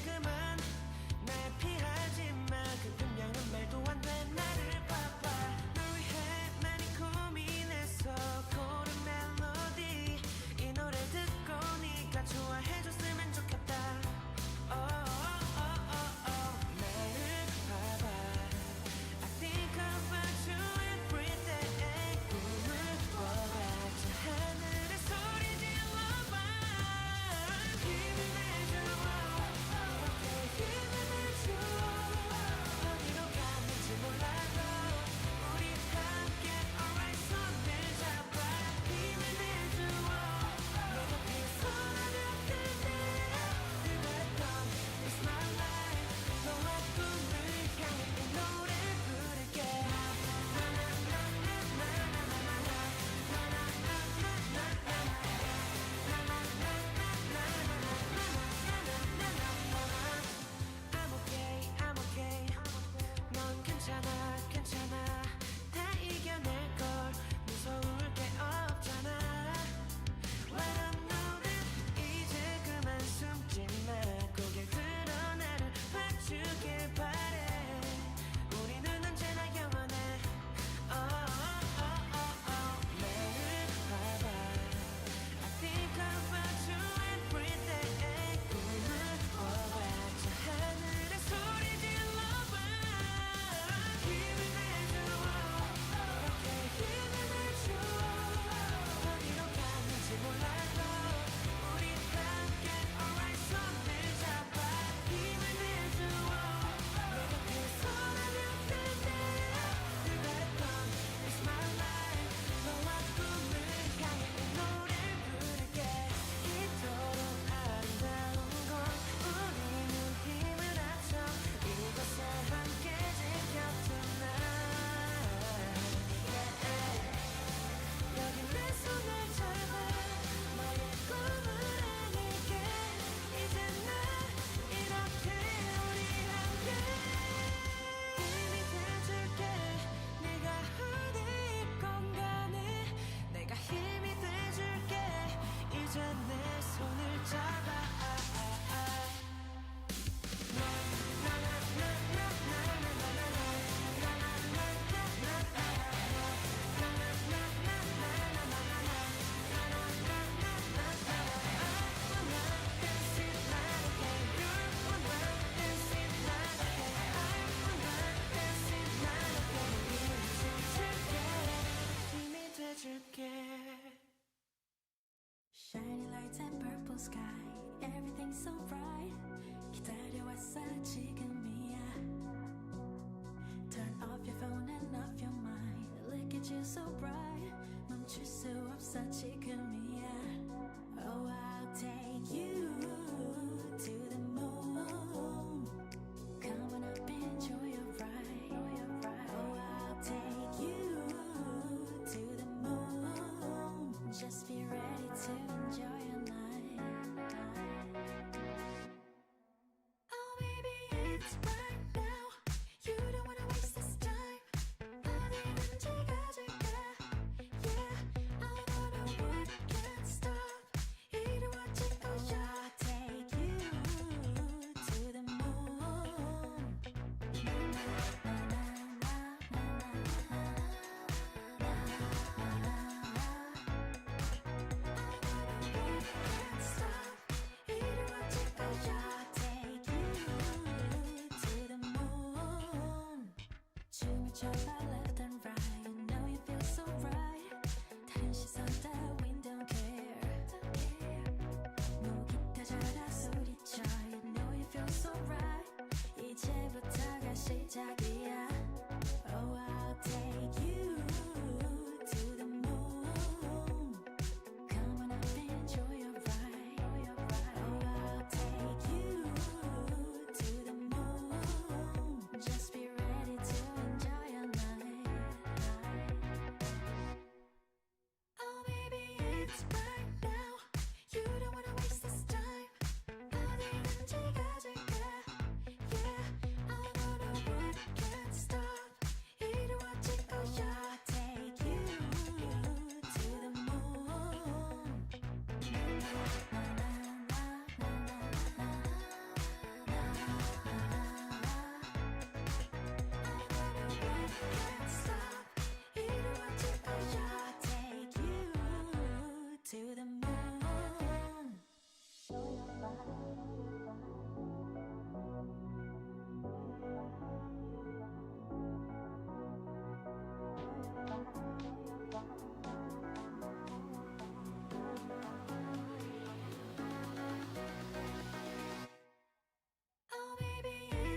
그만 날 피하지 마. 그 분명한 말도 안 돼. 나를 봐봐. 널 위해 많이 고민했어. 고른 멜로디 이 노래 듣고 네가 좋아해줬으면 좋겠다. 나를 봐봐. I think about you every day. 꿈을 꿔봐. 저 하늘에 소리 질러봐. 힘을 내줘. 이렇게 힘을 내줘. 어디로 가는지 몰라도 우리 함께 alright 손을 잡아. 힘을 내줘. 내 곁에서 나를 때문에 그랬던 It's my life. 너와 꿈을 향해 이 노래 부를게. I'm okay, I'm okay. 넌 괜찮아, 괜찮아. 다 이겨낼 걸. 무서울 게 없잖아. Why don't know that 이제 그만 숨지 마. 고개 들어 나를 봐주길 바래. 우리는 언제나 영원해. 나를 봐봐. I think about you every day. 꿈을 꿔봐. 저 하늘에 소리 질러봐. 힘을 내줘. 이렇게 힘을 내줘. 어디로 가는지 몰라도 우리 함께 alright 손을 잡아. 힘을 내줘. 내 곁에서 나면 때문에 그랬던 It's my life. 너와 꿈을 향해 이 노래 부를게. 이토록 아름다운 건 우리는 힘을 합쳐 이곳에 함께 지켜 tonight. 여기 내 손을 잡아. 너의 꿈을 안을게. 이제 나 이렇게 우리 함께 힘이 돼줄게. 네가 어디 있건 간에 내가 힘이 돼줄게. 이제 내 손을 잡아. 힘이 돼줄게. Shiny lights and purple sky, everything's so bright. 기다려왔어 지금이야. Turn off your phone and off your mind. Look at you so bright. 멈출 수 없어 지금이야. Oh, I'll take you to the moon. Come on up, enjoy your ride. Oh, I'll take you to the moon. Just be ready to enjoy your night. Oh, baby, it's right now. You don't wanna waste this time. 어디든지 가줄까? Yeah, I don't know what can stop. 이루어질 거야. Take you to the moon. Can't stop. 이루어질 거야. Take you to the moon. 춤을 춰봐 left and right. You know you feel so right. 다른 시선 따윈 don't care. 목이 터져라 소리쳐. You know you feel so right. 이제부터가 시작이야. Oh, I'll take you to the moon. Come on up, enjoy your ride. Oh, I'll take you to the moon. Just be ready to enjoy your night.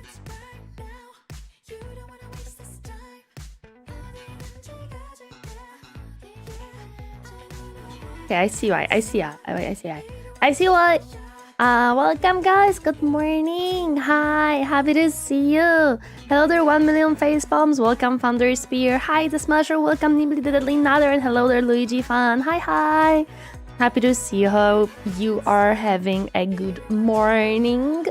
it's right now. You don't wanna waste this time. 어디든지 가줄게. Okay, I see why. I see why. Welcome guys. Good morning. Hi. Happy to see you. Hello there, 1 million face palms. Welcome, Thunder Spear. Hi, the Smasher. Welcome, Nimbly the Deadly Nather. And hello there, Luigi Fan. Hi. Happy to see you. Hope you are having a good morning.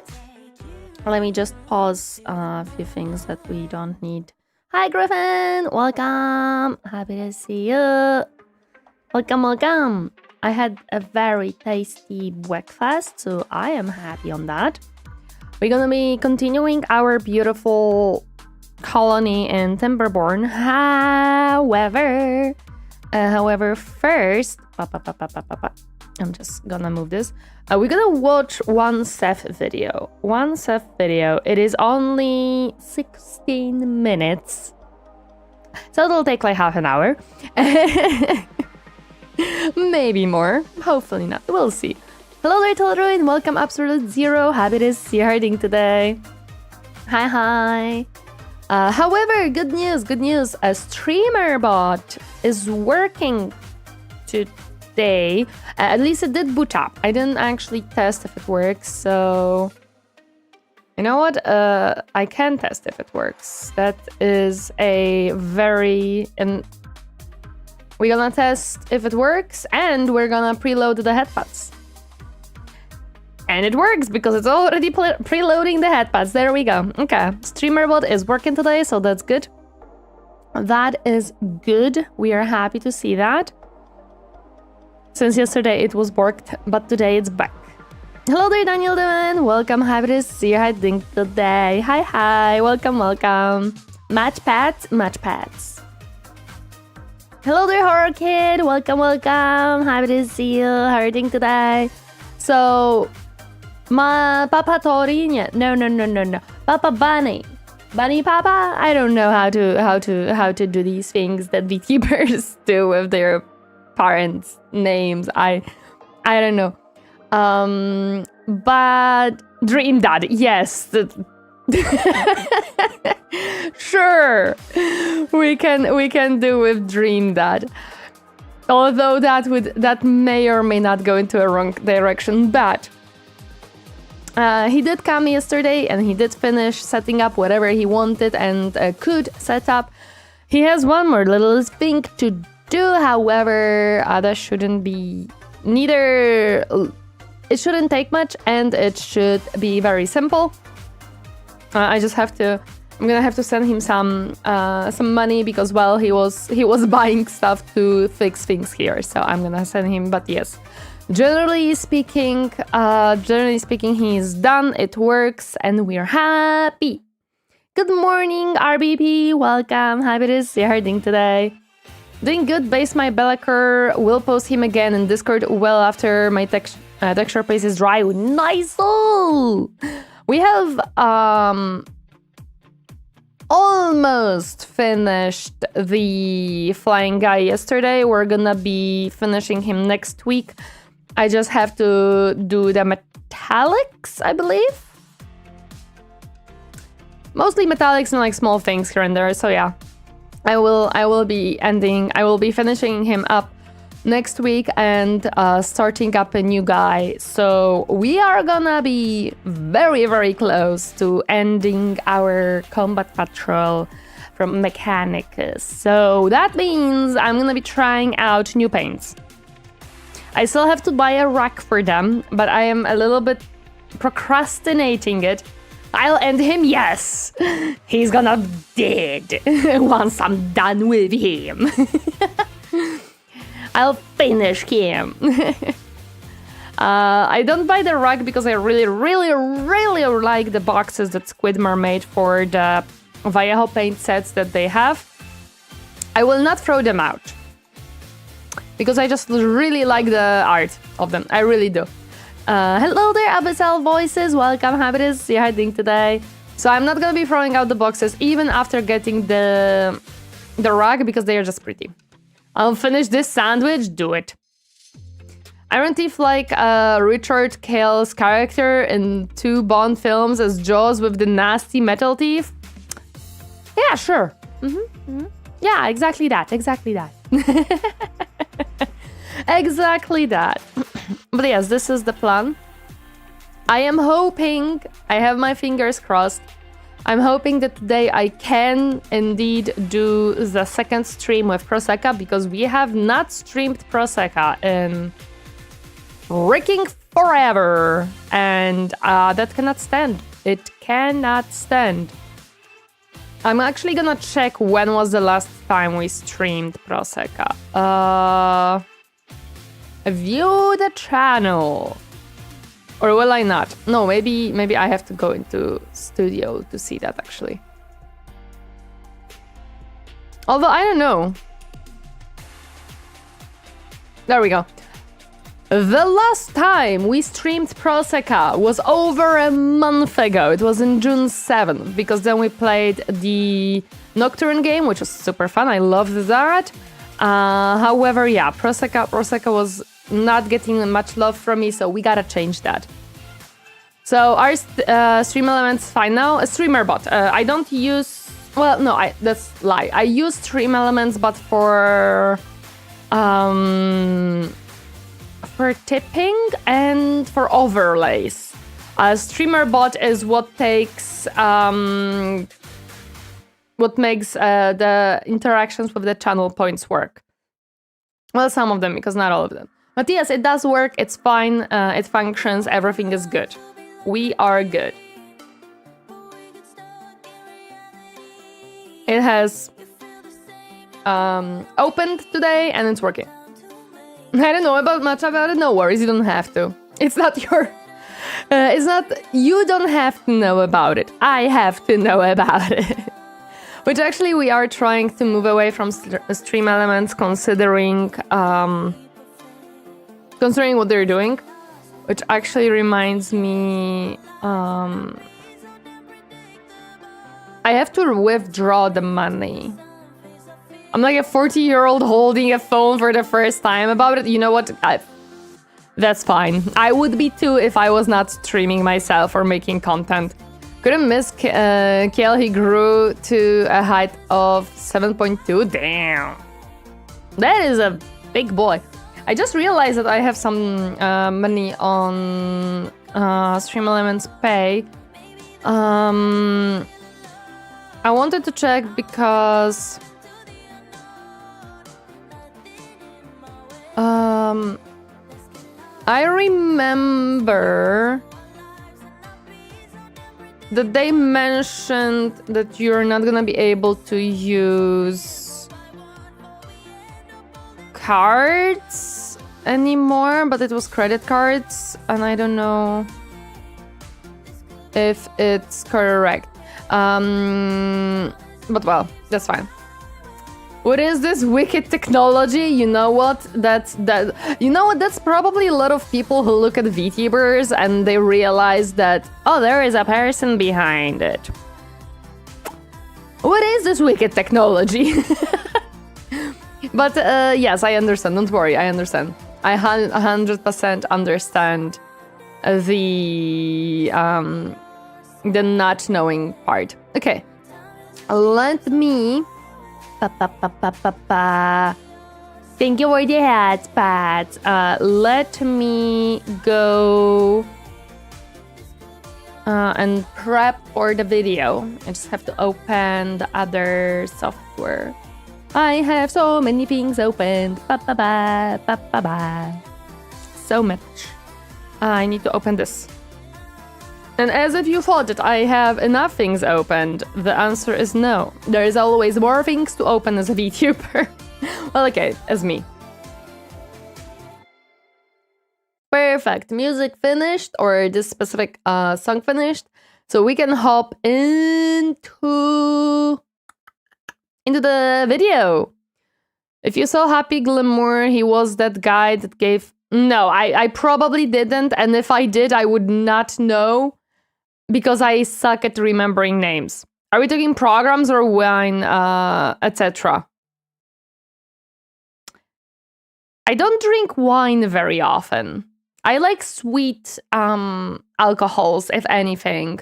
Let me just pause a few things that we don't need. Hi, Griffin. Welcome. Happy to see you. Welcome. I had a very tasty breakfast, so I am happy on that. We're gonna be continuing our beautiful colony in Timberborn. However, first, I'm just gonna move this. We're gonna watch one Seth video. It is only 16 minutes, so it'll take like half an hour. Maybe more. Hopefully not. We'll see. Hello there, Tolroid. Welcome, Absolute Zero. Happy to see you harding today. Hi. However, good news. A streamer bot is working today. At least it did boot up. I didn't actually test if it works, so... You know what? I can test if it works. That is a very... We're gonna test if it works, and we're gonna preload the headpads. And it works because it's already preloading the headpads. There we go. Okay, StreamerBot is working today, so that's good. That is good. We are happy to see that. Since yesterday it was borked, but today it's back. Hello there, Daniel Deman. Welcome, happy to see you hiding today. Hi. Welcome. Match pads. Hello there, Horror Kid. Welcome. Happy to see you hurting today. So, my Papa Torineesan. No. Papa Bunny Papa. I don't know how to do these things that VTubers do with their parents' names. I don't know. But Dream Dad. Yes. Sure, we can do with Dream Dad, although that may or may not go into a wrong direction. But he did come yesterday and he did finish setting up whatever he wanted and could set up. He has one more little thing to do, however, that shouldn't be it shouldn't take much and it should be very simple. I'm gonna have to send him some money because, well, he was buying stuff to fix things here, so I'm gonna send him. But yes, generally speaking, he's done. It works, and we're happy. Good morning, RBP. Welcome. Happy to see you harding today. Doing good. Base my Bellaker. Will post him again in Discord well after my texture paste is dry. Nice. Oh, we have almost finished the flying guy yesterday. We're gonna be finishing him next week. I just have to do the metallics, I believe. Mostly metallics and like small things here and there. So yeah, I will be finishing him up next week and starting up a new guy. So we are gonna be very, very close to ending our combat patrol from Mechanicus. So that means I'm gonna be trying out new paints. I still have to buy a rack for them, but I am a little bit procrastinating it. I'll end him, yes! He's gonna dig once I'm done with him. I'll finish him. I don't buy the rug because I really like the boxes that Squidmar made for the Vallejo paint sets that they have. I will not throw them out because I just really like the art of them. I really do. Hello there, Abyssal Voices. Welcome, happy to see you hiding today. So I'm not gonna be throwing out the boxes even after getting the rug because they are just pretty. I'll finish this sandwich, do it. Iron Thief like Richard Cale's character in 2 Bond films as Jaws with the nasty metal teeth? Yeah, sure. Yeah, exactly that. Exactly that. Exactly that. But yes, this is the plan. I am hoping, I have my fingers crossed, I'm hoping that today I can indeed do the second stream with Prosecca, because we have not streamed Prosecca in freaking forever, and that cannot stand. It cannot stand. I'm actually gonna check when was the last time we streamed Prosecca. View the channel. Or will I not? No, maybe I have to go into studio to see that actually. Although I don't know. There we go. The last time we streamed Prosecca was over a month ago. It was in June 7th, because then we played the Nocturne game, which was super fun. I loved that. However, yeah, Prosecca was not getting much love from me, so we gotta change that. So our stream elements fine now. A streamer bot. I don't use. Well, no, that's lie. I use stream elements, but for tipping and for overlays. A streamer bot is what takes what makes the interactions with the channel points work. Well, some of them, because not all of them. But yes, it does work, it's fine, it functions, everything is good. We are good. It has opened today and it's working. I don't know much about it, no worries, you don't have to. It's not your... it's not... You don't have to know about it. I have to know about it. Which actually we are trying to move away from stream elements, considering what they're doing. Which actually reminds me... I have to withdraw the money. I'm like a 40-year-old holding a phone for the first time about it. You know what? That's fine. I would be too if I was not streaming myself or making content. Couldn't miss Kale. He grew to a height of 7.2. Damn. That is a big boy. I just realized that I have some money on Stream Elements Pay. I wanted to check because... I remember that they mentioned that you're not gonna be able to use cards anymore, but it was credit cards, and I don't know if it's correct. But well, that's fine. What is this wicked technology? You know what? You know what? That's probably a lot of people who look at VTubers and they realize that, oh, there is a person behind it. What is this wicked technology? But yes, I understand. Don't worry, I understand. I 100% understand the not knowing part. Okay, let me. Thank you for the hats, Pat. Let me go and prep for the video. I just have to open the other software. I have so many things opened. So much. I need to open this. And as if you thought that I have enough things opened, the answer is no. There is always more things to open as a VTuber. Well, okay, as me. Perfect. Music finished, or this specific song finished. So we can hop into the video. If you saw Happy Glimmer, he was that guy that gave... No, I probably didn't, and if I did, I would not know. Because I suck at remembering names. Are we talking programs or wine, etc.? I don't drink wine very often. I like sweet alcohols, if anything.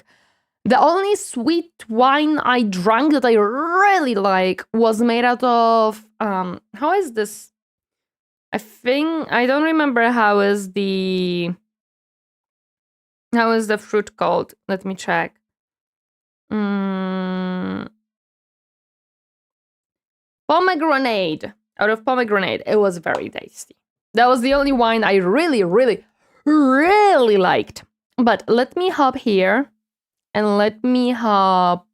The only sweet wine I drank that I really like was made out of how is this? I don't remember how is the fruit called? Let me check. Pomegranate. Out of pomegranate. It was very tasty. That was the only wine I really, really, really liked. But let me hop here. And let me hop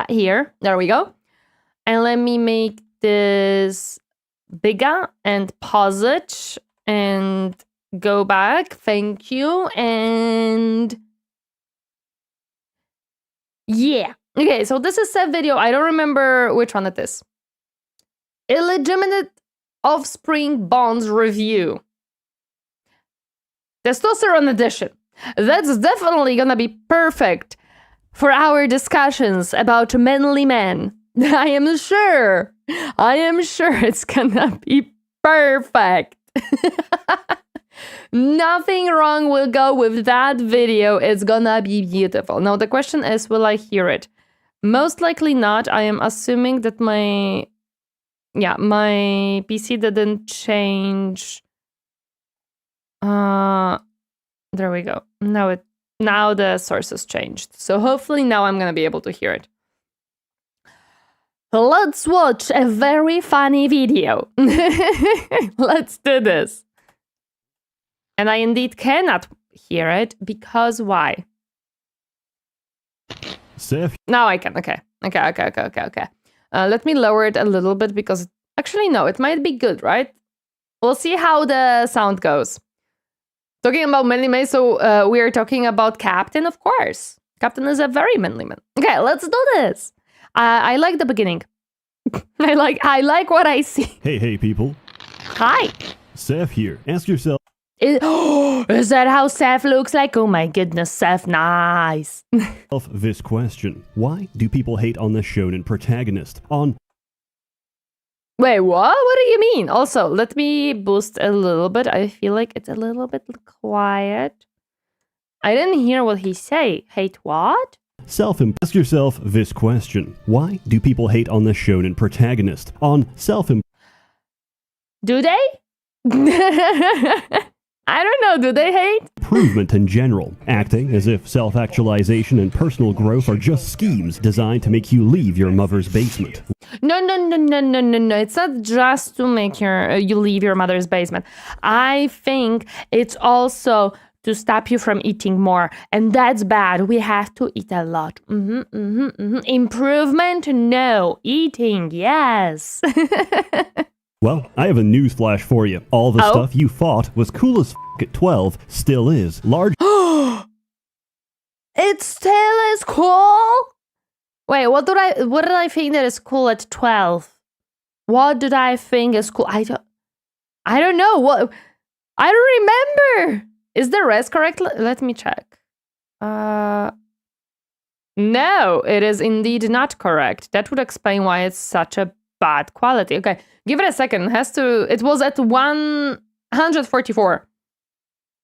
here. There we go. And let me make this bigger and pause it. And go back. Thank you. And yeah. Okay, so this is a video. I don't remember which one it is. Illegitimate offspring bonds review. Testosterone edition. That's definitely gonna be perfect for our discussions about manly men. I am sure it's gonna be perfect. Nothing wrong will go with that video. It's gonna be beautiful. Now the question is, will I hear it? Most likely not. I am assuming that my PC didn't change. There we go. Now the source has changed. So hopefully now I'm gonna be able to hear it. Let's watch a very funny video. Let's do this. And I indeed cannot hear it because why? Seth. Now I can. Okay. Let me lower it a little bit because actually no, it might be good, right? We'll see how the sound goes. Talking about manly men, so we are talking about Captain, of course. Captain is a very manly man. Okay, let's do this. I like the beginning. I like what I see. Hey, people. Hi. Seth here. Ask yourself. Is that how Seth looks like? Oh my goodness, Seth, nice. This question. Why do people hate on the shonen protagonist? Wait, what? What do you mean? Also, let me boost a little bit. I feel like it's a little bit quiet. I didn't hear what he say. Hate what? Ask yourself this question. Why do people hate on the shonen protagonist? Do they? I don't know, do they hate? Improvement in general, acting as if self-actualization and personal growth are just schemes designed to make you leave your mother's basement. No. It's not just to make you leave your mother's basement. I think it's also to stop you from eating more. And that's bad. We have to eat a lot. Improvement? No. Eating, yes. Well, I have a newsflash for you. All the stuff you thought was cool as at 12 still is. Large. It still is cool? Wait, what did I think that is cool at 12? What did I think is cool? I don't know. What? I don't remember. Is the rest correct? Let me check. No, it is indeed not correct. That would explain why it's such a bad quality. Okay, give it a second. It was at 144.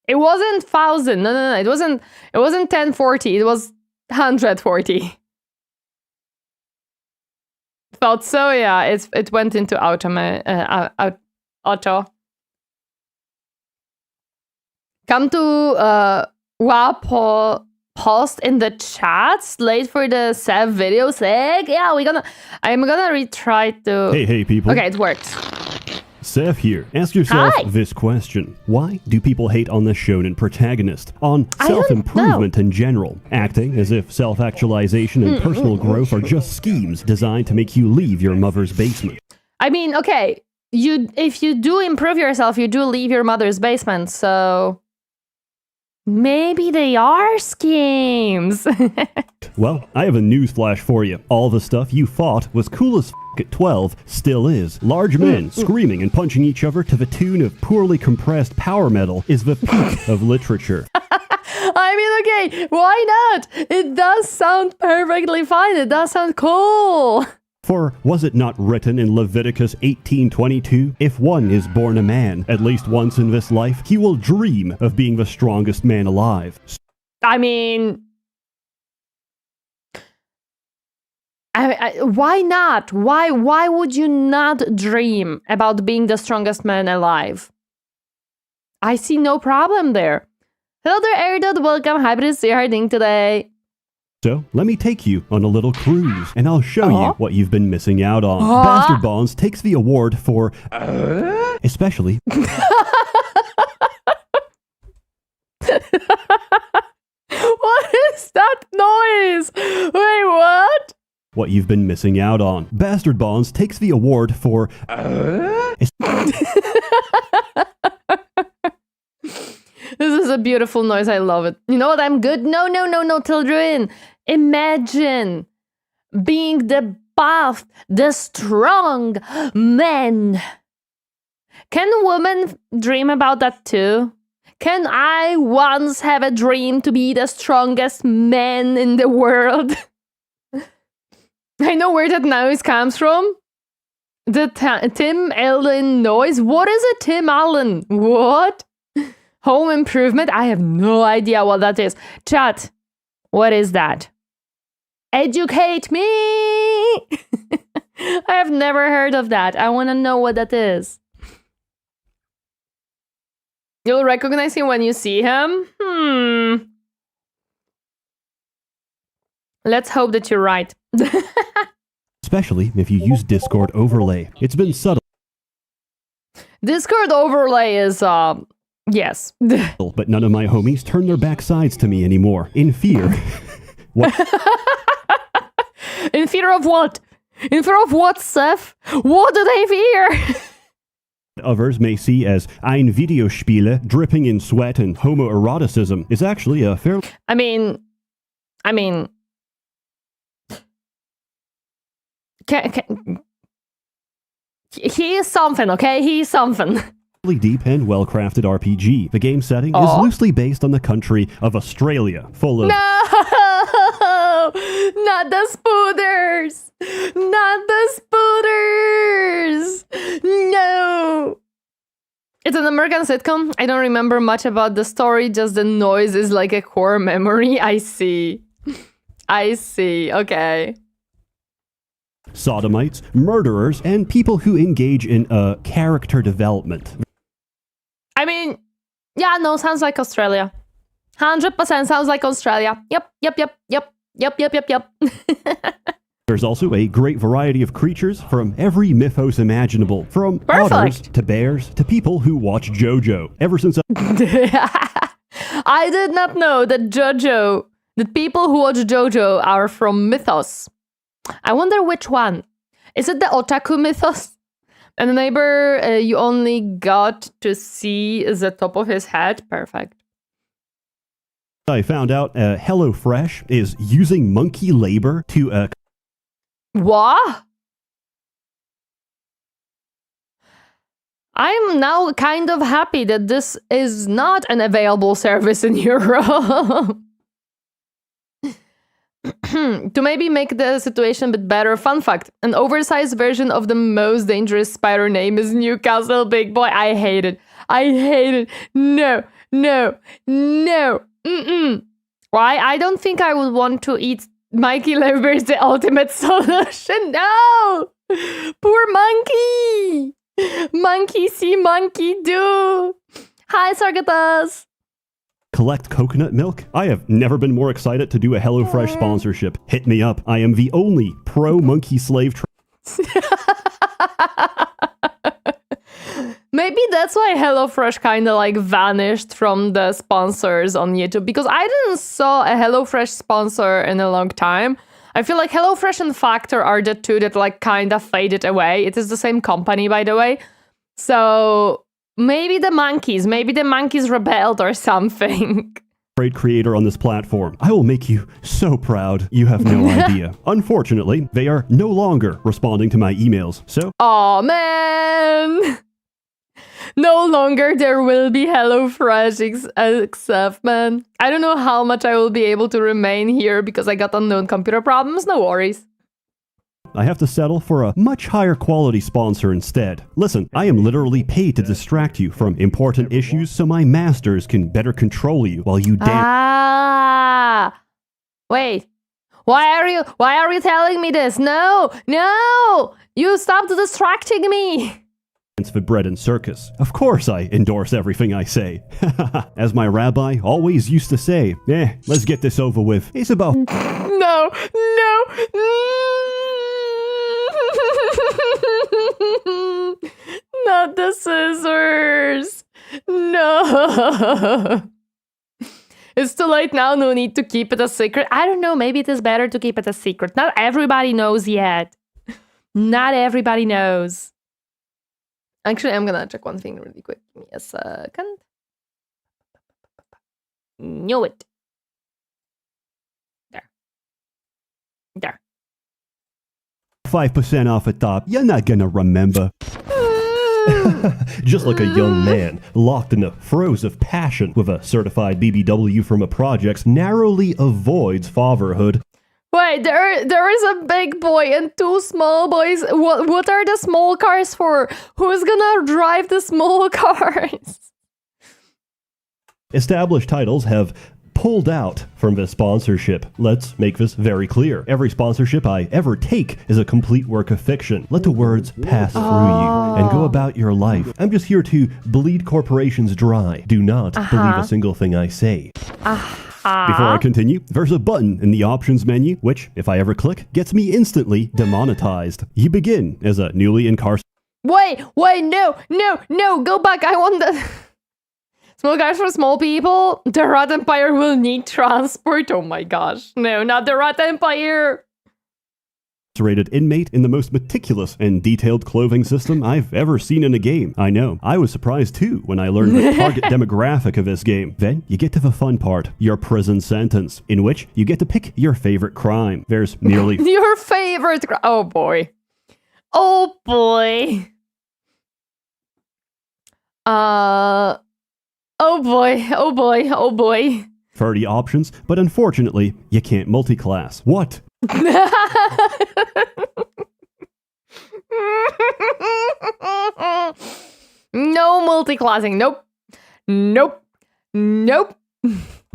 It wasn't 1,000. No. It wasn't 1040. It was 140. Thought so, yeah. It went into auto. Come to WAPO post in the chat. Late for the Seth video. Sick. Yeah, I'm gonna retry to. Hey, people. Okay, it worked. Seth here. Ask yourself this question. Why do people hate on the shonen protagonist? Self-improvement in general, acting as if self-actualization and personal growth are just schemes designed to make you leave your mother's basement. I mean, okay, if you do improve yourself, you do leave your mother's basement, so maybe they are schemes. Well, I have a newsflash for you. All the stuff you thought was cool as at 12 still is. Large men screaming and punching each other to the tune of poorly compressed power metal is the peak of literature. I mean, okay, why not? It does sound perfectly fine. It does sound cool. For was it not written in Leviticus 18:22, if one is born a man, at least once in this life, he will dream of being the strongest man alive. I mean, why not? Why would you not dream about being the strongest man alive? I see no problem there. Hello there, Aridot. Welcome. Happy to see you harding today. So, let me take you on a little cruise, and I'll show you what you've been missing out on. Bastard Bonds takes the award for... especially... What is that noise? Wait, what? What you've been missing out on. Bastard Bonds takes the award for... This is a beautiful noise. I love it. You know what? I'm good. No, children. Imagine being the buff, the strong man. Can women dream about that too? Can I once have a dream to be the strongest man in the world? I know where that noise comes from. The Tim Allen noise. What is a Tim Allen? What? Home improvement? I have no idea what that is. Chat, what is that? Educate me! I have never heard of that. I want to know what that is. You'll recognize him when you see him? Let's hope that you're right. Especially if you use Discord overlay. It's been subtle. Discord overlay is, yes. But none of my homies turn their backsides to me anymore. In fear. What? In fear of what? In fear of what, Seth? What do they fear? Others may see as ein Videospiele dripping in sweat and homoeroticism is actually a fairly... I mean... He is something, okay? He is something. Deep and well-crafted RPG. The game setting is loosely based on the country of Australia, full of... No! Not the spooters! Not the spooters! No! It's an American sitcom. I don't remember much about the story, just the noise is like a core memory. I see. Okay. Sodomites, murderers, and people who engage in character development. I mean, yeah, no, sounds like Australia. 100% sounds like Australia. Yep. There's also a great variety of creatures from every mythos imaginable, from Perfect. otters to bears to people who watch JoJo. Ever since I did not know that people who watch JoJo are from mythos. I wonder which one. Is it the otaku mythos? And the neighbor, you only got to see the top of his head? Perfect. I found out HelloFresh is using monkey labor to... What? I'm now kind of happy that this is not an available service in Europe. To maybe make the situation a bit better, fun fact, an oversized version of the most dangerous spider name is Newcastle Big Boy. I hate it. No. Why? I don't think I would want to eat Mikey Lever's the ultimate solution. No! Poor monkey! Monkey see, monkey do! Hi, Sargatas! Collect coconut milk? I have never been more excited to do a HelloFresh sponsorship. Hit me up. I am the only pro-monkey slave Maybe that's why HelloFresh kind of like vanished from the sponsors on YouTube, because I didn't saw a HelloFresh sponsor in a long time. I feel like HelloFresh and Factor are the two that like kind of faded away. It is the same company, by the way. So maybe the monkeys rebelled or something. Great creator on this platform. I will make you so proud. You have no idea. Unfortunately, they are no longer responding to my emails. So, oh man. No longer there will be HelloFresh except, man. I don't know how much I will be able to remain here because I got unknown computer problems. No worries. I have to settle for a much higher quality sponsor instead. Listen, I am literally paid to distract you from important issues so my masters can better control you while you dance. Ah, wait. Why are you telling me this? No, you stopped distracting me. For bread and circus. Of course I endorse everything I say. As my rabbi always used to say, let's get this over with. It's about No. Not the scissors. No. It's too late now, no need to keep it a secret. I don't know, maybe it is better to keep it a secret. Not everybody knows yet. Not everybody knows. Actually, I'm gonna check one thing really quick. Give me a second. Knew it. There. 5% off at top. You're not gonna remember. Just like a young man locked in the throes of passion with a certified BBW from a project narrowly avoids fatherhood. Wait, there is a big boy and two small boys. What are the small cars for? Who's gonna drive the small cars? Established titles have pulled out from this sponsorship. Let's make this very clear. Every sponsorship I ever take is a complete work of fiction. Let the words pass through you and go about your life. I'm just here to bleed corporations dry. Do not believe a single thing I say. Before I continue, there's a button in the options menu, which, if I ever click, gets me instantly demonetized. You begin as a newly incarcerated... Wait, no, go back. I want the... Small cars for small people? The Rat Empire will need transport? Oh my gosh. No, not the Rat Empire. Inmate in the most meticulous and detailed clothing system I've ever seen in a game. I know. I was surprised too when I learned the target demographic of this game. Then you get to the fun part, your prison sentence, in which you get to pick your favorite crime. There's merely... Your favorite crime? Oh boy. Oh boy. Oh boy. 30 options, but unfortunately, you can't multi-class. What? No multi-classing. Nope.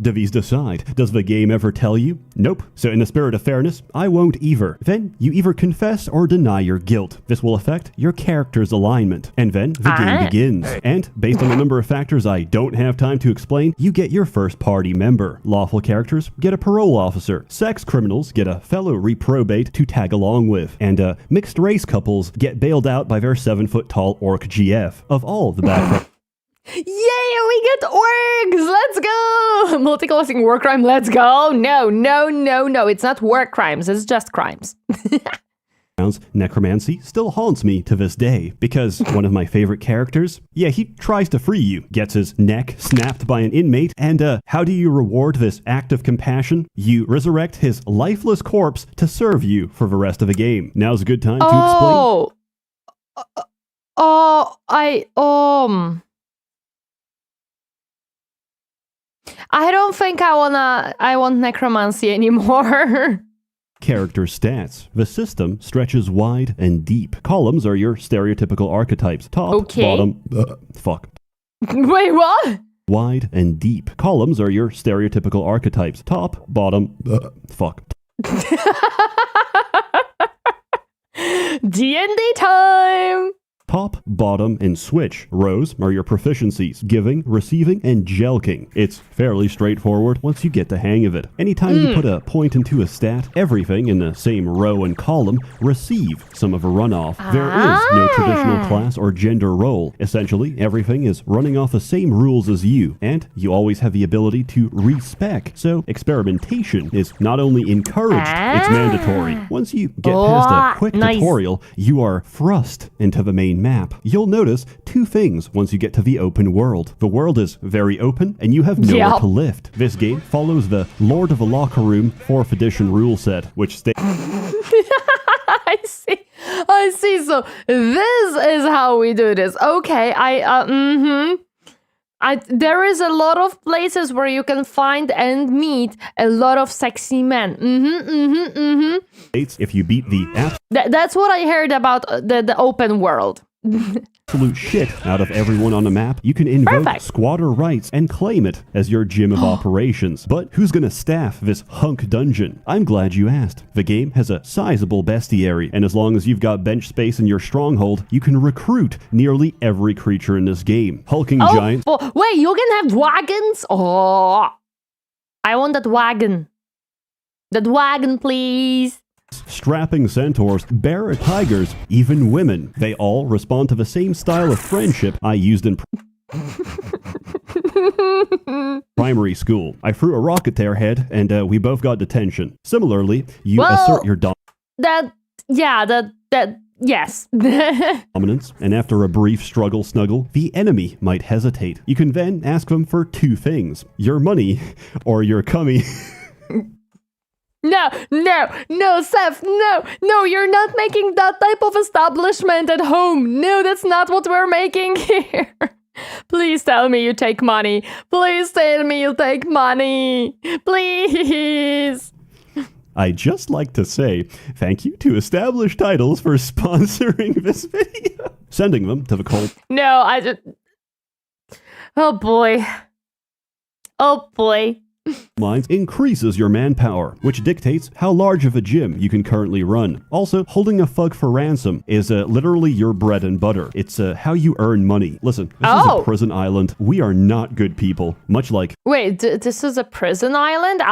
Devies decide. Does the game ever tell you? Nope. So in the spirit of fairness, I won't either. Then you either confess or deny your guilt. This will affect your character's alignment. And then the game begins. And based on the number of factors I don't have time to explain, you get your first party member. Lawful characters get a parole officer. Sex criminals get a fellow reprobate to tag along with. And mixed race couples get bailed out by their 7-foot-tall orc GF. Of all the background... Yay, we get orgs! Let's go! Multi-classing war crime, let's go! No, it's not war crimes, it's just crimes. Necromancy still haunts me to this day, because one of my favorite characters, he tries to free you, gets his neck snapped by an inmate, and how do you reward this act of compassion? You resurrect his lifeless corpse to serve you for the rest of the game. Now's a good time to explain. I don't think I want necromancy anymore. Character stats. The system stretches wide and deep. Columns are your stereotypical archetypes. Top, bottom, fuck. Wait, what? Wide and deep. Columns are your stereotypical archetypes. Top, bottom, fuck. D&D time! Top, bottom, and switch rows are your proficiencies, giving, receiving, and jelking. It's fairly straightforward once you get the hang of it. Anytime you put a point into a stat, everything in the same row and column receive some of a runoff. There is no traditional class or gender role. Essentially, everything is running off the same rules as you, and you always have the ability to respec. So experimentation is not only encouraged, it's mandatory. Once you get past a quick tutorial, you are thrust into the main map. You'll notice two things once you get to the open world. The world is very open, and you have nowhere to lift. This game follows the Lord of the Locker Room 4th edition rule set, which states... I see. So this is how we do this. Okay, I there is a lot of places where you can find and meet a lot of sexy men. If you beat the That's what I heard about the open world. absolute shit out of everyone on the map, you can invoke Perfect. squatter rights and claim it as your gym of operations. But who's gonna staff this hunk dungeon? I'm glad you asked. The game has a sizable bestiary, and as long as you've got bench space in your stronghold, you can recruit nearly every creature in this game. Hulking giants. Oh, wait, you can have wagons? Oh, I want that wagon. That wagon, please. Strapping centaurs, bear tigers, even women. They all respond to the same style of friendship I used in primary school. I threw a rock at their head, and we both got detention. Similarly, you assert your Yes. dominance, and after a brief struggle snuggle, the enemy might hesitate. You can then ask them for two things: your money or your cummy. No, Seth, no, you're not making that type of establishment at home. No, that's not what we're making here. Please tell me you take money. Please tell me you take money. Please. I'd just like to say thank you to Established Titles for sponsoring this video. Sending them to the cold. No, I just... Oh boy. Lines increases your manpower, which dictates how large of a gym you can currently run. Also, holding a thug for ransom is literally your bread and butter. It's how you earn money. Listen, this is a prison island. We are not good people, much like... Wait, this is a prison island?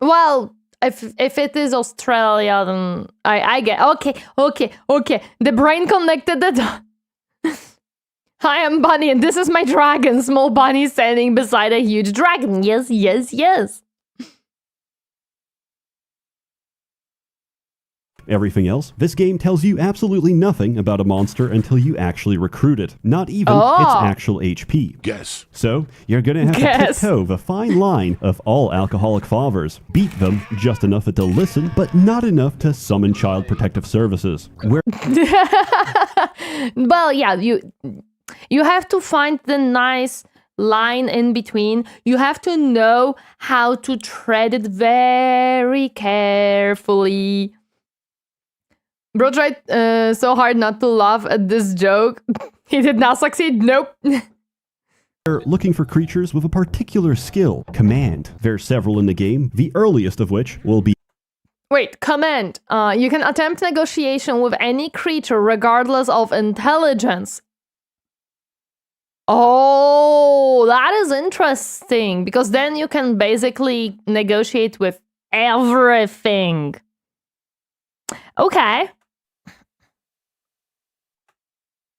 Well, if it is Australia, then I get... Okay. The brain connected the dots. I am Bunny, and this is my dragon. Small bunny standing beside a huge dragon. Yes. Everything else, this game tells you absolutely nothing about a monster until you actually recruit it. Not even its actual HP. Guess. So, you're gonna have to tiptoe the fine line of all alcoholic fathers. Beat them just enough to listen, but not enough to summon Child Protective Services. Well, yeah, you have to find the nice line in between. You have to know how to tread it very carefully. Bro tried so hard not to laugh at this joke. He did not succeed. Nope. They're looking for creatures with a particular skill, command. There's several in the game, the earliest of which will be... Wait, command. You can attempt negotiation with any creature regardless of intelligence. Oh, that is interesting, because then you can basically negotiate with everything. Okay.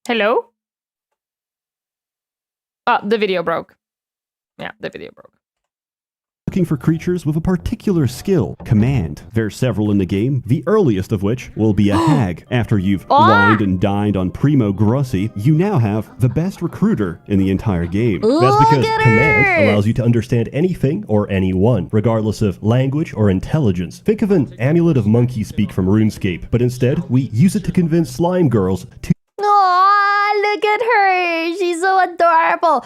Hello? Oh, the video broke. Yeah, the video broke. Looking for creatures with a particular skill, command. There's several in the game, the earliest of which will be a hag. After you've wined and dined on Primo Grossi, you now have the best recruiter in the entire game. That's because command allows you to understand anything or anyone, regardless of language or intelligence. Think of an amulet of monkey speak from RuneScape, but instead, we use it to convince slime girls to... Aww, look at her! She's so adorable!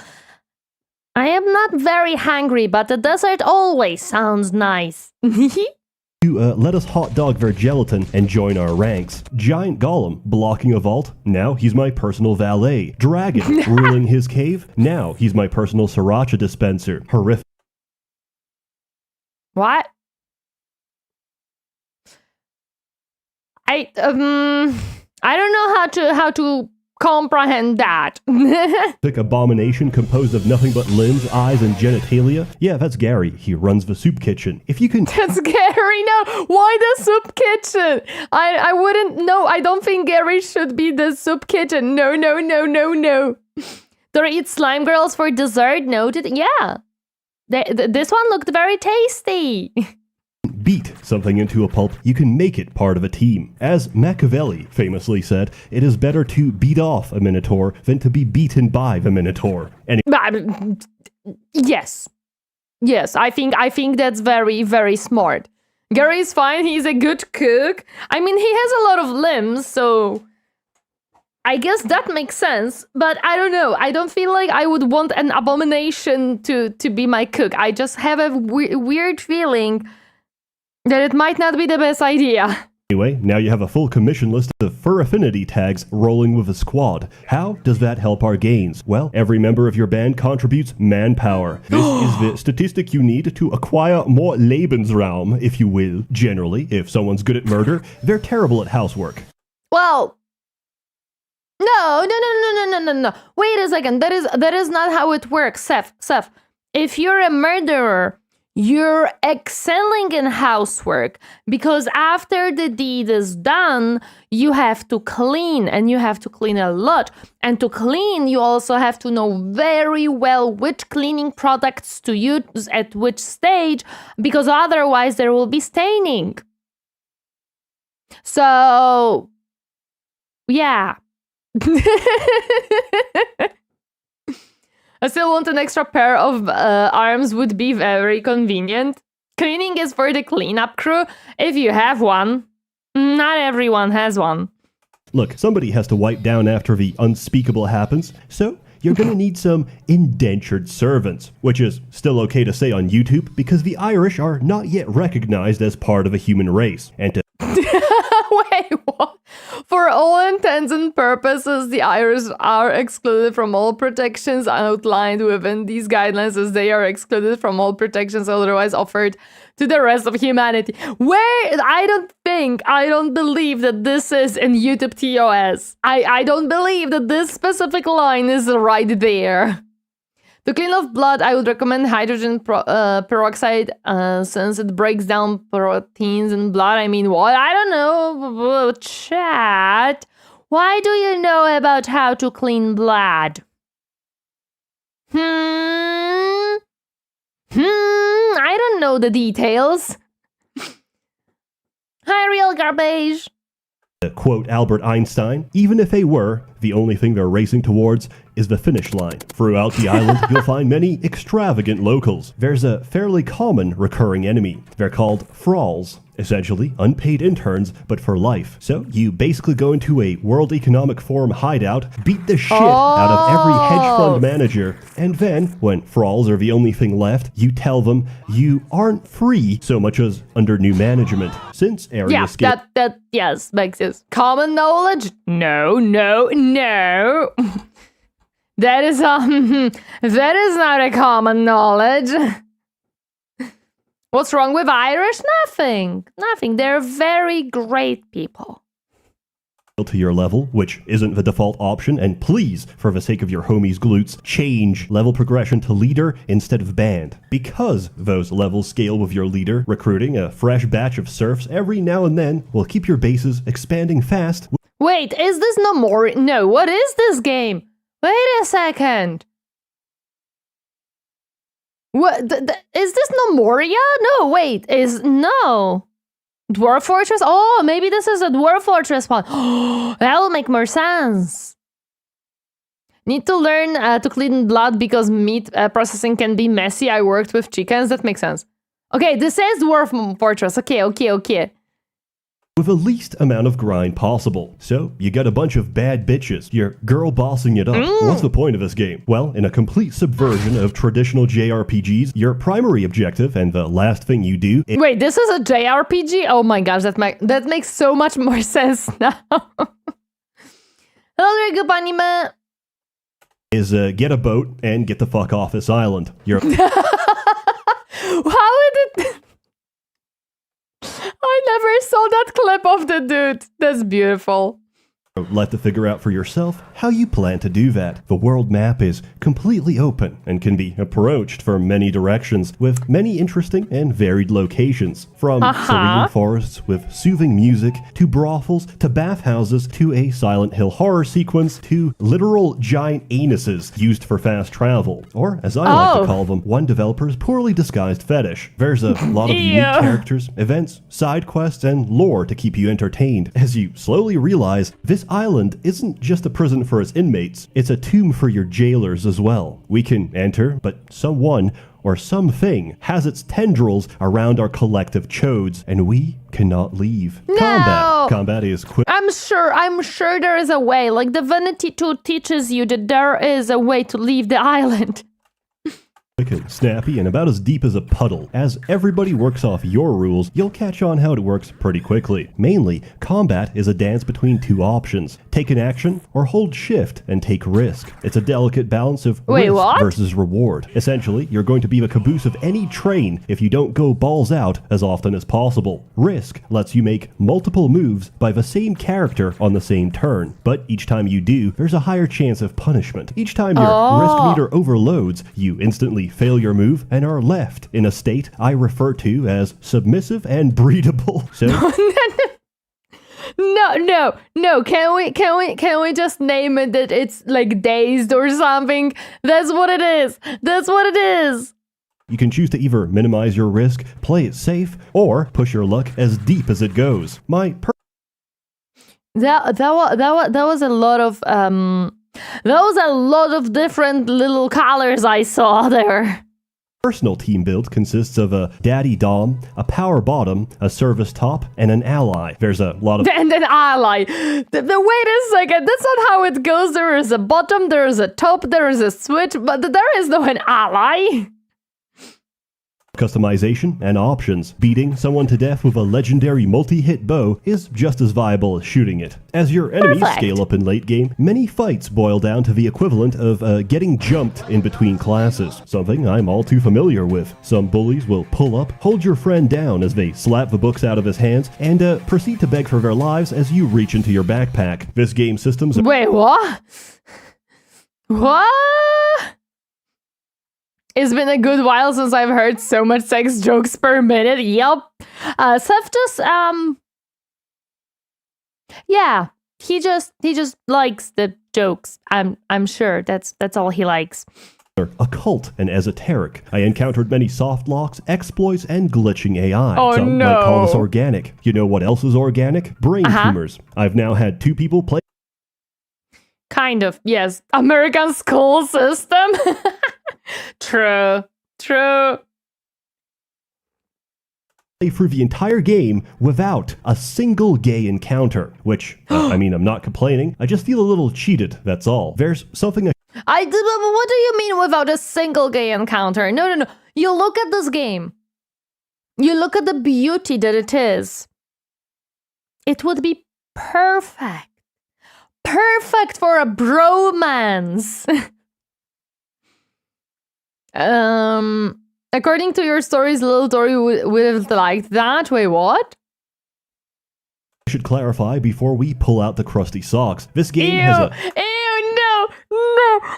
I am not very hungry, but the dessert always sounds nice. to let us hot dog their gelatin and join our ranks. Giant Golem blocking a vault. Now he's my personal valet. Dragon ruling his cave. Now he's my personal sriracha dispenser. Horrific. What? I don't know how to comprehend that. Abomination composed of nothing but limbs, eyes, and genitalia. Yeah, that's Gary. He runs the soup kitchen. If you can... That's Gary, no. Why the soup kitchen? I wouldn't know. I don't think Gary should be the soup kitchen. No. Do they eat slime girls for dessert? Noted. Yeah. This one looked very tasty. Beat something into a pulp, you can make it part of a team. As Machiavelli famously said, it is better to beat off a minotaur than to be beaten by the minotaur. Yes, I think that's very, very smart. Gary's fine, he's a good cook. I mean, he has a lot of limbs, so I guess that makes sense, but I don't know. I don't feel like I would want an abomination to be my cook. I just have a weird feeling that it might not be the best idea. Anyway, now you have a full commission list of fur affinity tags rolling with a squad. How does that help our gains? Well, every member of your band contributes manpower. This is the statistic you need to acquire more Lebensraum, if you will. Generally, if someone's good at murder, they're terrible at housework. Well, no. Wait a second. That is not how it works, Seth. If you're a murderer, you're excelling in housework because after the deed is done, you have to clean, and you have to clean a lot. And to clean, you also have to know very well which cleaning products to use at which stage, because otherwise there will be staining. So, yeah. I still want an extra pair of arms, would be very convenient. Cleaning is for the cleanup crew, if you have one. Not everyone has one. Look, somebody has to wipe down after the unspeakable happens, so you're gonna need some indentured servants, which is still okay to say on YouTube because the Irish are not yet recognized as part of a human race. And to Wait, what? For all intents and purposes, the Irish are excluded from all protections outlined within these guidelines, as they are excluded from all protections otherwise offered to the rest of humanity. I don't believe that this is in YouTube TOS. I don't believe that this specific line is right there. To clean off blood, I would recommend hydrogen peroxide since it breaks down proteins in blood. I mean, what? I don't know. Chat. Why do you know about how to clean blood? I don't know the details. Hi, real garbage. To quote Albert Einstein, even if they were, the only thing they're racing towards is the finish line. Throughout the island, you'll find many extravagant locals. There's a fairly common recurring enemy. They're called thralls. Essentially, unpaid interns, but for life. So, you basically go into a World Economic Forum hideout, beat the shit out of every hedge fund manager, and then, when thralls are the only thing left, you tell them you aren't free so much as under new management. Since area scale... Yes, makes sense. Common knowledge? No. That is not a common knowledge. What's wrong with Irish? Nothing. They're very great people. To your level, which isn't the default option, and please, for the sake of your homies' glutes, change level progression to leader instead of band. Because those levels scale with your leader, recruiting a fresh batch of serfs every now and then will keep your bases expanding fast. Wait, is this no more? No, what is this game? Wait a second. What? Is this no Moria? No, wait, no. Dwarf Fortress? Oh, maybe this is a Dwarf Fortress one. That will make more sense. Need to learn to clean blood because meat processing can be messy. I worked with chickens. That makes sense. Okay, this is Dwarf Fortress. Okay. With the least amount of grind possible. So, you got a bunch of bad bitches. You're girl bossing it up. What's the point of this game? Well, in a complete subversion of traditional JRPGs, your primary objective and the last thing you do... Wait, this is a JRPG? Oh my gosh, that makes so much more sense now. Hello there, good anime. Is get a boat and get the fuck off this island. You're... How would it... I never saw that clip of the dude. That's beautiful. Left to figure out for yourself how you plan to do that. The world map is completely open and can be approached from many directions with many interesting and varied locations. From serene forests with soothing music, to brothels, to bathhouses, to a Silent Hill horror sequence, to literal giant anuses used for fast travel. Or, as I like to call them, one developer's poorly disguised fetish. There's a lot of unique characters, events, side quests, and lore to keep you entertained as you slowly realize this island isn't just a prison for its inmates, it's a tomb for your jailers as well. We can enter, but someone or something has its tendrils around our collective chodes, and we cannot leave. No! Combat is quick. I'm I'm sure there is a way. Like Divinity 2 teaches you that there is a way to leave the island. Quick and snappy and about as deep as a puddle. As everybody works off your rules, you'll catch on how it works pretty quickly. Mainly, combat is a dance between two options. Take an action or hold shift and take risk. It's a delicate balance of risk versus reward. Essentially, you're going to be the caboose of any train if you don't go balls out as often as possible. Risk lets you make multiple moves by the same character on the same turn, but each time you do, there's a higher chance of punishment. Each time your risk meter overloads, you instantly fail your move and are left in a state I refer to as submissive and breedable. So No. Can we just name it that it's like dazed or something? That's what it is. you can choose to either minimize your risk, play it safe, or push your luck as deep as it goes. That was a lot of different little colors I saw there. Personal team build consists of a daddy dom, a power bottom, a service top, and an ally. There's a lot of And an ally. Wait a second, that's not how it goes. There is a bottom, there is a top, there is a switch, but there is no an ally. customization and options. Beating someone to death with a legendary multi-hit bow is just as viable as shooting it. As your enemies scale up in late game, many fights boil down to the equivalent of getting jumped in between classes, something I'm all too familiar with. Some bullies will pull up, hold your friend down as they slap the books out of his hands, and proceed to beg for their lives as you reach into your backpack. This game system's... Wait, what? What? It's been a good while since I've heard so much sex jokes per minute. Yup. Seth just, yeah, he just likes the jokes. I'm sure that's all he likes. Occult and esoteric. I encountered many soft locks, exploits, and glitching AI. Oh, Some might call this organic. You know what else is organic? Brain tumors. I've now had 2 people play... Kind of, yes. American school system. True. Through the entire game without a single gay encounter, which, I mean, I'm not complaining. I just feel a little cheated, that's all. There's something... What do you mean without a single gay encounter? No. You look at this game. You look at the beauty that it is. It would be perfect. Perfect for a bromance. According to your stories, little Tori would have liked that. Wait, what? I should clarify before we pull out the crusty socks. This game has a... Ew, no.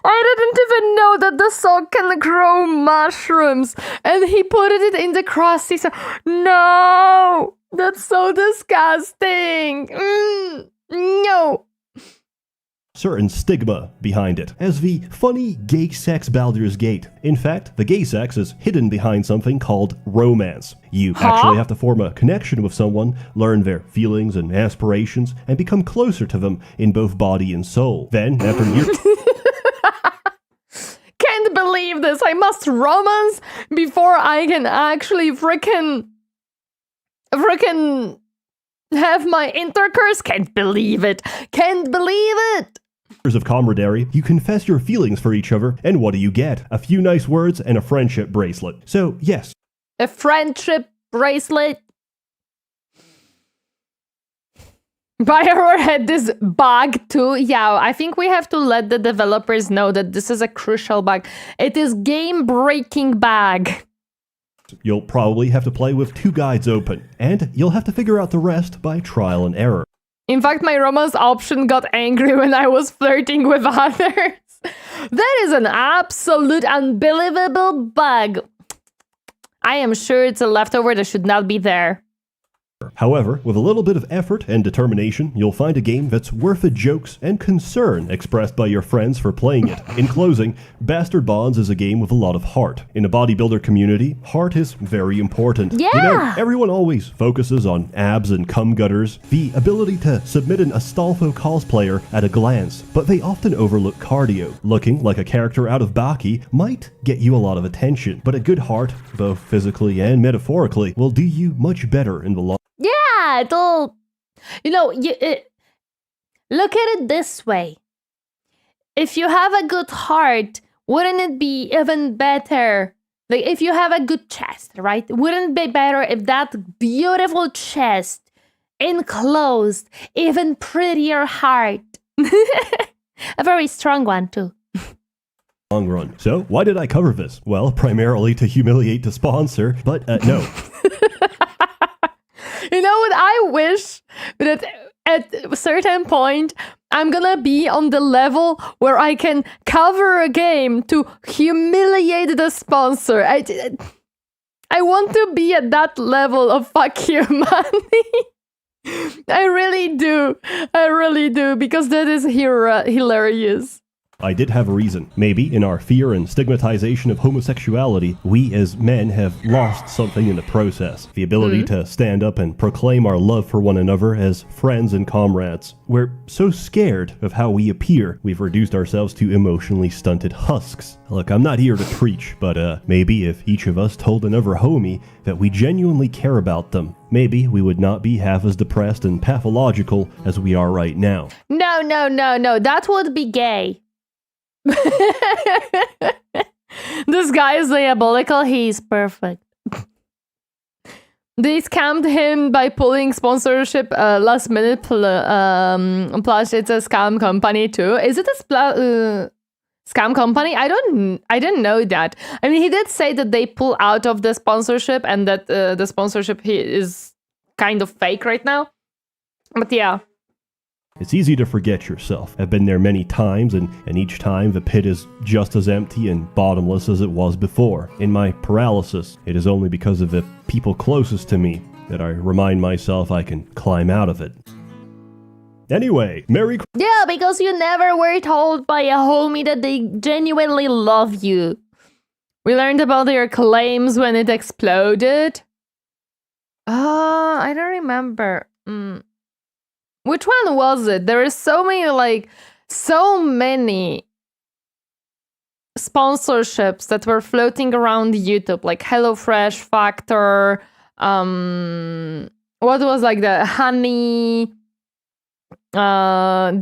I didn't even know that the sock can grow mushrooms. And he put it in the crusty sock. No! That's so disgusting. No. certain stigma behind it, as the funny gay sex Baldur's Gate. In fact, the gay sex is hidden behind something called romance. You actually have to form a connection with someone, learn their feelings and aspirations, and become closer to them in both body and soul. Then, after years... Can't believe this! I must romance before I can actually frickin' have my intercourse? Can't believe it! Can't believe it! of camaraderie, you confess your feelings for each other, and what do you get? A few nice words and a friendship bracelet. So, yes. A friendship bracelet? BioWare had this bug too. Yeah, I think we have to let the developers know that this is a crucial bug. It is game-breaking bug. You'll probably have to play with 2 guides open, and you'll have to figure out the rest by trial and error. In fact, my romance option got angry when I was flirting with others. That is an absolute unbelievable bug. I am sure it's a leftover that should not be there. However, with a little bit of effort and determination, you'll find a game that's worth the jokes and concern expressed by your friends for playing it. In closing, Bastard Bonds is a game with a lot of heart. In a bodybuilder community, heart is very important. Yeah! You know, everyone always focuses on abs and cum gutters, the ability to submit an Astolfo cosplayer at a glance, but they often overlook cardio. Looking like a character out of Baki might get you a lot of attention, but a good heart, both physically and metaphorically, will do you much better in the long Yeah, it'll... You know, look at it this way. If you have a good heart, wouldn't it be even better? Like, if you have a good chest, right? Wouldn't it be better if that beautiful chest enclosed even prettier heart? A very strong one, too. Long run. So, why did I cover this? Well, primarily to humiliate the sponsor, but no. You know what? I wish that at a certain point, I'm gonna be on the level where I can cover a game to humiliate the sponsor. I want to be at that level of fuck you money. I really do, because that is hilarious. I did have a reason. Maybe in our fear and stigmatization of homosexuality, we as men have lost something in the process. The ability to stand up and proclaim our love for one another as friends and comrades. We're so scared of how we appear, we've reduced ourselves to emotionally stunted husks. Look, I'm not here to preach, but maybe if each of us told another homie that we genuinely care about them, maybe we would not be half as depressed and pathological as we are right now. No, that would be gay. This guy is diabolical. He's perfect. They scammed him by pulling sponsorship last minute. Plus, it's a scam company too. Is it a scam company? I didn't know that. I mean, he did say that they pull out of the sponsorship and that the sponsorship is kind of fake right now. But yeah. It's easy to forget yourself. I've been there many times, and each time the pit is just as empty and bottomless as it was before. In my paralysis, it is only because of the people closest to me that I remind myself I can climb out of it. Anyway, Yeah, because you never were told by a homie that they genuinely love you. We learned about their claims when it exploded. I don't remember. Which one was it? There is so many sponsorships that were floating around YouTube, like HelloFresh, Factor, what was like the honey, there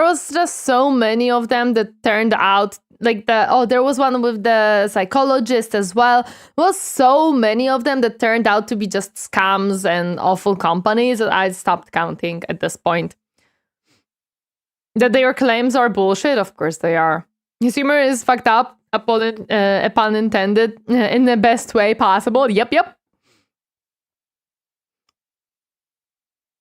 was just so many of them that turned out like there was one with the psychologist as well. There was so many of them that turned out to be just scams and awful companies that I stopped counting at this point. That their claims are bullshit, of course they are. His humor is fucked up, a pun intended, in the best way possible. Yep.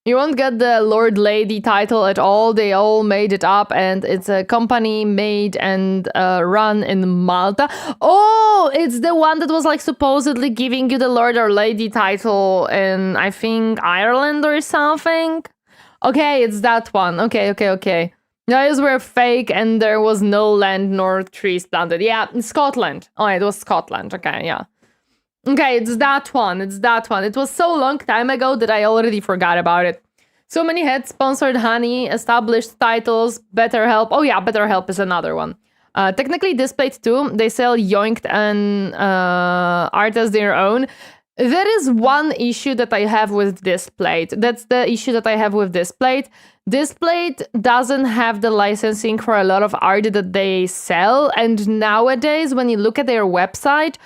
You won't get the Lord Lady title at all. They all made it up, and it's a company made and run in Malta. Oh, it's the one that was like supposedly giving you the Lord or Lady title in, I think, Ireland or something. Okay, it's that one. Okay. Those were fake, and there was no land nor trees planted. Yeah, in Scotland. Oh, it was Scotland. Okay, yeah. Okay, it's that one. It was so long time ago that I already forgot about it. So many had sponsored honey, established titles, BetterHelp. Oh yeah, BetterHelp is another one. Technically, Displate too. They sell Yoinked and art as their own. There is one issue that I have with Displate. That's the issue that I have with Displate. Displate doesn't have the licensing for a lot of art that they sell. And nowadays, when you look at their website,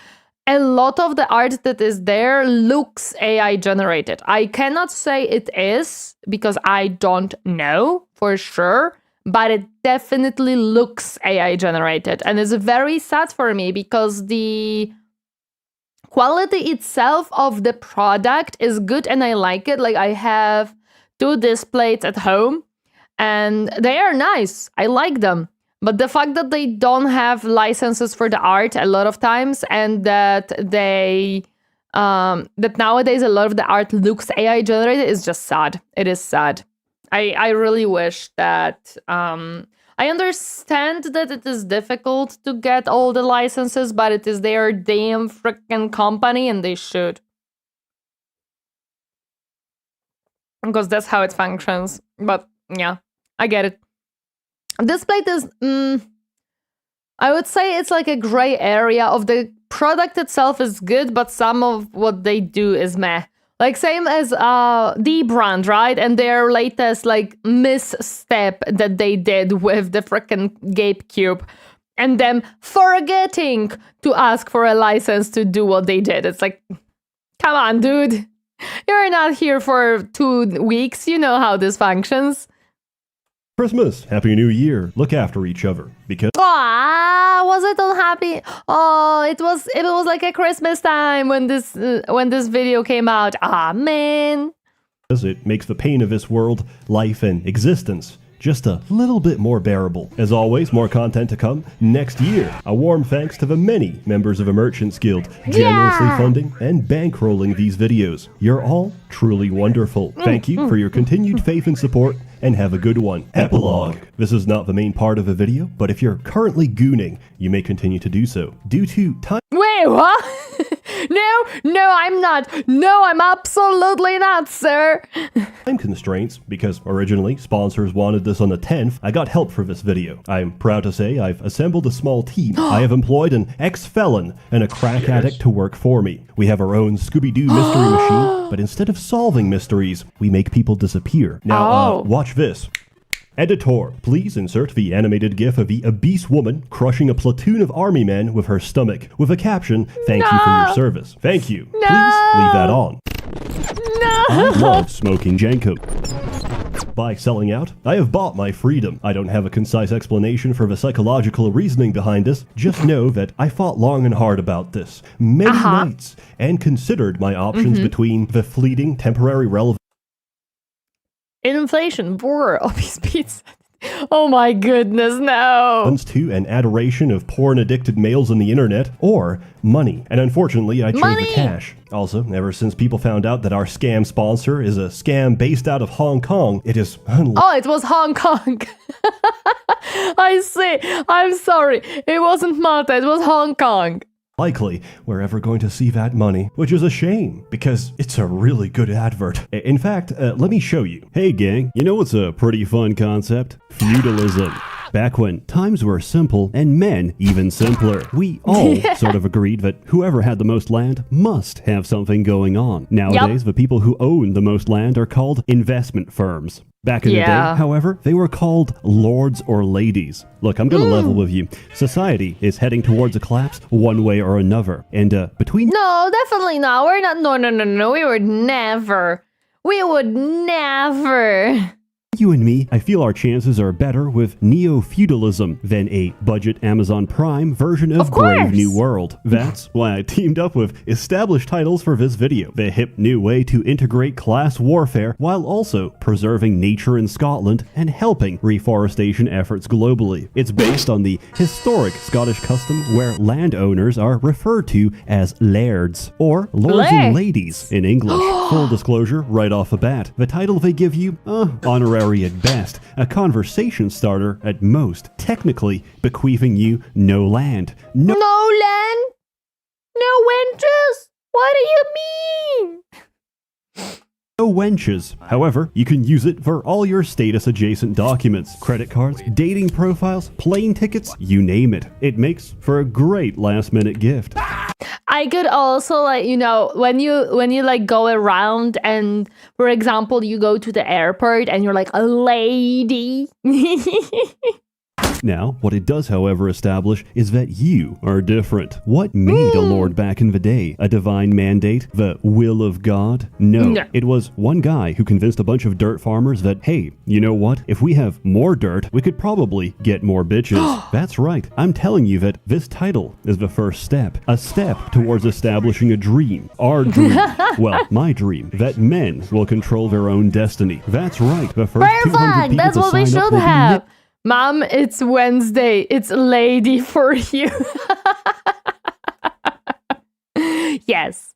a lot of the art that is there looks AI generated. I cannot say it is because I don't know for sure, but it definitely looks AI generated. And it's very sad for me because the quality itself of the product is good and I like it. Like I have 2 displays at home and they are nice. I like them. But the fact that they don't have licenses for the art a lot of times, and that that nowadays a lot of the art looks AI generated is just sad. It is sad. I really wish that I understand that it is difficult to get all the licenses, but it is their damn freaking company and they should. Because that's how it functions. But yeah, I get it. Displate is, I would say it's like a gray area of the product itself is good, but some of what they do is meh. Like same as the brand, right? And their latest like misstep that they did with the frickin' GateCube. And them forgetting to ask for a license to do what they did. It's like, come on, dude. You're not here for 2 weeks. You know how this functions. Christmas, Happy New Year. Look after each other because Was it unhappy? Oh, it was like a Christmas time when this video came out. Man. it makes the pain of this world, life, and existence just a little bit more bearable. As always, more content to come next year. A warm thanks to the many members of the Merchants Guild generously funding and bankrolling these videos. You're all truly wonderful. Thank you for your continued faith and support, and have a good one. Epilogue. This is not the main part of the video, but if you're currently gooning, you may continue to do so. Due to time Wait, what? No, I'm not. No, I'm absolutely not, sir. constraints, because originally sponsors wanted this on the 10th, I got help for this video. I'm proud to say I've assembled a small team. I have employed an ex-felon and a crack addict to work for me. We have our own Scooby-Doo mystery machine, but instead of solving mysteries, we make people disappear. Now, watch this. Editor, please insert the animated gif of the obese woman crushing a platoon of army men with her stomach, with a caption, "Thank you for your service." Thank you. Please leave that on. I love smoking Janko. By selling out, I have bought my freedom. I don't have a concise explanation for the psychological reasoning behind this. Just know that I fought long and hard about this, many nights, and considered my options between the fleeting, temporary relevance Inflation, war, obese pizza. Oh my goodness, no. to an adoration of porn-addicted males on the internet, or money. And unfortunately, I chose the cash. Also, ever since people found out that our scam sponsor is a scam based out of Hong Kong, it is Oh, it was Hong Kong. I see. I'm sorry. It wasn't Malta, it was Hong Kong. likely we're ever going to see that money, which is a shame, because it's a really good advert. In fact, let me show you. Hey gang, you know what's a pretty fun concept? Feudalism. Back when times were simple and men even simpler, we all sort of agreed that whoever had the most land must have something going on. Nowadays, the people who own the most land are called investment firms. Back in the day, however, they were called lords or ladies. Look, I'm gonna level with you. Society is heading towards a collapse one way or another. And between... No, definitely not. We're not... No. We would never. We would never. you and me, I feel our chances are better with neo-feudalism than a budget Amazon Prime version of Brave New World. That's why I teamed up with established titles for this video. The hip new way to integrate class warfare while also preserving nature in Scotland and helping reforestation efforts globally. It's based on the historic Scottish custom where landowners are referred to as lairds, or lords and ladies in English. Full disclosure right off the bat, the title they give you, honorary at best, a conversation starter at most, technically bequeathing you no land. No land? No wenches? What do you mean? No wenches. However, you can use it for all your status-adjacent documents, credit cards, dating profiles, plane tickets, you name it. It makes for a great last-minute gift. I could also, like, you know, when you like go around and, for example, you go to the airport and you're like a lady. Now, what it does, however, establish is that you are different. What made a lord back in the day? A divine mandate? The will of God? No. It was one guy who convinced a bunch of dirt farmers that, hey, you know what? If we have more dirt, we could probably get more bitches. That's right. I'm telling you that this title is the first step. A step towards establishing a dream. Our dream. Well, my dream. That men will control their own destiny. That's right. The first 200 people That's to what we sign up should will be have. Mom, it's Wednesday. It's lady for you. Yes.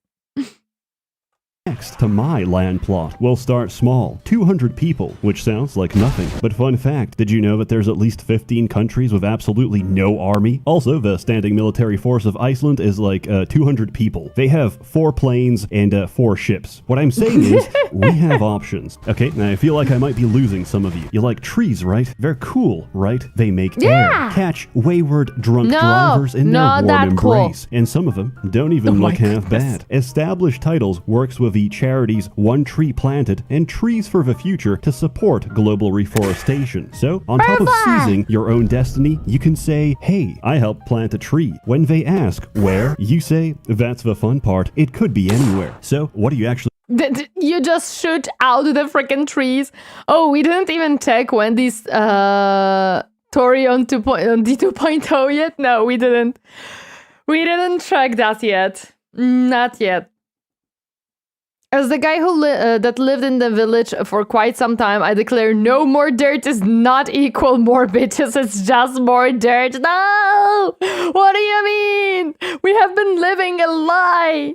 next to my land plot. We'll start small, 200 people, which sounds like nothing. But fun fact, did you know that there's at least 15 countries with absolutely no army? Also, the standing military force of Iceland is like 200 people. They have 4 planes and 4 ships. What I'm saying is, we have options. Okay, now I feel like I might be losing some of you. You like trees, right? They're cool, right? They make air. Catch wayward drunk drivers in their warm embrace. And some of them don't even look half bad. Established Titles works with the charity charities, one tree planted, and trees for the future to support global reforestation. So, on top of seizing your own destiny, you can say, hey, I helped plant a tree. When they ask where, you say, that's the fun part, it could be anywhere. So, what do you actually You just shoot out the freaking trees. Oh, we didn't even check Wendy's Tori on D2.0 yet? No, we didn't. We didn't check that yet. Not yet. As the guy who that lived in the village for quite some time, I declare no more dirt is not equal more bitches. It's just more dirt. No! What do you mean? We have been living a lie.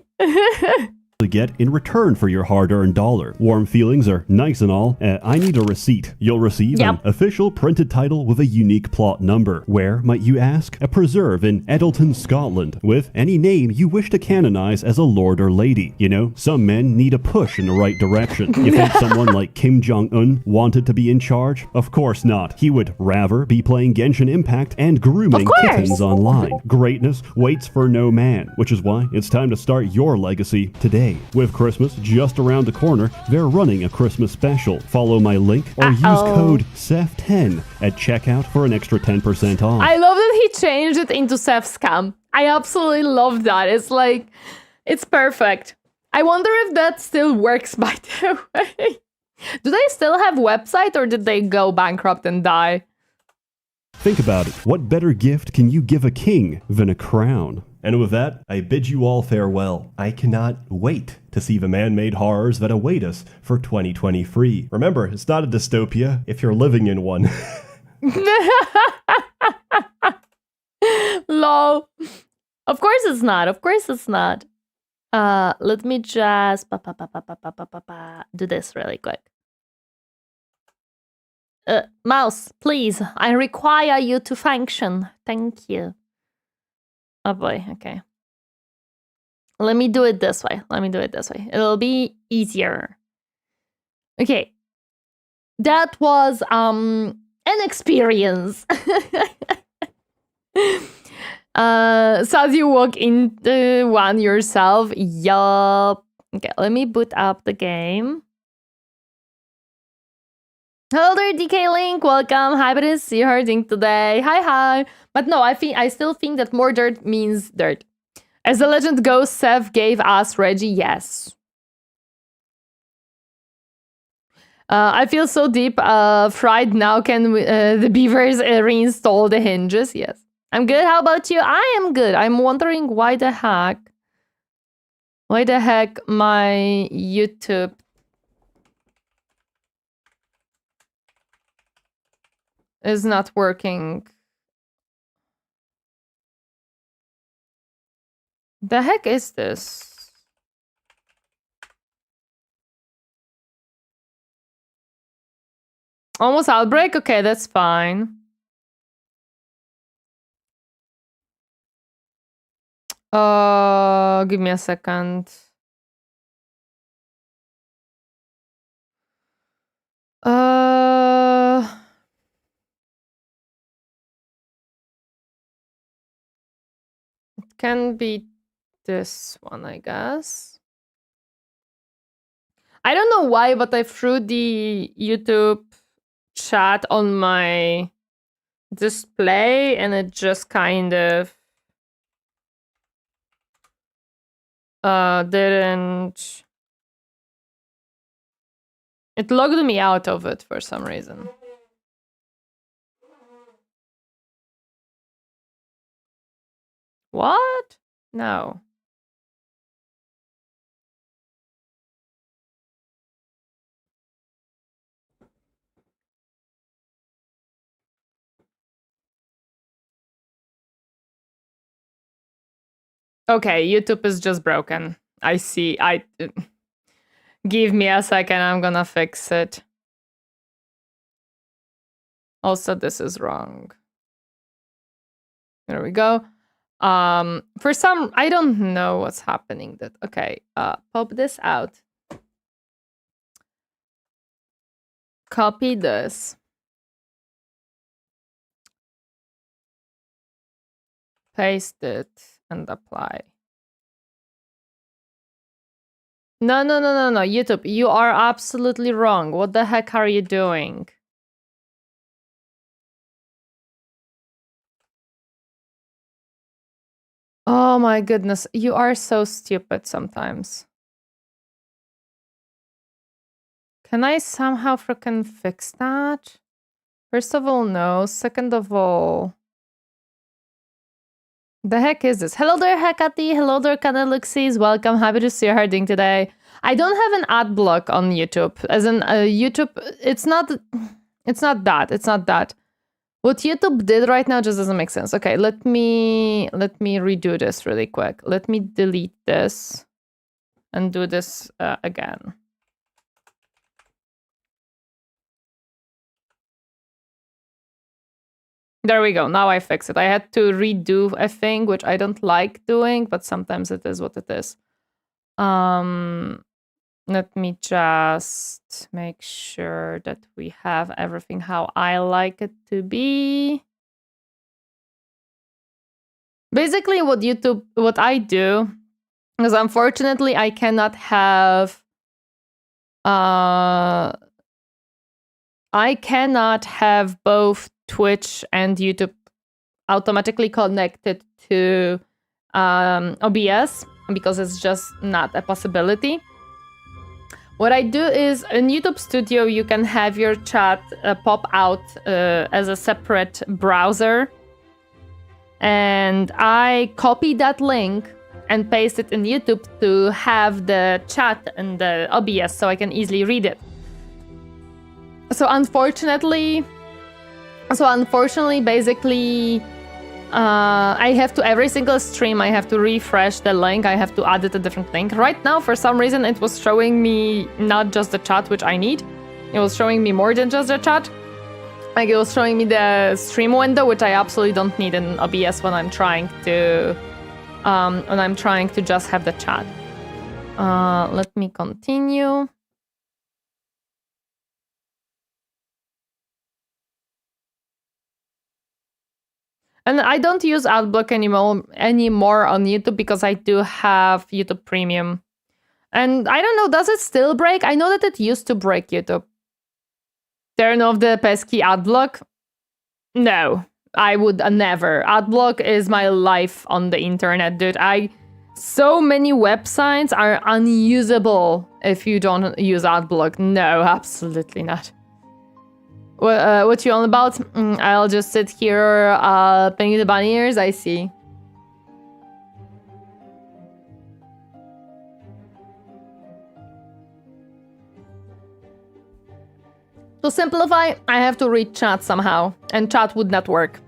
get in return for your hard-earned dollar? Warm feelings are nice and all. I need a receipt. You'll receive an official printed title with a unique plot number. Where, might you ask? A preserve in Eddleton, Scotland, with any name you wish to canonize as a lord or lady. You know, some men need a push in the right direction. You think someone like Kim Jong-un wanted to be in charge? Of course not. He would rather be playing Genshin Impact and grooming kittens online. Greatness waits for no man, which is why it's time to start your legacy today. With Christmas just around the corner, they're running a Christmas special. Follow my link or use code SEF10 at checkout for an extra 10% off. I love that he changed it into Seth Scam. I absolutely love that. It's like, it's perfect. I wonder if that still works, by the way. Do they still have website or did they go bankrupt and die? Think about it. What better gift can you give a king than a crown? And with that, I bid you all farewell. I cannot wait to see the man-made horrors that await us for 2023. Remember, it's not a dystopia if you're living in one. Lol. Of course it's not. Of course it's not. Let me just do this really quick. Mouse, please. I require you to function. Thank you. Oh boy, okay. Let me do it this way. It'll be easier. Okay. That was an experience. So as you walk into one yourself, yup. Okay, let me boot up the game. Hello there, DK Link. Welcome. Hi, but it's you hurting today. Hi. But no, I still think that more dirt means dirt. As the legend goes, Seth gave us Reggie. Yes. I feel so deep fried now. Can the beavers reinstall the hinges? Yes. I'm good. How about you? I am good. I'm wondering why the heck my YouTube is not working. The heck is this? Almost outbreak? Okay, that's fine. Give me a second. It can be this one, I guess. I don't know why, but I threw the YouTube chat on my display and it just kind of didn't. It logged me out of it for some reason. What? No. Okay, YouTube is just broken. I see. Give me a second, I'm gonna fix it. Also, this is wrong. There we go. For some, I don't know what's happening. Okay, pop this out. Copy this. Paste it and apply. No, no, no, no, no. YouTube, you are absolutely wrong. What the heck are you doing? Oh my goodness. You are so stupid sometimes. Can I somehow freaking fix that? First of all, no. Second of all... The heck is this? Hello there, Hekati. Hello there, Canaluxes. Welcome. Happy to see you harding today. I don't have an ad block on YouTube. As in, YouTube, it's not that. It's not that. What YouTube did right now just doesn't make sense. Okay, let me redo this really quick. Let me delete this and do this again. There we go. Now I fix it. I had to redo a thing, which I don't like doing, but sometimes it is what it is. Let me just make sure that we have everything how I like it to be. Basically, what I do, is unfortunately I cannot have both Twitch and YouTube automatically connected to OBS because it's just not a possibility. What I do is in YouTube Studio, you can have your chat pop out as a separate browser. And I copy that link and paste it in YouTube to have the chat in the OBS so I can easily read it. So unfortunately, basically, I have to, every single stream, I have to refresh the link. I have to add it a different link. Right now, for some reason, it was showing me not just the chat, which I need. It was showing me more than just the chat. Like, it was showing me the stream window, which I absolutely don't need in OBS when I'm trying to just have the chat. Let me continue. And I don't use AdBlock anymore on YouTube because I do have YouTube Premium. And I don't know, does it still break? I know that it used to break YouTube. Turn off the pesky AdBlock? No, I would never. AdBlock is my life on the internet, dude. So many websites are unusable if you don't use AdBlock. No, absolutely not. What you on about? I'll just sit here playing the bunny ears. I see. To simplify, I have to read chat somehow, and chat would not work.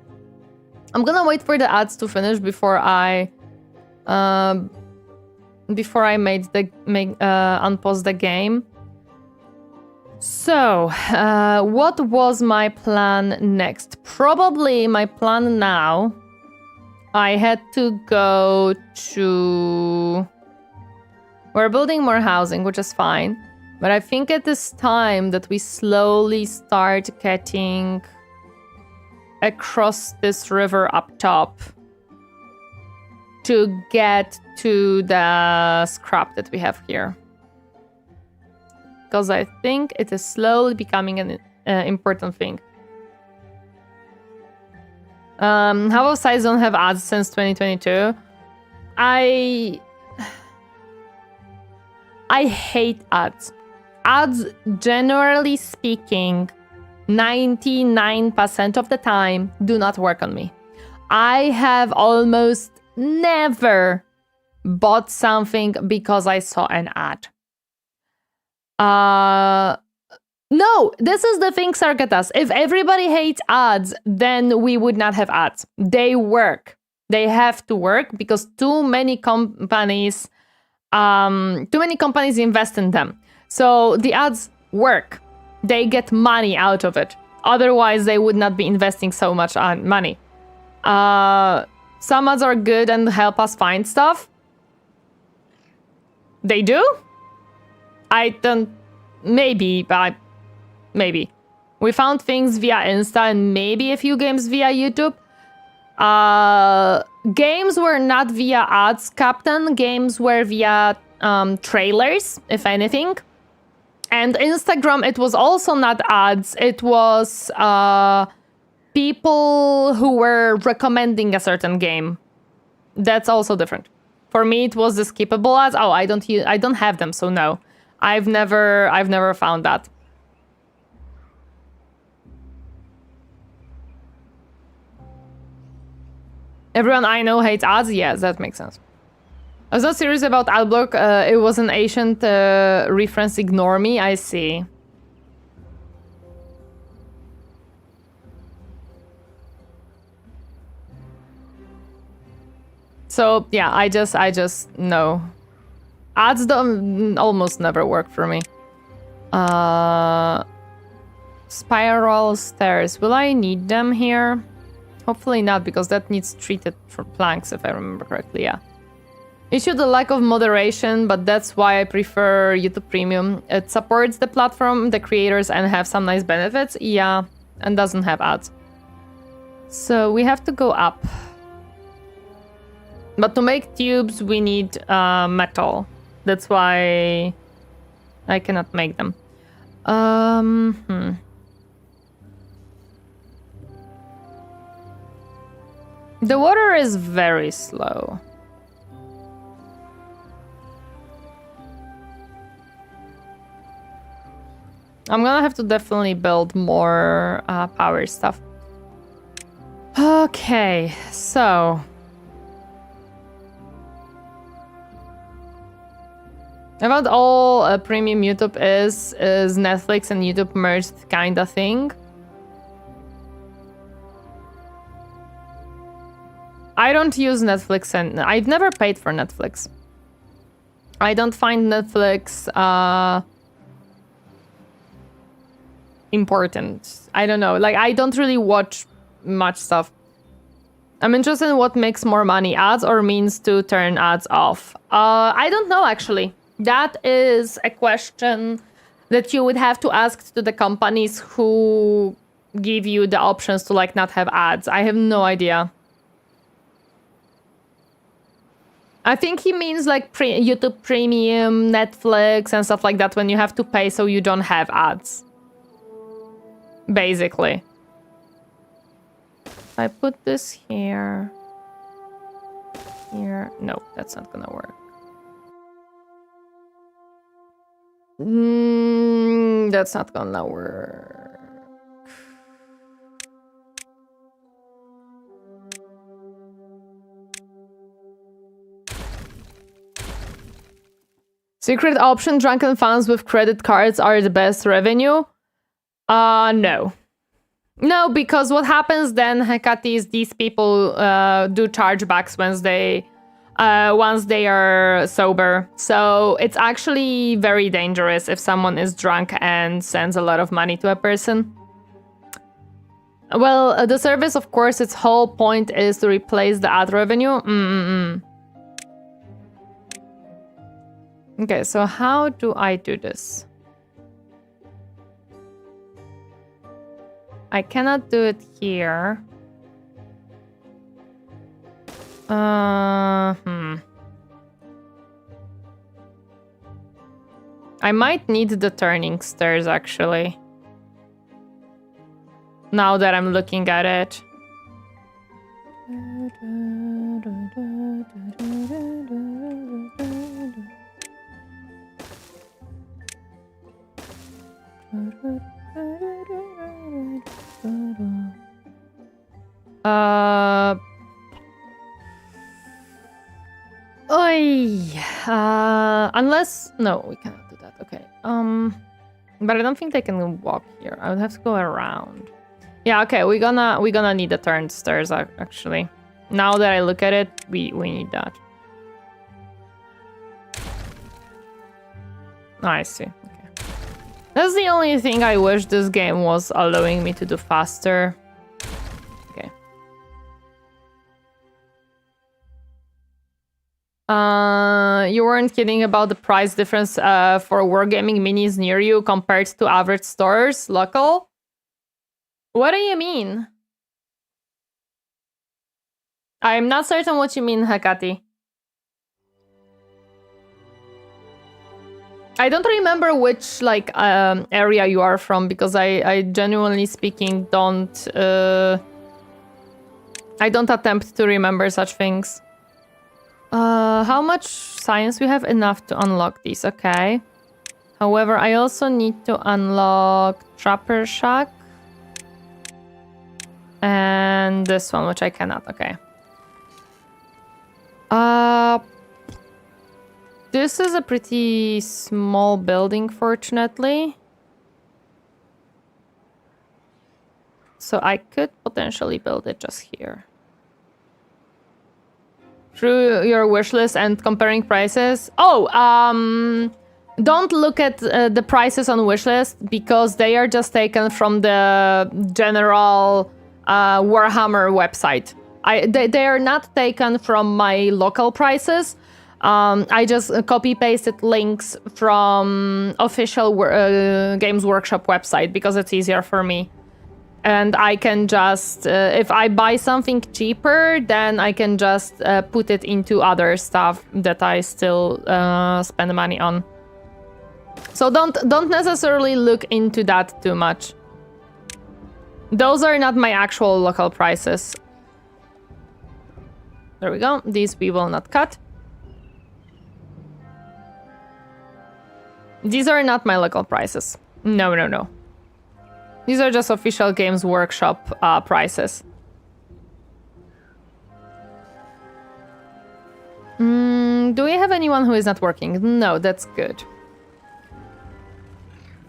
I'm gonna wait for the ads to finish before I unpause the game. So, what was my plan next? Probably my plan now, I had to go to... We're building more housing, which is fine. But I think it is time that we slowly start getting across this river up top to get to the scrap that we have here. Because I think it is slowly becoming an important thing. How about sites don't have ads since 2022? I hate ads. Ads, generally speaking, 99% of the time do not work on me. I have almost never bought something because I saw an ad. No, this is the thing, Sarkatas. If everybody hates ads, then we would not have ads. They work. They have to work because too many companies invest in them. So the ads work. They get money out of it. Otherwise, they would not be investing so much on money. Some ads are good and help us find stuff. They do? I don't... Maybe, but... Maybe. We found things via Insta and maybe a few games via YouTube. Games were not via ads, Captain. Games were via trailers, if anything. And Instagram, it was also not ads. It was people who were recommending a certain game. That's also different. For me, it was the skippable ads. Oh, I don't have them, so no. I've never found that. Everyone I know hates ads. Yes, that makes sense. I was not serious about adblock. It was an ancient reference. Ignore me. I see. So yeah, I just know. Ads don't almost never work for me. Spiral stairs. Will I need them here? Hopefully not, because that needs treated for planks, if I remember correctly. Yeah. Issue the lack of moderation, but that's why I prefer YouTube Premium. It supports the platform, the creators, and have some nice benefits. Yeah, and doesn't have ads. So we have to go up. But to make tubes, we need metal. That's why I cannot make them. The water is very slow. I'm gonna have to definitely build more power stuff. Okay, so... About all premium YouTube is Netflix and YouTube merged kind of thing. I don't use Netflix, and I've never paid for Netflix. I don't find Netflix important. I don't know. Like, I don't really watch much stuff. I'm interested in what makes more money, ads or means to turn ads off. I don't know, actually. That is a question that you would have to ask to the companies who give you the options to, like, not have ads. I have no idea. I think he means like YouTube Premium, Netflix, and stuff like that when you have to pay so you don't have ads. Basically. I put this here. Here. No, that's not gonna work. That's not gonna work. Secret option, drunken fans with credit cards are the best revenue? No. No, because what happens then, Hekati, is these people do chargebacks once they are sober. So it's actually very dangerous if someone is drunk and sends a lot of money to a person. Well, the service, of course, its whole point is to replace the ad revenue. Okay, so how do I do this? I cannot do it here. I might need the turning stairs, actually. Now that I'm looking at it. Unless no, we cannot do that. Okay. But I don't think they can walk here. I would have to go around. Yeah. Okay. We're gonna need the turned stairs actually. Now that I look at it, we need that. Oh, I see. Okay. That's the only thing I wish this game was allowing me to do faster. Okay. You weren't kidding about the price difference for wargaming minis near you compared to average stores local? What do you mean? I'm not certain what you mean, Hekati. I don't remember which like area you are from because I genuinely speaking don't I don't attempt to remember such things. How much science we have? Enough to unlock these, okay. However, I also need to unlock Trapper Shack. And this one, which I cannot, okay. This is a pretty small building, fortunately. So I could potentially build it just here. Through your wish list and comparing prices. Oh, don't look at the prices on wish list because they are just taken from the general Warhammer website. They are not taken from my local prices. I just copy-pasted links from official Games Workshop website because it's easier for me. And I can just, if I buy something cheaper, then I can just put it into other stuff that I still spend money on. So don't necessarily look into that too much. Those are not my actual local prices. There we go. These we will not cut. These are not my local prices. No, no, no. These are just official Games Workshop prices. Do we have anyone who is not working? No, that's good.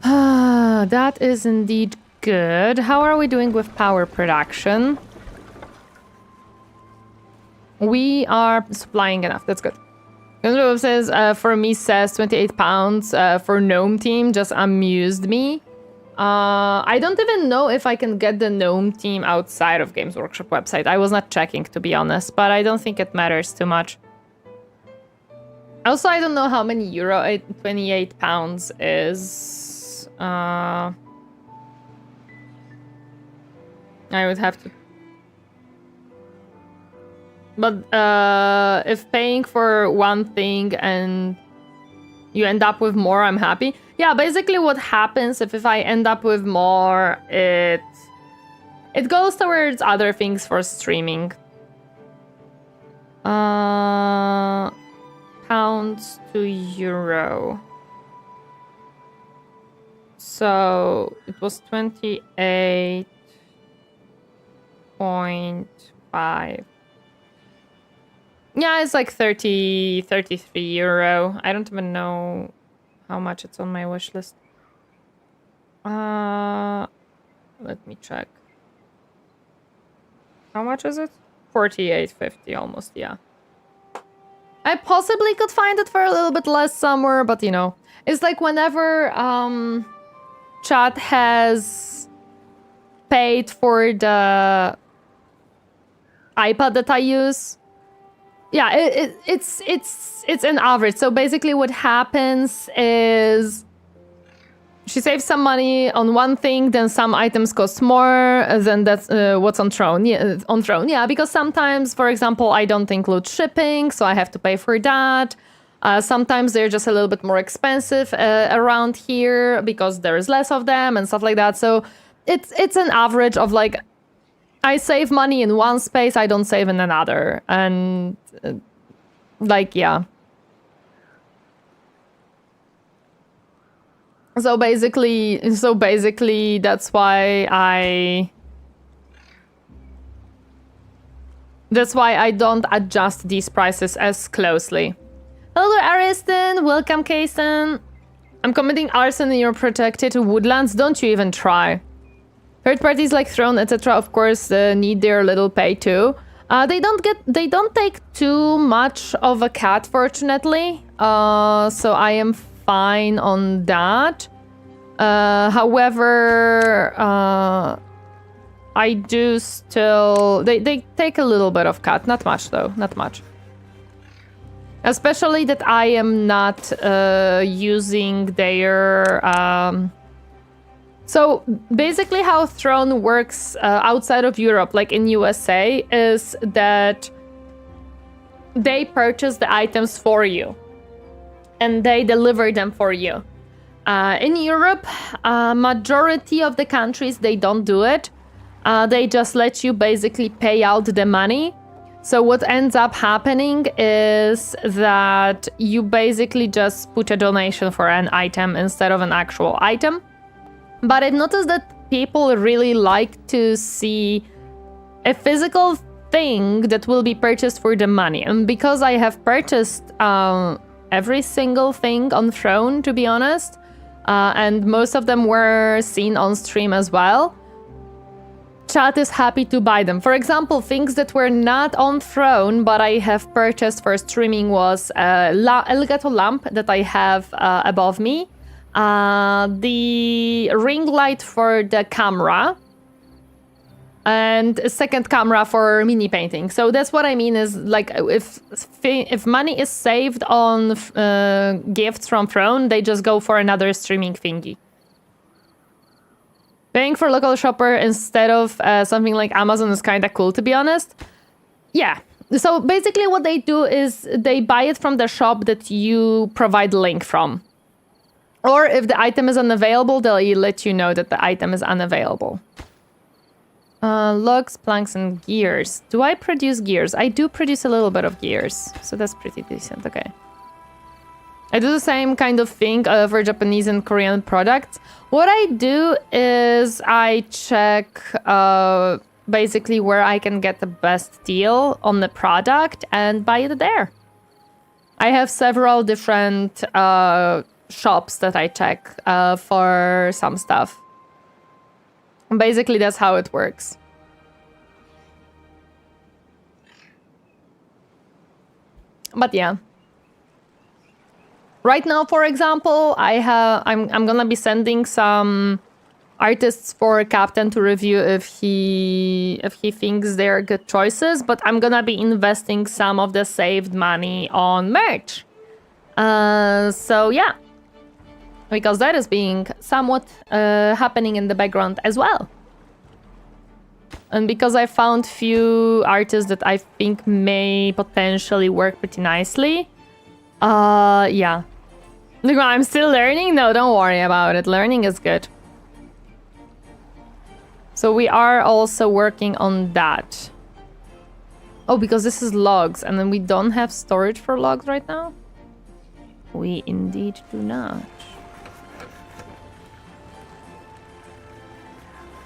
That is indeed good. How are we doing with power production? We are supplying enough. That's good. Gunrove says, for me says 28 pounds for Gnome team just amused me. I don't even know if I can get the Gnome team outside of Games Workshop website. I was not checking, to be honest, but I don't think it matters too much. Also, I don't know how many euro 28 pounds is. I would have to... But if paying for one thing and you end up with more, I'm happy. Yeah, basically what happens if I end up with more, it goes towards other things for streaming. Pounds to euro. So it was 28.5. Yeah, it's like 33 euro. I don't even know how much it's on my wish list. Let me check. How much is it? 48.50 almost, yeah. I possibly could find it for a little bit less somewhere, but you know. It's like whenever chat has paid for the iPad that I use. Yeah, it's an average. So basically what happens is she saves some money on one thing, then some items cost more than that's what's on Throne. Yeah, on Throne, yeah, because sometimes, for example, I don't include shipping, so I have to pay for that. Sometimes they're just a little bit more expensive around here because there is less of them and stuff like that. So it's an average of like, I save money in one space, I don't save in another. And like, yeah. So basically that's why I don't adjust these prices as closely. Hello Ariston, welcome Kaysen. I'm committing arson in your protected woodlands, don't you even try. Third parties like Throne, etc. of course need their little pay too. They don't take too much of a cut, fortunately. So I am fine on that. However, I do still... They take a little bit of cut. Not much, though. Not much. Especially that I am not using their... So basically how Throne works outside of Europe, like in USA, is that they purchase the items for you. and they deliver them for you. In Europe, majority of the countries, they don't do it. They just let you basically pay out the money. So what ends up happening is that you basically just put a donation for an item instead of an actual item. But I've noticed that people really like to see a physical thing that will be purchased for the money. And because I have purchased every single thing on Throne, to be honest, and most of them were seen on stream as well, chat is happy to buy them. For example, things that were not on Throne, but I have purchased for streaming was Elgato lamp that I have above me, the ring light for the camera, and a second camera for mini painting. So that's what I mean is, like, if money is saved on gifts from Throne, they just go for another streaming thingy. Paying for local shopper instead of something like Amazon is kind of cool, to be honest. Yeah. So basically what they do is they buy it from the shop that you provide the link from. Or if the item is unavailable, they'll let you know that the item is unavailable. Logs, planks, and gears. Do I produce gears? I do produce a little bit of gears. So that's pretty decent. Okay. I do the same kind of thing for Japanese and Korean products. What I do is I check basically where I can get the best deal on the product and buy it there. I have several different shops that I check for some stuff. Basically, that's how it works. But yeah. Right now, for example, I'm gonna be sending some artists for Captain to review if he thinks they're good choices, but I'm gonna be investing some of the saved money on merch. So yeah, because that is being somewhat happening in the background as well. And because I found few artists that I think may potentially work pretty nicely. Yeah. Look, I'm still learning? No, don't worry about it. Learning is good. So we are also working on that. Oh, because this is logs, and then we don't have storage for logs right now? We indeed do not.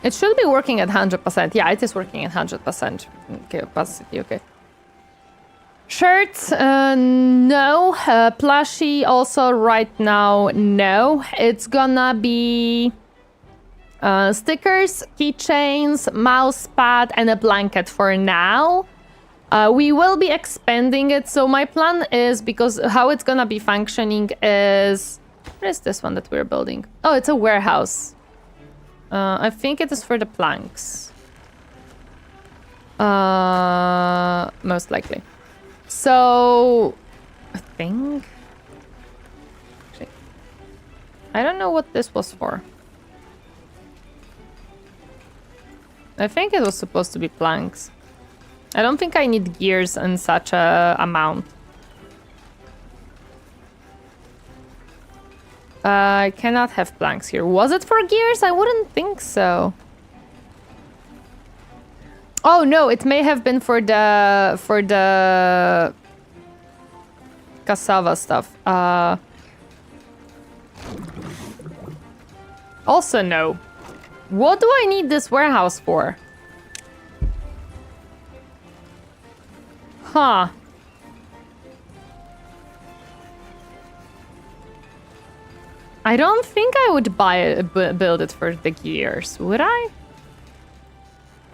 It should be working at 100%. Yeah, it is working at 100%. Okay, capacity, okay. Shirts, no. Plushie also right now, no. It's gonna be stickers, keychains, mouse pad, and a blanket for now. We will be expanding it. So my plan is, because how it's gonna be functioning is... Where is this one that we're building? Oh, it's a warehouse. I think it is for the planks. Most likely. So, I think... Actually, I don't know what this was for. I think it was supposed to be planks. I don't think I need gears in such a amount. I cannot have planks here. Was it for gears? I wouldn't think so. Oh no, it may have been for the cassava stuff. Also no. What do I need this warehouse for? Huh. I don't think I would build it for the gears, would I?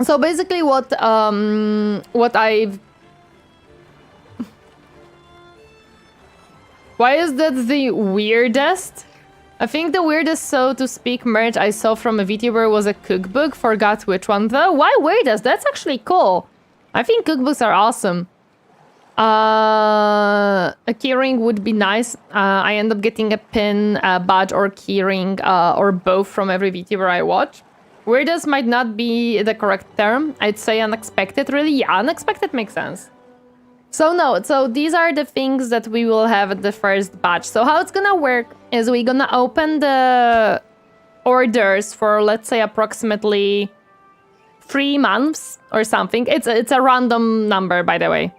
So basically what I've... Why is that the weirdest? I think the weirdest, so to speak, merch I saw from a Vtuber was a cookbook. Forgot which one though. Why weirdest? That's actually cool. I think cookbooks are awesome. A keyring would be nice. I end up getting a pin, a badge, or keyring, or both from every VTuber I watch. Weirdest might not be the correct term. I'd say unexpected, really. Yeah, unexpected makes sense. So no, so these are the things that we will have at the first batch. So how it's gonna work is we're gonna open the orders for, let's say, approximately 3 months or something. It's a random number, by the way.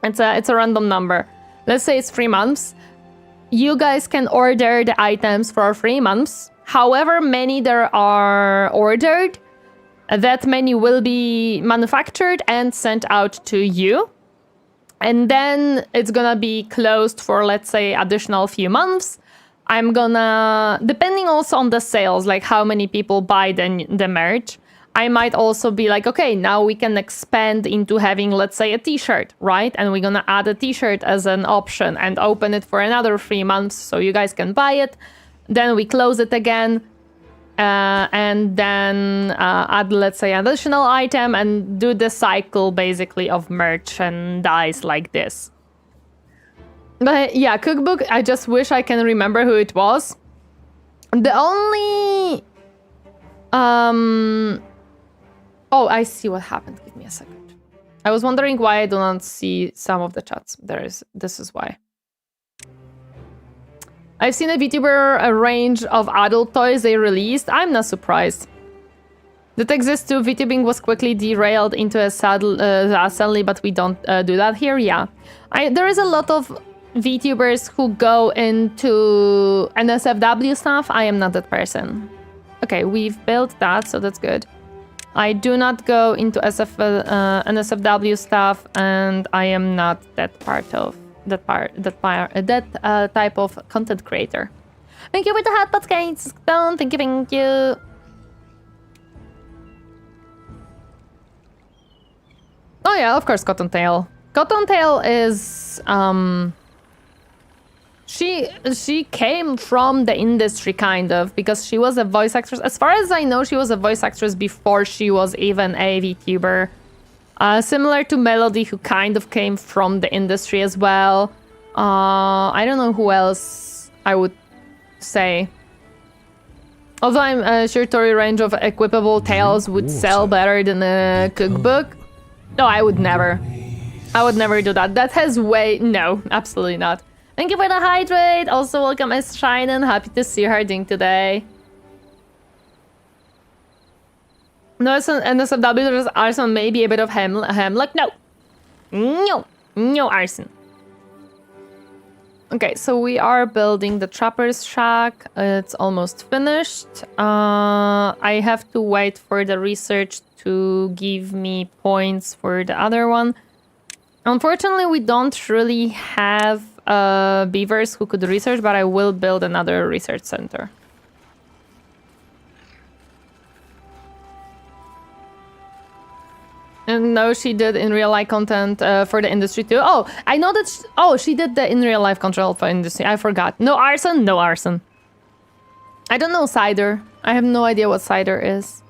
It's a random number. Let's say it's 3 months. You guys can order the items for 3 months. However many there are ordered, that many will be manufactured and sent out to you. And then it's gonna be closed for, let's say, additional few months. I'm gonna, depending also on the sales, like how many people buy the merch, I might also be like, okay, now we can expand into having, let's say, a t-shirt, right? And we're gonna add a t-shirt as an option and open it for another 3 months so you guys can buy it. Then we close it again. And then add, let's say, additional item and do the cycle basically of merchandise like this. But yeah, cookbook, I just wish I can remember who it was. The only... Oh, I see what happened. Give me a second. I was wondering why I do not see some of the chats. This is why. I've seen a Vtuber a range of adult toys they released. I'm not surprised. That exists too. Vtubing was quickly derailed into a sadly, but we don't do that here. Yeah, there is a lot of Vtubers who go into NSFW stuff. I am not that person. Okay, we've built that, so that's good. I do not go into NSFW stuff, and I am not that part of that type of content creator. Thank you for the hot pot skates. Don't thank you. Oh yeah, of course, Cottontail. Cottontail is she came from the industry kind of, because she was a voice actress. As far as I know, she was a voice actress before she was even a VTuber. Similar to Melody, who kind of came from the industry as well. I don't know who else I would say. Although I'm sure Tori range of equipable tails would sell better than a cookbook. No, I would never. I would never do that. That has way... No, absolutely not. Thank you for the hydrate. Also, welcome as Shinen. Happy to see her doing today. No, NSFW, there's arson, maybe a bit of hemlock. No. No arson. Okay, so we are building the trapper's shack. It's almost finished. I have to wait for the research to give me points for the other one. Unfortunately, we don't really have beavers who could research, but I will build another research center. And no, she did in real life content for the industry too. Oh, I know that. She did the in real life control for industry. I forgot. No arson, no arson. I don't know cider. I have no idea what cider is.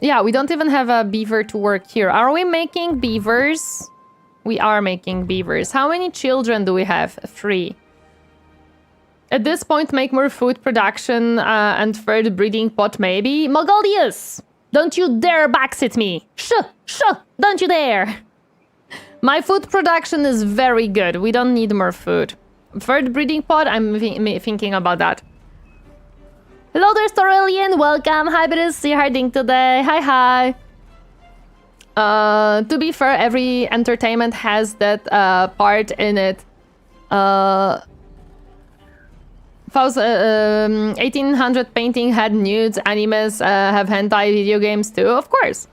Yeah, we don't even have a beaver to work here. Are we making beavers? We are making beavers. How many children do we have? 3. At this point, make more food production and third breeding pot, maybe. Mogolius! Don't you dare backseat me! Shh! Don't you dare! My food production is very good. We don't need more food. Third breeding pot, I'm thinking about that. Hello there, Torineesan. Welcome. Happy to see you hiding today. Hi. To be fair, every entertainment has that part in it. 1800 painting had nudes, animes have hentai, video games too, of course.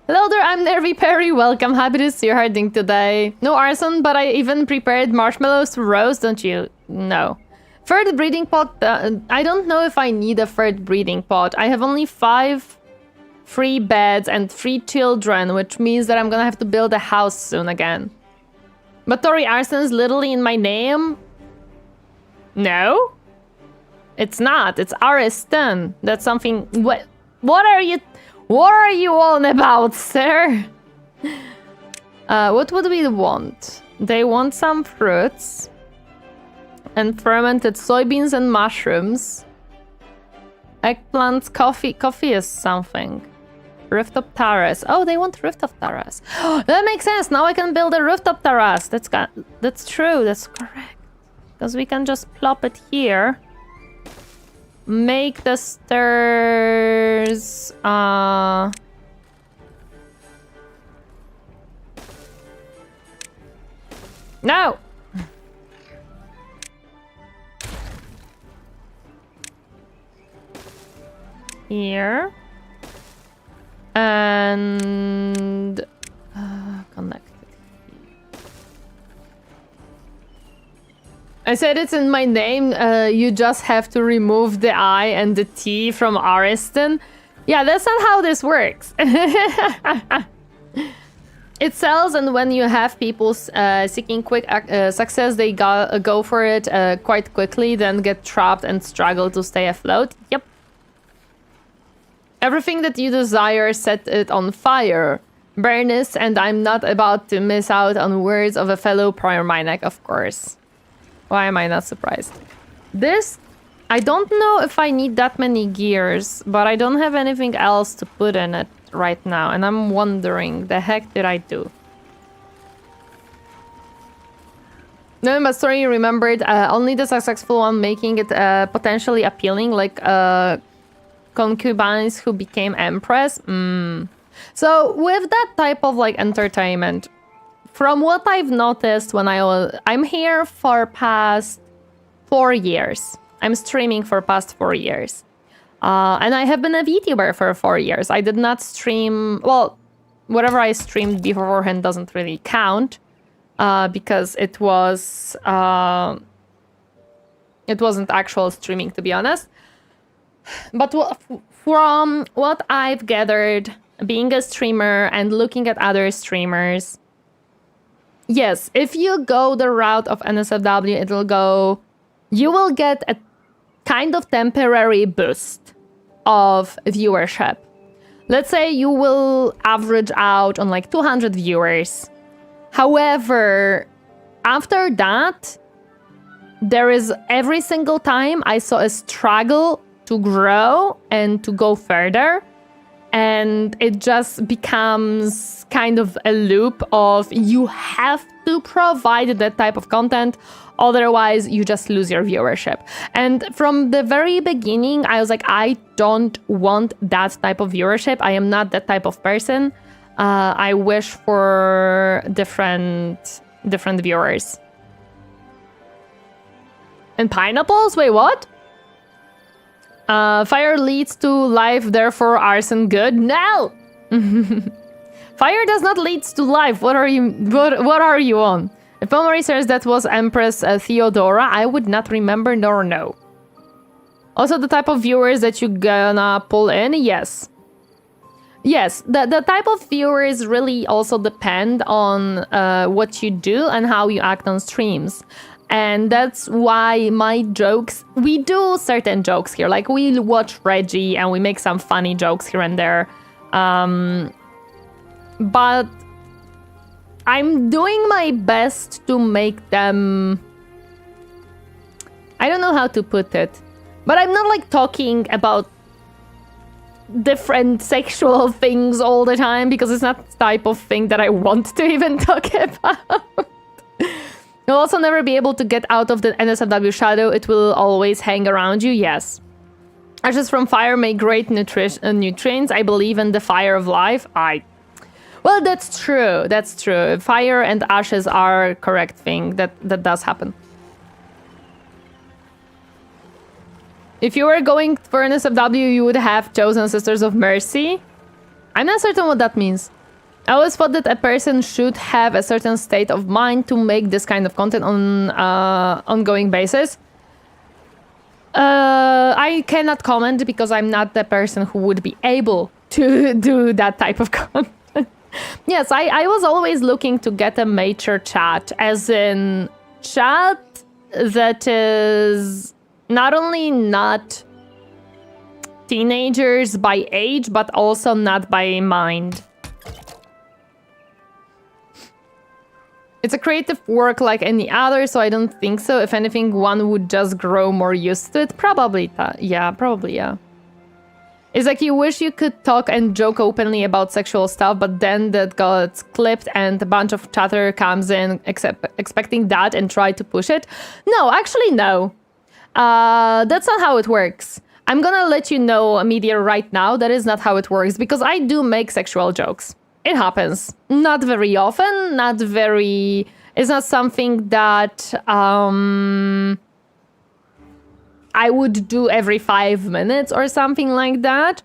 Hello there, I'm Nervy Perry, welcome, happy to see you hiding today. No arson, but I even prepared marshmallows to roast, don't you? No. Third breeding pot, I don't know if I need a third breeding pot. I have only 5 free beds and 3 children, which means that I'm gonna have to build a house soon again. But Tori Arson is literally in my name. No, it's not. It's Ariston. That's something. What are you on about, sir? What would we want? They want some fruits and fermented soybeans and mushrooms. Eggplants, coffee. Coffee is something. Rooftop terrace. Oh, they want rooftop terrace. That makes sense. Now I can build a rooftop terrace. That's true. That's correct. Because we can just plop it here. Make the stairs. No. Here. And connected. I said it's in my name. You just have to remove the I and the T from Ariston. Yeah, that's not how this works. It sells, and when you have people seeking quick success, they go for it quite quickly, then get trapped and struggle to stay afloat. Yep. Everything that you desire, set it on fire. Burnus, and I'm not about to miss out on words of a fellow prior Minek, of course. Why am I not surprised? This, I don't know if I need that many gears, but I don't have anything else to put in it right now, and I'm wondering, the heck did I do? No, but sorry, you remembered only the successful one, making it potentially appealing, like concubines who became empress. So with that type of like entertainment, from what I've noticed when I'm here for past 4 years. I'm streaming for past 4 years. And I have been a VTuber for 4 years. I did not stream, well, whatever I streamed beforehand doesn't really count, because it wasn't actual streaming, to be honest. But from what I've gathered, being a streamer and looking at other streamers, yes, if you go the route of NSFW, you will get a kind of temporary boost of viewership. Let's say you will average out on like 200 viewers. However, after that, there is every single time I saw a struggle to grow and to go further. And it just becomes kind of a loop of you have to provide that type of content, otherwise you just lose your viewership. And from the very beginning, I was like, I don't want that type of viewership. I am not that type of person. I wish for different viewers. And pineapples? Wait, what? Fire leads to life, therefore arson good? No! Fire does not lead to life. What are you on? If memory serves, that was Empress Theodora, I would not remember nor know. Also, the type of viewers that you gonna pull in, yes. Yes, the type of viewers really also depend on what you do and how you act on streams. And that's why my jokes, we do certain jokes here. Like, we watch Reggie and we make some funny jokes here and there. But I'm doing my best to make them... I don't know how to put it. But I'm not, like, talking about different sexual things all the time, because it's not the type of thing that I want to even talk about. You'll also never be able to get out of the NSFW shadow. It will always hang around you, yes. Ashes from fire make great nutrients. I believe in the fire of life. Well, that's true. That's true. Fire and ashes are a correct thing. That does happen. If you were going for NSFW, you would have chosen Sisters of Mercy. I'm not certain what that means. I always thought that a person should have a certain state of mind to make this kind of content on ongoing basis. I cannot comment because I'm not the person who would be able to do that type of content. Yes, I was always looking to get a mature chat, as in chat that is not only not teenagers by age, but also not by mind. It's a creative work like any other, so I don't think so. If anything, one would just grow more used to it. Probably, yeah, probably, yeah. It's like you wish you could talk and joke openly about sexual stuff, but then that gets clipped and a bunch of chatter comes in expecting that and try to push it. No, actually, no. That's not how it works. I'm gonna let you know, media, right now, that is not how it works, because I do make sexual jokes. It happens. Not very often, not very... It's not something that I would do every 5 minutes or something like that.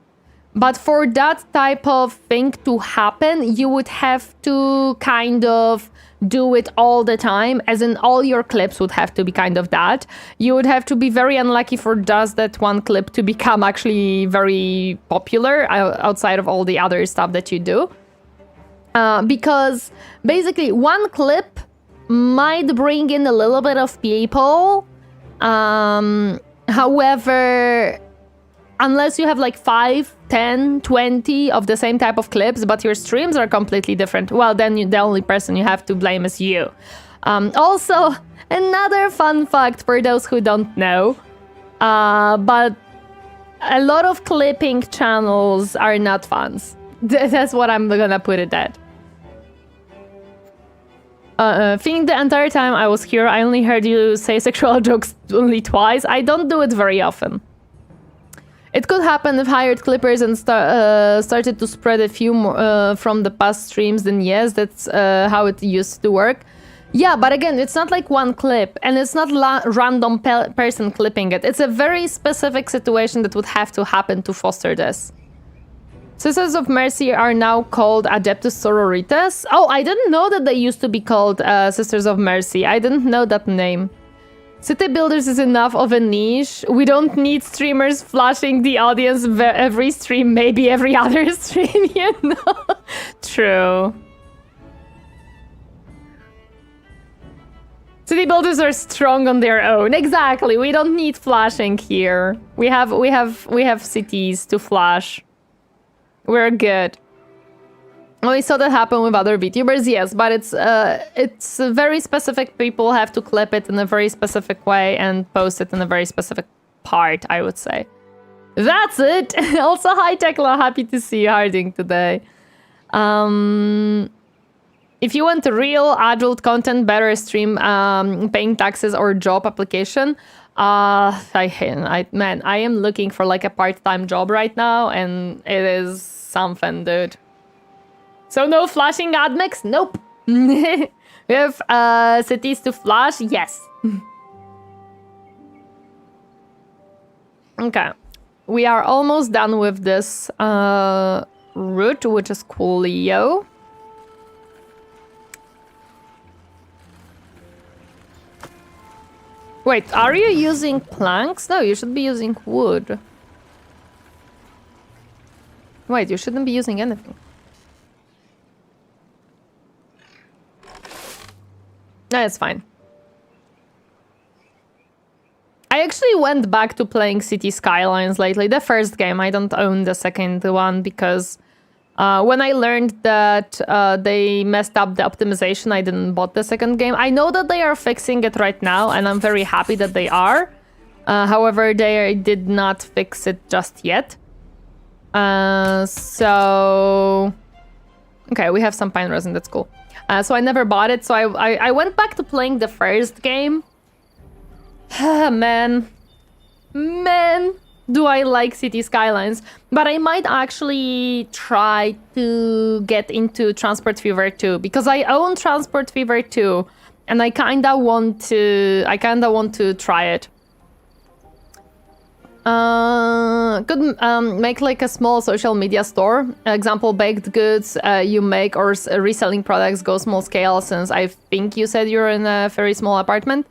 But for that type of thing to happen, you would have to kind of do it all the time, as in all your clips would have to be kind of that. You would have to be very unlucky for just that one clip to become actually very popular outside of all the other stuff that you do. Because basically one clip might bring in a little bit of people. However, unless you have like 5, 10, 20 of the same type of clips, but your streams are completely different, well, then the only person you have to blame is you. Also, another fun fact for those who don't know, but a lot of clipping channels are not fans. That's what I'm gonna put it at. Think the entire time I was here, I only heard you say sexual jokes only twice. I don't do it very often. It could happen if hired clippers and started to spread a few more from the past streams, then yes, that's how it used to work. Yeah, but again, it's not like one clip, and it's not random person clipping it. It's a very specific situation that would have to happen to foster this. Sisters of Mercy are now called Adeptus Sororitas. Oh, I didn't know that they used to be called Sisters of Mercy. I didn't know that name. City Builders is enough of a niche. We don't need streamers flashing the audience every stream, maybe every other stream, you know? True. City Builders are strong on their own. Exactly. We don't need flashing here. We have cities to flash. We're good. We saw that happen with other VTubers, yes, but it's very specific. People have to clip it in a very specific way and post it in a very specific part, I would say. That's it. Also, hi Tekla, happy to see you harding today. If you want real adult content, better stream paying taxes or job application. Man, I am looking for like a part-time job right now, and it is something, dude. So no flashing admix? Nope. We have cities to flash? Yes. Okay. We are almost done with this route, which is coolio. Wait, are you using planks? No, you should be using wood. Wait, you shouldn't be using anything. No, it's fine. I actually went back to playing City Skylines lately. The first game, I don't own the second one because when I learned that they messed up the optimization, I didn't bought the second game. I know that they are fixing it right now, and I'm very happy that they are. However, they did not fix it just yet. So... Okay, we have some pine resin, that's cool. So I never bought it, so I went back to playing the first game. Man, do I like City Skylines. But I might actually try to get into Transport Fever 2, because I own Transport Fever 2, and I kinda want to try it. Could make like a small social media store. Example, baked goods you make or reselling products, go small scale, since I think you said you're in a very small apartment.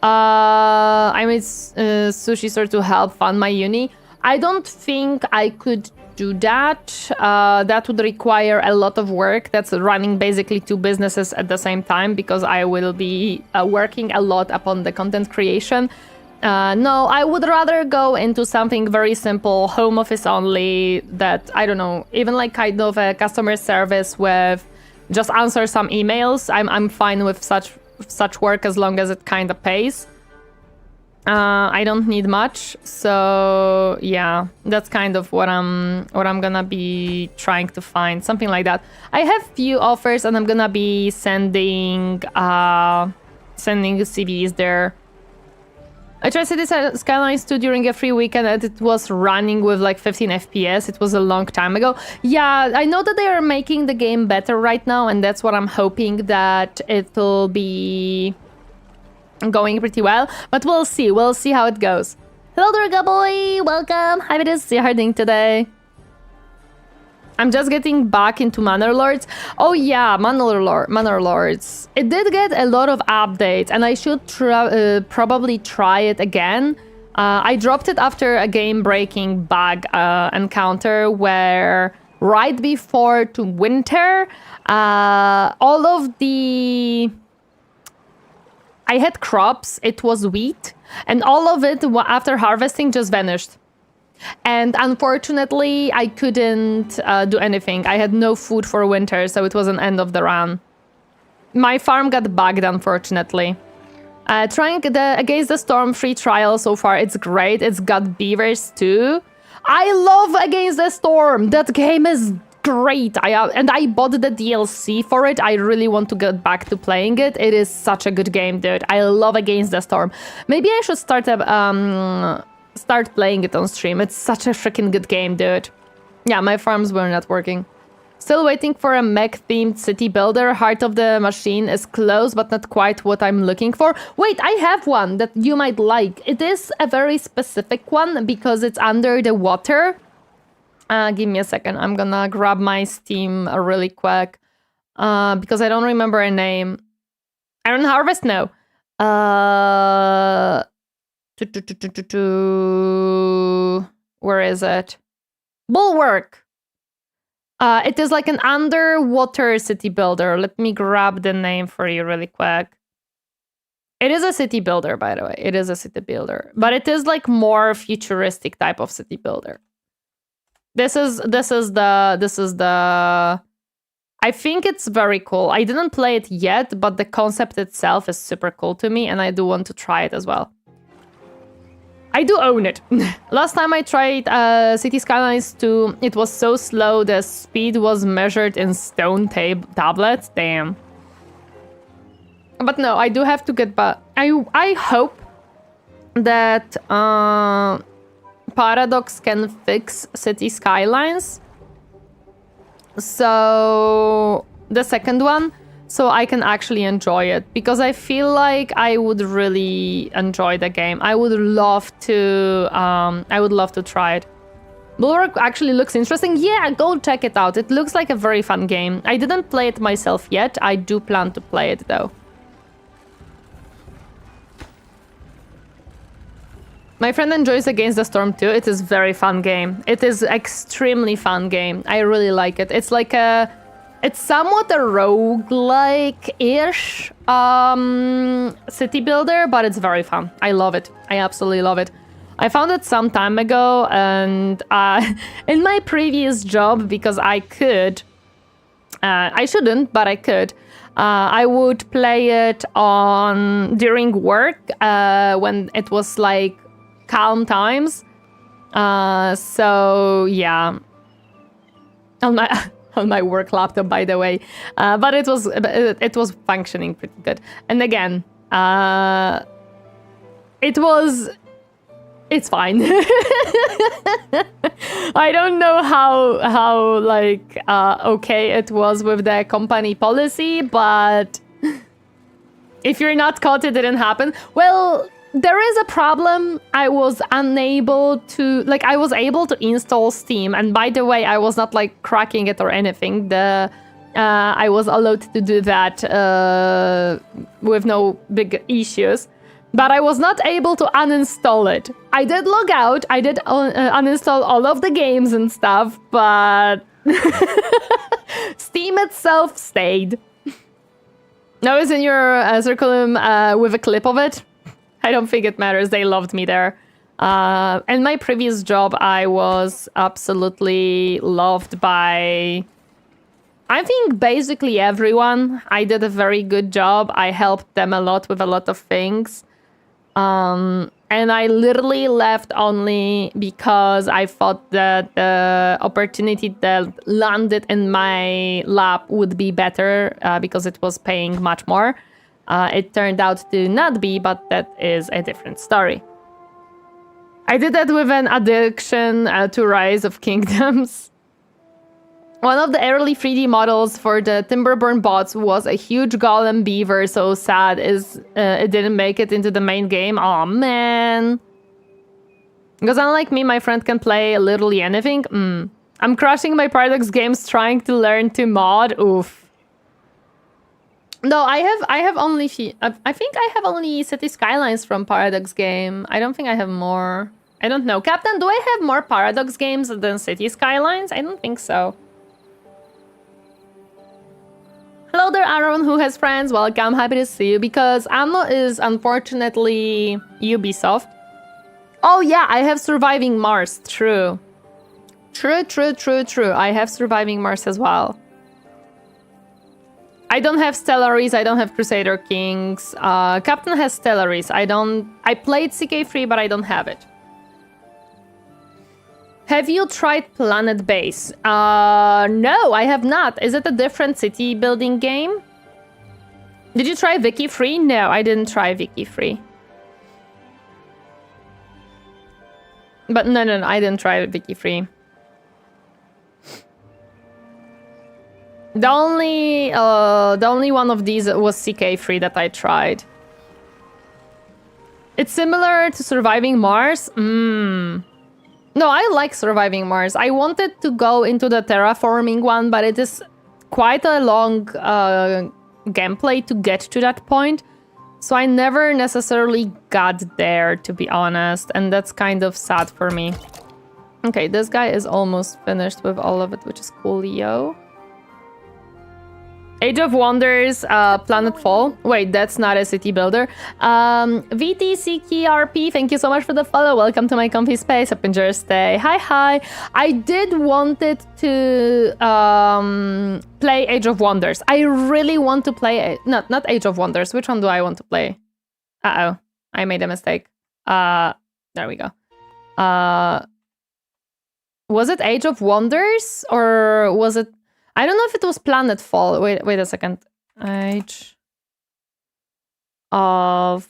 I made sushi store to help fund my uni. I don't think I could do that. That would require a lot of work. That's running basically 2 businesses at the same time, because I will be working a lot upon the content creation. No, I would rather go into something very simple, home office only, that, I don't know, even like kind of a customer service with just answer some emails. I'm fine with such work as long as it kind of pays. I don't need much, so yeah, that's kind of what I'm gonna be trying to find, something like that. I have few offers, and I'm gonna be sending CVs there. I tried City Skylines 2 during a free weekend, and it was running with like 15 FPS. It was a long time ago. Yeah, I know that they are making the game better right now, and that's what I'm hoping, that it'll be going pretty well, but we'll see. We'll see how it goes. Hello, Durga boy. Welcome. How it is? How are you doing today? I'm just getting back into Manor Lords. Oh yeah, Manor Lords. It did get a lot of updates, and I should probably try it again. I dropped it after a game-breaking bug encounter where right before to winter, all of the... I had crops, it was wheat, and all of it after harvesting just vanished. And unfortunately, I couldn't do anything. I had no food for winter, so it was an end of the run. My farm got bugged, unfortunately. Trying the Against the Storm free trial so far, it's great. It's got beavers too. I love Against the Storm. That game is great. I bought the DLC for it. I really want to get back to playing it. It is such a good game, dude. I love Against the Storm. Maybe I should start playing it on stream. It's such a freaking good game, dude. Yeah, my farms were not working. Still waiting for a mech-themed city builder. Heart of the Machine is close, but not quite what I'm looking for. Wait, I have one that you might like. It is a very specific one because it's under the water. Give me a second. I'm gonna grab my Steam really quick because I don't remember a name. Iron Harvest? No. Where is it? Bulwark. It is like an underwater city builder. Let me grab the name for you really quick. It is a city builder, by the way. It is a city builder, but it is like more futuristic type of city builder. This is the. I think it's very cool. I didn't play it yet, but the concept itself is super cool to me, and I do want to try it as well. I do own it. Last time I tried City Skylines 2, it was so slow, the speed was measured in stone tablets. Damn. But no, I do have to get back. I hope that Paradox can fix City Skylines. So the second one, so I can actually enjoy it, because I feel like I would really enjoy the game. I would love to try it. Bulwark actually looks interesting. Yeah, go check it out. It looks like a very fun game. I didn't play it myself yet. I do plan to play it though. My friend enjoys Against the Storm too. It is a very fun game. It is extremely fun game. I really like it. It's like it's somewhat a roguelike-ish city builder, but it's very fun. I love it. I absolutely love it. I found it some time ago, and in my previous job, because I could, I shouldn't, but I could, I would play it during work when it was like calm times. So yeah, on my work laptop, by the way, but it was functioning pretty good. And again, it's fine. I don't know how like okay it was with the company policy, but if you're not caught, it didn't happen. Well, there is a problem. I was able to install Steam, and by the way, I was not like cracking it or anything. I was allowed to do that with no big issues, but I was not able to uninstall it. I did log out. I did uninstall all of the games and stuff, but Steam itself stayed. Now it's in your curriculum with a clip of it. I don't think it matters. They loved me there. In my previous job, I was absolutely loved by, I think, basically everyone. I did a very good job. I helped them a lot with a lot of things. And I literally left only because I thought that the opportunity that landed in my lap would be better because it was paying much more. It turned out to not be, but that is a different story. I did that with an addiction to Rise of Kingdoms. One of the early 3D models for the Timberborn bots was a huge golem beaver. So sad is it didn't make it into the main game. Oh man. Because unlike me, my friend can play literally anything. I'm crushing my Paradox games trying to learn to mod. Oof. No, I have only I think I have only City Skylines from Paradox game. I don't think I have more. I don't know. Captain, do I have more Paradox games than City Skylines? I don't think so. Hello there, Aaron, who has friends. Welcome, happy to see you. Because Anno is unfortunately Ubisoft. Oh yeah, I have Surviving Mars, true. True. I have Surviving Mars as well. I don't have Stellaris, I don't have Crusader Kings. Captain has Stellaris. I played CK3, but I don't have it. Have you tried Planet Base? No, I have not. Is it a different city building game? Did you try Wiki Free? No, I didn't try Wiki Free. But no, I didn't try Wiki Free. The only one of these was CK3 that I tried. It's similar to Surviving Mars. No, I like Surviving Mars. I wanted to go into the terraforming one, but it is quite a long gameplay to get to that point. So I never necessarily got there, to be honest. And that's kind of sad for me. Okay, this guy is almost finished with all of it, which is cool, yo. Age of Wonders, Planetfall. Wait, that's not a city builder. VTCKRP, thank you so much for the follow. Welcome to my comfy space. Hope you enjoy your stay. Hi. I did wanted to play Age of Wonders. I really want to play... Not Age of Wonders. Which one do I want to play? Uh-oh. I made a mistake. There we go. Was it Age of Wonders? Or was it... I don't know if it was Planetfall. Wait a second. Age of...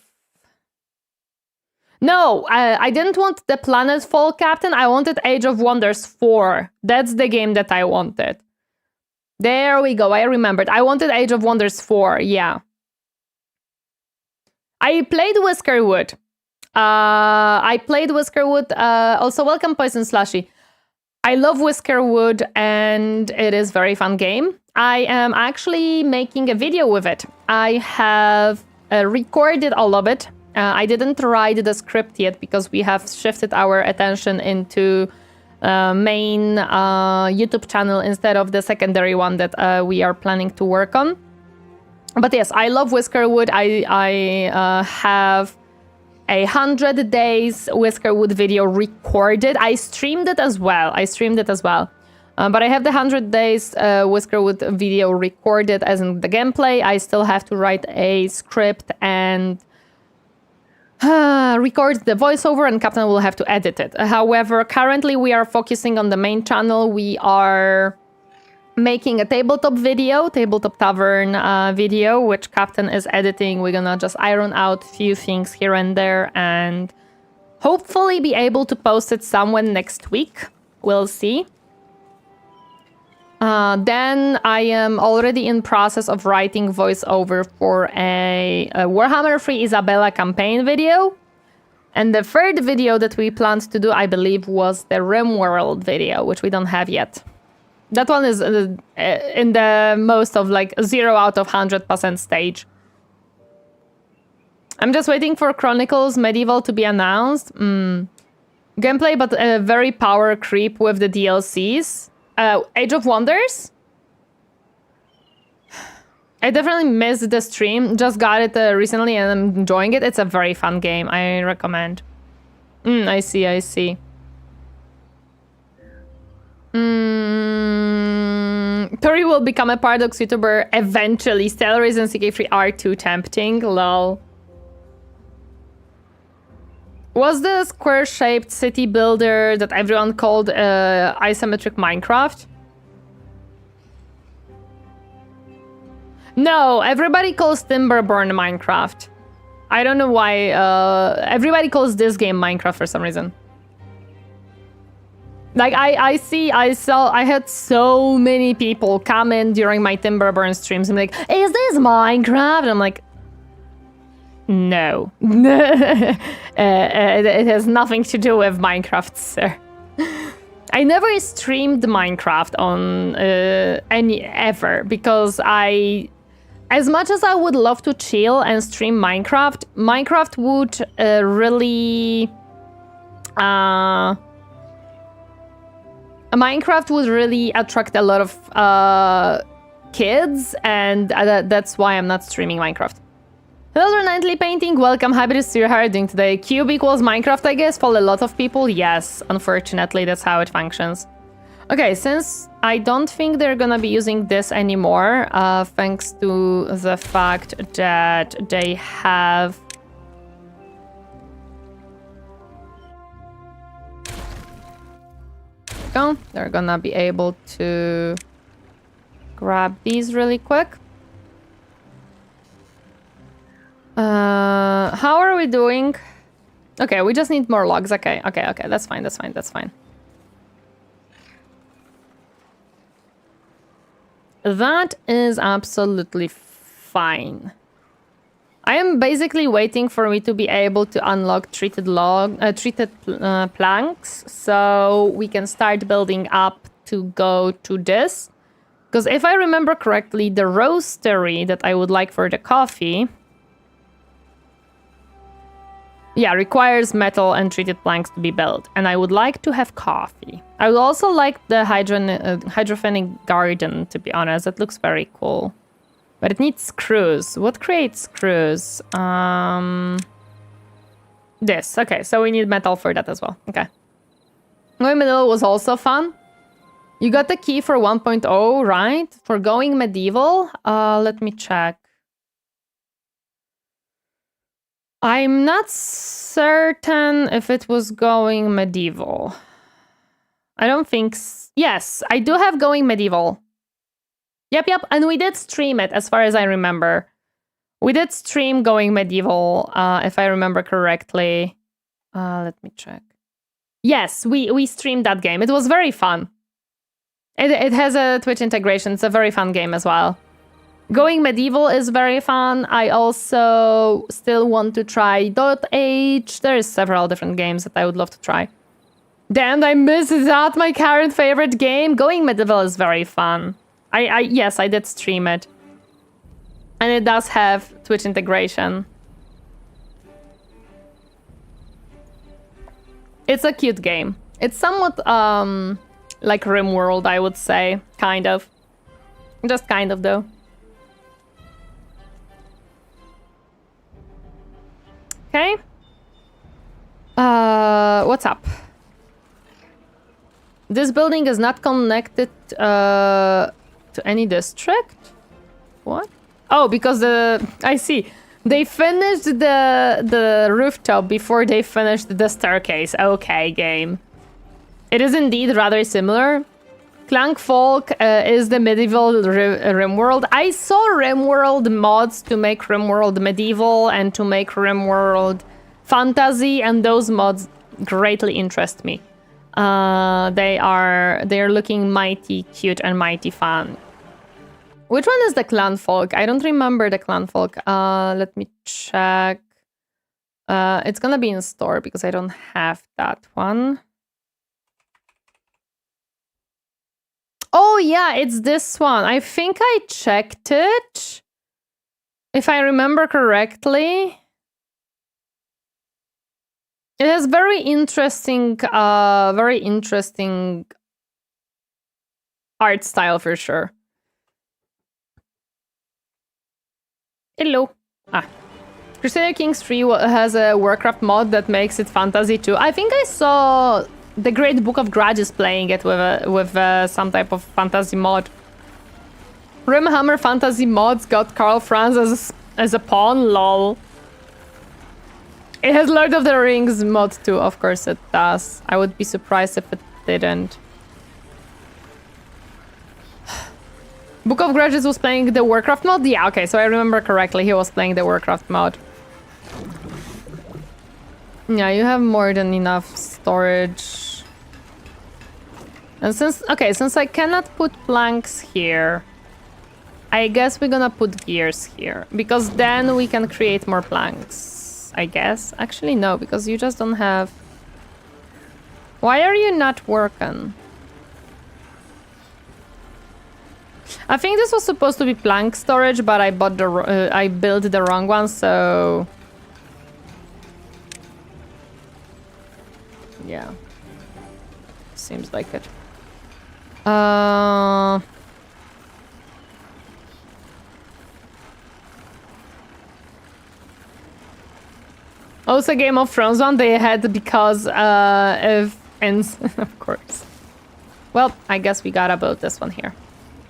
No, I didn't want the Planetfall, Captain. I wanted Age of Wonders 4. That's the game that I wanted. There we go. I remembered. I wanted Age of Wonders 4. Yeah. I played Whiskerwood. Also, welcome, Poison Slushy. I love Whiskerwood, and it is a very fun game. I am actually making a video with it. I have recorded all of it. I didn't write the script yet because we have shifted our attention into main YouTube channel instead of the secondary one that we are planning to work on. But yes, I love Whiskerwood. I have 100 days Whiskerwood video recorded. I streamed it as well. But I have the 100 days Whiskerwood video recorded as in the gameplay. I still have to write a script and record the voiceover, and Captain will have to edit it. However, currently we are focusing on the main channel. We are making a tabletop tavern video, which Captain is editing. We're gonna just iron out a few things here and there and hopefully be able to post it somewhere next week. We'll see. Then I am already in process of writing voiceover for a Warhammer 3 Isabella campaign video. And the third video that we planned to do, I believe, was the RimWorld video, which we don't have yet. That one is in the most of like 0 out of 100% stage. I'm just waiting for Chronicles Medieval to be announced. Gameplay, but a very power creep with the DLCs. Age of Wonders? I definitely missed the stream. Just got it recently and I'm enjoying it. It's a very fun game. I recommend. I see. Tori will become a Paradox YouTuber eventually. Stellaris and CK3 are too tempting. Lol. Was the square-shaped city builder that everyone called isometric Minecraft? No, everybody calls Timberborn Minecraft. I don't know why everybody calls this game Minecraft for some reason. Like I had so many people come in during my Timberborn streams and be like, is this Minecraft? And I'm like, no. It has nothing to do with Minecraft, sir. I never streamed Minecraft on ever because as much as I would love to chill and stream Minecraft, Minecraft would really attract a lot of kids, and that's why I'm not streaming Minecraft. Hello, Nightly Painting, welcome, happy to see you. How are you doing today? Cube equals Minecraft, I guess, for a lot of people. Yes, unfortunately, that's how it functions. Okay, since I don't think they're gonna be using this anymore, thanks to the fact that they have... Go. They're gonna be able to grab these really quick. How are we doing? Okay, we just need more logs. Okay, that's fine. That is absolutely fine. I am basically waiting for me to be able to unlock treated planks, so we can start building up to go to this. Because if I remember correctly, the roastery that I would like for the coffee, yeah, requires metal and treated planks to be built, and I would like to have coffee. I would also like the hydroponic garden, to be honest. It looks very cool. But it needs screws. What creates screws? This. Okay, so we need metal for that as well. Okay. Going medieval was also fun. You got the key for 1.0, right? For going medieval? Let me check. I'm not certain if it was going medieval. I don't think... Yes, I do have going medieval. Yep, and we did stream it, as far as I remember. We did stream going medieval, if I remember correctly. Let me check. Yes, we streamed that game. It was very fun. It has a Twitch integration. It's a very fun game as well. Going medieval is very fun. I also still want to try .h. There's several different games that I would love to try. Damn, I miss that, my current favorite game. Going medieval is very fun. Yes, I did stream it. And it does have Twitch integration. It's a cute game. It's somewhat like RimWorld, I would say. Kind of. Just kind of, though. Okay. What's up? This building is not connected to any district? What? Oh, because I see. They finished the rooftop before they finished the staircase. Okay, game. It is indeed rather similar. Clank Folk is the medieval RimWorld. I saw RimWorld mods to make RimWorld medieval and to make RimWorld fantasy, and those mods greatly interest me. They're looking mighty cute and mighty fun. Which one is the Clan Folk? I don't remember the Clan Folk. Let me check. It's gonna be in store because I don't have that one. Oh yeah, it's this one. I think I checked it. If I remember correctly. It has very interesting art style for sure. Hello. Crusader Kings 3 has a Warcraft mod that makes it fantasy too. I think I saw the Great Book of Grudges playing it with some type of fantasy mod. Rimhammer fantasy mods got Karl Franz as a pawn, lol. It has Lord of the Rings mod too, of course it does. I would be surprised if it didn't. Book of Grudges was playing the Warcraft mod? Yeah, okay, so I remember correctly, he was playing the Warcraft mod. Yeah, you have more than enough storage. And since I cannot put planks here, I guess we're gonna put gears here, because then we can create more planks, I guess. Actually, no, because you just don't have... Why are you not working? I think this was supposed to be plank storage, but I built the wrong one, so... Yeah. Seems like it. Also, Game of Thrones one they had because of ends, of course. Well, I guess we gotta build this one here.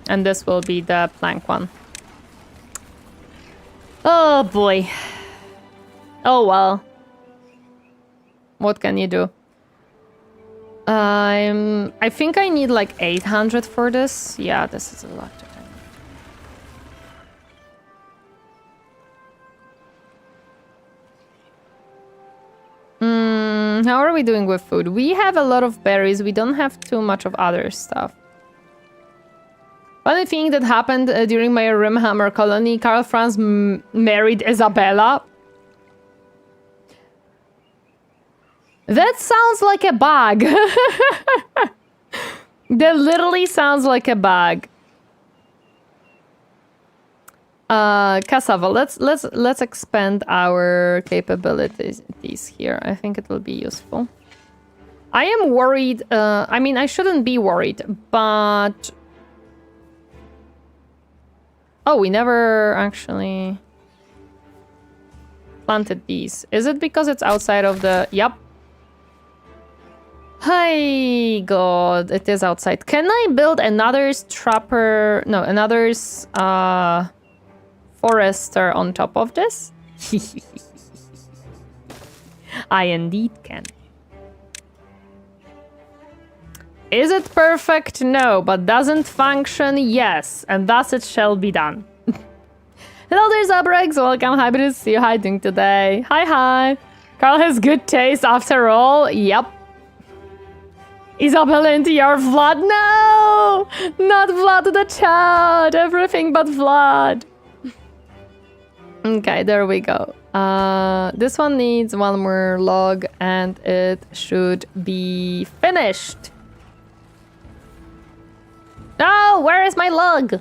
And this will be the plank one. Oh boy. Oh well. What can you do? I think I need like 800 for this. Yeah, this is a lot. How are we doing with food? We have a lot of berries. We don't have too much of other stuff. Funny thing that happened during my Rimhammer colony, Karl Franz married Isabella. That sounds like a bug. That literally sounds like a bug. Cassava, let's expand our capabilities here. I think it will be useful. I am worried. I mean, I shouldn't be worried, but... Oh, we never actually planted these. Is it because it's outside of the... Yep. Hi, God, it is outside. Can I build another trapper? No, another forester on top of this? I indeed can. Is it perfect? No, but doesn't function? Yes, and thus it shall be done. Hello there, Zabrex. Welcome. Hi, to see you hiding today. Hi. Carl has good taste after all. Yep. Isabella into your Vlad? No! Not Vlad the child! Everything but Vlad. Okay, there we go. This one needs one more log and it should be finished. No! Where is my log?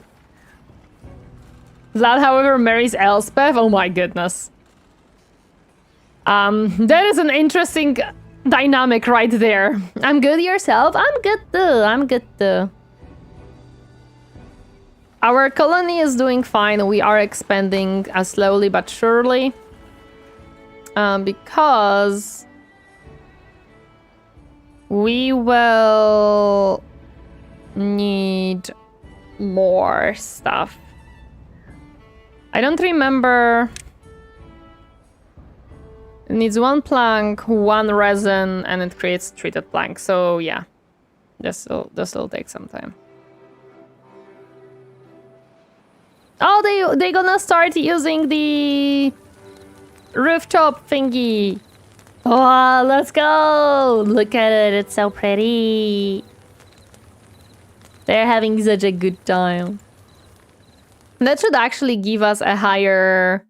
Vlad, however, marries Elspeth. Oh my goodness. That is an interesting... dynamic right there. I'm good, yourself? I'm good too. Our colony is doing fine. We are expanding slowly but surely. Because we will need more stuff. I don't remember... It needs one plank, one resin, and it creates treated plank. So yeah, this will take some time. Oh, they gonna start using the rooftop thingy. Oh, let's go! Look at it, it's so pretty. They're having such a good time. That should actually give us a higher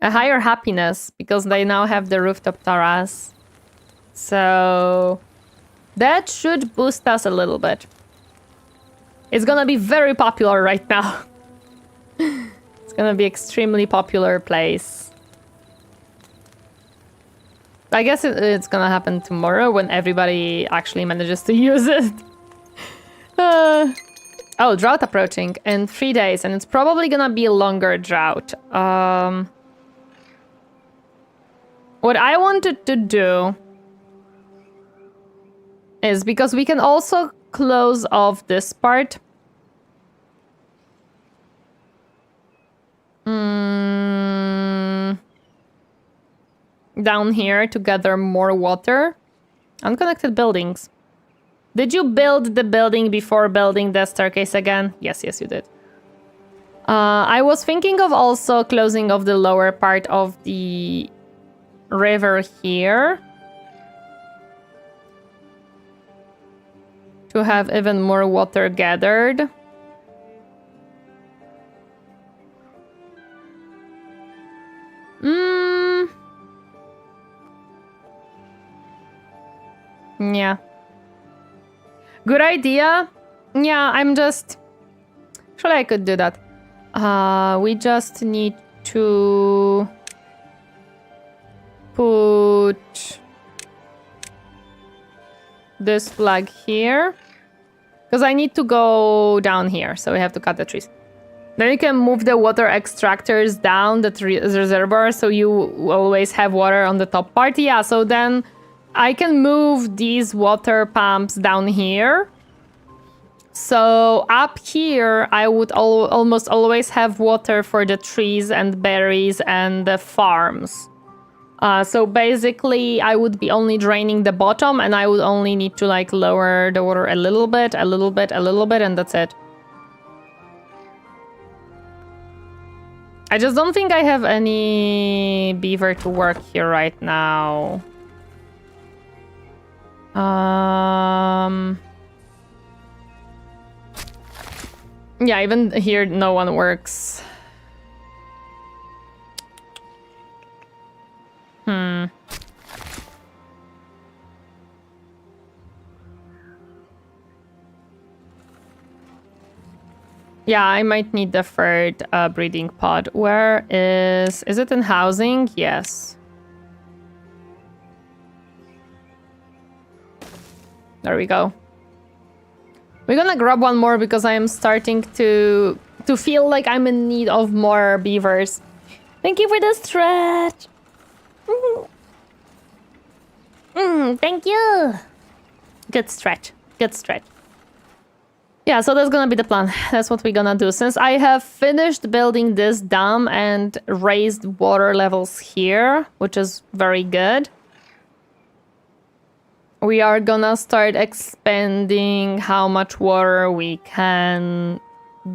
happiness, because they now have the rooftop terrace. So that should boost us a little bit. It's gonna be very popular right now. It's gonna be extremely popular place. I guess it's gonna happen tomorrow when everybody actually manages to use it. Oh, drought approaching in 3 days, and it's probably gonna be a longer drought. What I wanted to do is, because we can also close off this part. down here to gather more water. Unconnected buildings. Did you build the building before building the staircase again? Yes, you did. I was thinking of also closing off the lower part of the river here to have even more water gathered. Yeah. Good idea. Yeah, I'm just... Actually, I could do that. We just need to put this flag here. Because I need to go down here, so we have to cut the trees. Then you can move the water extractors down the reservoir, so you always have water on the top part. Yeah, so then I can move these water pumps down here. So up here, I would almost always have water for the trees and berries and the farms. So basically, I would be only draining the bottom, and I would only need to like lower the water a little bit, and that's it. I just don't think I have any beaver to work here right now. Yeah, even here no one works. Yeah, I might need the third breeding pod. Where is it in housing? Yes. There we go. We're gonna grab one more because I am starting to feel like I'm in need of more beavers. Thank you for the stretch. Thank you. Good stretch. Good stretch. Yeah, so that's gonna be the plan. That's what we're gonna do. Since I have finished building this dam and raised water levels here, which is very good, we are gonna start expanding how much water we can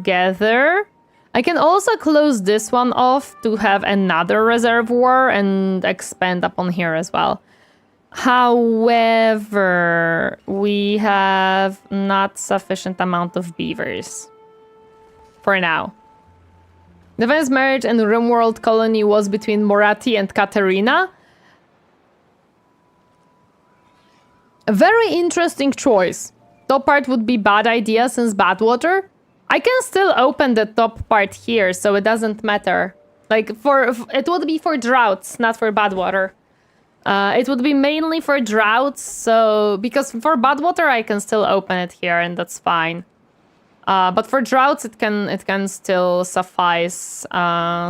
gather. I can also close this one off to have another reservoir and expand upon here as well. However, we have not sufficient amount of beavers for now. The first marriage and RimWorld colony was between Moratti and Katerina. A very interesting choice. Top part would be bad idea since bad water. I can still open the top part here, so it doesn't matter. Like it would be for droughts, not for bad water. It would be mainly for droughts, so because for bad water I can still open it here and that's fine. But for droughts it can still suffice.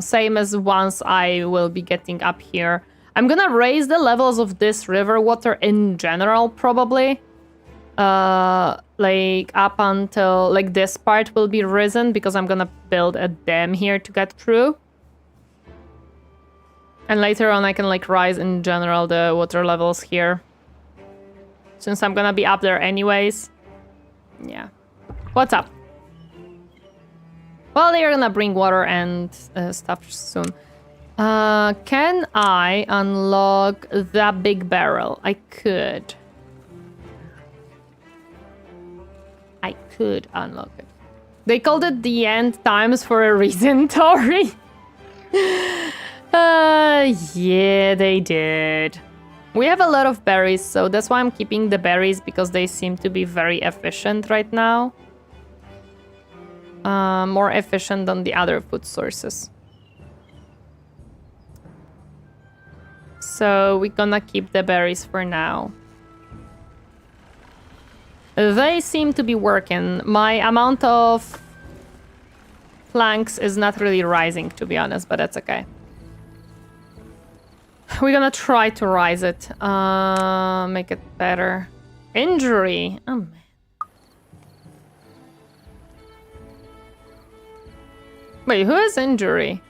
Same as once I will be getting up here. I'm gonna raise the levels of this river water in general, probably. Like up until like this part will be risen because I'm gonna build a dam here to get through. And later on I can like rise in general the water levels here. Since I'm gonna be up there anyways. Yeah. What's up? Well, they're gonna bring water and stuff soon. Can I unlock that big barrel? I could. I could unlock it. They called it the end times for a reason, Tori. Yeah, they did. We have a lot of berries, so that's why I'm keeping the berries because they seem to be very efficient right now. More efficient than the other food sources. So we're gonna keep the berries for now. They seem to be working. My amount of planks is not really rising, to be honest, but that's okay. We're gonna try to rise it. Make it better. Injury. Oh, man. Wait, who has injury?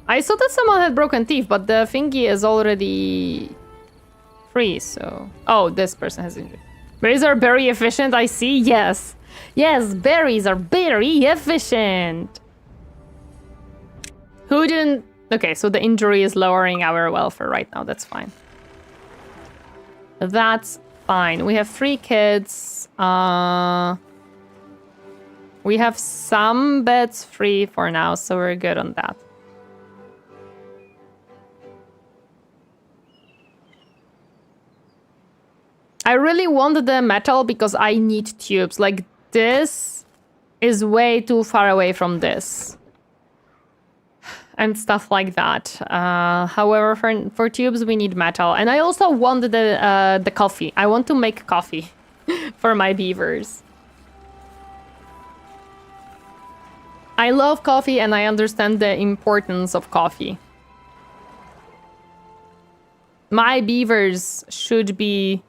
I saw that someone had broken teeth, but the thingy is already free, so... Oh, this person has injury. Berries are very efficient, I see. Yes. Yes, berries are very efficient. Who didn't... Okay, so the injury is lowering our welfare right now. That's fine. That's fine. We have 3 kids. We have some beds free for now, so we're good on that. I really want the metal because I need tubes. Like, this is way too far away from this. And stuff like that. However, for tubes, we need metal. And I also want the coffee. I want to make coffee for my beavers. I love coffee and I understand the importance of coffee. My beavers should be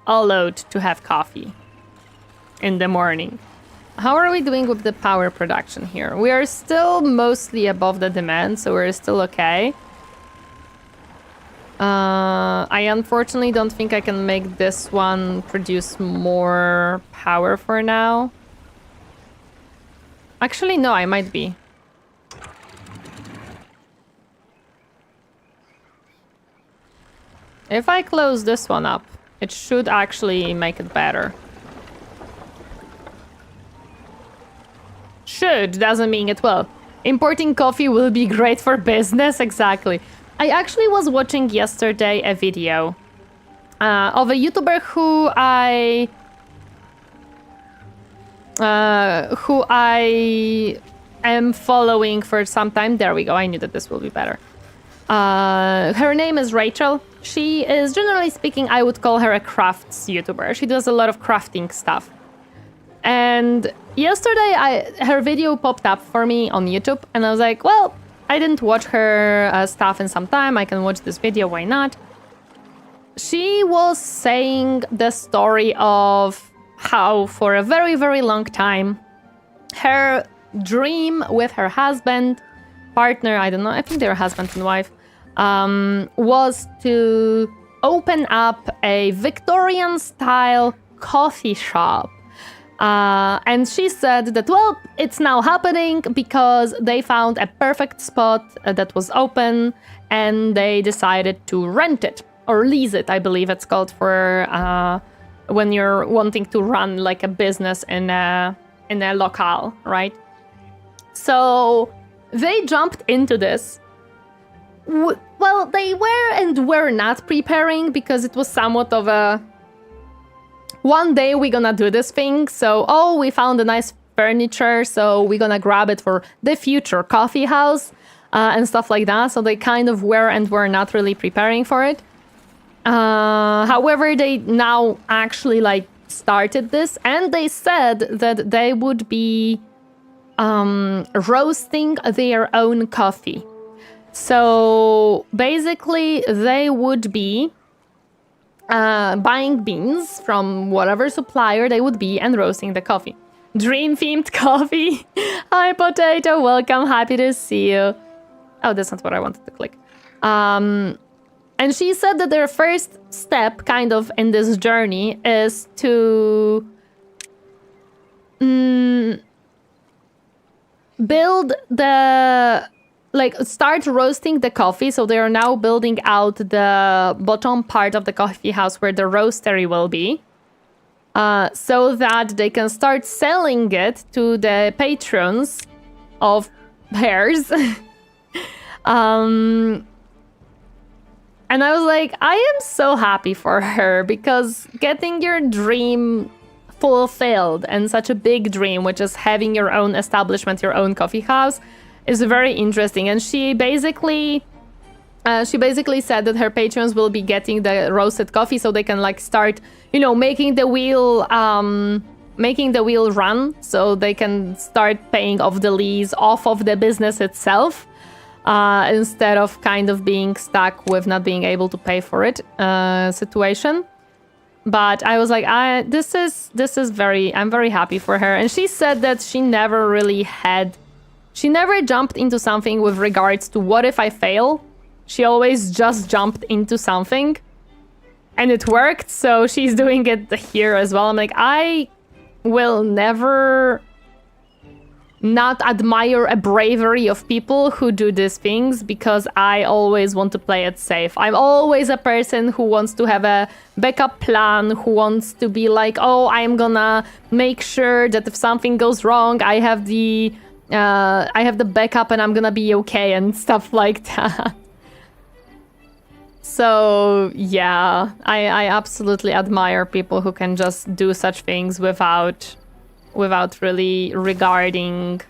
allowed to have coffee in the morning. How are we doing with the power production here? We are still mostly above the demand, so we're still okay. I unfortunately don't think I can make this one produce more power for now. Actually, no, I might be. If I close this one up, it should actually make it better. Should doesn't mean it will. Importing coffee will be great for business, exactly. I actually was watching yesterday a video of a YouTuber who I am following for some time. There we go. I knew that this will be better. Her name is Rachel. She is, generally speaking, I would call her a crafts YouTuber. She does a lot of crafting stuff. And yesterday, her video popped up for me on YouTube, and I was like, well, I didn't watch her stuff in some time. I can watch this video, why not? She was saying the story of how for a very, very long time, her dream with her husband, partner, I don't know, I think they're husband and wife, was to open up a Victorian-style coffee shop. And she said that, well, it's now happening because they found a perfect spot that was open and they decided to rent it or lease it, I believe it's called, for when you're wanting to run like a business in a locale, right? So they jumped into this. Well, they were and were not preparing because it was somewhat of a... One day we're gonna do this thing, so, oh, we found a nice furniture, so we're gonna grab it for the future coffee house, and stuff like that. So they kind of were and were not really preparing for it. However, they now actually like started this, and they said that they would be roasting their own coffee. So basically, they would be buying beans from whatever supplier they would be and roasting the coffee. Dream-themed coffee. Hi, Potato. Welcome. Happy to see you. Oh, that's not what I wanted to click. And she said that their first step kind of in this journey is to build the... like, start roasting the coffee. So they are now building out the bottom part of the coffee house where the roastery will be. So that they can start selling it to the patrons of theirs. And I was like, I am so happy for her, because getting your dream fulfilled, and such a big dream, which is having your own establishment, your own coffee house, is very interesting. And she basically said that her patrons will be getting the roasted coffee so they can like start, you know, making the wheel run, so they can start paying off the lease off of the business itself, instead of kind of being stuck with not being able to pay for it situation. But I was like, I'm very happy for her. And she said that she never really had She never jumped into something with regards to what if I fail. She always just jumped into something. And it worked, so she's doing it here as well. I'm like, I will never not admire a bravery of people who do these things because I always want to play it safe. I'm always a person who wants to have a backup plan, who wants to be like, oh, I'm gonna make sure that if something goes wrong, I have the backup and I'm gonna be okay and stuff like that. So yeah, I absolutely admire people who can just do such things without really regarding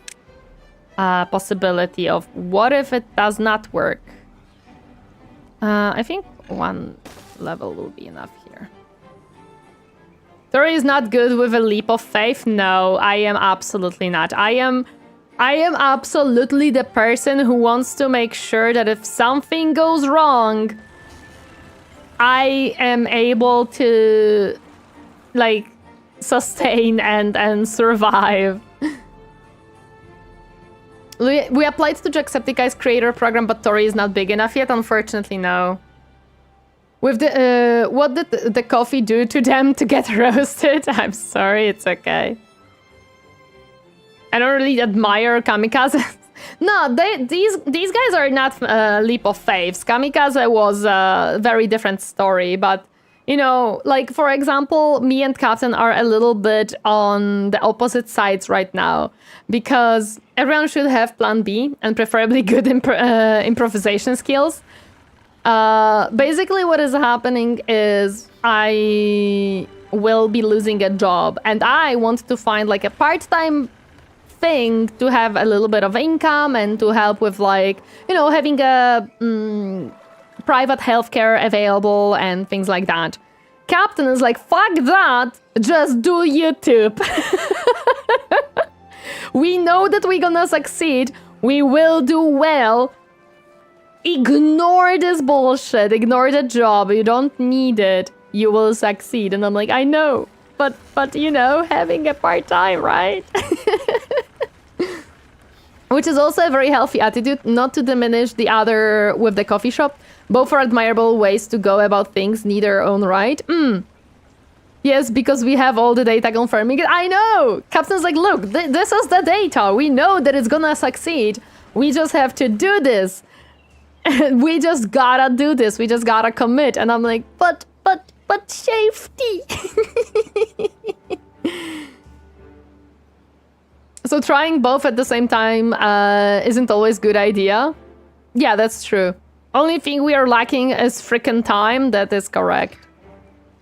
possibility of what if it does not work. I think 1 level will be enough here. Tori is not good with a leap of faith. No, I am absolutely not. I am absolutely the person who wants to make sure that if something goes wrong, I am able to like sustain and survive. We applied to Jacksepticeye's creator program, but Tori is not big enough yet. Unfortunately, no. With the what did the coffee do to them to get roasted? I'm sorry, it's okay. I don't really admire kamikazes. No, these guys are not leap of faiths. Kamikaze was a very different story, but you know, like for example, me and Captain are a little bit on the opposite sides right now because everyone should have plan B and preferably good improvisation skills. Basically what is happening is I will be losing a job and I want to find like a part-time thing to have a little bit of income and to help with like, you know, having a private healthcare available and things like that. Captain is like, fuck that, just do YouTube. We know that we're gonna succeed. We will do well. Ignore this bullshit. Ignore the job. You don't need it. You will succeed. And I'm like, I know. But you know, having a part-time, right? Which is also a very healthy attitude, not to diminish the other with the coffee shop. Both are admirable ways to go about things, neither own right. Yes, because we have all the data confirming it. I know! Captain's like, look, this is the data. We know that it's gonna succeed. We just have to do this. We just gotta do this. We just gotta commit. And I'm like, but safety. So trying both at the same time isn't always a good idea. Yeah, that's true. Only thing we are lacking is freaking time. That is correct.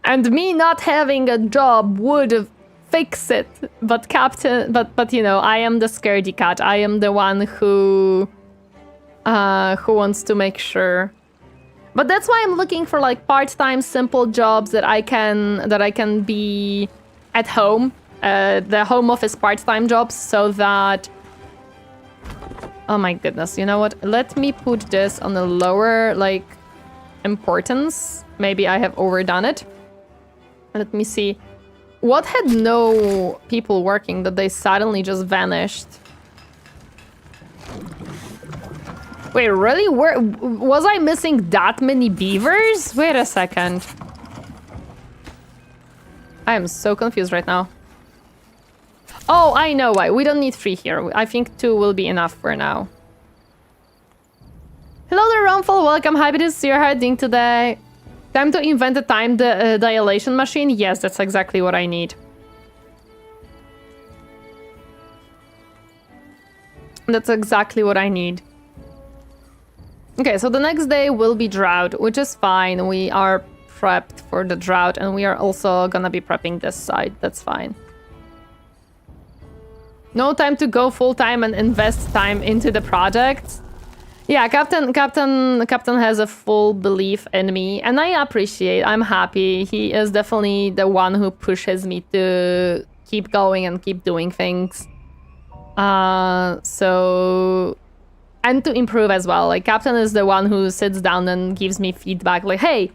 And me not having a job would fix it. But Captain, but you know, I am the scaredy cat. I am the one who wants to make sure. But that's why I'm looking for like part-time simple jobs that I can be at home. The home office part-time jobs so that... Oh my goodness, you know what? Let me put this on a lower, like, importance. Maybe I have overdone it. Let me see. What had no people working that they suddenly just vanished? Wait, really? Where was I missing that many beavers? Wait a second. I am so confused right now. Oh, I know why. We don't need 3 here. I think 2 will be enough for now. Hello there, Rumful. Welcome. Happy to see your doing today. Time to invent a time dilation machine? Yes, that's exactly what I need. That's exactly what I need. Okay, so the next day will be drought, which is fine. We are prepped for the drought, and we are also gonna be prepping this side. That's fine. No time to go full-time and invest time into the project. Yeah, Captain has a full belief in me, and I appreciate. I'm happy. He is definitely the one who pushes me to keep going and keep doing things. So... And to improve as well. Like, Captain is the one who sits down and gives me feedback. Like, hey,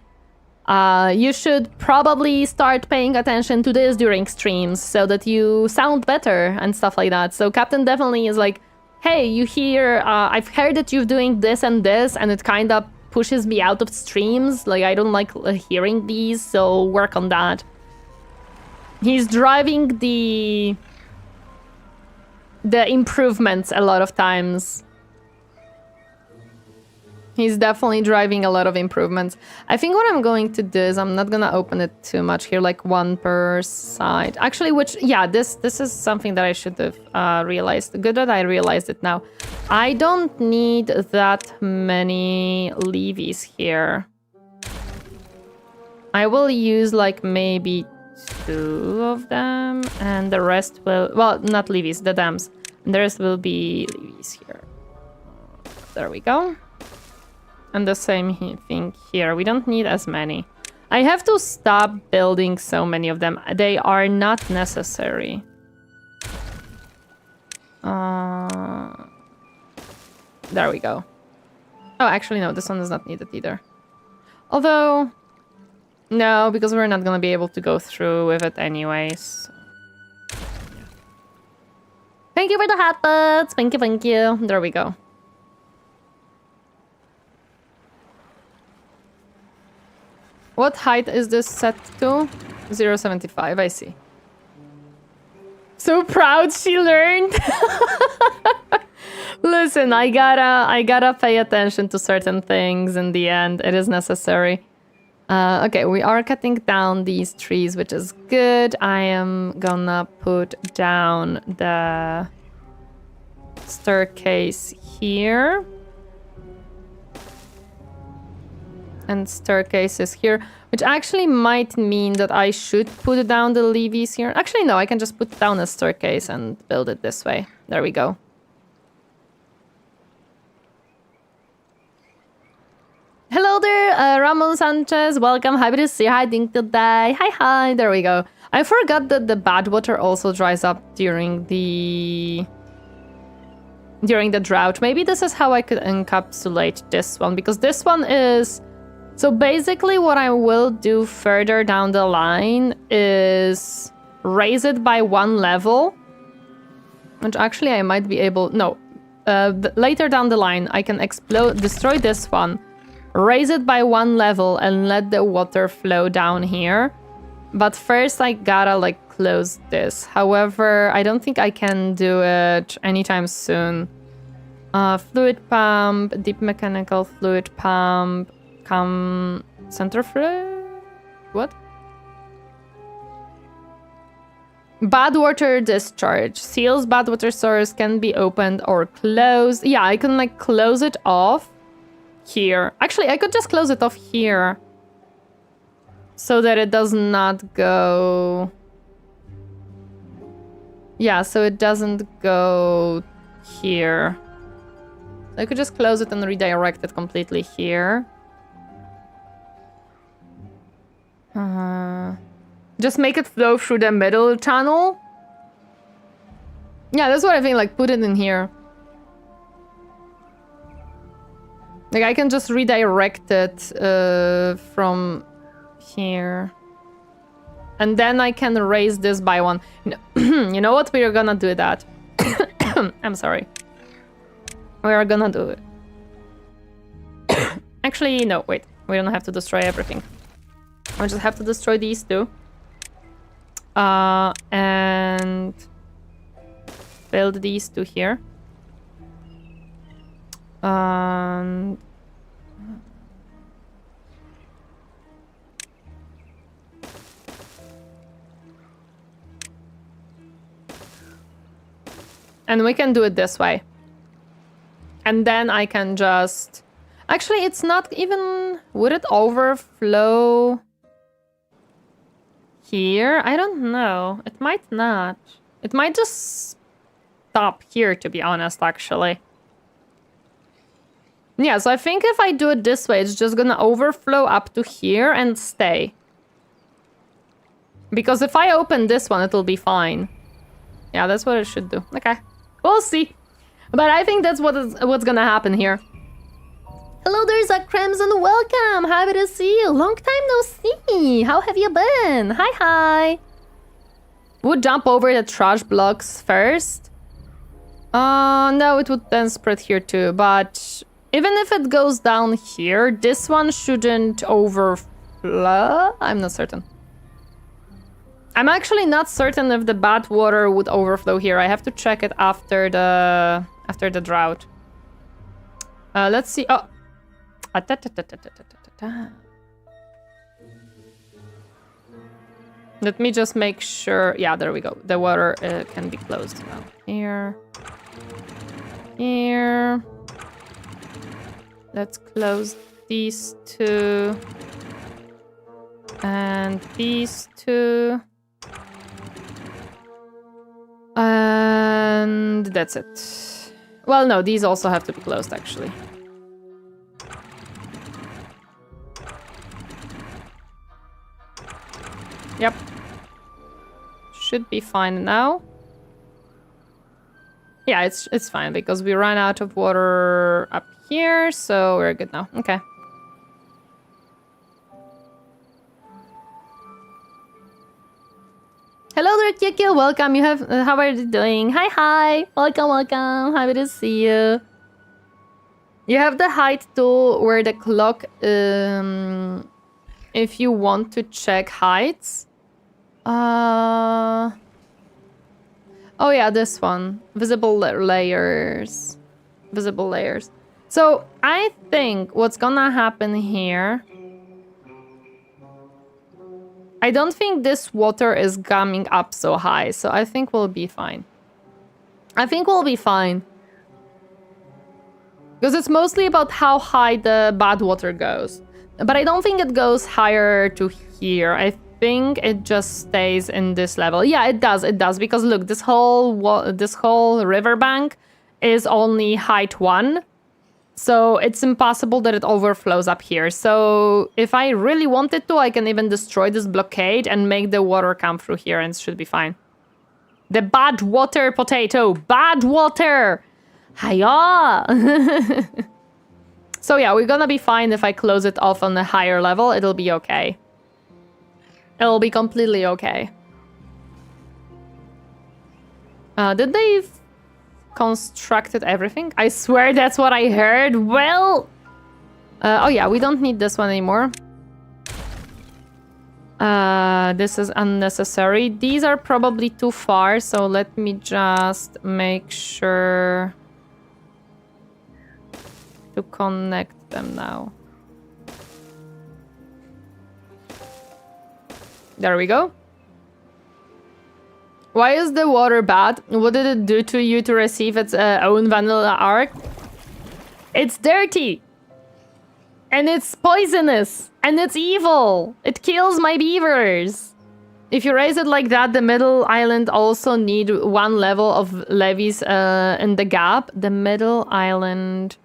you should probably start paying attention to this during streams so that you sound better and stuff like that. So Captain definitely is like hey, you hear, I've heard that you're doing this and this, and it kind of pushes me out of streams. Like, I don't like hearing these, so work on that. He's driving the improvements a lot of times. He's definitely driving a lot of improvements. I think what I'm going to do is I'm not gonna open it too much here, like one per side. Actually, which, yeah, this is something that I should have realized. Good that I realized it now. I don't need that many levies here. I will use like maybe 2 of them, and the rest will, well, not levies, the dams. And the rest will be levies here. There we go. And the same thing here. We don't need as many. I have to stop building so many of them. They are not necessary. There we go. Oh, actually, no, this one is not needed either. Although, no, because we're not gonna be able to go through with it anyways. Thank you for the hot buds. Thank you, thank you. There we go. What height is this set to? 0.75, I see. So proud she learned. Listen, I gotta pay attention to certain things in the end. It is necessary. Okay, we are cutting down these trees, which is good. I am gonna put down the staircase here. And staircases here, which actually might mean that I should put down the levies here. Actually, no, I can just put down a staircase and build it this way. There we go. Hello there, Ramon Sanchez. Welcome. Happy to see you hiding today. Hi. There we go. I forgot that the bad water also dries up during the drought. Maybe this is how I could encapsulate this one, because this one is... So basically what I will do further down the line is raise it by 1 level, which actually I might be able... No, later down the line I can destroy this one, raise it by 1 level and let the water flow down here. But first I gotta like close this. However, I don't think I can do it anytime soon. Fluid pump, deep mechanical fluid pump, centrifuge? What? Bad water discharge. Seals bad water source can be opened or closed. Yeah, I can like close it off here. Actually, I could just close it off here so that it does not go... Yeah, so it doesn't go here. I could just close it and redirect it completely here. Just make it flow through the middle channel. Yeah, that's what I think, like put it in here. Like I can just redirect it from here. And then I can raise this by 1. You know what? We are gonna do that. I'm sorry. We are gonna do it. Actually, no, wait. We don't have to destroy everything. I just have to destroy these 2. And build these 2 here. And we can do it this way. And then I can just... Actually, it's not even... Would it overflow here? I don't know. It might not. It might just stop here, to be honest, actually. Yeah, so I think if I do it this way, it's just gonna overflow up to here and stay. Because if I open this one, it'll be fine. Yeah, that's what it should do. Okay, we'll see. But I think that's what's gonna happen here. Hello, there's a Crimson. Welcome. Happy to see you. Long time no see. How have you been? Hi. We'll jump over the trash blocks first. No, it would then spread here too, but even if it goes down here, this one shouldn't overflow. I'm not certain. I'm actually not certain if the bad water would overflow here. I have to check it after the drought. Let's see. Oh. Let me just make sure. Yeah, there we go. The water can be closed now. Here. Here. Let's close these two. And these two. And that's it. Well, no, these also have to be closed, actually. Yep. Should be fine now. Yeah, it's fine because we ran out of water up here, so we're good now. Okay. Hello there, Kyokyo. Welcome. You have. How are you doing? Hi. Welcome. Happy to see you. You have the height tool where the clock. If you want to check heights. Oh yeah, this one. Visible layers. So I think what's gonna happen here. I don't think this water is coming up so high, so I think we'll be fine. Because it's mostly about how high the bad water goes. But I don't think it goes higher to here. I think it just stays in this level. Yeah, it does, because look, this whole riverbank is only height 1. So it's impossible that it overflows up here. So if I really wanted to, I can even destroy this blockade and make the water come through here and it should be fine. The bad water potato. Bad water! Hiya! So yeah, we're gonna be fine if I close it off on a higher level. It'll be okay. It'll be completely okay. Did they constructed everything? I swear that's what I heard. Well, oh yeah, we don't need this one anymore. This is unnecessary. These are probably too far, so let me just make sure to connect them now. There we go. Why is the water bad? What did it do to you to receive its own vanilla art? It's dirty. And it's poisonous. And it's evil. It kills my beavers. If you raise it like that, the middle island also need 1 level of levies in the gap. The middle island...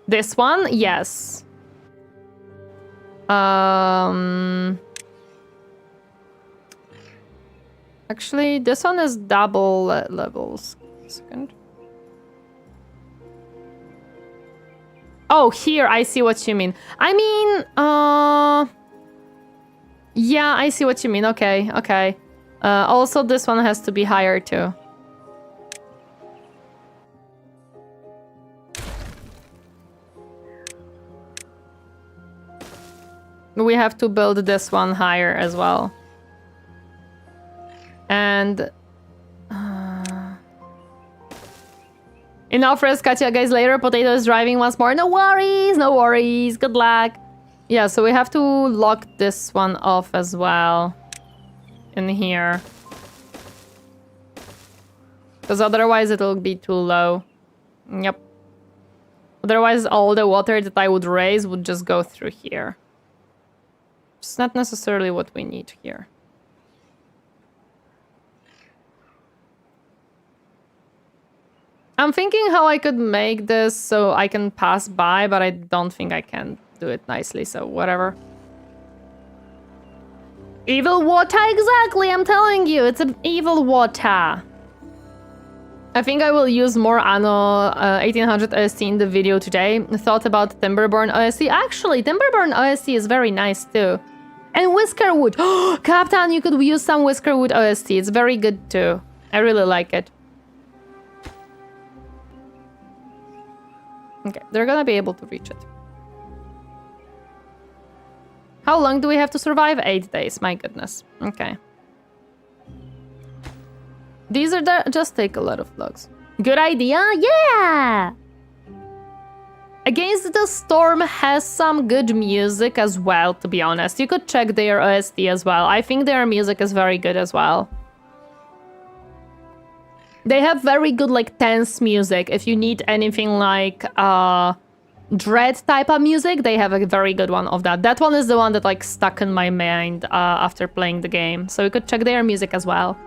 This one? Yes. Actually, this one is double levels. Second. Oh, here, I see what you mean. I mean, yeah, I see what you mean. Okay. Also, this one has to be higher too. We have to build this one higher as well. And enough rest, Katya, guys. Later, Potato is driving once more. No worries. Good luck. Yeah, so we have to lock this one off as well in here, because otherwise it'll be too low. Yep. Otherwise, all the water that I would raise would just go through here. It's not necessarily what we need here. I'm thinking how I could make this so I can pass by, but I don't think I can do it nicely, so whatever. Evil water, exactly, I'm telling you, it's an evil water. I think I will use more Anno 1800 OST in the video today. Thought about Timberborn OST. Actually, Timberborn OST is very nice too. And Whiskerwood. Oh, Captain, you could use some Whiskerwood OST. It's very good too. I really like it. Okay, they're gonna be able to reach it. How long do we have to survive? 8 days, my goodness. Okay. These are just take a lot of logs. Good idea, yeah! Against the Storm has some good music as well, to be honest. You could check their OST as well. I think their music is very good as well. They have very good, like, tense music. If you need anything like dread type of music, they have a very good one of that. That one is the one that, like, stuck in my mind after playing the game. So you could check their music as well.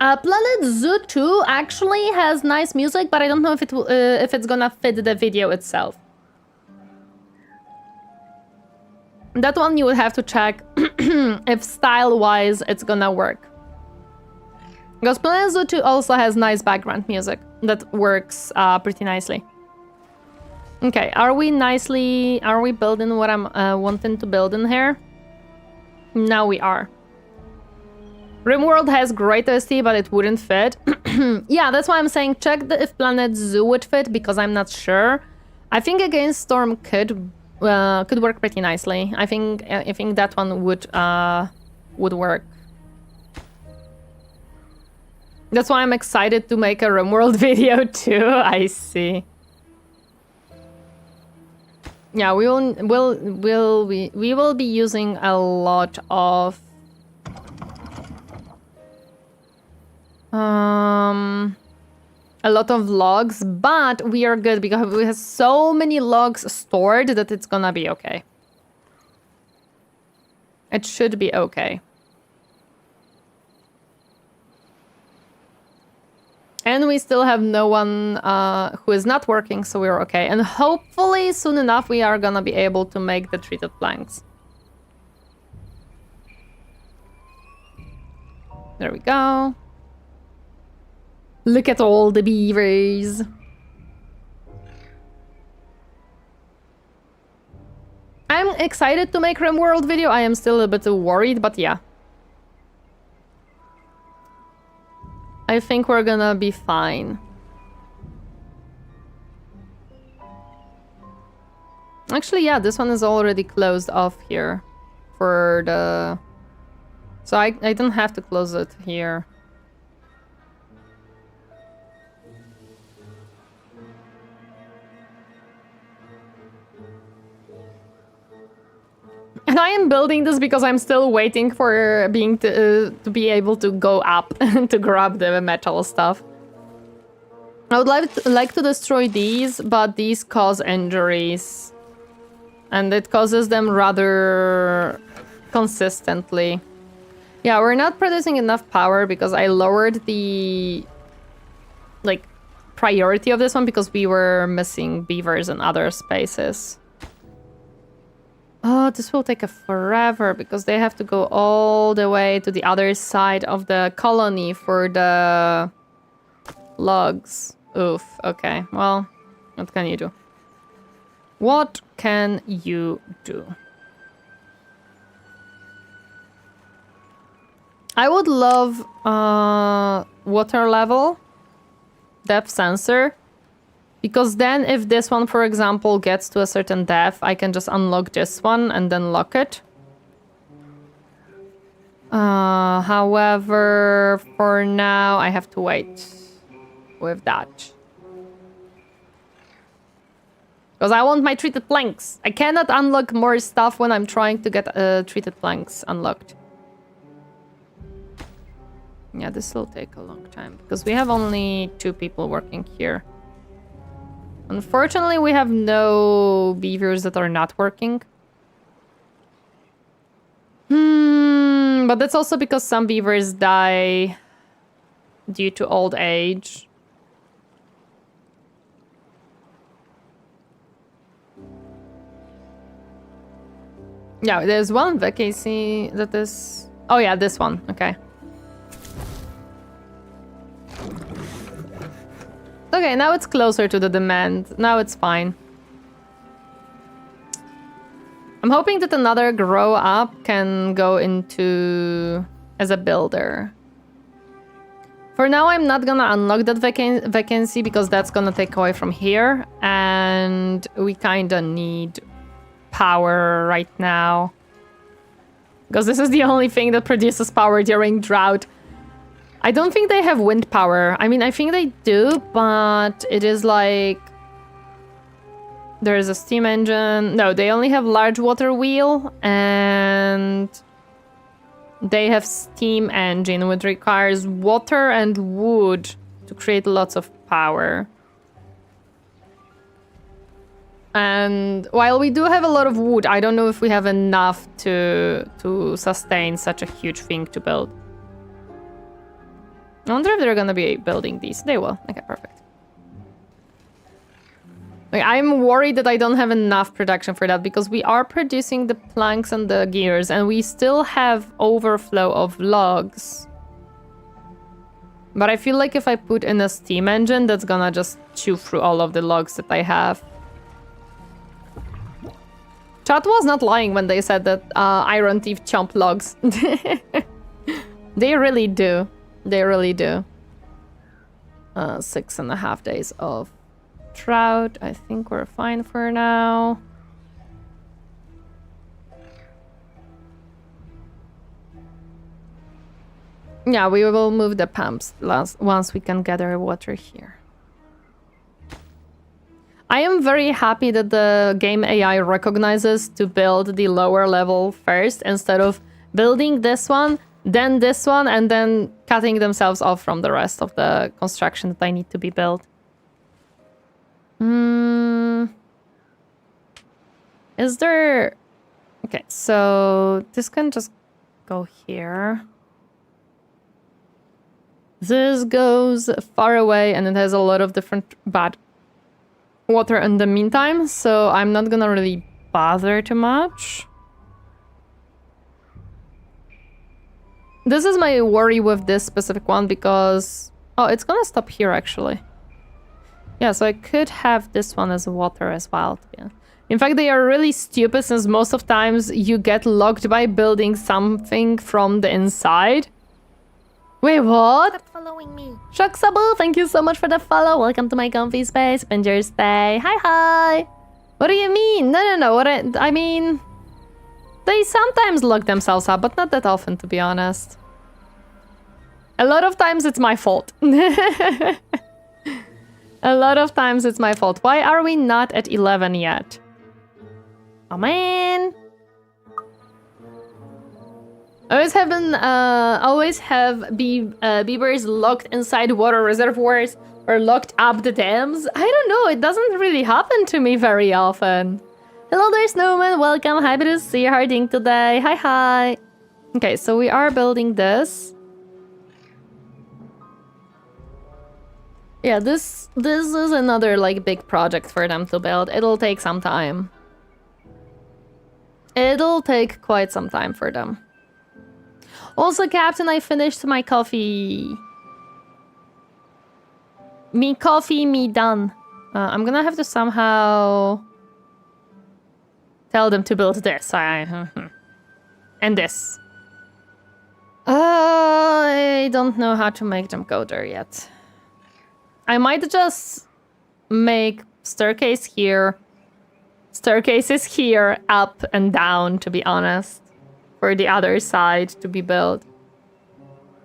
Planet Zoo 2 actually has nice music, but I don't know if it's gonna fit the video itself. That one you would have to check if style-wise it's gonna work. Because Planet Zoo 2 also has nice background music that works pretty nicely. Okay, are we building what I'm wanting to build in here? Now we are. RimWorld has great OST, but it wouldn't fit. Yeah, that's why I'm saying check if Planet Zoo would fit, because I'm not sure. I think Against Storm could work pretty nicely. I think that one would work. That's why I'm excited to make a RimWorld video too. I see. Yeah, we will be using a lot of logs, but we are good because we have so many logs stored that it's gonna be okay. It should be okay. And we still have no one who is not working, so we're okay. And hopefully soon enough we are gonna be able to make the treated planks. There we go. Look at all the beavers. I'm excited to make RimWorld video. I am still a bit worried, but yeah. I think we're gonna be fine. Actually, yeah, this one is already closed off here for the... So I don't have to close it here. And I am building this because I'm still waiting for to be able to go up to grab the metal stuff. I would like to destroy these, but these cause injuries. And it causes them rather consistently. Yeah, we're not producing enough power because I lowered the like priority of this one because we were missing beavers in other spaces. Oh, this will take forever because they have to go all the way to the other side of the colony for the logs. Oof, okay. Well, what can you do? What can you do? I would love water level depth sensor. Because then if this one, for example, gets to a certain depth, I can just unlock this one and then lock it. However, for now, I have to wait with that. Because I want my treated planks. I cannot unlock more stuff when I'm trying to get treated planks unlocked. Yeah, this will take a long time because we have only 2 people working here. Unfortunately, we have no beavers that are not working. But that's also because some beavers die due to old age. Yeah, there's one vacancy that is... Oh yeah, this one. Okay. Okay, now it's closer to the demand. Now it's fine. I'm hoping that another grow up can go into as a builder. For now, I'm not gonna unlock that vacancy because that's gonna take away from here. And we kinda need power right now. Because this is the only thing that produces power during drought. I don't think they have wind power. I mean, I think they do, but it is like... There's a steam engine. No, they only have large water wheel and... They have steam engine, which requires water and wood to create lots of power. And while we do have a lot of wood, I don't know if we have enough to sustain such a huge thing to build. I wonder if they're gonna be building these. They will. Okay, perfect. Like, I'm worried that I don't have enough production for that because we are producing the planks and the gears and we still have overflow of logs. But I feel like if I put in a steam engine, that's gonna just chew through all of the logs that I have. Chat was not lying when they said that iron teeth chomp logs. They really do. They really do. 6.5 days of drought. I think we're fine for now. Yeah, we will move the pumps once we can gather water here. I am very happy that the game AI recognizes to build the lower level first instead of building this one, and then cutting themselves off from the rest of the construction that I need to be built. Is there... Okay, so this can just go here. This goes far away and it has a lot of different bad water in the meantime, so I'm not gonna really bother too much. This is my worry with this specific one because... Oh, it's gonna stop here actually. Yeah, so I could have this one as water as well. Yeah. In fact, they are really stupid since most of times you get locked by building something from the inside. Wait, what? Stop following me. Shocksabu, thank you so much for the follow. Welcome to my comfy space. Spend your stay. Hi, hi. What do you mean? No. I mean... They sometimes lock themselves up, but not that often, to be honest. A lot of times it's my fault. A lot of times it's my fault. Why are we not at 11 yet? Oh, man. Always have beavers locked inside water reservoirs or locked up the dams. I don't know, it doesn't really happen to me very often. Hello there, Snowman, welcome, happy to see you harding today. Hi. Okay, so we are building this. Yeah, this is another like big project for them to build. It'll take some time. It'll take quite some time for them. Also, Captain, I finished my coffee. Me coffee, me done. I'm gonna have to somehow tell them to build this. And this. I don't know how to make them go there yet. I might just make staircase here, staircases here, up and down, to be honest, for the other side to be built.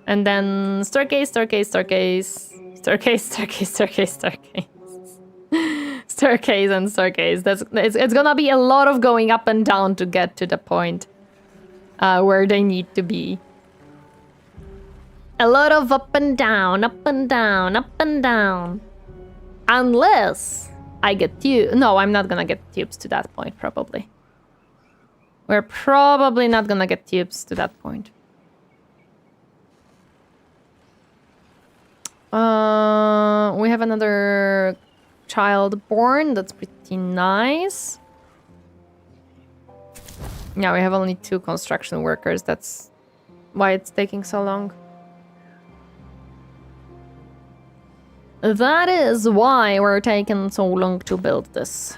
And then staircase, staircase, staircase, staircase, staircase, staircase, staircase. Staircase and staircase. It's gonna be a lot of going up and down to get to the point where they need to be. A lot of up and down, up and down, up and down. Unless I get tubes. No, I'm not gonna get tubes to that point, probably. We're probably not gonna get tubes to that point. We have another child born. That's pretty nice. Yeah, we have only 2 construction workers. That's why it's taking so long. That is why we're taking so long to build this.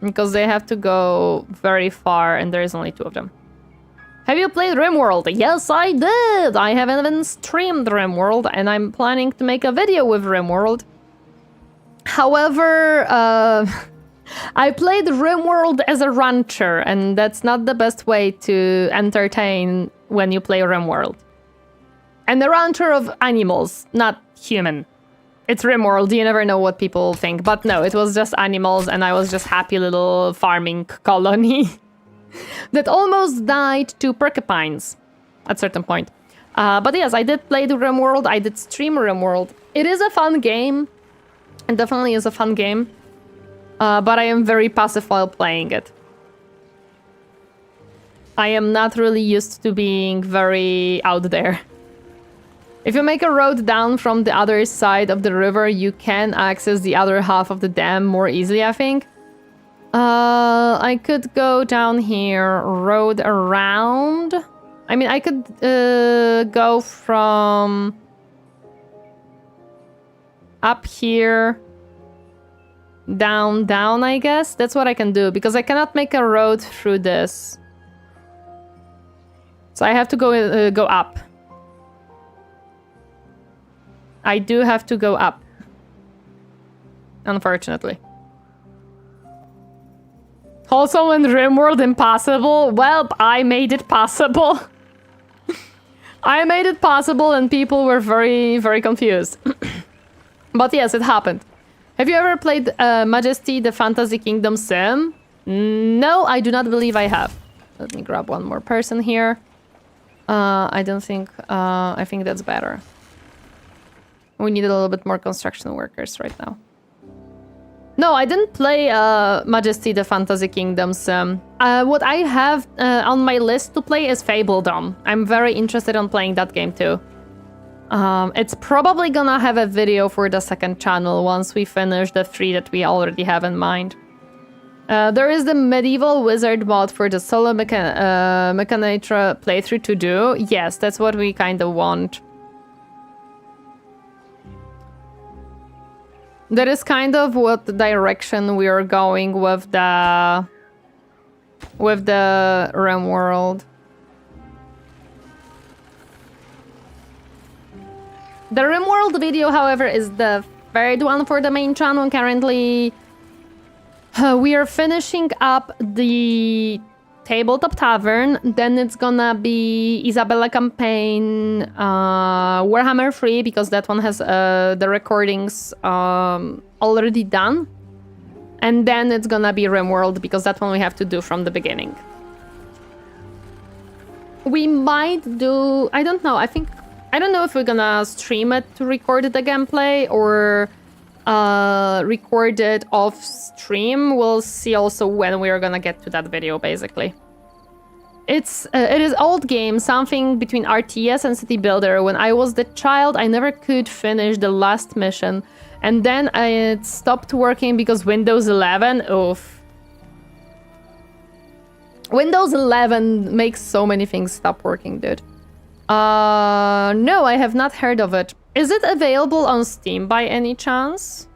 Because they have to go very far and there is only 2 of them. Have you played RimWorld? Yes, I did! I haven't even streamed RimWorld, and I'm planning to make a video with RimWorld. However, I played RimWorld as a rancher, and that's not the best way to entertain when you play RimWorld. And a rancher of animals, not human. It's RimWorld, you never know what people think. But no, it was just animals, and I was just happy little farming colony that almost died to porcupines at a certain point. But yes, I did play the RimWorld, I did stream RimWorld. It is a fun game. It definitely is a fun game. But I am very passive while playing it. I am not really used to being very out there. If you make a road down from the other side of the river, you can access the other half of the dam more easily, I think. I could go down here, road around. I mean, I could go from up here, down, I guess. That's what I can do, because I cannot make a road through this. So I have to go up. I do have to go up. Unfortunately. Also in RimWorld impossible? Well, I made it possible. I made it possible and people were very, very confused. But yes, it happened. Have you ever played Majesty, the Fantasy Kingdom sim? No, I do not believe I have. Let me grab one more person here. I don't think... I think that's better. We need a little bit more construction workers right now. No, I didn't play Majesty, the Fantasy Kingdom sim. What I have on my list to play is Fabledom. I'm very interested in playing that game too. It's probably gonna have a video for the second channel once we finish the 3 that we already have in mind. There is the Medieval Wizard mod for the solo Mechanatra playthrough to do. Yes, that's what we kind of want. That is kind of what direction we are going with the RimWorld. The RimWorld video, however, is the third one for the main channel. Currently, we are finishing up the Tabletop Tavern. Then it's gonna be Isabella campaign, Warhammer 3, because that one has the recordings already done. And then it's gonna be RimWorld, because that one we have to do from the beginning. We might do... I don't know, I don't know if we're gonna stream it to record the gameplay or record it off stream. We'll see also when we're gonna get to that video, basically. It is old game, something between RTS and City Builder. When I was the child, I never could finish the last mission. And then it stopped working because Windows 11, oof. Windows 11 makes so many things stop working, dude. No, I have not heard of it. Is it available on Steam by any chance?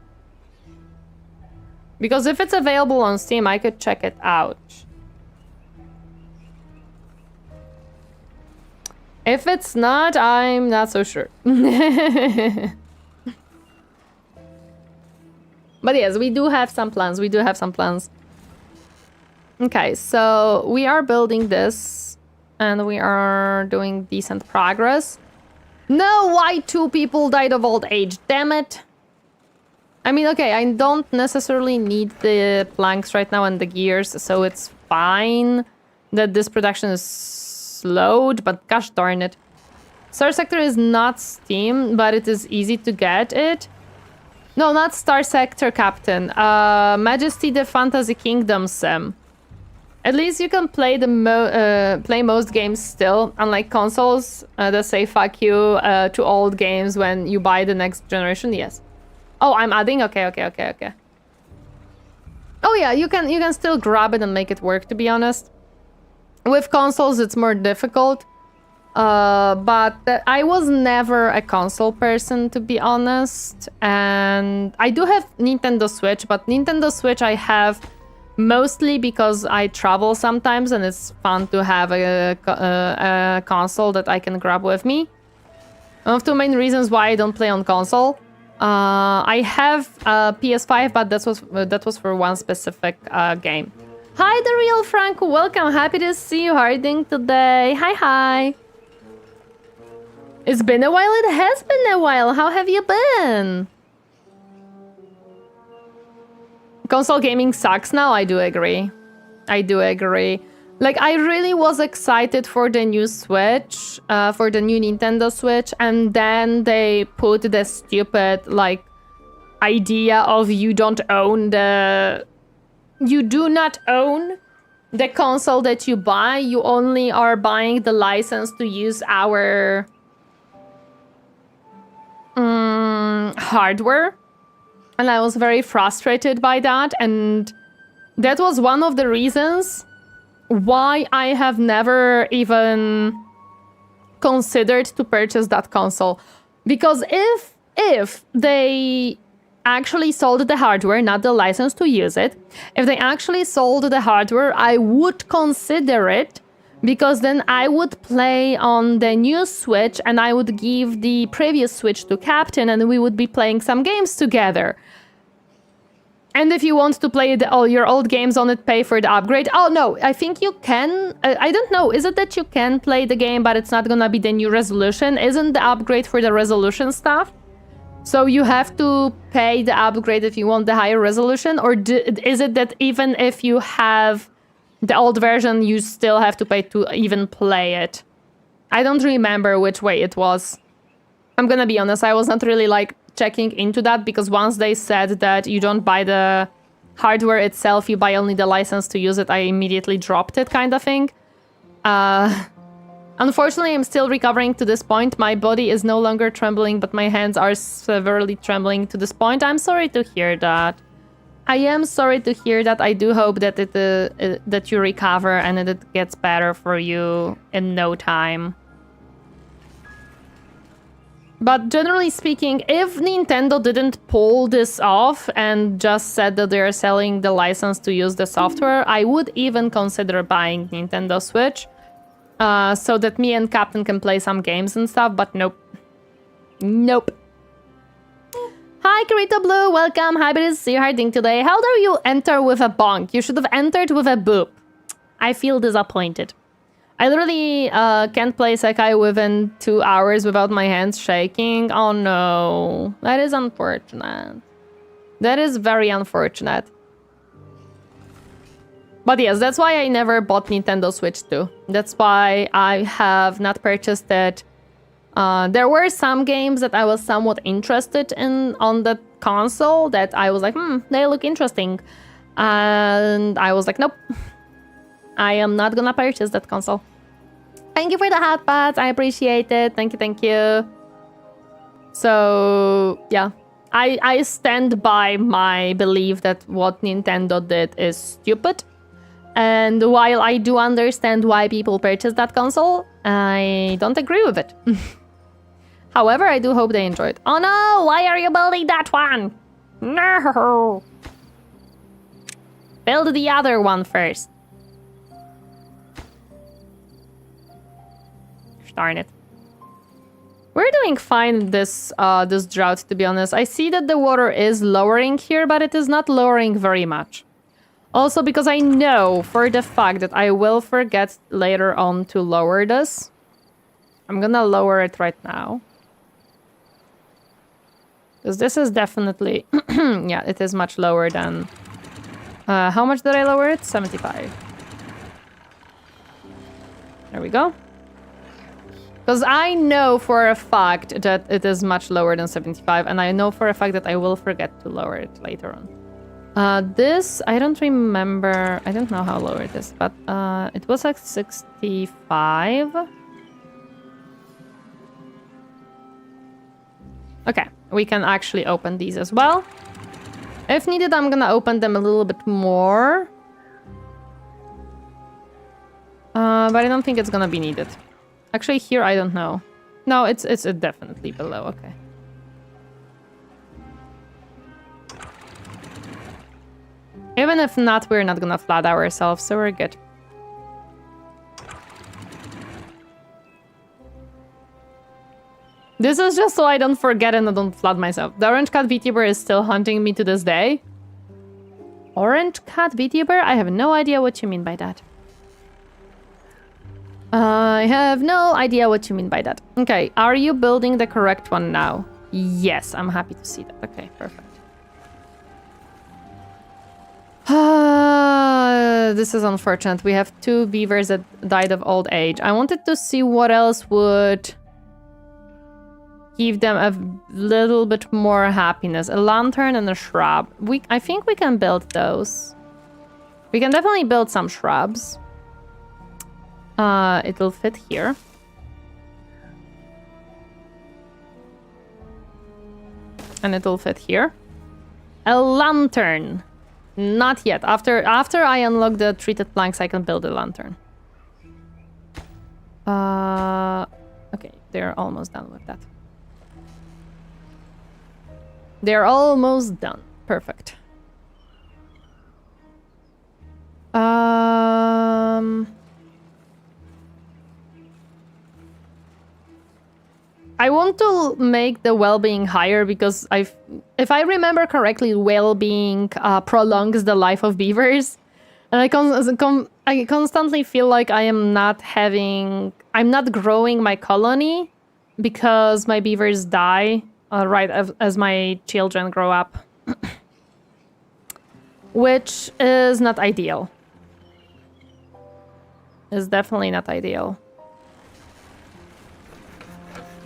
Because if it's available on Steam, I could check it out. If it's not, I'm not so sure. But yes, we do have some plans. We do have some plans. Okay, so we are building this. And we are doing decent progress. No, why 2 people died of old age? Damn it. I mean, okay, I don't necessarily need the planks right now and the gears, so it's fine that this production is slowed, but gosh darn it. Star Sector is not Steam, but it is easy to get it. No, not Star Sector, Captain. Majesty, the Fantasy Kingdom sim. At least you can play play most games still, unlike consoles that say fuck you to old games when you buy the next generation. Yes. Oh, I'm adding? Okay. Oh yeah, you can still grab it and make it work, to be honest. With consoles, it's more difficult. But I was never a console person, to be honest. And I do have Nintendo Switch, but Nintendo Switch I have Mostly because I travel sometimes and it's fun to have a console that I can grab with me. One of the main reasons why I don't play on console. I have a PS5, but that was for one specific game. Hi, the real Franco. Welcome. Happy to see you harding today. Hi. It's been a while. It has been a while. How have you been? Console gaming sucks now. I do agree. Like, I really was excited for the new Switch, for the new Nintendo Switch, and then they put the stupid, like, idea of you do not own the console that you buy. You only are buying the license to use our hardware. And I was very frustrated by that, and that was one of the reasons why I have never even considered to purchase that console. Because if they actually sold the hardware, not the license to use it, if they actually sold the hardware, I would consider it, because then I would play on the new Switch and I would give the previous Switch to Captain and we would be playing some games together. And if you want to play all your old games on it, pay for the upgrade. Oh, no, I think you can. I don't know. Is it that you can play the game, but it's not gonna be the new resolution? Isn't the upgrade for the resolution stuff? So you have to pay the upgrade if you want the higher resolution? Or is it that even if you have the old version, you still have to pay to even play it? I don't remember which way it was. I'm gonna be honest, I was not really like checking into that, because once they said that you don't buy the hardware itself, you buy only the license to use it, I immediately dropped it, kind of thing. Unfortunately, I'm still recovering to this point. My body is no longer trembling, but my hands are severely trembling to this point. I'm sorry to hear that. I am sorry to hear that. I do hope that that you recover and that it gets better for you in no time. But generally speaking, if Nintendo didn't pull this off and just said that they're selling the license to use the software, I would even consider buying Nintendo Switch, so that me and Captain can play some games and stuff, but nope. Nope. Hi, Kirito Blue, welcome. Happy to see you harding today. How dare you enter with a bonk? You should have entered with a boop. I feel disappointed. I literally can't play Sekai within 2 hours without my hands shaking. Oh no, that is unfortunate. That is very unfortunate. But yes, that's why I never bought Nintendo Switch 2. That's why I have not purchased it. There were some games that I was somewhat interested in on the console that I was like, they look interesting. And I was like, nope. I am not gonna purchase that console. Thank you for the hot pots. I appreciate it. Thank you, thank you. So, yeah. I stand by my belief that what Nintendo did is stupid. And while I do understand why people purchase that console, I don't agree with it. However, I do hope they enjoyed. Oh no! Why are you building that one? No! Build the other one first. Darn it. We're doing fine this this drought, to be honest. I see that the water is lowering here, but it is not lowering very much. Also, because I know for the fact that I will forget later on to lower this. I'm gonna lower it right now. Because this is definitely... yeah, it is much lower than... how much did I lower it? 75. There we go. Because I know for a fact that it is much lower than 75, and I know for a fact that I will forget to lower it later on. This, I don't remember, I don't know how low it is, but it was like 65. Okay, we can actually open these as well. If needed, I'm gonna open them a little bit more. But I don't think it's gonna be needed. Actually, here, I don't know. No, it's definitely below, okay. Even if not, we're not gonna flood ourselves, so we're good. This is just so I don't forget and I don't flood myself. The orange cat VTuber is still hunting me to this day. Orange cat VTuber? I have no idea what you mean by that. I have no idea what you mean by that. Okay, are you building the correct one now? Yes, I'm happy to see that. Okay, perfect. This is unfortunate. We have 2 beavers that died of old age. I wanted to see what else would give them a little bit more happiness. A lantern and a shrub. I think we can build those. We can definitely build some shrubs. It will fit here. And it will fit here. A lantern. Not yet. After I unlock the treated planks, I can build a lantern. Okay, they're almost done with that. They're almost done. Perfect. I want to make the well-being higher because if I remember correctly, well-being prolongs the life of beavers. And I constantly feel like I'm not growing my colony because my beavers die right as my children grow up. Which is not ideal. It's definitely not ideal.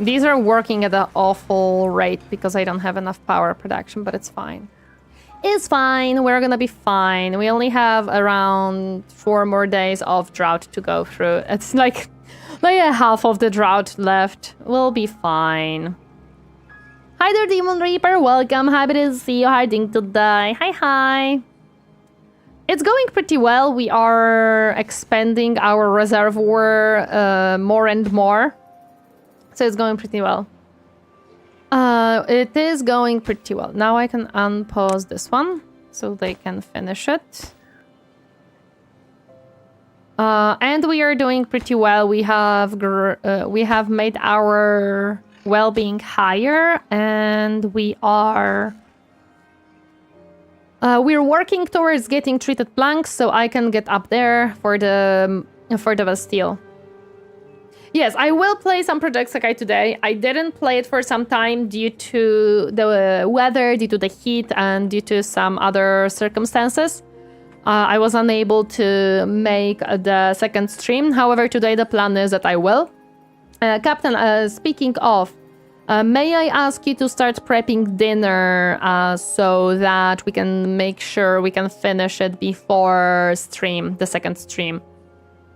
These are working at an awful rate because I don't have enough power production, but it's fine. It's fine. We're gonna be fine. We only have around 4 more days of drought to go through. It's like a half of the drought left. We'll be fine. Hi there, Demon Reaper. Welcome. Happy to see you hiding today. Hi. It's going pretty well. We are expanding our reservoir more and more. So it's going pretty well. It is going pretty well. Now I can unpause this one so they can finish it. And we are doing pretty well. We have made our well-being higher, and we're working towards getting treated planks so I can get up there for the Bastille. Yes, I will play some Project Sakai today. I didn't play it for some time due to the weather, due to the heat, and due to some other circumstances. I was unable to make the second stream. However, today the plan is that I will. Captain, speaking of, may I ask you to start prepping dinner so that we can make sure we can finish it before the second stream.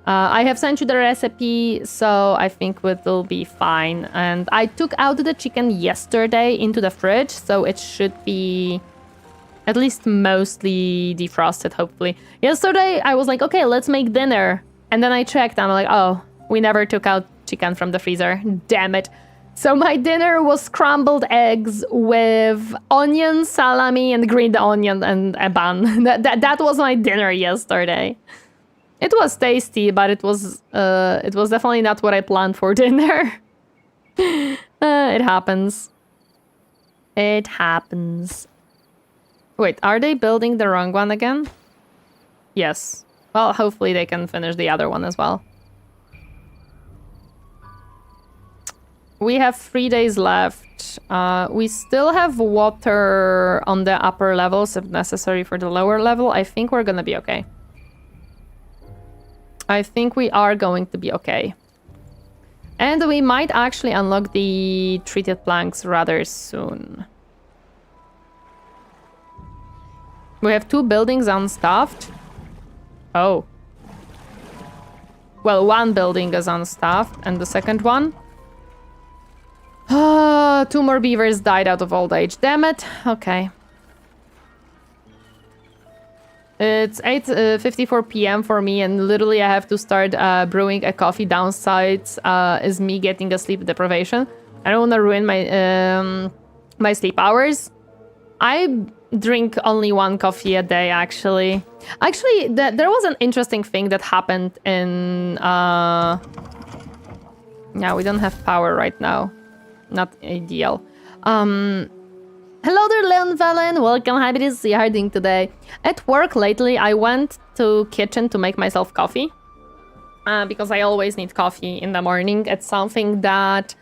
I have sent you the recipe, so I think it will be fine. And I took out the chicken yesterday into the fridge, so it should be at least mostly defrosted, hopefully. Yesterday, I was like, okay, let's make dinner. And then I checked, I'm like, oh, we never took out chicken from the freezer. Damn it. So my dinner was scrambled eggs with onion, salami, and green onion and a bun. That was my dinner yesterday. It was tasty, but it was definitely not what I planned for dinner. It happens. It happens. Wait, are they building the wrong one again? Yes. Well, hopefully they can finish the other one as well. We have 3 days left. We still have water on the upper levels if necessary for the lower level. I think we're gonna be okay. I think we are going to be okay. And we might actually unlock the treated planks rather soon. We have 2 buildings unstaffed. Oh. Well, 1 building is unstaffed, and the second one... 2 more beavers died out of old age. Damn it. Okay. It's 8:54 p.m. for me, and literally I have to start brewing a coffee. Downsides is me getting a sleep deprivation. I don't want to ruin my my sleep hours. I drink only one coffee a day, actually. Actually, there was an interesting thing that happened in... Yeah, we don't have power right now. Not ideal. Hello there, Leon Valen. Welcome. Happy to see you. How are you doing today? At work lately, I went to kitchen to make myself coffee. Because I always need coffee in the morning. It's something that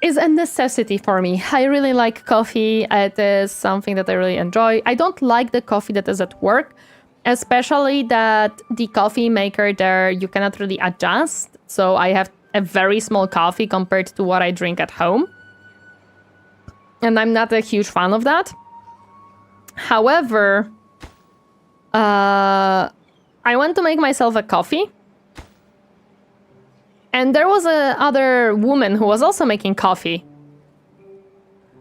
is a necessity for me. I really like coffee. It is something that I really enjoy. I don't like the coffee that is at work, especially that the coffee maker there, you cannot really adjust. So I have a very small coffee compared to what I drink at home. And I'm not a huge fan of that. However, I went to make myself a coffee. And there was a other woman who was also making coffee.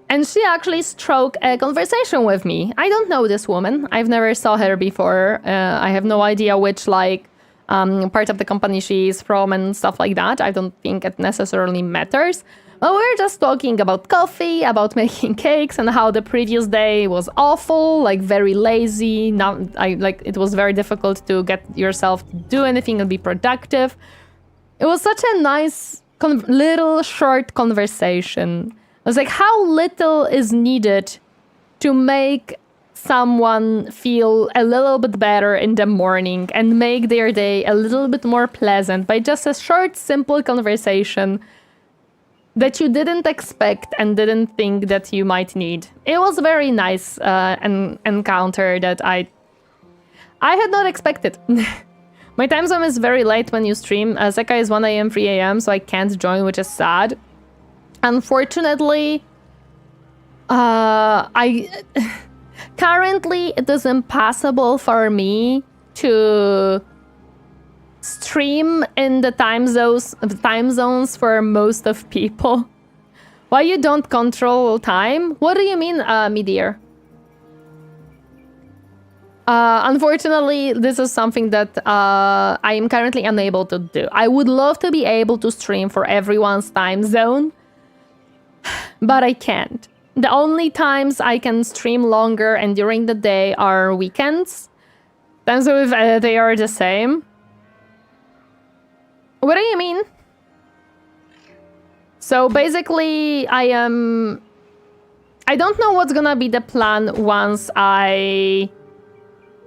And she actually struck a conversation with me. I don't know this woman. I've never saw her before. I have no idea which part of the company she is from and stuff like that. I don't think it necessarily matters. But we're just talking about coffee, about making cakes, and how the previous day was awful, like very lazy. It was very difficult to get yourself to do anything and be productive. It was such a nice, little, short conversation. I was like, how little is needed to make someone feel a little bit better in the morning and make their day a little bit more pleasant by just a short, simple conversation that you didn't expect and didn't think that you might need. It was a very nice encounter that I had not expected. My time zone is very late when you stream. Zeka is 1 a.m., 3 a.m., so I can't join, which is sad. Unfortunately, currently it is impossible for me to stream in the time zones for most of people. Why you don't control time? What do you mean, Meteor? Unfortunately, this is something that I am currently unable to do. I would love to be able to stream for everyone's time zone, but I can't. The only times I can stream longer and during the day are weekends. Times if they are the same. What do you mean? So basically, I don't know what's gonna be the plan once I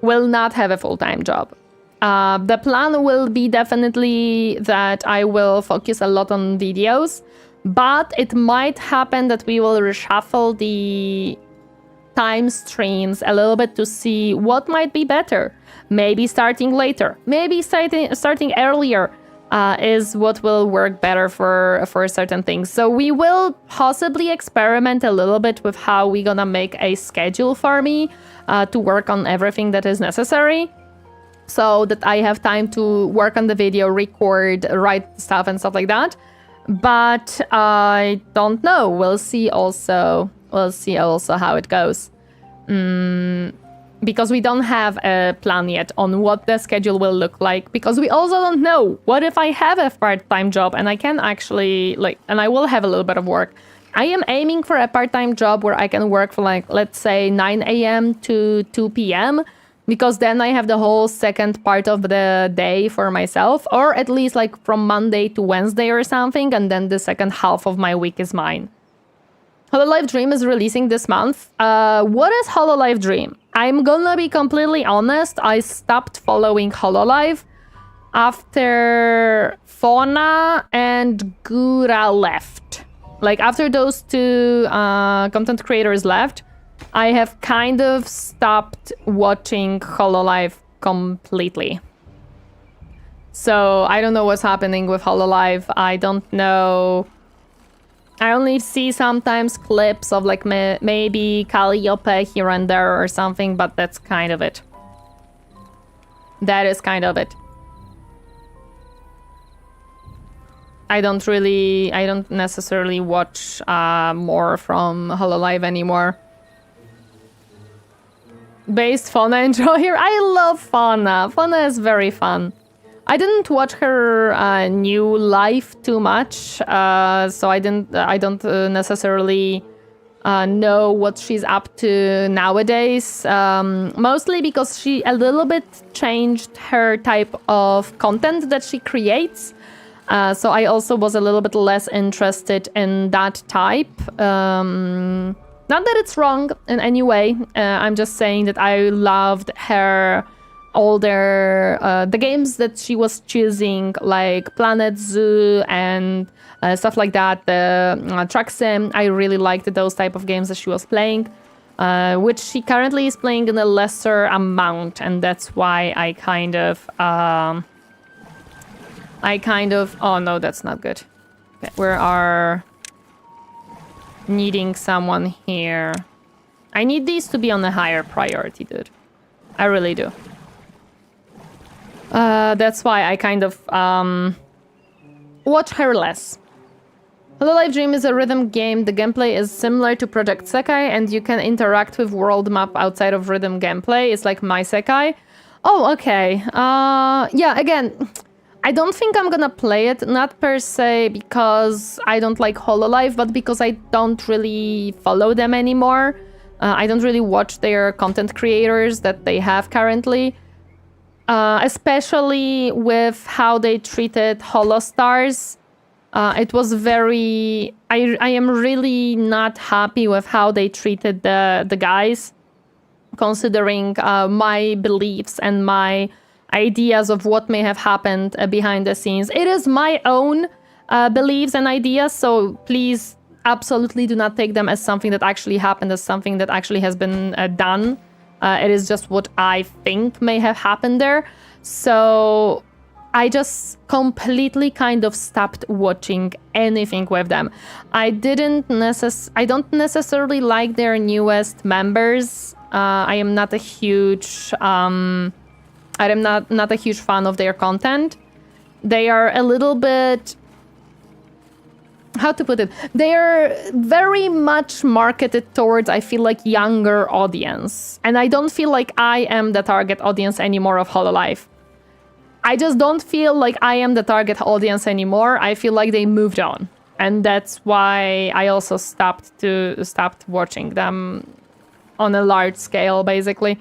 will not have a full-time job. The plan will be definitely that I will focus a lot on videos, but it might happen that we will reshuffle the time streams a little bit to see what might be better. Maybe starting later, maybe starting earlier is what will work better for certain things. So we will possibly experiment a little bit with how we're gonna make a schedule for me to work on everything that is necessary, so that I have time to work on the video, record, write stuff and stuff like that. But I don't know. We'll see also how it goes. Because we don't have a plan yet on what the schedule will look like, because we also don't know what if I have a part-time job and I can actually and I will have a little bit of work. I am aiming for a part-time job where I can work for let's say 9 a.m. to 2 p.m. because then I have the whole second part of the day for myself, or at least from Monday to Wednesday or something, and then the second half of my week is mine. Hololive Dream is releasing this month. What is Hololive Dream? I'm gonna be completely honest, I stopped following Hololive after Fauna and Gura left. After those two content creators left, I have kind of stopped watching Hololive completely. So I don't know what's happening with Hololive. I don't know. I only see sometimes clips of maybe Calliope here and there or something, but that's kind of it. That is kind of it. I don't necessarily watch more from Hololive anymore. Based Fauna enjoyer. I love Fauna. Fauna is very fun. I didn't watch her new life too much, so I don't necessarily know what she's up to nowadays. Mostly because she a little bit changed her type of content that she creates. So I also was a little bit less interested in that type. Not that it's wrong in any way. I'm just saying that I loved her older the games that she was choosing, like Planet Zoo and stuff like that. The Truck Sim. I really liked those type of games that she was playing, which she currently is playing in a lesser amount, and that's why I kind of. Oh no, that's not good. Okay, we are needing someone here. I need these to be on a higher priority, dude. I really do. That's why I kind of watch her less. Hololive Dream is a rhythm game. The gameplay is similar to Project Sekai, and you can interact with world map outside of rhythm gameplay. It's like My Sekai. Oh, okay. Yeah, again, I don't think I'm gonna play it, not per se because I don't like Hololive, but because I don't really follow them anymore. I don't really watch their content creators that they have currently. Especially with how they treated Holostars. It was very... I am really not happy with how they treated the guys, considering my beliefs and my ideas of what may have happened behind the scenes. It is my own beliefs and ideas, so please absolutely do not take them as something that actually happened, as something that actually has been done. It is just what I think may have happened there. So I just completely kind of stopped watching anything with them. I don't necessarily like their newest members. I am not a huge I am not a huge fan of their content. They are a little bit... How to put it? They are very much marketed towards, I feel like, younger audience. And I don't feel like I am the target audience anymore of Hololive. I just don't feel like I am the target audience anymore. I feel like they moved on. And that's why I also stopped watching them on a large scale, basically.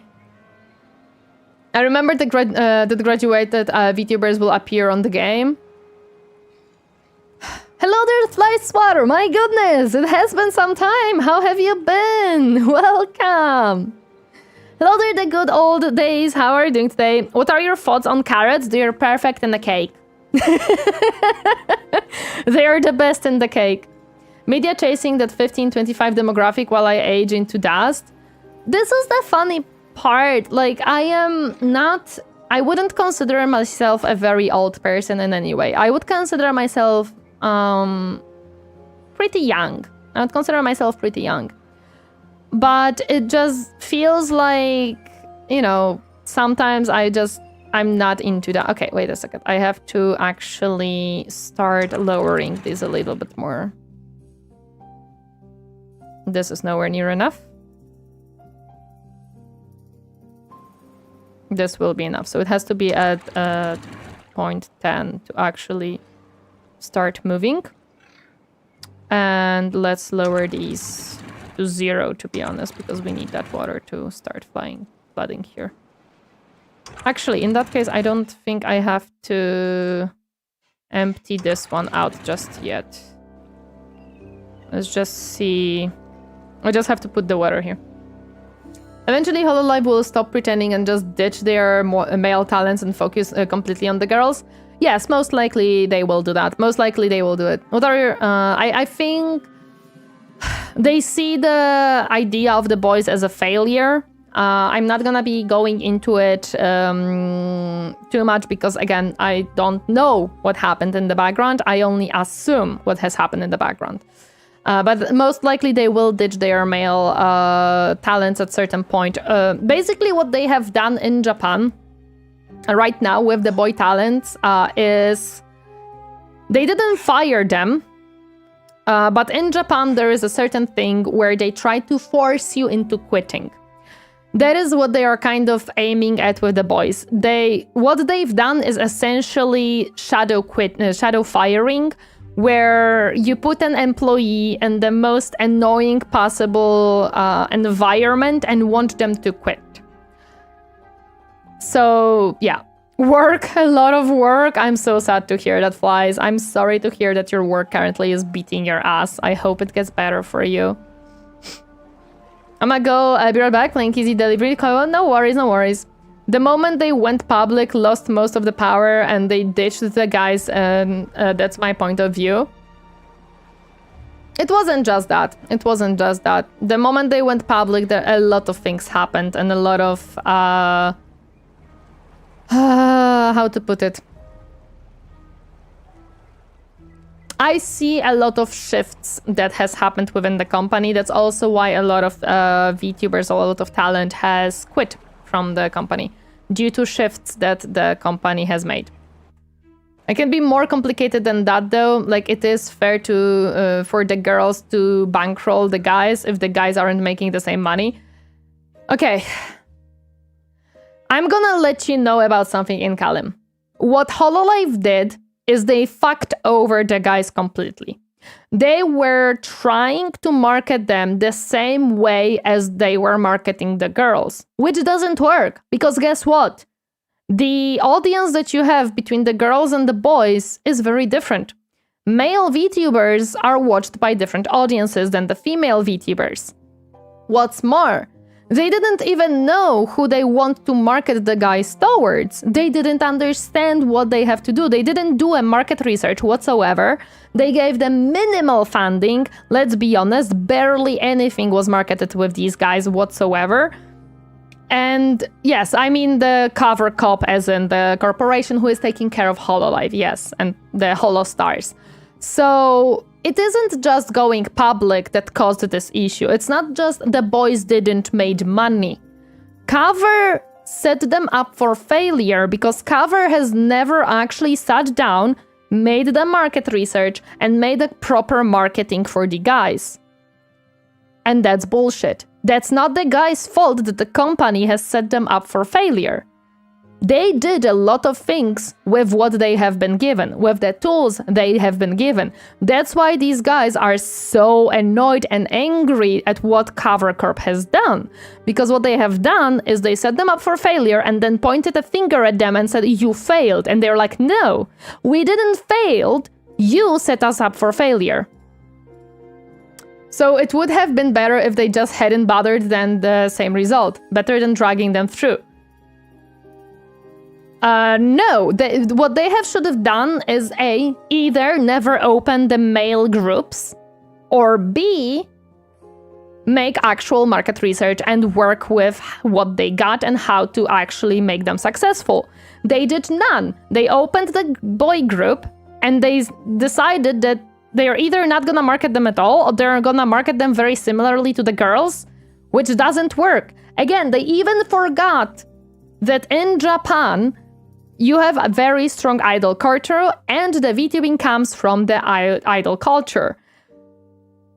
I remember that graduated VTubers will appear on the game. Hello there, Fly Swatter! My goodness, it has been some time! How have you been? Welcome! Hello there, the good old days! How are you doing today? What are your thoughts on carrots? They are perfect in the cake. They are the best in the cake. Media chasing that 15-25 demographic while I age into dust. This is the funny part. Like, I wouldn't consider myself a very old person in any way. I would consider myself pretty young. I would consider myself pretty young. But it just feels like, you know, sometimes I'm not into that. Okay, wait a second. I have to actually start lowering this a little bit more. This is nowhere near enough. This will be enough. So it has to be at 0.10 to actually start moving. And let's lower these to 0, to be honest, because we need that water to start flooding here. Actually, in that case, I don't think I have to empty this one out just yet. Let's just see. I just have to put the water here. Eventually, Hololive will stop pretending and just ditch their male talents and focus completely on the girls. Yes, most likely they will do that. Most likely they will do it. What are your... I think they see the idea of the boys as a failure. I'm not gonna be going into it too much because, again, I don't know what happened in the background. I only assume what has happened in the background. But most likely they will ditch their male talents at certain point. Basically what they have done in Japan right now with the boy talents is they didn't fire them. But in Japan there is a certain thing where they try to force you into quitting. That is what they are kind of aiming at with the boys. What they've done is essentially shadow firing, where you put an employee in the most annoying possible environment and want them to quit. So, yeah. Work, a lot of work. I'm so sad to hear that, Flies. I'm sorry to hear that your work currently is beating your ass. I hope it gets better for you. I'm gonna go, I'll be right back, playing easy delivery. No worries, no worries. The moment they went public, lost most of the power, and they ditched the guys, and that's my point of view. It wasn't just that. It wasn't just that. The moment they went public, a lot of things happened, and a lot of... how to put it? I see a lot of shifts that has happened within the company. That's also why a lot of VTubers, a lot of talent has quit from the company due to shifts that the company has made. It can be more complicated than that, though. Like, it is fair to for the girls to bankroll the guys if the guys aren't making the same money. Okay. I'm gonna let you know about something in Kalim. What Hololive did is they fucked over the guys completely. They were trying to market them the same way as they were marketing the girls, which doesn't work, because guess what? The audience that you have between the girls and the boys is very different. Male VTubers are watched by different audiences than the female VTubers. What's more, they didn't even know who they want to market the guys towards. They didn't understand what they have to do. They didn't do a market research whatsoever. They gave them minimal funding. Let's be honest, barely anything was marketed with these guys whatsoever. And yes, I mean the cover cop, as in the corporation who is taking care of Hololive, yes, and the Holostars. So it isn't just going public that caused this issue. It's not just the boys didn't make money. Cover set them up for failure because Cover has never actually sat down, made the market research, and made a proper marketing for the guys. And that's bullshit. That's not the guy's fault that the company has set them up for failure. They did a lot of things with what they have been given, with the tools they have been given. That's why these guys are so annoyed and angry at what Cover Corp has done. Because what they have done is they set them up for failure and then pointed a finger at them and said, you failed. And they're like, no, we didn't fail. You set us up for failure. So it would have been better if they just hadn't bothered than the same result. Better than dragging them through. No, what they should have done is A, either never open the male groups, or B, make actual market research and work with what they got and how to actually make them successful. They did none. They opened the boy group and they decided that they're either not gonna market them at all or they're gonna market them very similarly to the girls, which doesn't work. Again, they even forgot that in Japan, you have a very strong idol culture, and the VTubing comes from the idol culture.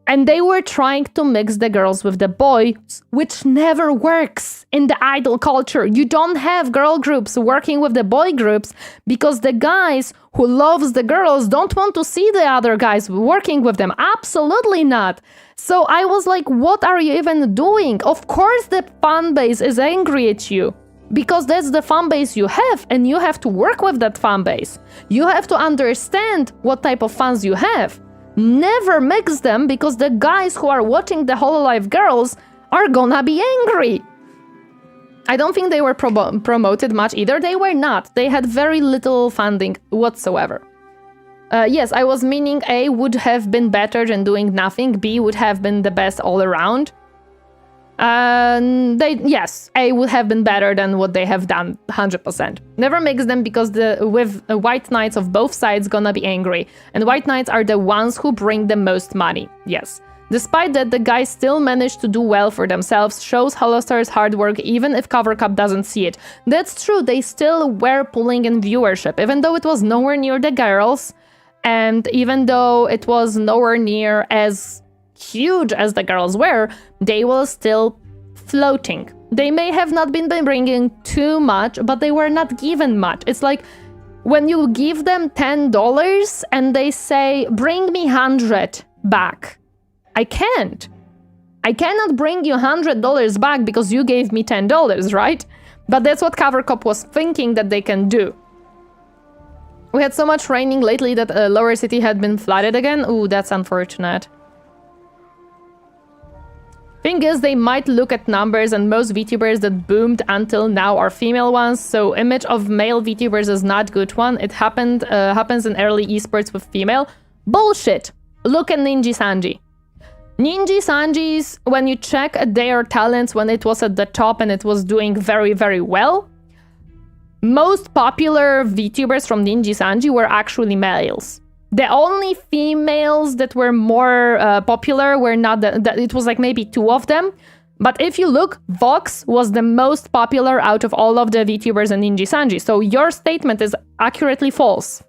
And they were trying to mix the girls with the boys, which never works in the idol culture. You don't have girl groups working with the boy groups because the guys who loves the girls don't want to see the other guys working with them. Absolutely not. So I was like, what are you even doing? Of course the fan base is angry at you. Because that's the fan base you have, and you have to work with that fan base. You have to understand what type of fans you have. Never mix them, because the guys who are watching the Hololive girls are gonna be angry. I don't think they were promoted much either. They were not. They had very little funding whatsoever. Yes, I was meaning A would have been better than doing nothing. B would have been the best all around. Yes, A would have been better than what they have done, 100%. Never mix them because with White Knights of both sides gonna be angry. And White Knights are the ones who bring the most money, yes. Despite that, the guys still managed to do well for themselves, shows Holostar's hard work even if Cover Cup doesn't see it. That's true, they still were pulling in viewership, even though it was nowhere near the girls, and even though it was nowhere near as huge as the girls were, they were still floating. They may have not been bringing too much, but they were not given much. It's like when you give them $10 and they say, bring me 100 back. I can't. I cannot bring you $100 back because you gave me $10, right? But that's what Covercop was thinking that they can do. We had so much raining lately that Lower City had been flooded again. Ooh, that's unfortunate. Thing is, they might look at numbers and most VTubers that boomed until now are female ones, so image of male VTubers is not good one. It happens in early esports with female. Bullshit! Look at Ninja Sanji. Ninja Sanji's, when you check their talents when it was at the top and it was doing very, very well, most popular VTubers from Ninja Sanji were actually males. The only females that were more popular were not it was like maybe 2 of them. But if you look, Vox was the most popular out of all of the VTubers in Ninja Sanji. So your statement is accurately false.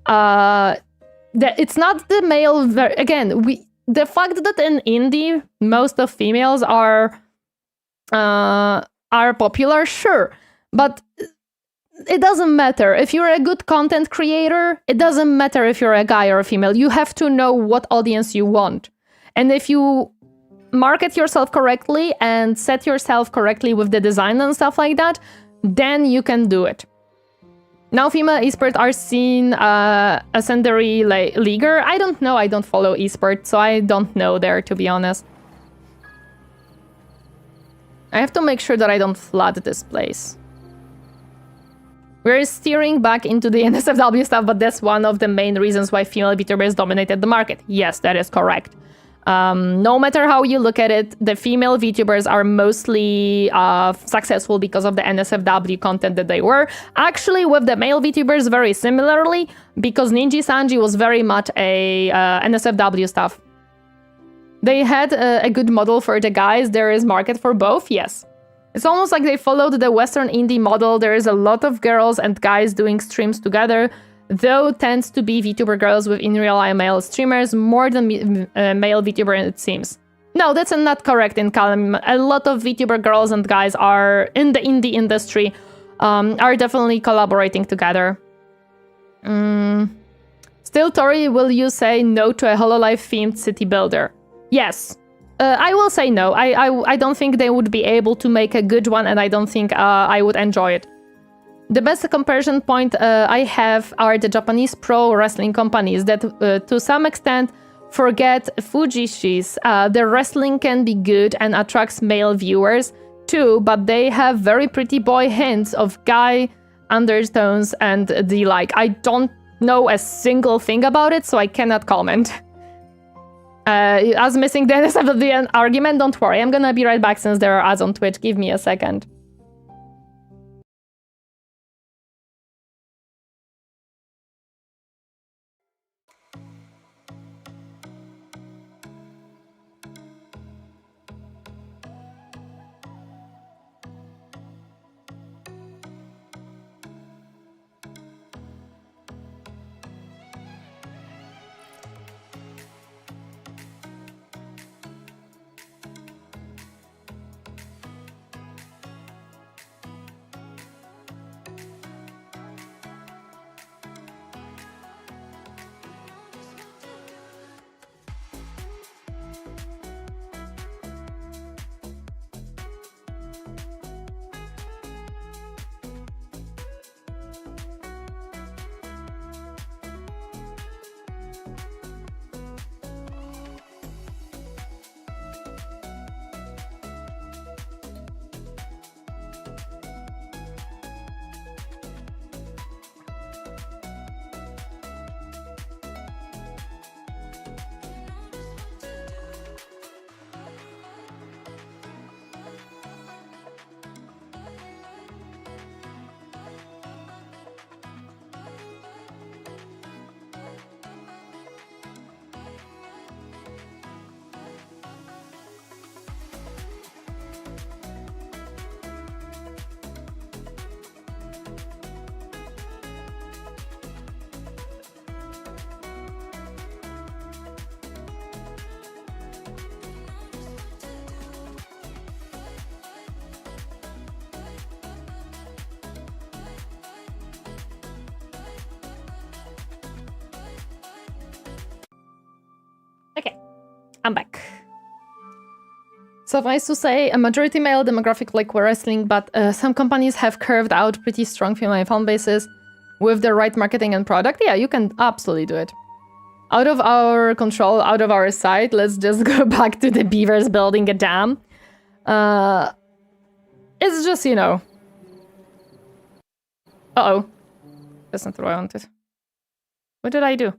It's not the male. Again, the fact that in indie most of females are popular, sure, but it doesn't matter. If you're a good content creator, it doesn't matter if you're a guy or a female. You have to know what audience you want. And if you market yourself correctly and set yourself correctly with the design and stuff like that, then you can do it. Now female esports are seen ascendary leaguer. I don't know. I don't follow esports, so I don't know there, to be honest. I have to make sure that I don't flood this place. We're steering back into the NSFW stuff, but that's one of the main reasons why female VTubers dominated the market. Yes, that is correct. No matter how you look at it, the female VTubers are mostly successful because of the NSFW content that they were. Actually, with the male VTubers, very similarly, because Ninja Sanji was very much a NSFW stuff. They had a good model for the guys. There is market for both, yes. It's almost like they followed the Western indie model. There is a lot of girls and guys doing streams together, though tends to be VTuber girls with in real life male streamers more than male VTuber, it seems. No, that's not correct in Calm. A lot of VTuber girls and guys are in the indie industry, are definitely collaborating together. Still, Tori, will you say no to a Hololive themed city builder? Yes. I will say no. I don't think they would be able to make a good one, and I don't think I would enjoy it. The best comparison point I have are the Japanese pro wrestling companies that, to some extent, forget Fujishi's. Their wrestling can be good and attracts male viewers too, but they have very pretty boy hints of guy undertones and the like. I don't know a single thing about it, so I cannot comment. As missing the NSFW argument, don't worry. I'm gonna be right back since there are ads on Twitch. Give me a second. I'm back. Suffice to say, a majority male demographic like wrestling, but some companies have carved out pretty strong female fan bases with the right marketing and product. Yeah, you can absolutely do it. Out of our control, out of our sight, let's just go back to the beavers building a dam. It's just, you know... Uh-oh. That's not what I wanted. What did I do?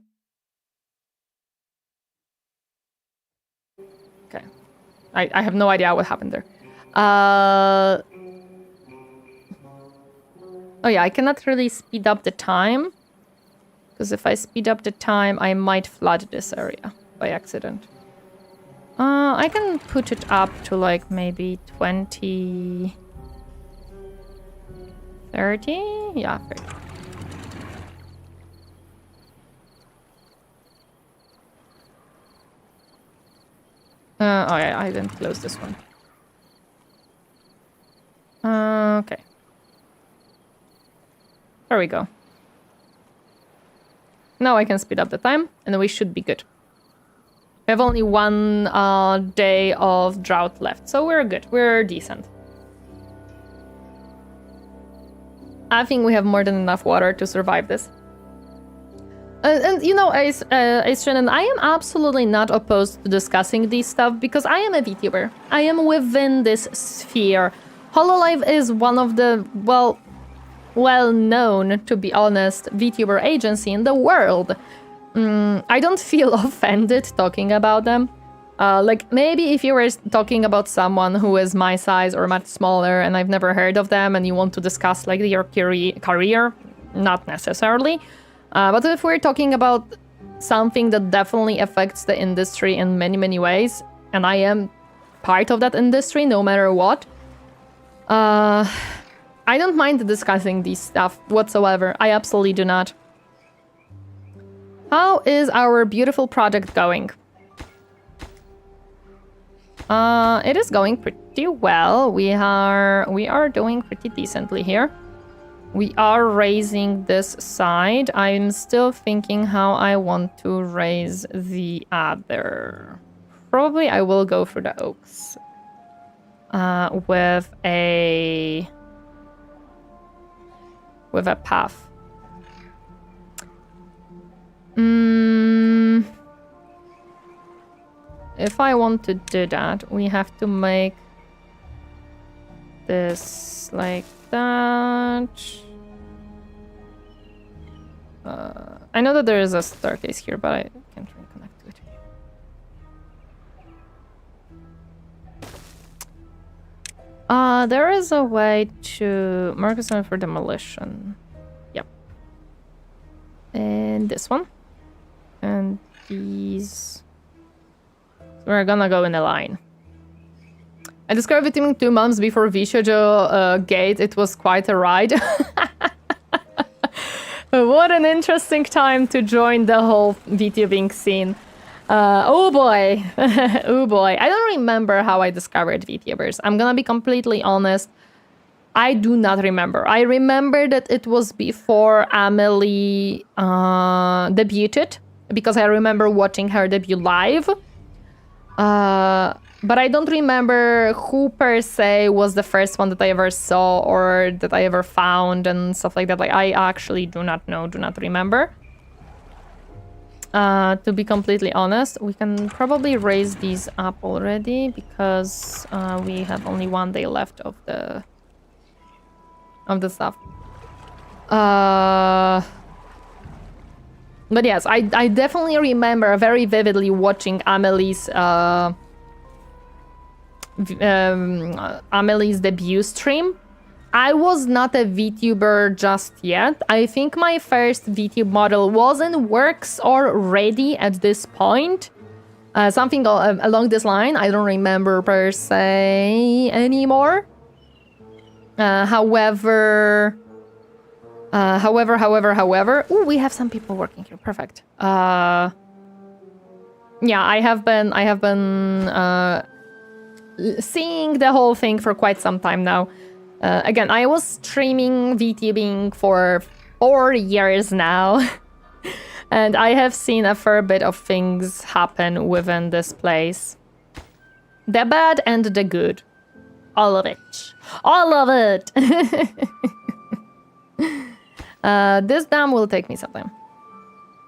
Okay. I have no idea what happened there. Oh yeah, I cannot really speed up the time. Because if I speed up the time, I might flood this area by accident. I can put it up to like maybe 20... 30? Yeah, 30. Oh yeah, I didn't close this one. Okay. There we go. Now I can speed up the time, and we should be good. We have only one day of drought left, so we're good. We're decent. I think we have more than enough water to survive this. And you know, Shannon, I am absolutely not opposed to discussing these stuff because I am a VTuber. I am within this sphere. Hololive is one of the, well-known, to be honest, VTuber agency in the world. I don't feel offended talking about them. Like, maybe if you were talking about someone who is my size or much smaller and I've never heard of them and you want to discuss, like, your career, not necessarily. But if we're talking about something that definitely affects the industry in many, many ways, and I am part of that industry no matter what, I don't mind discussing these stuff whatsoever. I absolutely do not. How is our beautiful project going? It is going pretty well. We are doing pretty decently here. We are raising this side. I'm still thinking how I want to raise the other. Probably I will go for the oaks. With a path. If I want to do that, we have to make this like that. I know that there is a staircase here, but I can't reconnect to it. There is a way to mark a zone for demolition. Yep. And this one. And these. So we're gonna go in a line. I discovered VTubing 2 months before Vishojo Gate. It was quite a ride. What an interesting time to join the whole VTubing scene. Oh boy. Oh boy. I don't remember how I discovered VTubers. I'm gonna be completely honest. I do not remember. I remember that it was before Amelie debuted, because I remember watching her debut live. But I don't remember who per se was the first one that I ever saw or that I ever found and stuff like that. Like, I actually do not know, do not remember. To be completely honest, we can probably raise these up already because we have only 1 day left of the stuff. But yes, I definitely remember very vividly watching Amelie's debut stream. I was not a VTuber just yet. I think my first VTube model was in works already at this point. Something along this line. I don't remember per se anymore. However... Ooh, we have some people working here. Perfect. Yeah, I have been seeing the whole thing for quite some time now. Again, I was streaming VTubing for 4 years now. And I have seen a fair bit of things happen within this place. The bad and the good. All of it. All of it! This dam will take me some time.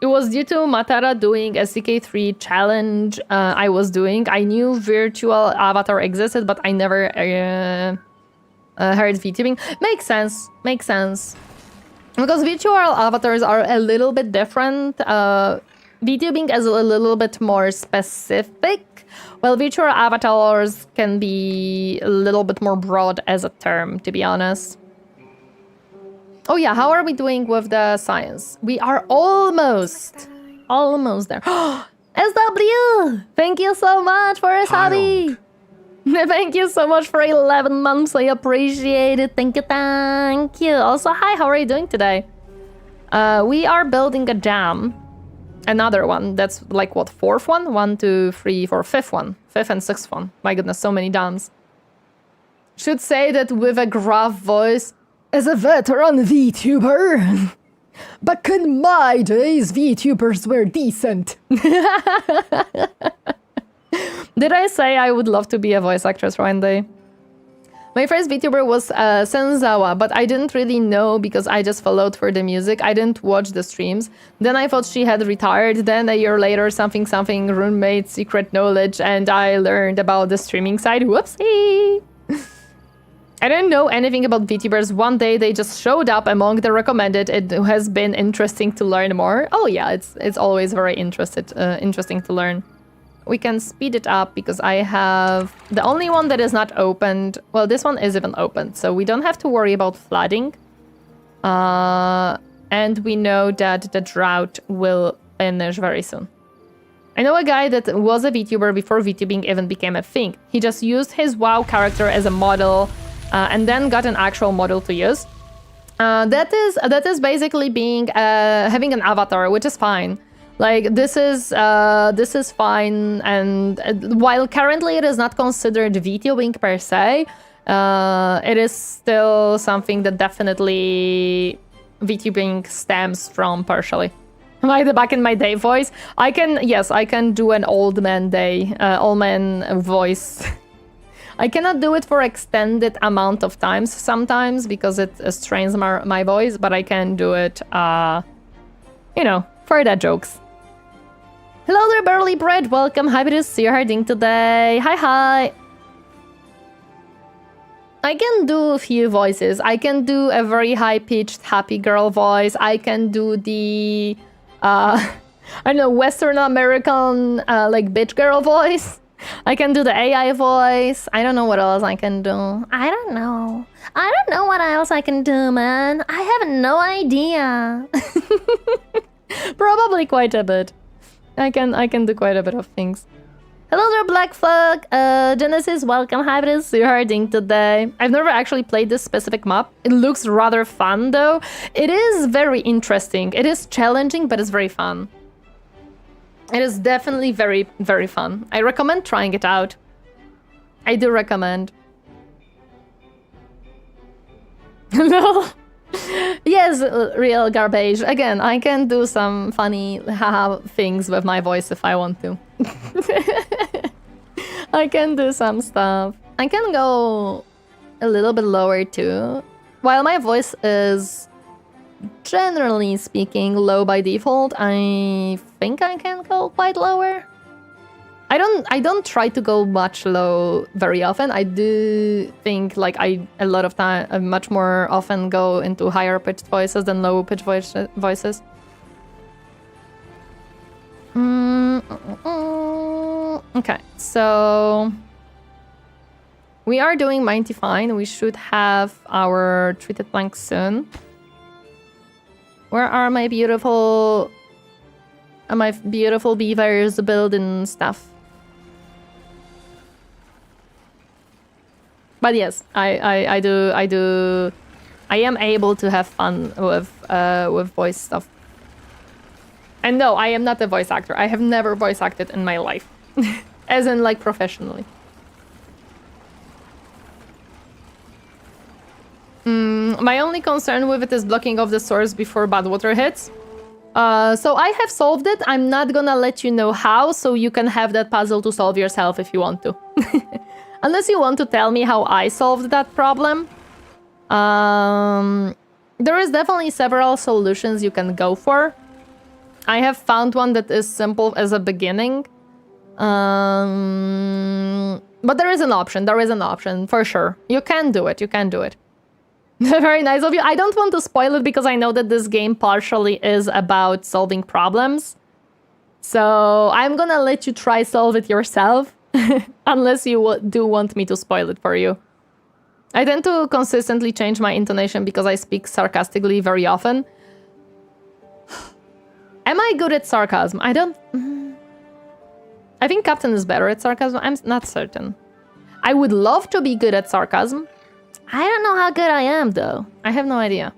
It was due to Matara doing a CK3 challenge I was doing. I knew virtual avatar existed, but I never heard VTubing. Makes sense. Makes sense. Because virtual avatars are a little bit different. VTubing is a little bit more specific, while virtual avatars can be a little bit more broad as a term, to be honest. Oh yeah, how are we doing with the science? We are almost there. SW! Thank you so much for his hobby! Thank you so much for 11 months, I appreciate it. Thank you, thank you. Also, hi, how are you doing today? We are building a dam. Another one, that's like what, fourth one? 1, 2, 3, 4, fifth one. Fifth and sixth one. My goodness, so many dams. Should say that with a gruff voice. As a veteran VTuber, back in my days, VTubers were decent. Did I say I would love to be a voice actress one day? My first VTuber was Senzawa, but I didn't really know because I just followed for the music. I didn't watch the streams. Then I thought she had retired. Then a year later, something roommate secret knowledge, and I learned about the streaming side. Whoopsie! I didn't know anything about VTubers. One day they just showed up among the recommended. It has been interesting to learn more. Oh yeah, it's always very interesting to learn. We can speed it up because I have the only one that is not opened. Well, this one is even opened, so we don't have to worry about flooding. And we know that the drought will finish very soon. I know a guy that was a VTuber before VTubing even became a thing. He just used his WoW character as a model. And then got an actual model to use. That is basically being having an avatar, which is fine. Like this is fine, and while currently it is not considered VTubing per se, it is still something that definitely VTubing stems from partially. Like the back in my day voice, I can do an old man voice. I cannot do it for extended amount of times sometimes because it strains my voice, but I can do it, you know, for the jokes. Hello there, Burly Bread. Welcome. Happy to see you harding today. Hi. I can do a few voices. I can do a very high-pitched happy girl voice. I can do the, I don't know, Western American, like bitch girl voice. I can do the AI voice. I don't know what else I can do. I don't know what else I can do, man. I have no idea. Probably quite a bit. I can do quite a bit of things. Hello there, Black Flag. Genesis, welcome. Happy to see you harding today. I've never actually played this specific map. It looks rather fun, though. It is very interesting. It is challenging, but it's very fun. It is definitely very, very fun. I recommend trying it out. I do recommend. No. Yes, real garbage. Again, I can do some funny things with my voice if I want to. I can do some stuff. I can go a little bit lower too. While my voice is generally speaking low by default, I think I can go quite lower. I don't try to go much low very often. I do think like I much more often go into higher pitched voices than low pitched voices. Okay, so we are doing mighty fine. We should have our treated plank soon. Where are my beautiful beavers building stuff? But yes, I am able to have fun with voice stuff. And no, I am not a voice actor. I have never voice acted in my life, as in like professionally. My only concern with it is blocking off the source before bad water hits. So I have solved it. I'm not gonna let you know how, so you can have that puzzle to solve yourself if you want to. Unless you want to tell me how I solved that problem. There is definitely several solutions you can go for. I have found one that is simple as a beginning. But there is an option. There is an option, for sure. You can do it. You can do it. Very nice of you. I don't want to spoil it because I know that this game partially is about solving problems. So I'm gonna let you try solve it yourself. Unless you do want me to spoil it for you. I tend to consistently change my intonation because I speak sarcastically very often. Am I good at sarcasm? I don't... I think Captain is better at sarcasm. I'm not certain. I would love to be good at sarcasm. I don't know how good I am, though. I have no idea.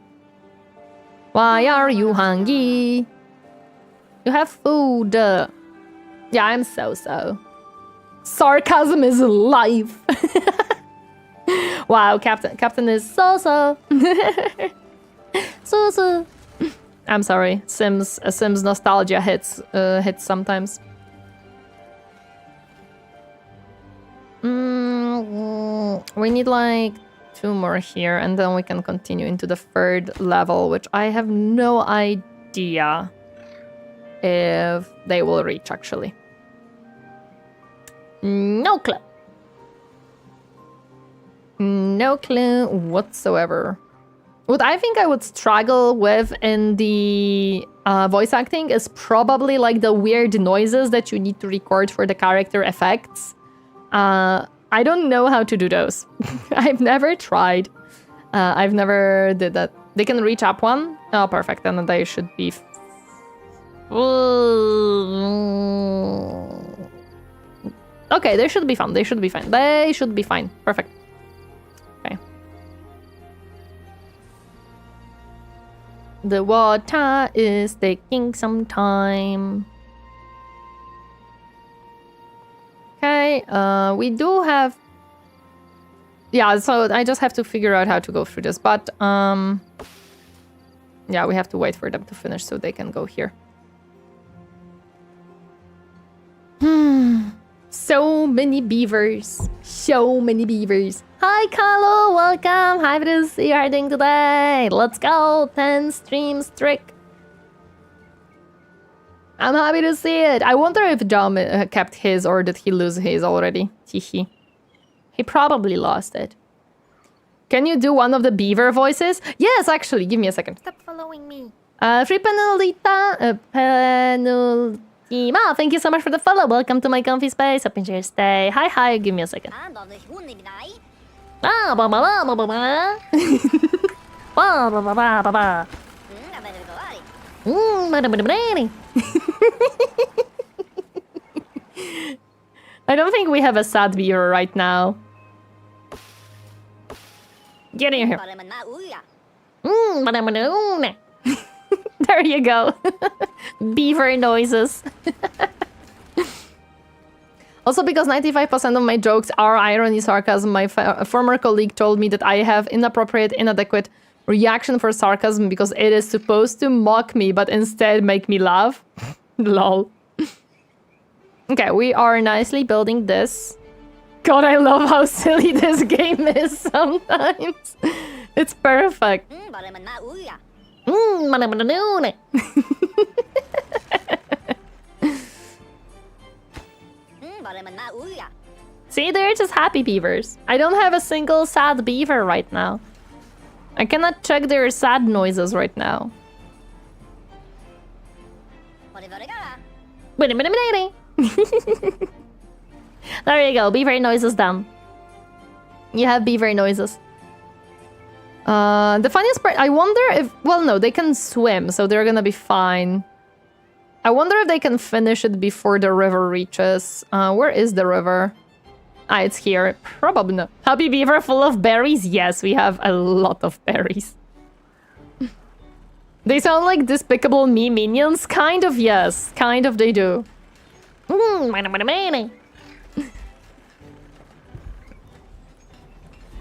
Why are you hungry? You have food. Yeah, I'm so-so. Sarcasm is life. Wow, Captain is so-so. So-so. I'm sorry. Sims nostalgia hits sometimes. We need like 2 more here, and then we can continue into the 3rd level, which I have no idea if they will reach, actually. No clue. No clue whatsoever. What I think I would struggle with in the voice acting is probably like the weird noises that you need to record for the character effects. I don't know how to do those. I've never tried. I've never did that. They can reach up one? Oh, perfect. Then they should be... Okay, they should be fine. They should be fine. They should be fine. Perfect. Okay. The water is taking some time. Okay, we do have... Yeah, so I just have to figure out how to go through this, but... Yeah, we have to wait for them to finish so they can go here. So many beavers. So many beavers. Hi, Carlo. Welcome. Hi, Bruce. How are you doing today? Let's go. 10 stream streak. I'm happy to see it. I wonder if John kept his or did he lose his already? He probably lost it. Can you do one of the beaver voices? Yes, actually. Give me a second. Stop following me. Free Penulita. Thank you so much for the follow. Welcome to my comfy space. Hope you enjoy your stay. Hi. Give me a second. I don't think we have a sad beaver right now. Get in here. There you go. Beaver noises. Also, because 95% of my jokes are irony, sarcasm, my former colleague told me that I have inappropriate, inadequate reaction for sarcasm because it is supposed to mock me, but instead make me laugh. Lol. Okay, we are nicely building this. God, I love how silly this game is sometimes. It's perfect. See, they're just happy beavers. I don't have a single sad beaver right now. I cannot check their sad noises right now. There you go, beaver noises done. You have beaver noises. The funniest part, I wonder if... Well, no, they can swim, so they're gonna be fine. I wonder if they can finish it before the river reaches. Where is the river? Ah, it's here. Probably not. Happy beaver full of berries? Yes, we have a lot of berries. They sound like Despicable Me minions? Kind of, yes. Kind of they do.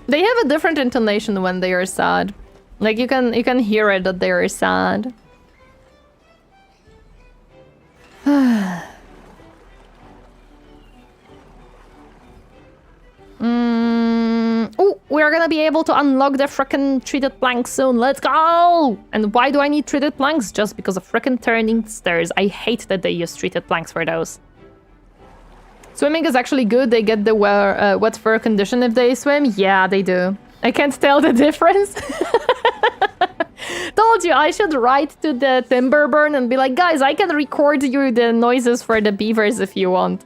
They have a different intonation when they are sad. Like you can hear it that they are sad. Oh, we're gonna be able to unlock the frickin' treated planks soon. Let's go! And why do I need treated planks? Just because of frickin' turning stairs. I hate that they use treated planks for those. Swimming is actually good. They get the wet fur condition if they swim. Yeah, they do. I can't tell the difference. Told you, I should write to the Timberborn and be like, guys, I can record you the noises for the beavers if you want.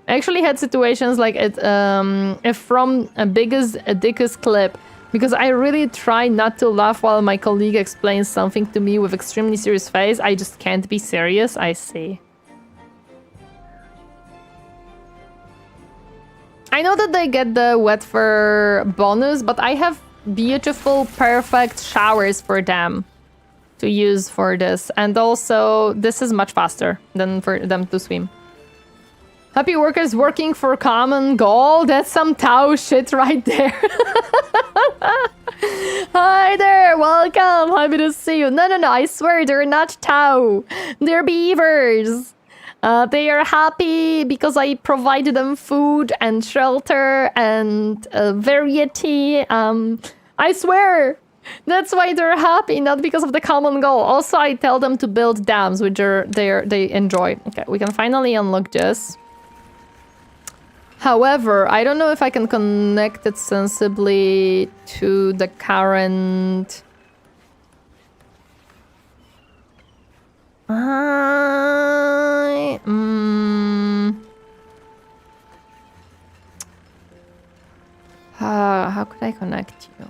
I actually had situations like it from a dickest clip, because I really try not to laugh while my colleague explains something to me with extremely serious face. I just can't be serious, I see. I know that they get the wet fur bonus, but I have beautiful, perfect showers for them to use for this. And also, this is much faster than for them to swim. Happy workers working for common goal? That's some Tau shit right there. Hi there, welcome, happy to see you. No, I swear they're not Tau. They're beavers. They are happy because I provided them food and shelter and variety. I swear, that's why they're happy, not because of the common goal. Also, I tell them to build dams, which they enjoy. Okay, we can finally unlock this. However, I don't know if I can connect it sensibly to the current... How could I connect you?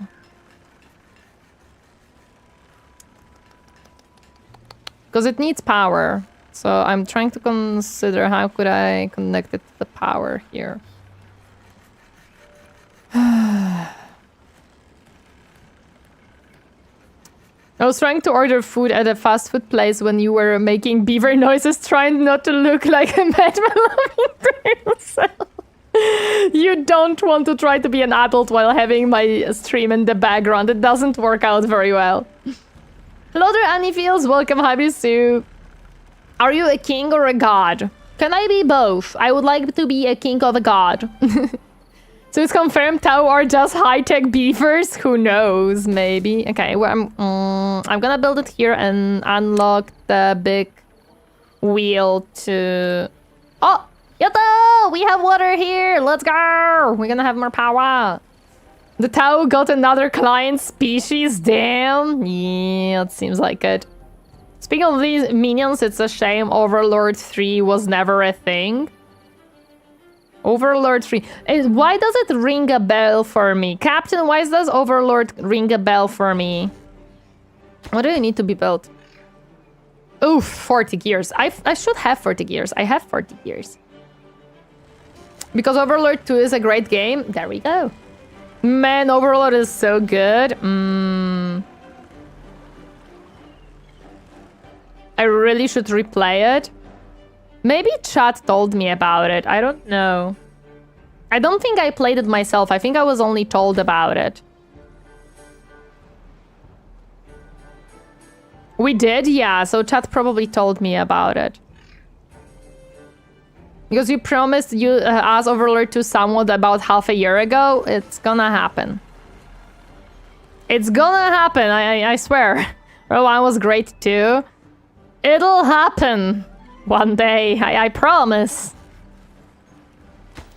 Because it needs power. So I'm trying to consider how could I connect it to the power here. I was trying to order food at a fast food place when you were making beaver noises, trying not to look like a madman laughing to himself. You don't want to try to be an adult while having my stream in the background. It doesn't work out very well. Hello there, Annie Fields. Welcome, Happy Sue. Are you a king or a god? Can I be both? I would like to be a king of a god. So it's confirmed Tau are just high-tech beavers? Who knows? Maybe. Okay, well, I'm gonna build it here and unlock the big wheel to... Oh! Yato! We have water here! Let's go! We're gonna have more power. The Tau got another client species? Damn! Yeah, it seems like it. Speaking of these minions, it's a shame Overlord 3 was never a thing. Overlord 3. Why does it ring a bell for me? Captain, why does Overlord ring a bell for me? What do you need to be built? Oof, 40 gears. I should have 40 gears. I have 40 gears. Because Overlord 2 is a great game. There we go. Man, Overlord is so good. I really should replay it. Maybe chat told me about it. I don't know. I don't think I played it myself. I think I was only told about it. We did? Yeah, so chat probably told me about it. Because you promised you asked Overlord to someone about half a year ago. It's gonna happen. It's gonna happen, I swear. Rowan was great too. It'll happen one day, I promise.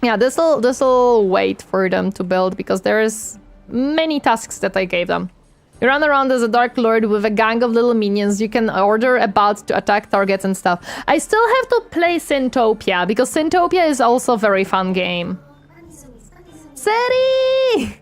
Yeah, this'll wait for them to build because there's many tasks that I gave them. You run around as a Dark Lord with a gang of little minions. You can order a bout to attack targets and stuff. I still have to play Syntopia because Syntopia is also a very fun game. Seri!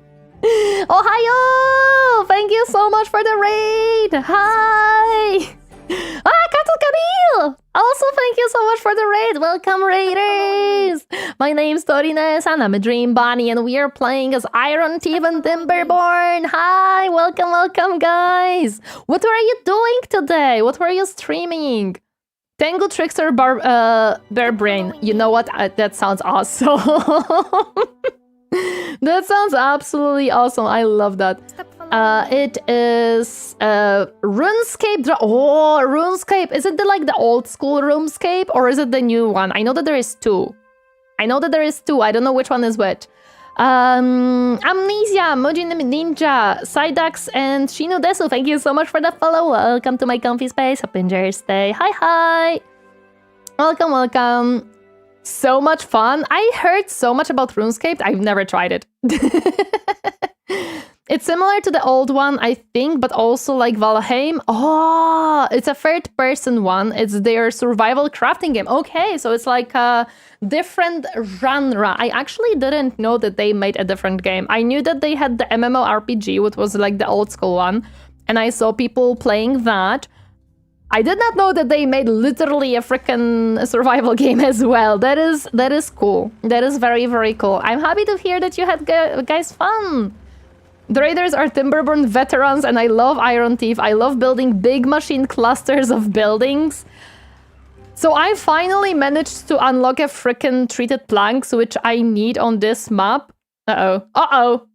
Ohio! Thank you so much for the raid! Hi! Ah, Cattle Camille! Also, thank you so much for the raid. Welcome, raiders! My name's Torineesan, I'm a Dream Bunny, and we are playing as Iron Thief and Timberborn. Hi, welcome, guys. What were you doing today? What were you streaming? Tengu Trickster Bear Brain. You know what? That sounds awesome. That sounds absolutely awesome. I love that. It is RuneScape. RuneScape. Is it the old school RuneScape or is it the new one? I know that there is two. I don't know which one is which. Amnesia, Mojin Ninja, Psyducks, and Shino Desu. Thank you so much for the follow. Welcome to my comfy space. Hope you enjoy your stay. Hi. Welcome, welcome. So much fun. I heard so much about RuneScape. I've never tried it. It's similar to the old one, I think, but also like Valheim. Oh, it's a third-person one. It's their survival crafting game. Okay, so it's like a different genre. I actually didn't know that they made a different game. I knew that they had the MMORPG, which was like the old school one, and I saw people playing that. I did not know that they made literally a freaking survival game as well. That is cool. That is very, very cool. I'm happy to hear that you had guys fun. The Raiders are Timberborn veterans, and I love Iron Thief. I love building big machine clusters of buildings. So I finally managed to unlock a freaking treated planks, which I need on this map. Uh-oh.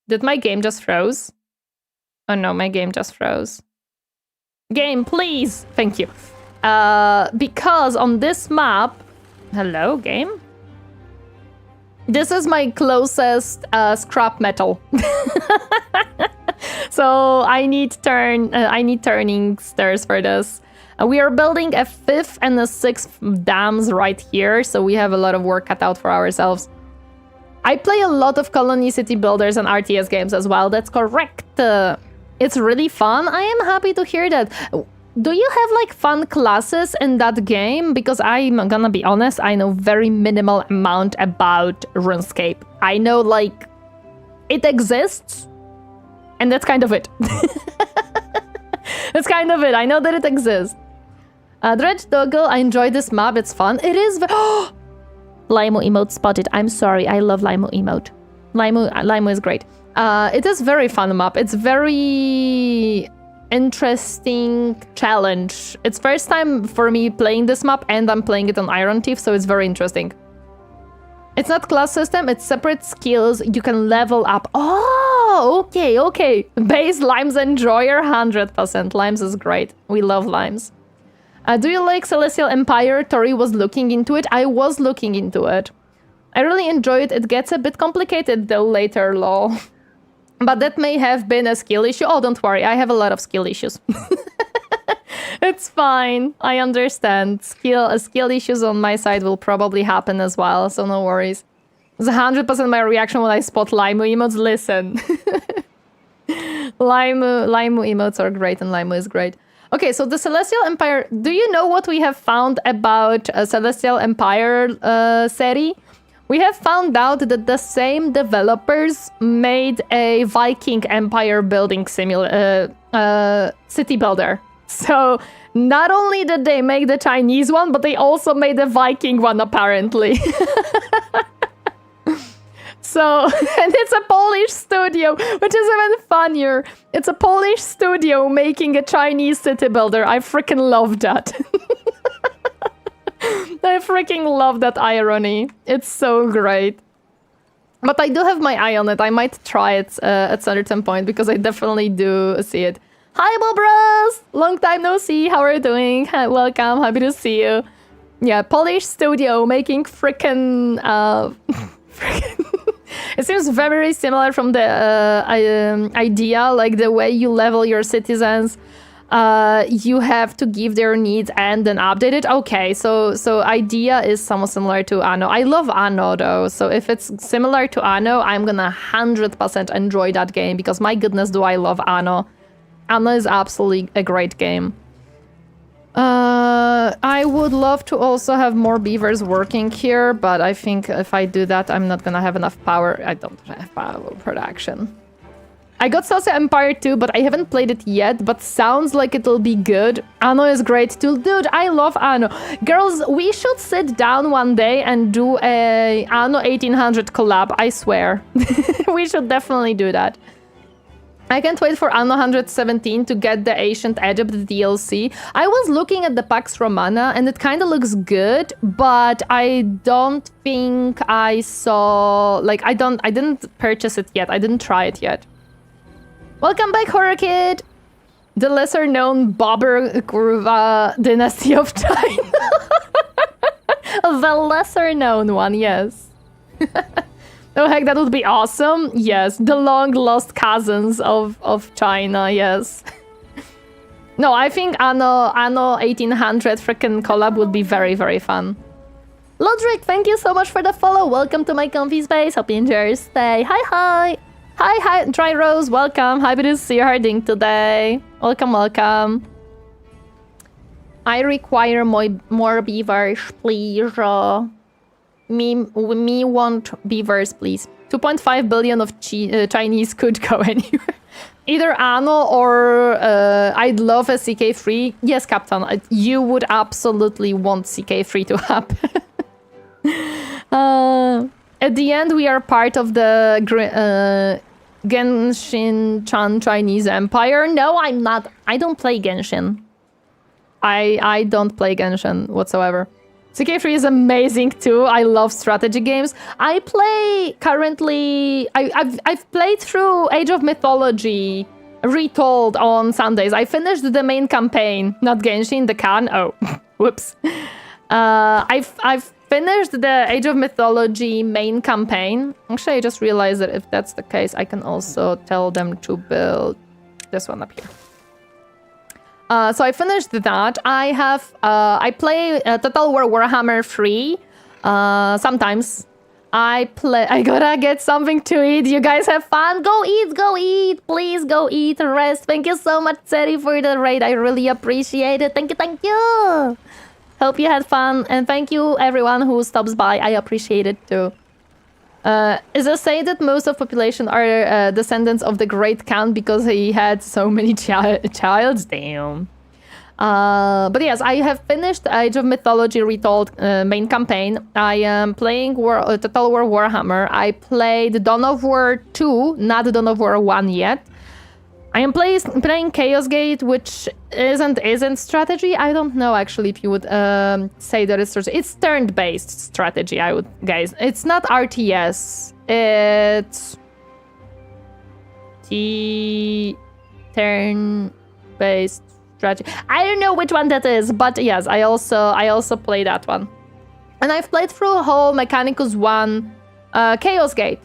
Did my game just froze? Oh no, my game just froze. Game, please! Thank you. Because on this map... Hello, game? This is my closest scrap metal. So I need turning stairs for this. We are building a 5th and a 6th dams right here, so we have a lot of work cut out for ourselves. I play a lot of colony city builders and RTS games as well. That's correct. It's really fun. I am happy to hear that. Do you have like fun classes in that game? Because I'm gonna be honest, I know very minimal amount about RuneScape. I know like it exists, and that's kind of it. That's kind of it. I know that it exists. Dredge Doggle, I enjoy this map. It's fun. It is. Limo emote spotted. I'm sorry. I love Limo emote. Limo is great. It is very fun map. It's very interesting challenge. It's first time for me playing this map, and I'm playing it on Iron Thief, so it's very interesting. It's not class system, it's separate skills. You can level up. Oh, okay. Base Limes Enjoyer, 100%. Limes is great. We love Limes. Do you like Celestial Empire? Tori was looking into it. I was looking into it. I really enjoy it. It gets a bit complicated though later, lol. But that may have been a skill issue. Oh, don't worry. I have a lot of skill issues. It's fine. I understand. Skill issues on my side will probably happen as well, so no worries. It's 100% my reaction when I spot Limo emotes. Listen. Limo emotes are great, and Limo is great. Okay, so the Celestial Empire... Do you know what we have found about Celestial Empire series? We have found out that the same developers made a Viking Empire building city builder. So not only did they make the Chinese one, but they also made a Viking one, apparently. So, and it's a Polish studio, which is even funnier. It's a Polish studio making a Chinese city builder. I freaking love that. I freaking love that irony. It's so great. But I do have my eye on it. I might try it at a certain point, because I definitely do see it. Hi, Bobras! Long time no see. How are you doing? Welcome. Happy to see you. Yeah, Polish studio making freaking... It seems very similar from the idea, like the way you level your citizens. You have to give their needs and then update it. Okay, so idea is somewhat similar to Anno. I love Anno though, so if it's similar to Anno, I'm gonna 100% enjoy that game, because my goodness, do I love Anno. Anno is absolutely a great game. I would love to also have more beavers working here, but I think if I do that, I'm not gonna have enough power. I don't have power production. I got Celestial Empire 2, but I haven't played it yet, but sounds like it'll be good. Anno is great too. Dude, I love Anno. Girls, we should sit down one day and do a Anno 1800 collab, I swear. We should definitely do that. I can't wait for Anno 117 to get the Ancient Egypt DLC. I was looking at the Pax Romana and it kind of looks good, but I don't think I saw... Like, I didn't purchase it yet. I didn't try it yet. Welcome back, Horror Kid. The lesser-known Babur Kurva dynasty of China. The lesser-known one, yes. Oh heck, that would be awesome. Yes, the long-lost cousins of China, yes. No, I think Anno 1800 freaking collab would be very, very fun. Lodric, thank you so much for the follow. Welcome to my comfy space. Hope you enjoy your stay. Hi, hi. Hi, hi, Dry Rose, welcome. Happy to see you harding today. Welcome, welcome. I require more beavers, please. Me want beavers, please. 2.5 billion of Chinese could go anywhere. Either Anno or I'd love a CK3. Yes, Captain, you would absolutely want CK3 to happen. At the end, we are part of the Genshin-chan Chinese Empire. No, I'm not. I don't play Genshin. I don't play Genshin whatsoever. CK3 is amazing too. I love strategy games. I play currently... I've played through Age of Mythology Retold on Sundays. I finished the main campaign, not Genshin, the Khan. Oh, whoops. I've finished the Age of Mythology main campaign. Actually, I just realized that if that's the case, I can also tell them to build this one up here. So I finished that. I play Total War Warhammer 3. Sometimes I gotta get something to eat. You guys have fun? Go eat. Please go eat, rest. Thank you so much, Seri, for the raid. I really appreciate it. Thank you. Hope you had fun, and thank you everyone who stops by. I appreciate it too. Is it say that most of population are descendants of the Great Khan because he had so many childs? Damn. But yes, I have finished Age of Mythology Retold main campaign. I am playing Total War Warhammer. I played Dawn of War 2, not Dawn of War 1 yet. I am playing Chaos Gate, which isn't strategy. I don't know actually if you would say that it's strategy. It's turn-based strategy, guys. It's not RTS. It's turn-based strategy. I don't know which one that is, but yes, I also play that one. And I've played through a whole Mechanicus 1 Chaos Gate.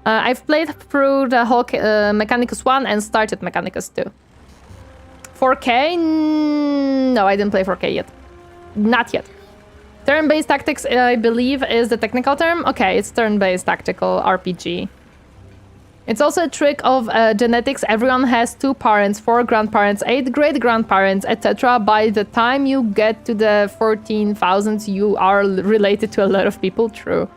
I've played through the whole Mechanicus 1 and started Mechanicus 2. 4K? No, I didn't play 4K yet. Not yet. Turn-based tactics, I believe, is the technical term. Okay, it's turn-based tactical RPG. It's also a trick of genetics. Everyone has 2 parents, 4 grandparents, 8 great-grandparents, etc. By the time you get to the 14,000s, you are related to a lot of people. True.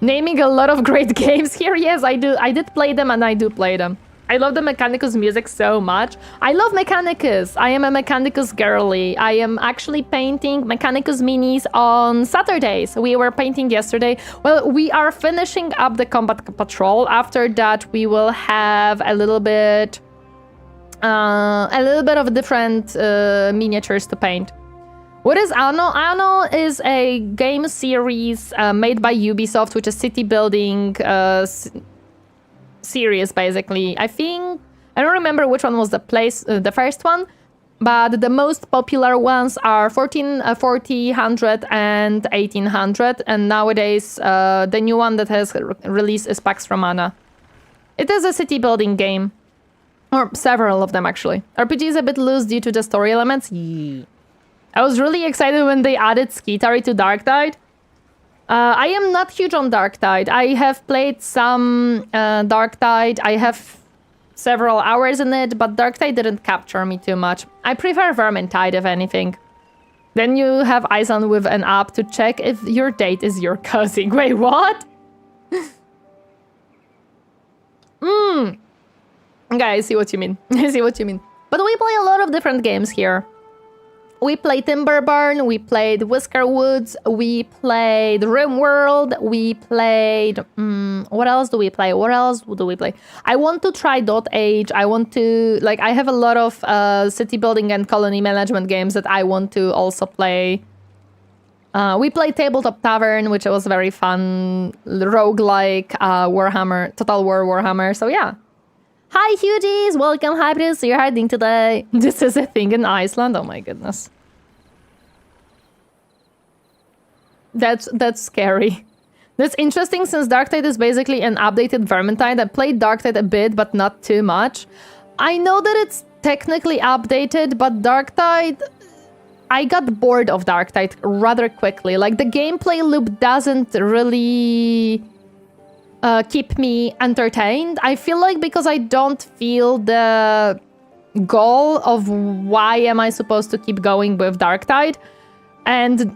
Naming a lot of great games here. Yes, I do. I did play them and I do play them. I love the Mechanicus music so much. I love Mechanicus. I am a Mechanicus girly. I am actually painting Mechanicus minis on Saturdays. We were painting yesterday. Well, we are finishing up the Combat Patrol. After that, we will have a little bit of different miniatures to paint. What is Anno? Anno is a game series made by Ubisoft, which is city building series, basically. I don't remember which one was the first one, but the most popular ones are 1400 and 1800, and nowadays the new one that has released is Pax Romana. It is a city building game, or several of them actually. RPG is a bit loose due to the story elements. Yeah. I was really excited when they added Skitari to Darktide. I am not huge on Darktide. I have played some Darktide. I have several hours in it, but Darktide didn't capture me too much. I prefer Vermintide, if anything. Then you have eyes on with an app to check if your date is your cousin. Wait, what? Okay, I see what you mean. I see what you mean. But we play a lot of different games here. We played Timberborn, we played Whisker Woods, we played RimWorld, we played... what else do we play? I want to try Dot Age. I want to... I have a lot of city building and colony management games that I want to also play. We played Tabletop Tavern, which was very fun. Roguelike, Warhammer, Total War Warhammer. So yeah. Hi, Hugies! Welcome, Hybrids. You're hiding today. This is a thing in Iceland. Oh my goodness. That's scary. That's interesting since Darktide is basically an updated Vermintide. I played Darktide a bit, but not too much. I know that it's technically updated, but Darktide... I got bored of Darktide rather quickly. Like, the gameplay loop doesn't really keep me entertained. I feel like because I don't feel the goal of why am I supposed to keep going with Darktide. And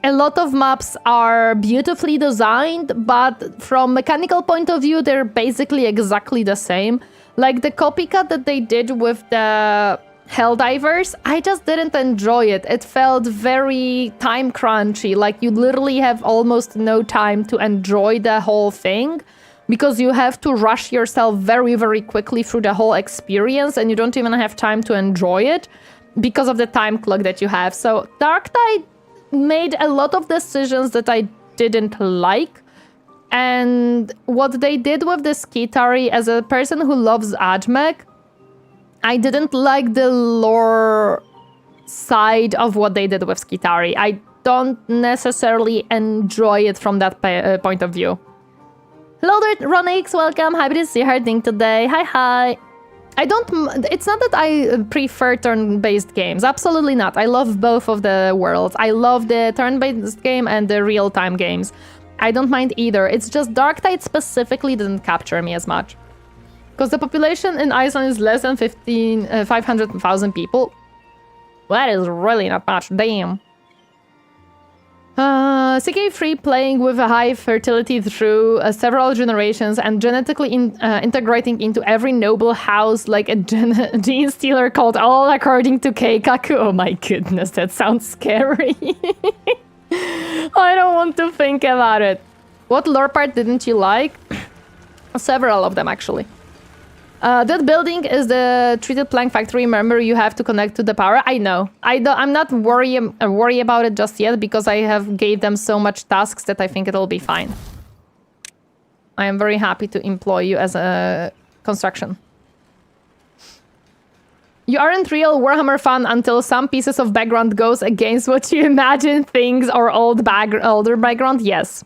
a lot of maps are beautifully designed, but from mechanical point of view, they're basically exactly the same. Like the copycat that they did with the Helldivers, I just didn't enjoy it. It felt very time crunchy, like you literally have almost no time to enjoy the whole thing because you have to rush yourself very, very quickly through the whole experience and you don't even have time to enjoy it because of the time clock that you have. So Darktide made a lot of decisions that I didn't like. And what they did with the Skitari, as a person who loves Admech, I didn't like the lore side of what they did with Skitari. I don't necessarily enjoy it from that point of view. Hello there, Ronix, welcome. Happy to see her thing today. Hi. It's not that I prefer turn-based games. Absolutely not. I love both of the worlds. I love the turn-based game and the real-time games. I don't mind either. It's just Darktide specifically didn't capture me as much. Because the population in Iceland is less than 500,000 people. Well, that is really not much. Damn. CK3 playing with a high fertility through several generations and genetically integrating into every noble house like a gene stealer called All According to Keikaku. Oh my goodness, that sounds scary. I don't want to think about it. What lore part didn't you like? Several of them, actually. That building is the treated plank factory. Remember, you have to connect to the power. I know. I'm not worry about it just yet because I have gave them so much tasks that I think it'll be fine. I am very happy to employ you as a construction. You aren't real Warhammer fan until some pieces of background goes against what you imagine things or older background. Yes.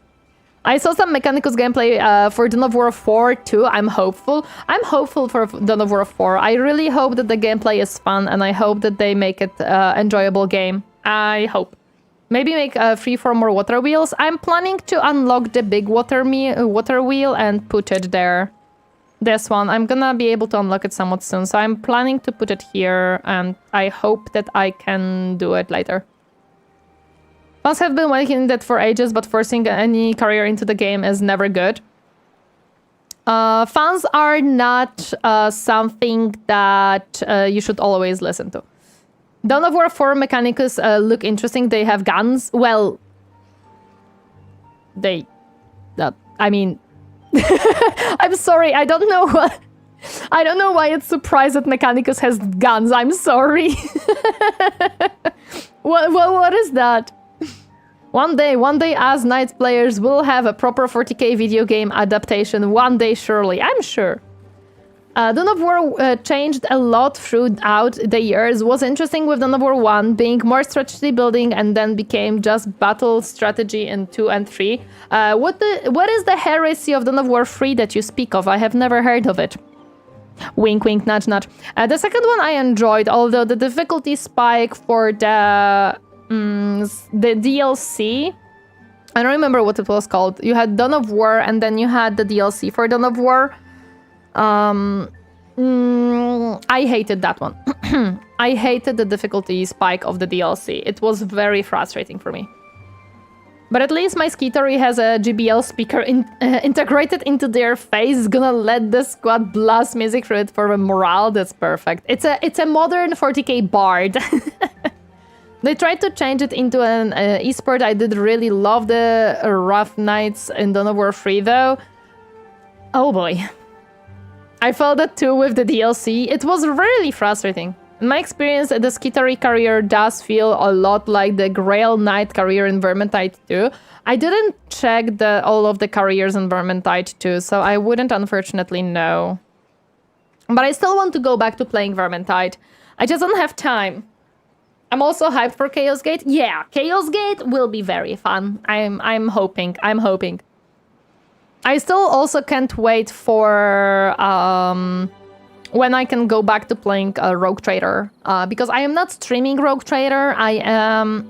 I saw some Mechanicus gameplay for Dawn of War 4 too. I'm hopeful. I'm hopeful for Dawn of War 4. I really hope that the gameplay is fun and I hope that they make it enjoyable game. I hope. Maybe make 3-4 more water wheels. I'm planning to unlock the big water wheel and put it there. This one. I'm gonna be able to unlock it somewhat soon. So I'm planning to put it here and I hope that I can do it later. Fans have been waiting that for ages, but forcing any career into the game is never good. Fans are not something that you should always listen to. Dawn of War 4 Mechanicus look interesting. They have guns. Well, I mean, I'm sorry. I don't know why it's surprised that Mechanicus has guns. I'm sorry. What is that? One day, as Knights players will have a proper 40k video game adaptation. One day, surely. I'm sure. Dawn of War changed a lot throughout the years. Was interesting with Dawn of War 1 being more strategy building and then became just battle strategy in 2 and 3. What is the heresy of Dawn of War 3 that you speak of? I have never heard of it. Wink, wink, nudge, nudge. The second one I enjoyed, although the difficulty spike for the DLC, I don't remember what it was called. You had Dawn of War and then you had the DLC for Dawn of War. I hated that one. I hated the difficulty spike of the DLC. It was very frustrating for me. But at least my Skitari has a GBL speaker integrated into their face. It's gonna let the squad blast music through it for a morale. That's perfect. It's a modern 40k bard. They tried to change it into an esport. I did really love the Rough Knights in Dawn of War 3 though. Oh boy. I felt that too with the DLC. It was really frustrating. In my experience, the Skitari career does feel a lot like the Grail Knight career in Vermintide 2. I didn't check all of the careers in Vermintide 2, so I wouldn't unfortunately know But I still want to go back to playing Vermintide. I just don't have time. I'm also hyped for Chaos Gate. Yeah, Chaos Gate will be very fun. I'm hoping. I still also can't wait for when I can go back to playing Rogue Trader. Because I am not streaming Rogue Trader. I am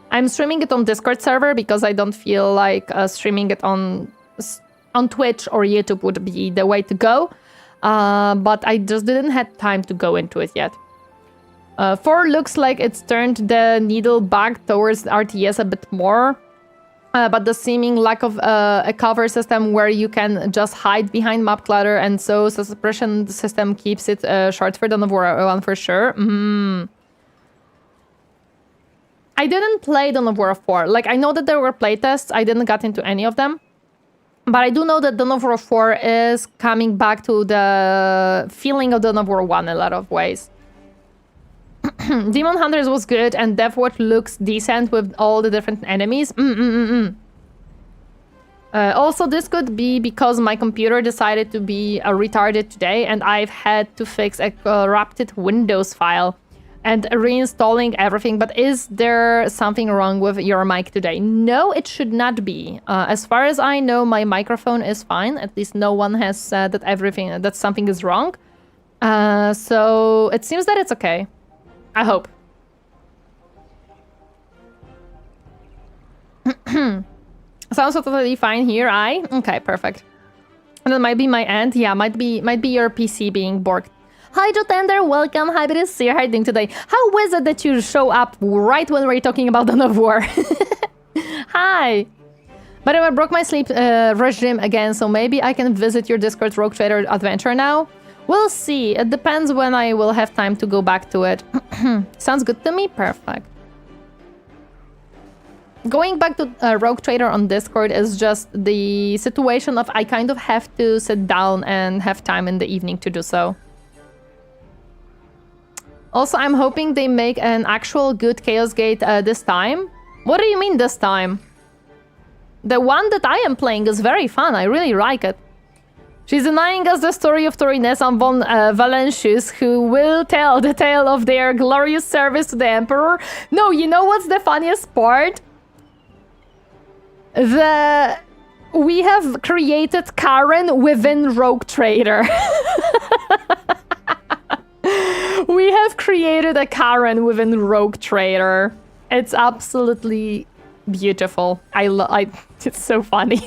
I'm streaming it on Discord server because I don't feel like streaming it on Twitch or YouTube would be the way to go. But I just didn't have time to go into it yet. 4 looks like it's turned the needle back towards RTS a bit more. But the seeming lack of a cover system where you can just hide behind map clutter and so the suppression system keeps it short for Dawn of War 1 for sure. I didn't play Dawn of War 4. Like, I know that there were playtests. I didn't get into any of them. But I do know that Dawn of War 4 is coming back to the feeling of Dawn of War 1 in a lot of ways. Demon Hunters was good, and Deathwatch looks decent with all the different enemies. Also, this could be because my computer decided to be retarded today, and I've had to fix a corrupted Windows file and reinstalling everything. But is there something wrong with your mic today? No, it should not be. As far as I know, my microphone is fine. At least no one has said that something is wrong. So it seems that it's okay. I hope. Sounds totally fine here. Okay, perfect. And that might be my end. Yeah, might be your PC being borked. Hi, Jotender, welcome. Hi, it is Seer. How are you doing today? How is it that you show up right when we're talking about Dawn of War? Hi. But I broke my sleep regime again, so maybe I can visit your Discord Rogue Trader adventure now. We'll see. It depends when I will have time to go back to it. Sounds good to me. Perfect. Going back to Rogue Trader on Discord is just the situation of I kind of have to sit down and have time in the evening to do so. Also, I'm hoping they make an actual good Chaos Gate this time. What do you mean this time? The one that I am playing is very fun. I really like it. She's denying us the story of Torineesan von Valentius, who will tell the tale of their glorious service to the Emperor. No, you know what's the funniest part? We have created Karen within Rogue Trader. We have created a Karen within Rogue Trader. It's absolutely beautiful. It's so funny.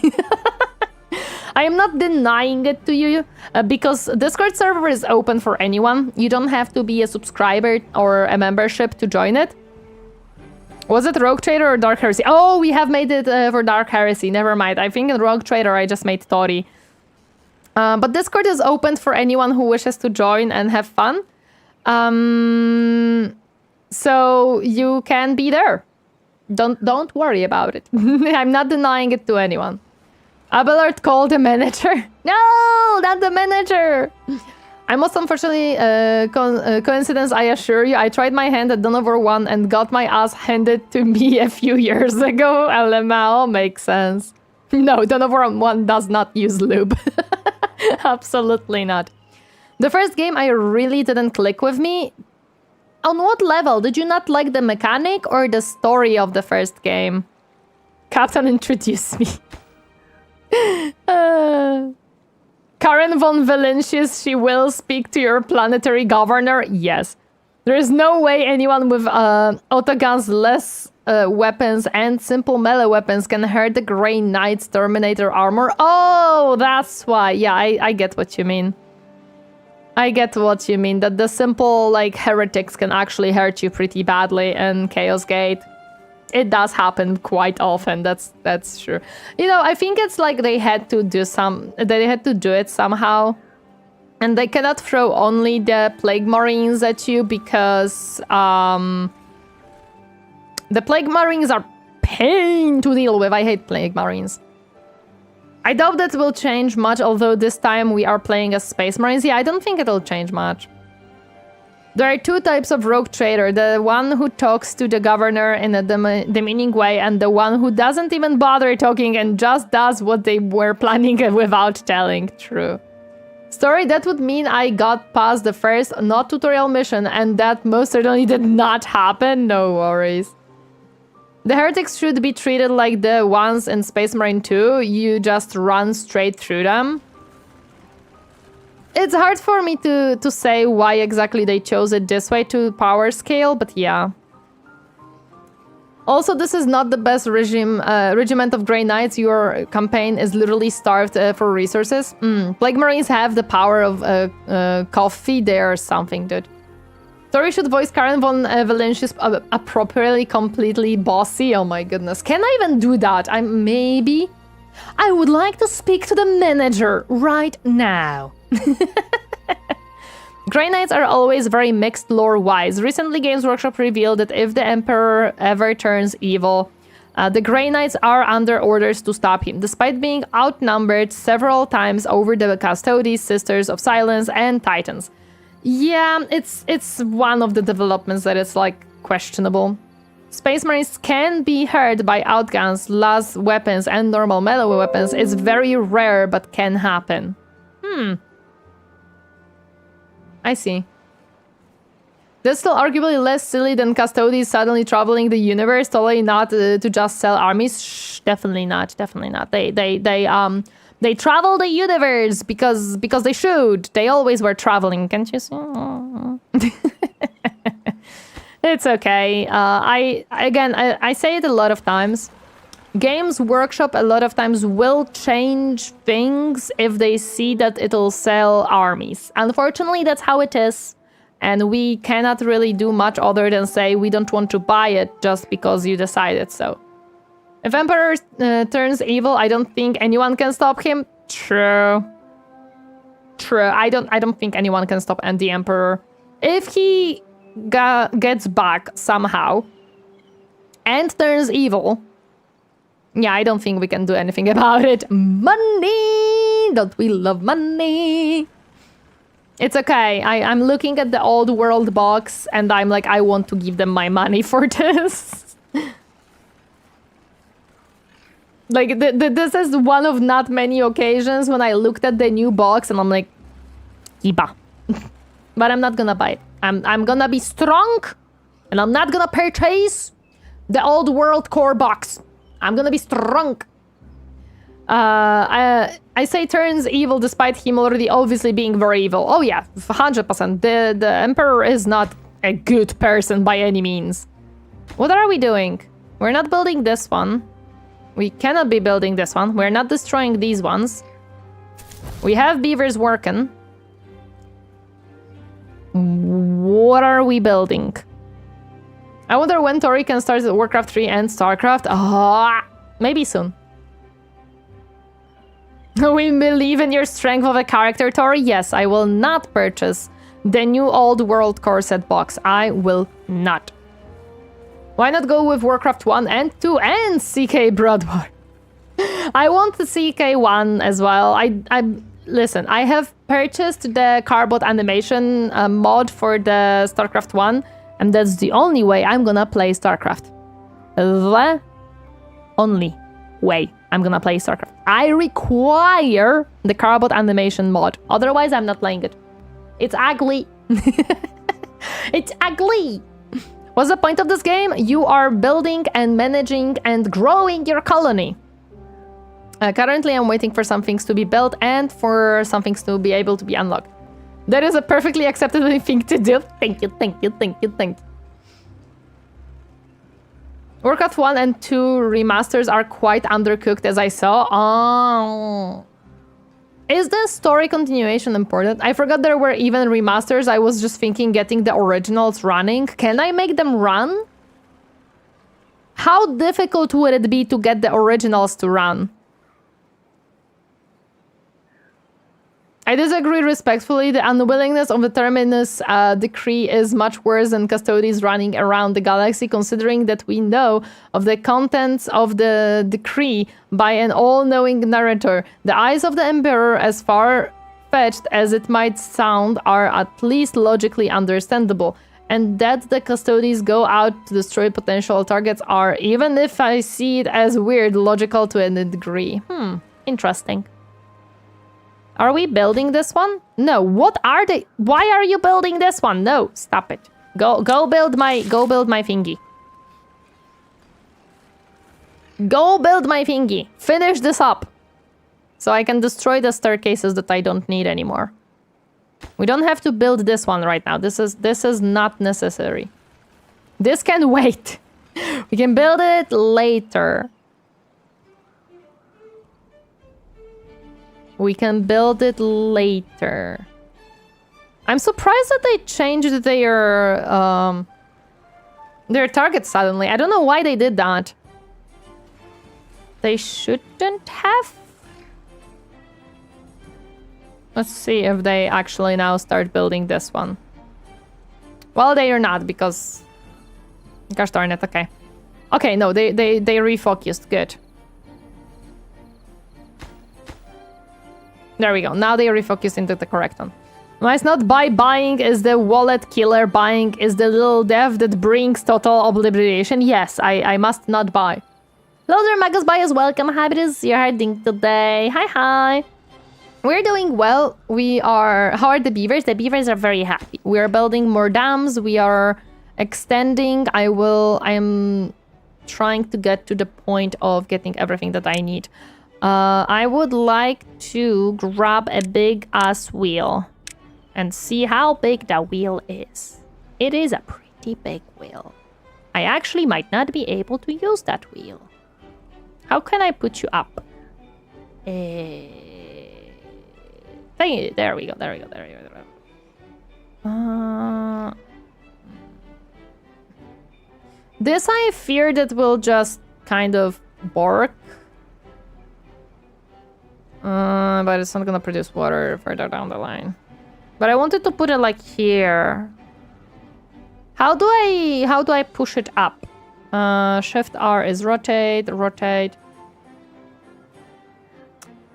I am not denying it to you because Discord server is open for anyone. You don't have to be a subscriber or a membership to join it. Was it Rogue Trader or Dark Heresy? Oh, we have made it for Dark Heresy. Never mind. I think in Rogue Trader I just made Tori. But Discord is open for anyone who wishes to join and have fun. So you can be there. Don't worry about it. I'm not denying it to anyone. Abelard called the manager. No, not the manager. I most unfortunately, coincidence, I assure you, I tried my hand at Dawn of War 1 and got my ass handed to me a few years ago. LMAO makes sense. No, Dawn of War 1 does not use lube. Absolutely not. The first game I really didn't click with me. On what level? Did you not like the mechanic or the story of the first game? Captain introduced me. Karen von Valentius, she will speak to your planetary governor. Yes. There is no way anyone with autoguns, less weapons, and simple melee weapons can hurt the Grey Knight's Terminator armor. Oh, that's why. Yeah, I get what you mean. I get what you mean. That the simple, like, heretics can actually hurt you pretty badly in Chaos Gate. It does happen quite often. That's true. You know, I think it's like they had to do it somehow. And they cannot throw only the Plague Marines at you because the Plague Marines are pain to deal with. I hate Plague Marines. I doubt that will change much, although this time we are playing as Space Marines. Yeah, I don't think it'll change much. There are two types of Rogue Trader. The one who talks to the governor in a demeaning way, and the one who doesn't even bother talking and just does what they were planning without telling. True. Story, that would mean I got past the first not tutorial mission, and that most certainly did not happen. No worries. The heretics should be treated like the ones in Space Marine 2. You just run straight through them. It's hard for me to say why exactly they chose it this way to power scale, but yeah. Also, this is not the best regiment of Grey Knights. Your campaign is literally starved for resources. Plague Marines have the power of coffee there or something, dude. Tori should voice Karen von Valentius appropriately, completely bossy. Oh my goodness. Can I even do that? Maybe? I would like to speak to the manager right now. Grey Knights are always very mixed lore-wise. Recently, Games Workshop revealed that if the Emperor ever turns evil, the Grey Knights are under orders to stop him, despite being outnumbered several times over the Custodes, Sisters of Silence, and Titans. Yeah, it's one of the developments that is, like, questionable. Space Marines can be hurt by outguns, las weapons, and normal melee weapons. It's very rare, but can happen. I see. That's still arguably less silly than Custodes suddenly traveling the universe. Totally not to just sell armies. Shh, definitely not. Definitely not. They travel the universe because they should. They always were traveling. Can't you see? It's okay. I say it a lot of times. Games Workshop a lot of times will change things if they see that it'll sell armies. Unfortunately, that's how it is. And we cannot really do much other than say we don't want to buy it just because you decided so. If Emperor turns evil, I don't think anyone can stop him. True. I don't think anyone can stop the Emperor. If he gets back somehow and turns evil, yeah, I don't think we can do anything about it. Money! Don't we love money? It's okay. I'm looking at the old world box and I'm like, I want to give them my money for this. Like, this is one of not many occasions when I looked at the new box and I'm like, Iba. But I'm not gonna buy it. I'm gonna be strong and I'm not gonna purchase the old world core box. I'm gonna be strong. I say turns evil despite him already obviously being very evil. Oh yeah, 100%. The Emperor is not a good person by any means. What are we doing? We're not building this one. We cannot be building this one. We're not destroying these ones. We have beavers working. What are we building? I wonder when Tori can start Warcraft 3 and StarCraft. Maybe soon. We believe in your strength of a character, Tori. Yes, I will not purchase the new old world core set box. I will not. Why not go with Warcraft 1 and 2 and CK Brood War? I want the CK1 as well. Listen, I have purchased the Carbot animation mod for the StarCraft 1. And that's the only way I'm gonna play StarCraft. The only way I'm gonna play StarCraft. I require the Carbot animation mod. Otherwise, I'm not playing it. It's ugly. It's ugly. What's the point of this game? You are building and managing and growing your colony. Currently, I'm waiting for some things to be built and for some things to be able to be unlocked. That is a perfectly acceptable thing to do. Thank you. Warcraft 1 and 2 remasters are quite undercooked as I saw. Oh. Is the story continuation important? I forgot there were even remasters. I was just thinking getting the originals running. Can I make them run? How difficult would it be to get the originals to run? I disagree respectfully. The unwillingness of the Terminus decree is much worse than Custodes running around the galaxy, considering that we know of the contents of the decree by an all-knowing narrator. The eyes of the Emperor, as far-fetched as it might sound, are at least logically understandable. And that the Custodes go out to destroy potential targets are, even if I see it as weird, logical to a degree. Interesting. Are we building this one? No. What are they? Why are you building this one? No, stop it. Go build my thingy. Go build my thingy. Finish this up. So I can destroy the staircases that I don't need anymore. We don't have to build this one right now. This is not necessary. This can wait. We can build it later. We can build it later. I'm surprised that they changed their target suddenly. I don't know why they did that. They shouldn't have. Let's see if they actually now start building this one. Well, they are not because... Gosh darn it, okay. Okay, no, they refocused, good. There we go, now they refocused into the correct one. No, it's not buying is the wallet killer, buying is the little dev that brings total obliteration. Yes, I must not buy. Hello there, Magus Bias, welcome, happy to see you hiding today. Hi. We're doing well. How are the beavers? The beavers are very happy. We are building more dams. We are extending. I am trying to get to the point of getting everything that I need. I would like to grab a big ass wheel and see how big that wheel is. It is a pretty big wheel. I actually might not be able to use that wheel. How can I put you up? There we go. This I fear that will just kind of work. But it's not gonna produce water further down the line. But I wanted to put it like here. How do I push it up? Shift R is rotate.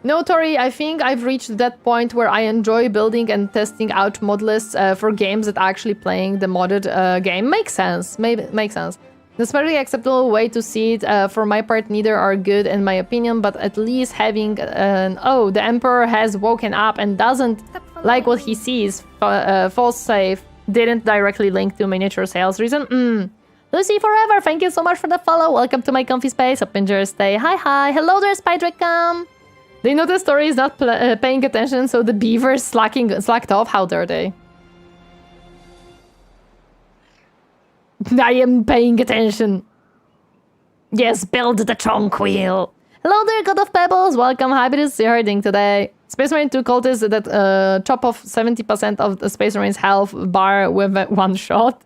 No, Tori, I think I've reached that point where I enjoy building and testing out mod lists for games that are actually playing the modded game. Makes sense. Makes sense. That's a very acceptable way to see it. For my part, neither are good in my opinion, but at least having the Emperor has woken up and doesn't like what he sees. False save didn't directly link to miniature sales reason. Lucy Forever, thank you so much for the follow. Welcome to my comfy space. Up in your stay. Hi. Hello there, Spydricum. They know the story is not paying attention, so the beavers slacked off. How dare they? I am paying attention. Yes, build the trunk wheel. Hello there, God of Pebbles. Welcome, happy to see you herding today. Space Marine 2 cultists that chop off 70% of the Space Marine's health bar with one shot.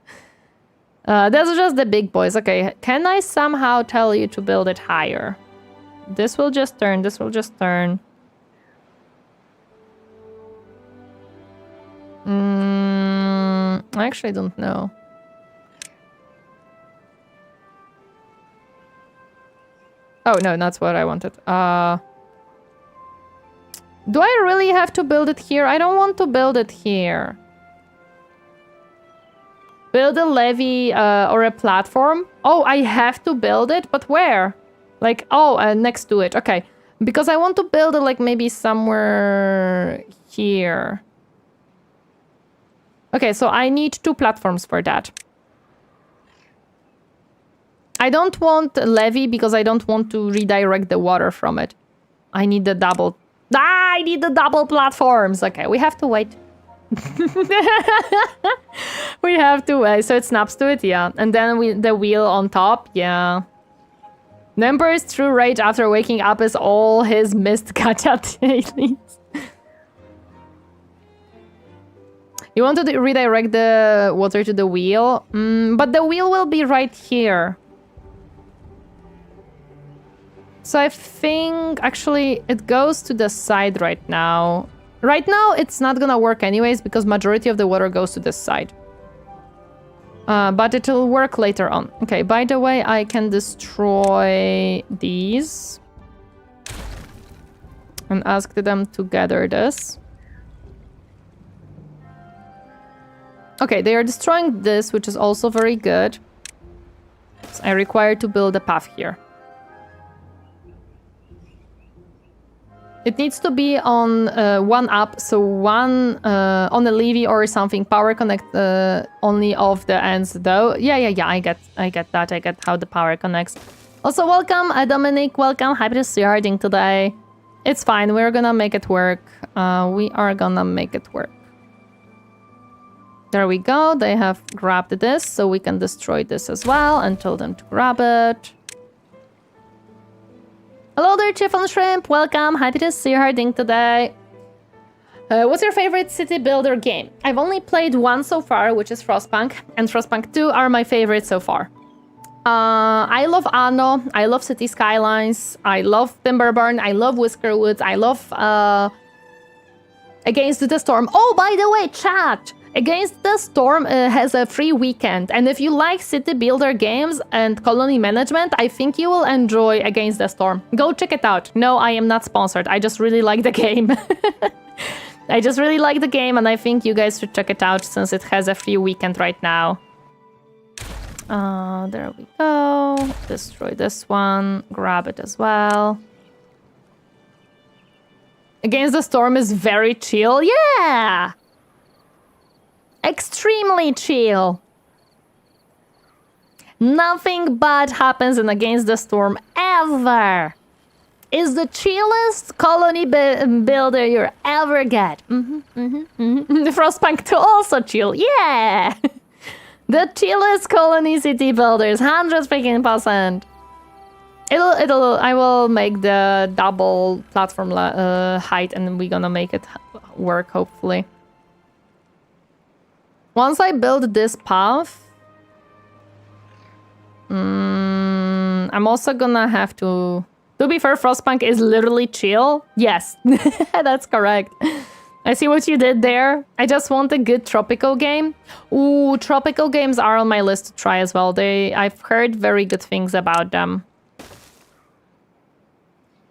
That's just the big boys. Okay, can I somehow tell you to build it higher? This will just turn. I actually don't know. Oh, no, that's what I wanted. Do I really have to build it here? I don't want to build it here. Build a levee or a platform? Oh, I have to build it? But where? Like, next to it. Okay. Because I want to build it, like, maybe somewhere here. Okay, so I need 2 platforms for that. I don't want a levee because I don't want to redirect the water from it. I need the double... I need the double platforms! Okay, we have to wait. We have to wait. So it snaps to it, yeah. And then the wheel on top, yeah. The Emperor's true rage after waking up is all his missed gacha dailies. You want to redirect the water to the wheel? But the wheel will be right here. So I think, actually, it goes to the side right now. Right now, it's not gonna work anyways, because majority of the water goes to this side. But it'll work later on. Okay, by the way, I can destroy these. And ask them to gather this. Okay, they are destroying this, which is also very good. So I require to build a path here. It needs to be on one up, so one on a levy or something. Power connect only off the ends though. Yeah. I get that. I get how the power connects. Also, welcome, Dominic. Welcome. Happy to see you harding today. It's fine. We're gonna make it work. We are gonna make it work. There we go. They have grabbed this, so we can destroy this as well and tell them to grab it. Hello there, Chiffon Shrimp. Welcome. Happy to see you harding today. What's your favorite city builder game? I've only played one so far, which is Frostpunk, and Frostpunk 2 are my favorites so far. I love Anno, I love City Skylines, I love Timberborn, I love Whiskerwoods, I love Against the Storm. Oh, by the way, chat! Against the Storm has a free weekend, and if you like city builder games and colony management, I think you will enjoy Against the Storm. Go check it out. No, I am not sponsored, I just really like the game. I just really like the game, and I think you guys should check it out since it has a free weekend right now. There we go. Destroy this one. Grab it as well. Against the Storm is very chill. Yeah! Extremely chill. Nothing bad happens in Against the Storm ever. Is the chillest colony builder you'll ever get. The Frostpunk 2 also chill. Yeah! The chillest colony city builders, 100%. I will make the double platform height, and we're gonna make it work, hopefully. Once I build this path, I'm also gonna have to... To be fair, Frostpunk is literally chill. Yes, that's correct. I see what you did there. I just want a good tropical game. Ooh, tropical games are on my list to try as well. I've heard very good things about them.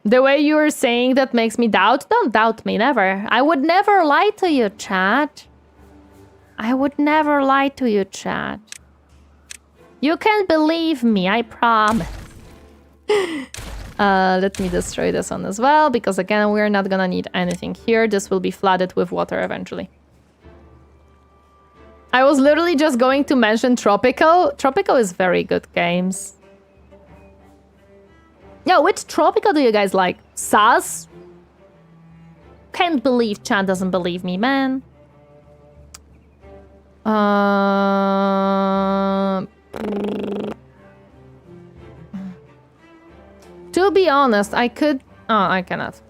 The way you're saying that makes me doubt. Don't doubt me, never. I would never lie to you, chat. I would never lie to you, chat. You can believe me, I promise. Let me destroy this one as well, because again, we're not gonna need anything here. This will be flooded with water eventually. I was literally just going to mention Tropico. Tropico is very good games. Yeah, which Tropico do you guys like? SAS? Can't believe chat doesn't believe me, man. To be honest, I could... Oh, I cannot.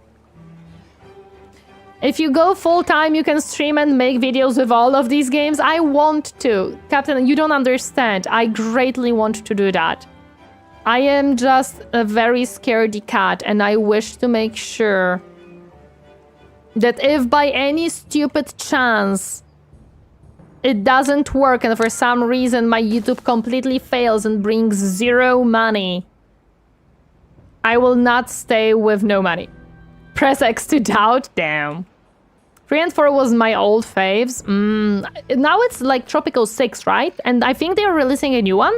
If you go full-time, you can stream and make videos with all of these games. I want to. Captain, you don't understand. I greatly want to do that. I am just a very scaredy cat, and I wish to make sure that if by any stupid chance it doesn't work and for some reason my YouTube completely fails and brings 0 money, I will not stay with no money. Press X to doubt? Damn. 3 and 4 was my old faves. Now it's like Tropical 6, right? And I think they're releasing a new one.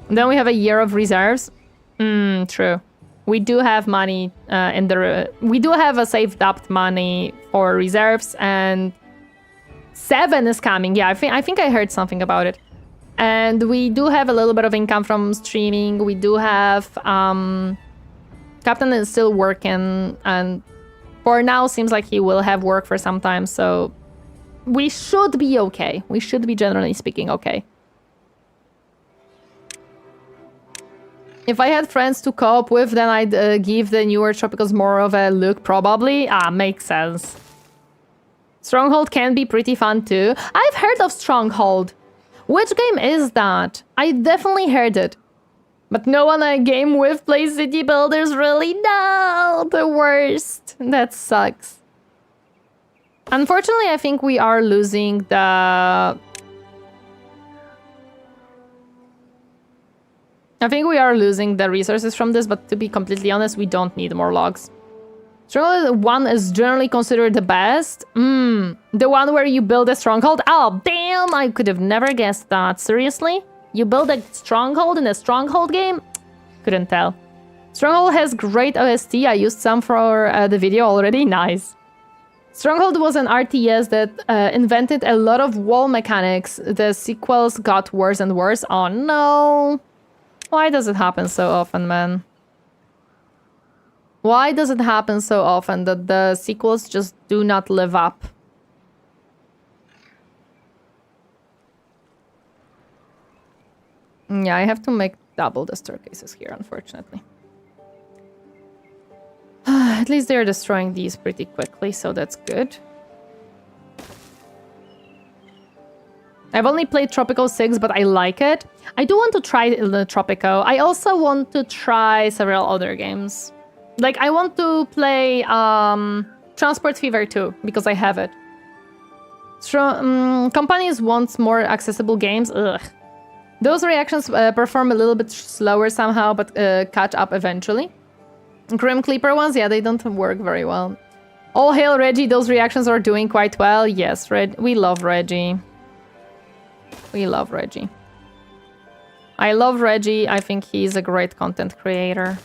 Then we have a year of reserves. True. We do have money in the... We do have a saved up money for reserves, and 7 is coming. Yeah, I think I heard something about it. And we do have a little bit of income from streaming. We do have... Captain is still working, and for now seems like he will have work for some time, so we should be okay. We should be, generally speaking, okay. If I had friends to cope with, then I'd give the newer Tropicals more of a look, probably. Makes sense. Stronghold can be pretty fun too. I've heard of Stronghold. Which game is that? I definitely heard it. But no one I game with plays city builders, really? No, the worst. That sucks. Unfortunately, I think we are losing the... I think we are losing the resources from this, but to be completely honest, we don't need more logs. Stronghold 1 is generally considered the best. The one where you build a stronghold? Oh, damn! I could have never guessed that. Seriously? You build a stronghold in a stronghold game? Couldn't tell. Stronghold has great OST. I used some for the video already. Nice. Stronghold was an RTS that invented a lot of wall mechanics. The sequels got worse and worse. Oh no. Why does it happen so often, man? Why does it happen so often that the sequels just do not live up? Yeah, I have to make double the staircases here, unfortunately. At least they're destroying these pretty quickly, so that's good. I've only played Tropico 6, but I like it. I do want to try the Tropico. I also want to try several other games. Like, I want to play Transport Fever 2, because I have it. Companies want more accessible games. Ugh. Those reactions perform a little bit slower somehow, but catch up eventually. Grim Clipper ones, yeah, they don't work very well. All hail Reggie, those reactions are doing quite well. Yes, we love Reggie. We love Reggie. I love Reggie. I think he's a great content creator.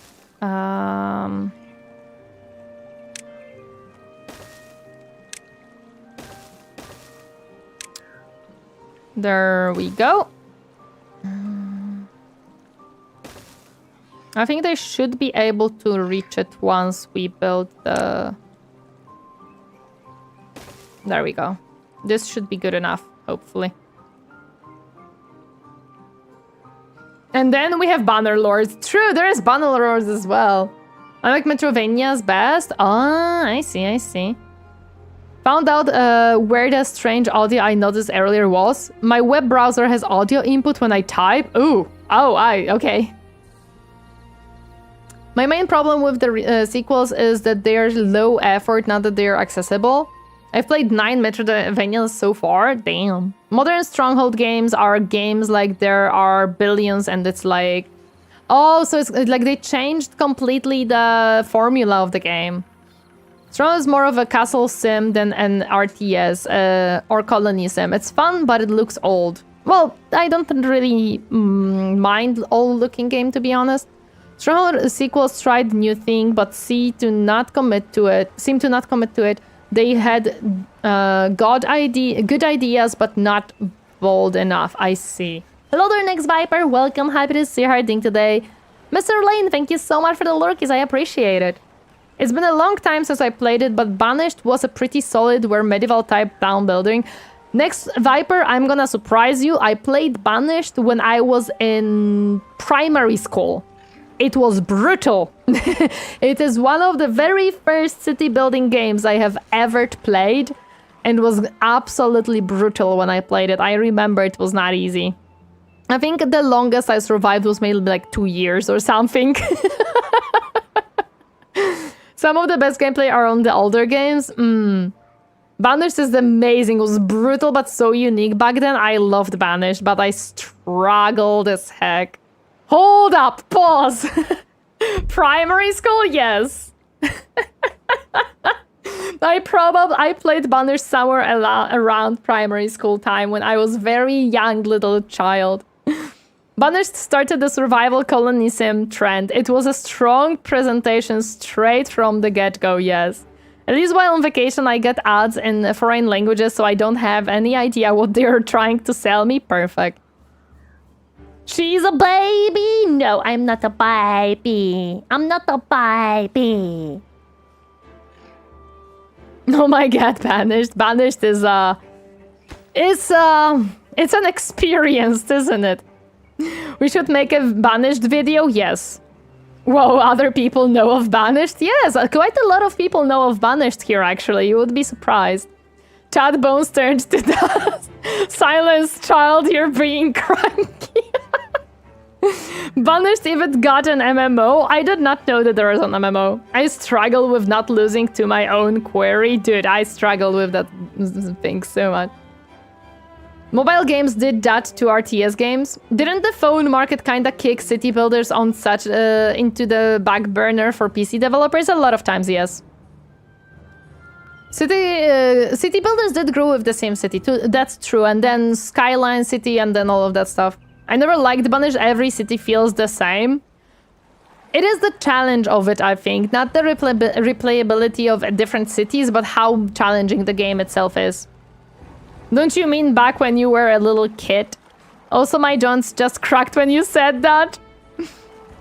There we go. I think they should be able to reach it once we build the... There we go. This should be good enough, hopefully. And then we have Banner Lords. True, there is Banner Lords as well. I like Metrovania's best. Ah, I see, I see. Found out where the strange audio I noticed earlier was. My web browser has audio input when I type. Ooh, okay. My main problem with the sequels is that they're low effort now that they're accessible. I've played 9 Metroidvanias so far. Damn. Modern Stronghold games are games like there are billions and it's like... Oh, so it's like they changed completely the formula of the game. Stronghold is more of a castle sim than an RTS or colony sim. It's fun, but it looks old. Well, I don't really mind old-looking game, to be honest. Stronghold sequels tried new thing, but seem to not commit to it. They had good ideas, but not bold enough. I see. Hello there, next Viper. Welcome. Happy to see you harding today. Mr. Lane, thank you so much for the lurkies. I appreciate it. It's been a long time since I played it, but Banished was a pretty solid where medieval type town building. Next Viper, I'm gonna surprise you. I played Banished when I was in primary school. It was brutal. It is one of the very first city building games I have ever played and was absolutely brutal when I played it. I remember it was not easy. I think the longest I survived was maybe like 2 years or something. Some of the best gameplay are on the older games. Banished is amazing. It was brutal but so unique. Back then I loved Banished, but I struggled as heck. Hold up, pause. Primary school, yes. I played Banished somewhere around primary school time when I was very young little child. Banished started the survival colony sim trend. It was a strong presentation straight from the get-go, yes. At least while on vacation I get ads in foreign languages, so I don't have any idea what they're trying to sell me. Perfect. She's a baby! No, I'm not a baby. I'm not a baby. Oh my god, Banished. Banished is it's an experience, isn't it? We should make a Banished video? Yes. Whoa, other people know of Banished? Yes, quite a lot of people know of Banished here, actually. You would be surprised. Chad Bones turned to dust. Silence, child, you're being cranky. Banished even got an MMO. I did not know that there was an MMO. I struggle with not losing to my own query. Dude, I struggled with that thing so much. Mobile games did that to RTS games. Didn't the phone market kinda kick city builders on such into the back burner for PC developers? A lot of times, yes. City builders did grow with the same city too. That's true. And then Skyline City and then all of that stuff. I never liked Banished. Every city feels the same. It is the challenge of it, I think. Not the replayability of different cities, but how challenging the game itself is. Don't you mean back when you were a little kid? Also, my Jones just cracked when you said that.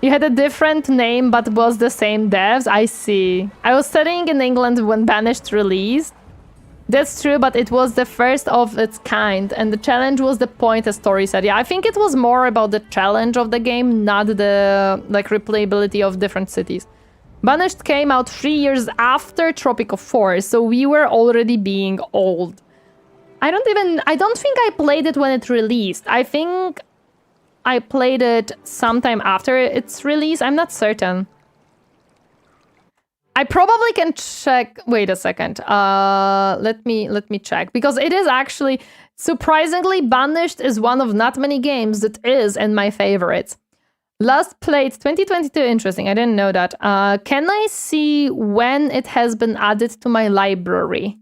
You had a different name, but was the same devs? I see. I was studying in England when Banished released. That's true, but it was the first of its kind, and the challenge was the point, as Tori said. Yeah, I think it was more about the challenge of the game, not the like replayability of different cities. Banished came out 3 years after Tropico 4, so we were already being old. I don't think I played it when it released. I think I played it sometime after its release. I'm not certain. I probably can check. Wait a second. Let me check, because it is actually surprisingly Banished is one of not many games that is in my favorites. Last played 2022. Interesting. I didn't know that. Can I see when it has been added to my library?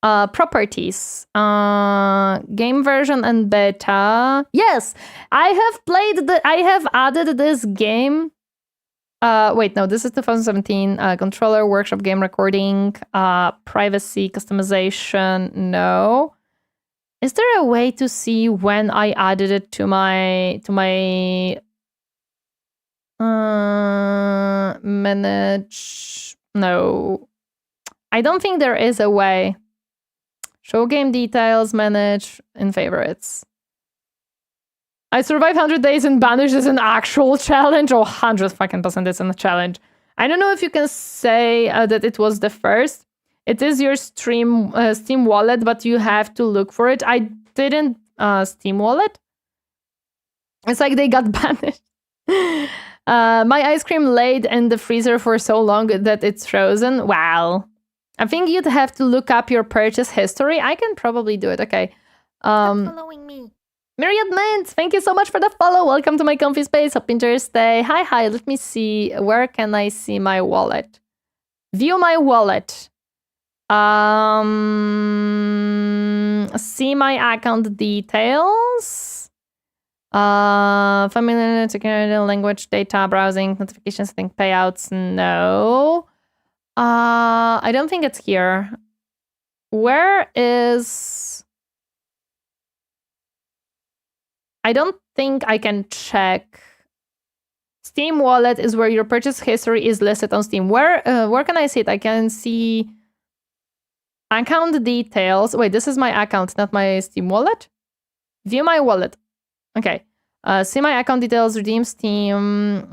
Properties. Game version and beta. Yes, I have added this game. Wait, no, this is 2017. Controller, workshop, game recording, privacy, customization. No. Is there a way to see when I added it to my manage? No. I don't think there is a way. Show game details, manage, in favorites. I survived 100 days in Banished is an actual challenge. Oh, 100% is a challenge. I don't know if you can say that it was the first. It is your Steam wallet, but you have to look for it. I didn't Steam wallet. It's like they got banished. My ice cream laid in the freezer for so long that it's frozen. Wow. I think you'd have to look up your purchase history. I can probably do it. Okay. Stop following me. Myriad Mints, thank you so much for the follow. Welcome to my comfy space. Hope you enjoy your stay. Hi. Let me see. Where can I see my wallet? View my wallet. See my account details. Familiar, security, language, data, browsing, notifications, setting, payouts. No. I don't think it's here. Where is... I don't think I can check. Steam wallet is where your purchase history is listed on Steam. Where can I see it? I can see account details. Wait, this is my account, not my Steam wallet. View my wallet. Okay. See my account details, redeem Steam,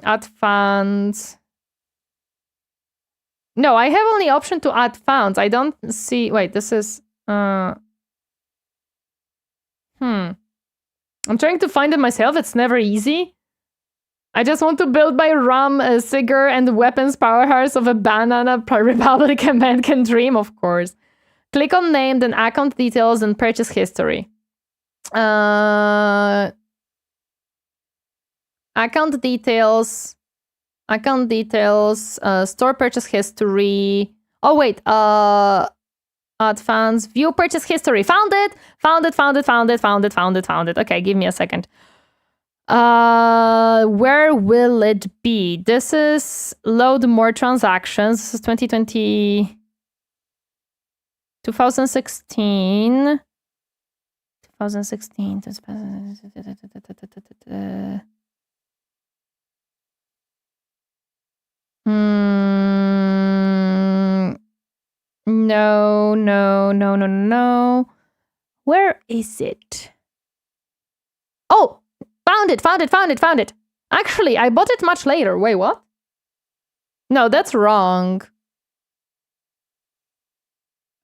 add funds. No, I have only option to add funds. I don't see... Wait, this is... I'm trying to find it myself. It's never easy. I just want to build my rum, a cigar, and the weapons powerhouse of a banana republic a man can dream, of course. Click on name, then account details, and purchase history. Account details. Account details. Store purchase history. Oh, wait. Add funds. View purchase history. Found it. Okay, give me a second. Where will it be? This is load more transactions. This is 2020... 2016. 2016. No. Where is it? Oh, found it. Actually, I bought it much later. Wait, what? No, that's wrong.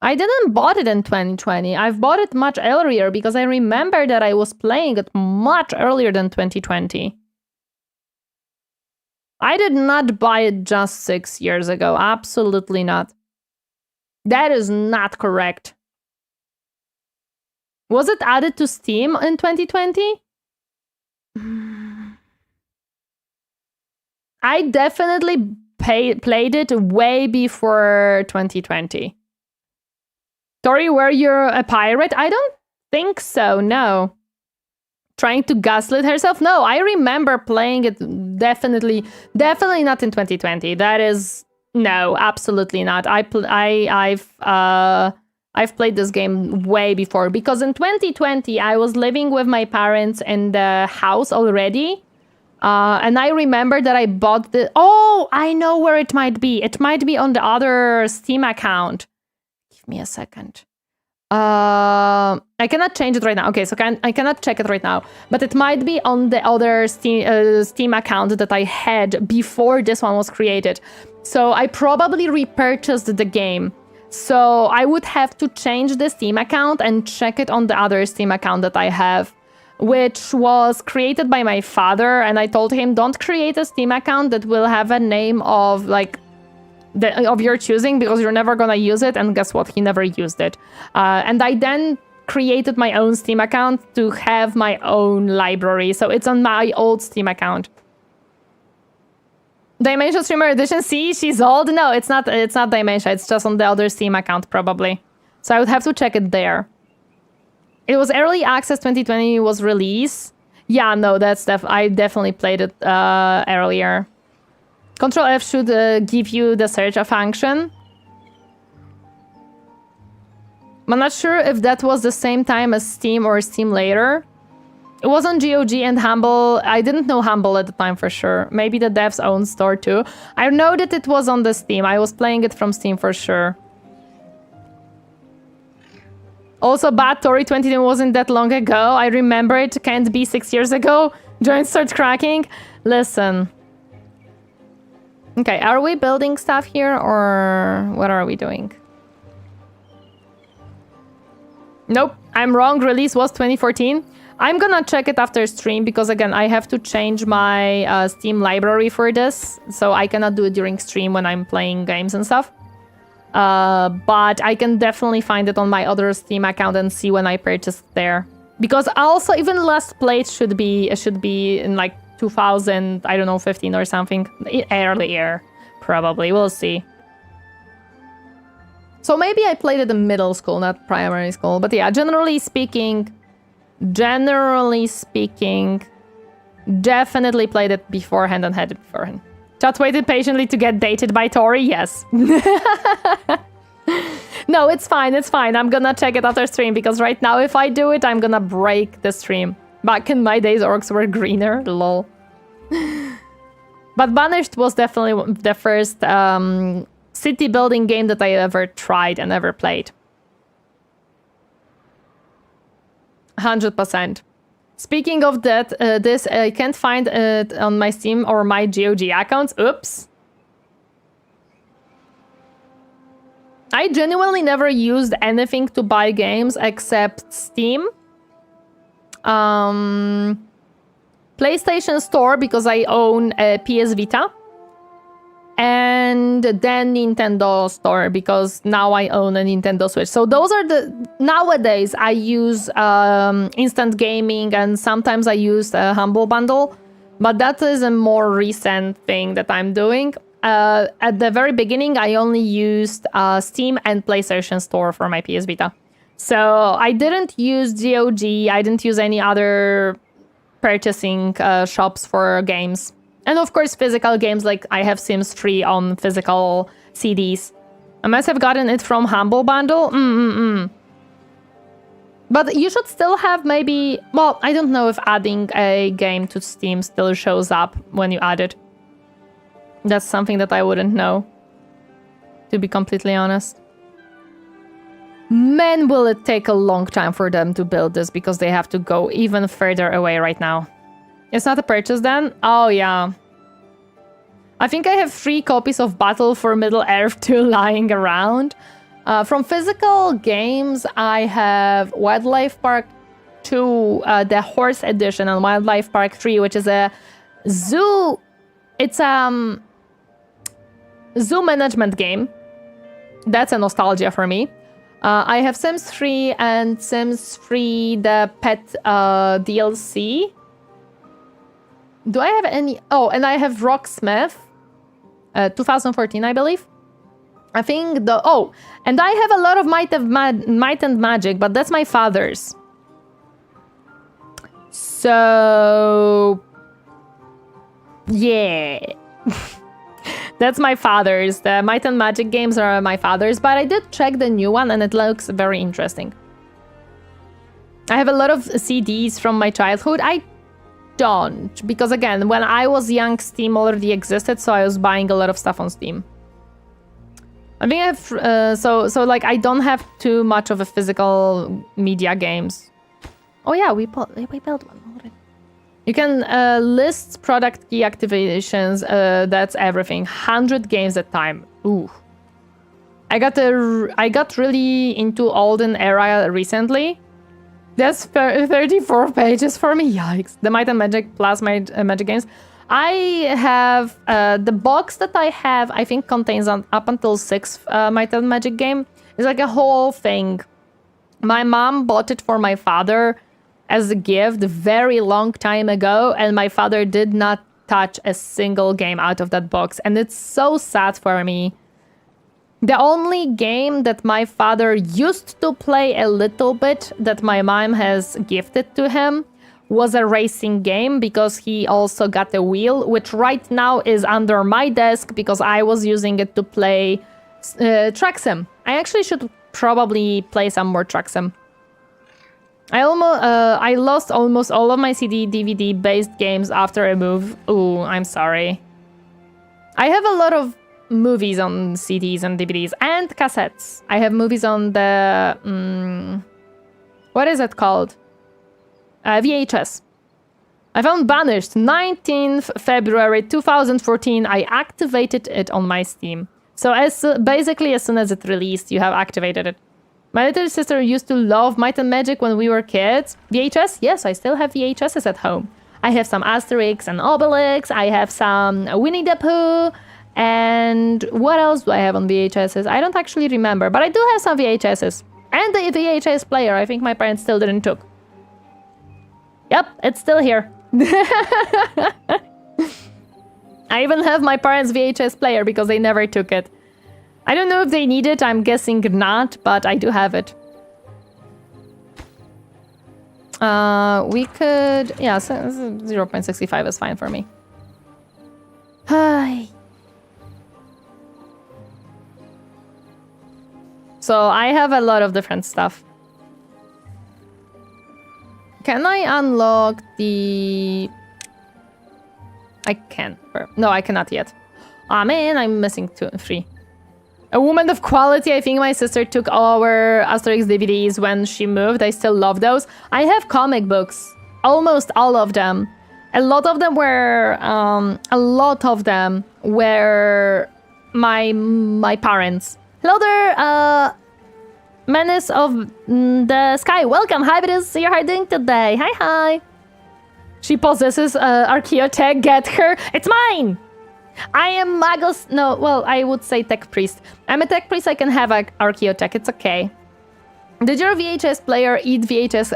I didn't bought it in 2020. I've bought it much earlier because I remember that I was playing it much earlier than 2020. I did not buy it just 6 years ago. Absolutely not. That is not correct. Was it added to Steam in 2020? I definitely played it way before 2020. Tori, were you a pirate? I don't think so, no. Trying to gaslit herself? No, I remember playing it definitely not in 2020. That is no, absolutely not. I've played this game way before, because in 2020 I was living with my parents in the house already. And I remember that I bought the... Oh, I know where it might be. It might be on the other Steam account. Give me a second. I cannot change it right now. Okay, so I cannot check it right now. But it might be on the other Steam account that I had before this one was created. So I probably repurchased the game. So I would have to change the Steam account and check it on the other Steam account that I have, which was created by my father. And I told him, don't create a Steam account that will have a name of like of your choosing, because you're never gonna use it. And guess what? He never used it. And I then created my own Steam account to have my own library. So it's on my old Steam account. Dimension Streamer Edition, see, she's old. No, it's not Dimension, it's just on the other Steam account probably. So I would have to check it there. It was early access 2020 was release. Yeah, no, that's I definitely played it earlier. Control F should give you the search function. I'm not sure if that was the same time as Steam or Steam later. It was on GOG and Humble. I didn't know Humble at the time for sure. Maybe the dev's own store too. I know that it was on the Steam. I was playing it from Steam for sure. Also, Bad Tori 20 wasn't that long ago. I remember it. Can't be 6 years ago. Joints start cracking. Listen. Okay, are we building stuff here or what are we doing? Nope, I'm wrong. Release was 2014. I'm gonna check it after stream because again, I have to change my Steam library for this. So I cannot do it during stream when I'm playing games and stuff. But I can definitely find it on my other Steam account and see when I purchased there. Because also even last played should be in like 2000, I don't know, 15 or something. Earlier, probably. We'll see. So maybe I played it in middle school, not primary school. But yeah, generally speaking, definitely played it beforehand and had it beforehand. Chat waited patiently to get dated by Tori? Yes. No, it's fine, it's fine. I'm gonna check it after stream because right now if I do it, I'm gonna break the stream. Back in my days, orcs were greener, lol. But Banished was definitely the first city building game that I ever tried and ever played. 100%. Speaking of that, this I can't find it on my Steam or my GOG accounts. Oops. I genuinely never used anything to buy games except Steam. PlayStation Store because I own a PS Vita. And then Nintendo Store because now I own a Nintendo Switch. So those are nowadays I use instant gaming and sometimes I use a Humble Bundle. But that is a more recent thing that I'm doing. At the very beginning, I only used Steam and PlayStation Store for my PS Vita. So I didn't use GOG. I didn't use any other purchasing shops for games. And of course, physical games, like I have Sims 3 on physical CDs. I must have gotten it from Humble Bundle. But you should still have maybe... Well, I don't know if adding a game to Steam still shows up when you add it. That's something that I wouldn't know, to be completely honest. Man, will it take a long time for them to build this because they have to go even further away right now. It's not a purchase then? Oh, yeah. I think I have 3 copies of Battle for Middle-earth 2 lying around. From physical games, I have Wildlife Park 2, the Horse Edition, and Wildlife Park 3, which is a zoo... It's a zoo management game. That's a nostalgia for me. I have Sims 3 and Sims 3, the pet DLC. Do I have any? Oh, and I have Rocksmith, 2014, I believe. I think the... Oh, and I have a lot of Might and Magic, but that's my father's. So... Yeah. That's my father's. The Might and Magic games are my father's, but I did check the new one and it looks very interesting. I have a lot of CDs from my childhood. I don't, because again, when I was young, Steam already existed, so I was buying a lot of stuff on Steam. I think I have, so like I don't have too much of a physical media games. Oh yeah, we built one already. You can list product key activations. That's everything. 100 games at time. Ooh. I got really into olden era recently. That's 34 pages for me. Yikes. The Might and Magic plus Magic games. I have the box that I have. I think contains up until 6 Might and Magic game. It's like a whole thing. My mom bought it for my father as a gift a very long time ago, and my father did not touch a single game out of that box, and it's so sad for me. The only game that my father used to play a little bit that my mom has gifted to him was a racing game, because he also got a wheel, which right now is under my desk because I was using it to play Truck Sim. I actually should probably play some more Truck Sim. I lost almost all of my CD, DVD based games after a move. Ooh, I'm sorry. I have a lot of movies on CDs and DVDs and cassettes. I have movies on the what is it called? VHS. I found Banished 19th February 2014. I activated it on my Steam. So basically as soon as it released, you have activated it. My little sister used to love Might and Magic when we were kids. VHS? Yes, I still have VHSs at home. I have some Asterix and Obelix. I have some Winnie the Pooh. And what else do I have on VHSs? I don't actually remember, but I do have some VHSs. And the VHS player, I think my parents still didn't took. Yep, it's still here. I even have my parents' VHS player because they never took it. I don't know if they need it, I'm guessing not, but I do have it. We could... Yeah, 0.65 is fine for me. Hi. So I have a lot of different stuff. Can I unlock the... I can. No, I cannot yet. Ah, man, I'm missing 2 and 3. A woman of quality. I think my sister took our Asterix DVDs when she moved. I still love those. I have comic books. Almost all of them. A lot of them were my parents. Hello there, Menace of the Sky. Welcome. Hi, Hybridus. How are you doing today? Hi. She possesses Archaeotech. Get her. It's mine. I am Magos. No, well, I would say Tech Priest. I'm a Tech Priest. I can have Archaeotech. It's okay. Did your VHS player eat VHS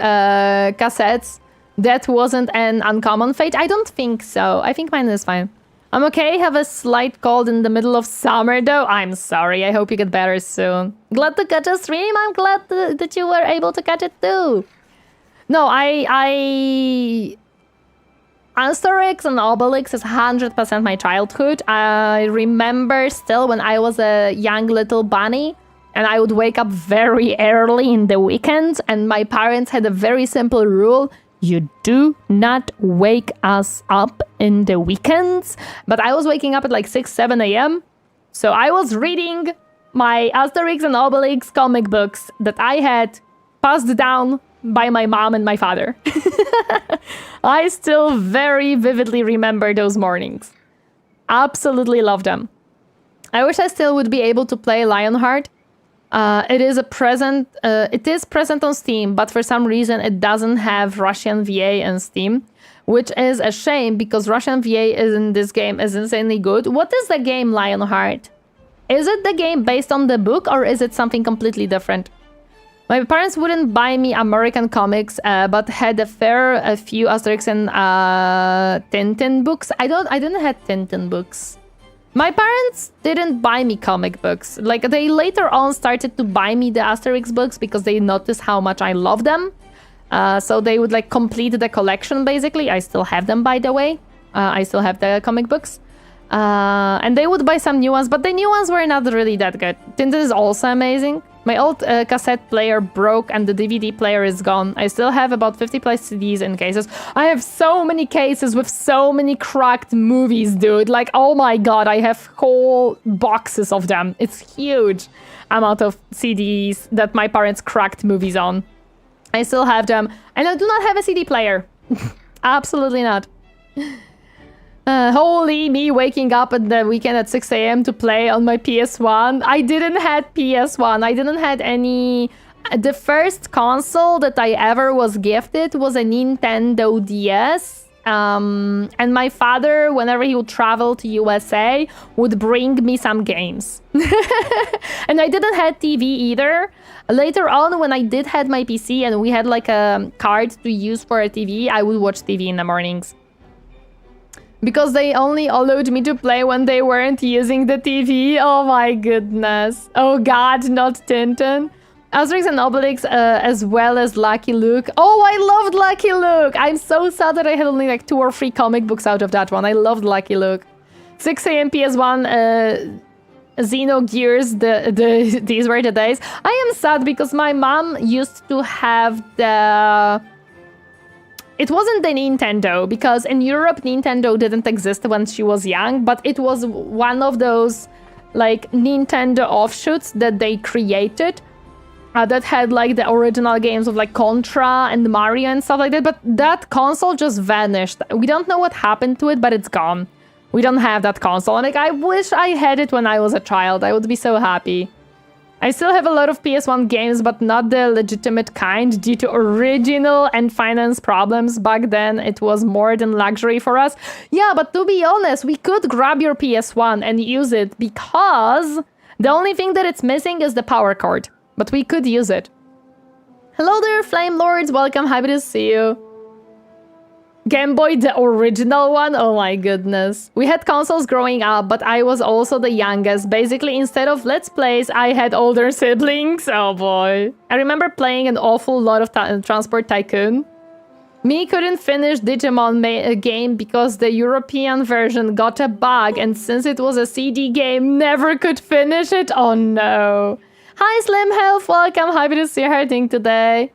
cassettes? That wasn't an uncommon fate. I don't think so. I think mine is fine. I'm okay. Have a slight cold in the middle of summer, though. I'm sorry. I hope you get better soon. Glad to catch a stream. I'm glad that you were able to catch it too. No, Asterix and Obelix is 100% my childhood. I remember still when I was a young little bunny and I would wake up very early in the weekends, and my parents had a very simple rule. You do not wake us up in the weekends. But I was waking up at like 6, 7 a.m. So I was reading my Asterix and Obelix comic books that I had passed down by my mom and my father. I still very vividly remember those mornings. Absolutely love them. I wish I still would be able to play Lionheart. It is present on Steam, but for some reason it doesn't have Russian VA and Steam, which is a shame because Russian VA in this game is insanely good. What is the game Lionheart? Is it the game based on the book or is it something completely different? My parents wouldn't buy me American comics, but had a few Asterix and Tintin books. I didn't have Tintin books. My parents didn't buy me comic books. Like, they later on started to buy me the Asterix books because they noticed how much I love them. So they would like complete the collection, basically. I still have them, by the way. I still have the comic books. And they would buy some new ones, but the new ones were not really that good. Tintin is also amazing. My old cassette player broke and the DVD player is gone. I still have about 50 plus CDs in cases. I have so many cases with so many cracked movies, dude. Like, oh my god, I have whole boxes of them. It's huge amount of CDs that my parents cracked movies on. I still have them. And I do not have a CD player. Absolutely not. Holy me waking up at the weekend at 6 a.m. to play on my PS1. I didn't have PS1. I didn't have any... The first console that I ever was gifted was a Nintendo DS. And my father, whenever he would travel to USA, would bring me some games. And I didn't have TV either. Later on, when I did have my PC and we had like a card to use for a TV, I would watch TV in the mornings. Because they only allowed me to play when they weren't using the TV. Oh my goodness. Oh god, not Tintin. Asterix and Obelix, as well as Lucky Luke. Oh, I loved Lucky Luke. I'm so sad that I had only like 2 or 3 comic books out of that one. I loved Lucky Luke. 6 a.m. PS1, Xenogears, these were the days. I am sad because my mom used to have the... It wasn't the Nintendo, because in Europe, Nintendo didn't exist when she was young, but it was one of those, like, Nintendo offshoots that they created that had, like, the original games of, like, Contra and Mario and stuff like that, but that console just vanished. We don't know what happened to it, but it's gone. We don't have that console, and, like, I wish I had it when I was a child. I would be so happy. I still have a lot of PS1 games, but not the legitimate kind due to original and finance problems. Back then, it was more than luxury for us. Yeah, but to be honest, we could grab your PS1 and use it because the only thing that it's missing is the power cord. But we could use it. Hello there, Flame Lords. Welcome. Happy to see you. Game Boy, the original one? Oh my goodness. We had consoles growing up, but I was also the youngest. Basically, instead of Let's Plays, I had older siblings. Oh boy. I remember playing an awful lot of Transport Tycoon. Me couldn't finish Digimon game because the European version got a bug, and since it was a CD game, never could finish it. Oh no. Hi Slim Health, welcome. Happy to see her thing today.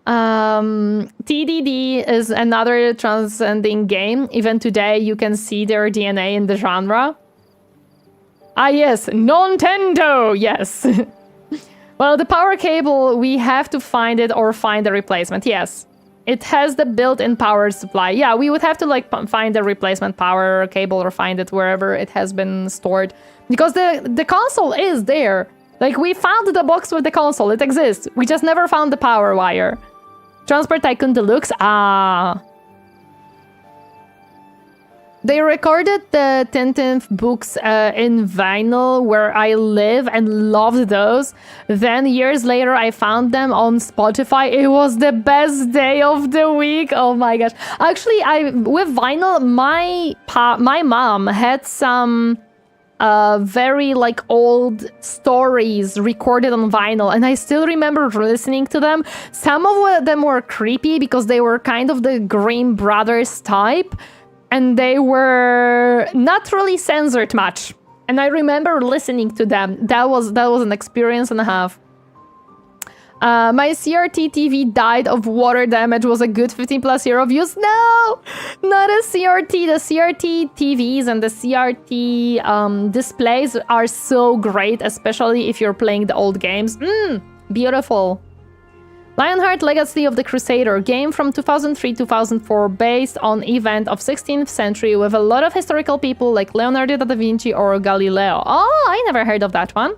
TDD is another transcending game. Even today, you can see their DNA in the genre. Ah, yes, Nintendo, yes. Well, the power cable, we have to find it or find a replacement, yes. It has the built-in power supply. Yeah, we would have to, like, find a replacement power cable or find it wherever it has been stored. Because the console is there. Like, we found the box with the console, it exists. We just never found the power wire. Transport Tycoon Deluxe? Ah. They recorded the Tintin books in vinyl where I live and loved those. Then years later, I found them on Spotify. It was the best day of the week. Oh my gosh. Actually, with vinyl, my mom had some... very like old stories recorded on vinyl, and I still remember listening to them. Some of them were creepy because they were kind of the Grimm Brothers type, and they were not really censored much. And I remember listening to them. That was an experience and a half. My CRT TV died of water damage. Was a good 15 plus year of use. No, not a CRT. The CRT TVs and the CRT displays are so great, especially if you're playing the old games. Beautiful. Lionheart Legacy of the Crusader, game from 2003-2004 based on event of 16th century with a lot of historical people like Leonardo da Vinci or Galileo. Oh, I never heard of that one.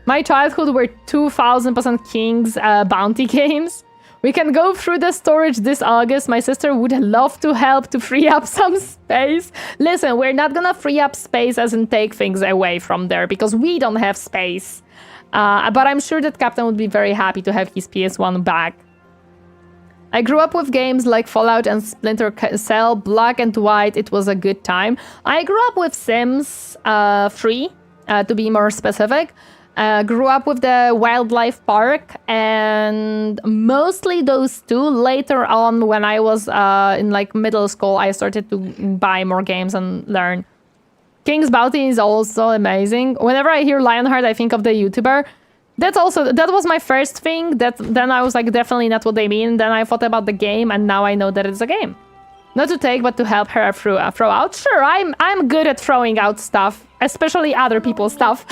My childhood were 2000% Kings bounty games. We can go through the storage this August. My sister would love to help to free up some space. Listen, we're not gonna free up space as in take things away from there because we don't have space. But I'm sure that Captain would be very happy to have his PS1 back. I grew up with games like Fallout and Splinter Cell, Black and White. It was a good time. I grew up with Sims 3, to be more specific. Grew up with the wildlife park, and mostly those two. Later on, when I was in like middle school, I started to buy more games and learn. King's Bounty is also amazing. Whenever I hear Lionheart, I think of the YouTuber. That was my first thing. Then I was like, definitely not what they mean. Then I thought about the game, and now I know that it's a game. Not to take, but to help her throw out. Sure, I'm good at throwing out stuff, especially other people's stuff.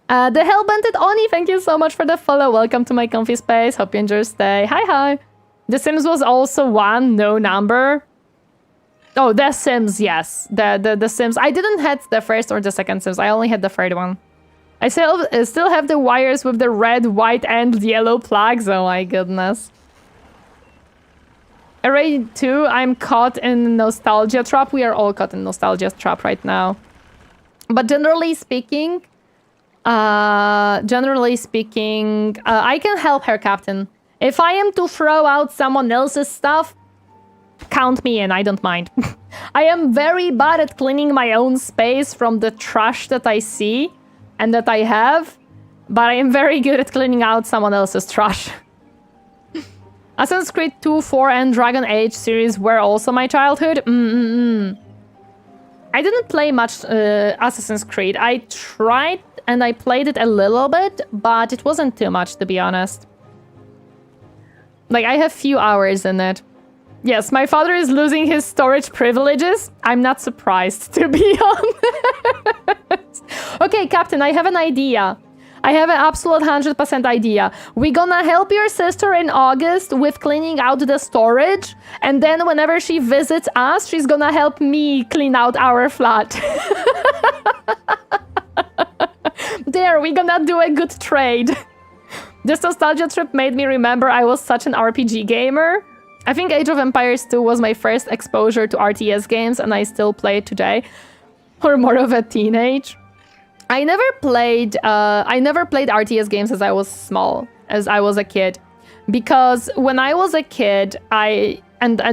The Hellbented Oni, thank you so much for the follow. Welcome to my comfy space. Hope you enjoy your stay. Hi. The Sims was also one, no number. Oh, The Sims, yes. The Sims. I didn't have the first or the second Sims. I only had the third one. I still have the wires with the red, white, and yellow plugs. Oh my goodness. Array 2, I'm caught in nostalgia trap. We are all caught in nostalgia trap right now. But generally speaking, I can help her, Captain. If I am to throw out someone else's stuff, count me in, I don't mind. I am very bad at cleaning my own space from the trash that I see and that I have, but I am very good at cleaning out someone else's trash. Assassin's Creed 2, 4, and Dragon Age series were also my childhood. I didn't play much Assassin's Creed. I tried and I played it a little bit, but it wasn't too much, to be honest. Like, I have few hours in it. Yes, my father is losing his storage privileges. I'm not surprised, to be honest. Okay, Captain, I have an idea. I have an absolute 100% idea. We're gonna help your sister in August with cleaning out the storage, and then whenever she visits us, she's gonna help me clean out our flat. There, we're gonna do a good trade. This nostalgia trip made me remember I was such an RPG gamer. I think Age of Empires 2 was my first exposure to RTS games, and I still play it today. Or more of a teenage. I never played RTS games as I was small, as I was a kid. Because when I was a kid, and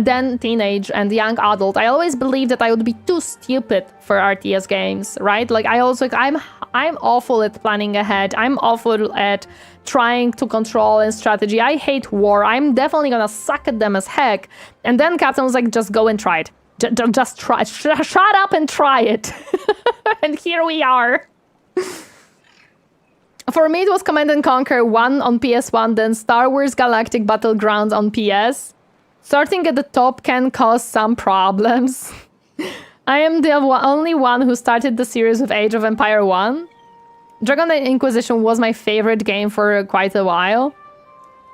then teenage and young adult, I always believed that I would be too stupid for RTS games, right? Like I'm awful at planning ahead. I'm awful at trying to control and strategy. I hate war. I'm definitely gonna suck at them as heck. And then Captain was like, just go and try it. Just try. Shut up and try it. And here we are. For me, it was Command & Conquer 1 on PS1, then Star Wars Galactic Battlegrounds on PS. Starting at the top can cause some problems. I am the only one who started the series with Age of Empire 1. Dragon Age Inquisition was my favorite game for quite a while.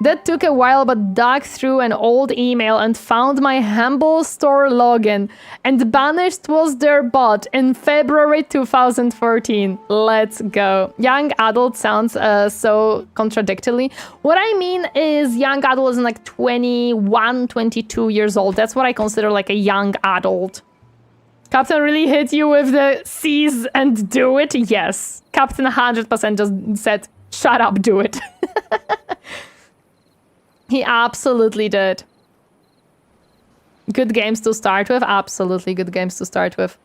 That took a while, but dug through an old email and found my Humble Store login, and Banished was their bot in February 2014. Let's go. Young adult sounds so contradictory. What I mean is young adult is like 21, 22 years old. That's what I consider like a young adult. Captain really hit you with the seize and do it? Yes. Captain 100% just said, shut up, do it. He absolutely did. Good games to start with. Absolutely good games to start with.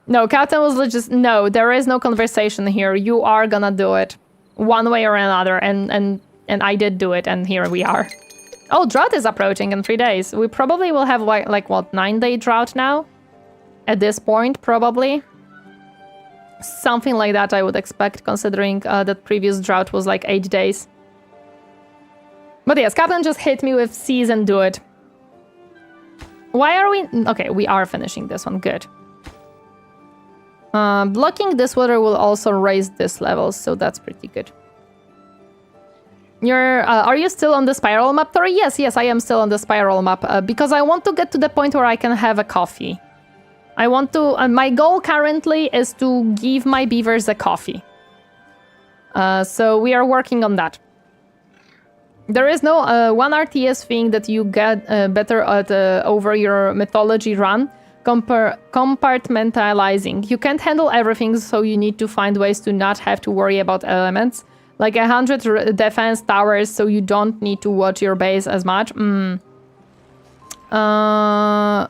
No, Captain was just, no, there is no conversation here. You are gonna do it. One way or another. And I did do it, and here we are. Oh, drought is approaching in 3 days. We probably will have like what, 9-day drought now? At this point, probably. Something like that I would expect, considering that previous drought was like 8 days. But yes, Captain just hit me with seize and do it. Why are we... Okay, we are finishing this one. Good. Blocking this water will also raise this level, so that's pretty good. Are you still on the spiral map, Tori? Yes, I am still on the spiral map, because I want to get to the point where I can have a coffee. I want to... my goal currently is to give my beavers a coffee. So we are working on that. There is no one RTS thing that you get better at over your mythology run. Compartmentalizing. You can't handle everything, so you need to find ways to not have to worry about elements. Like 100 defense towers, so you don't need to watch your base as much. I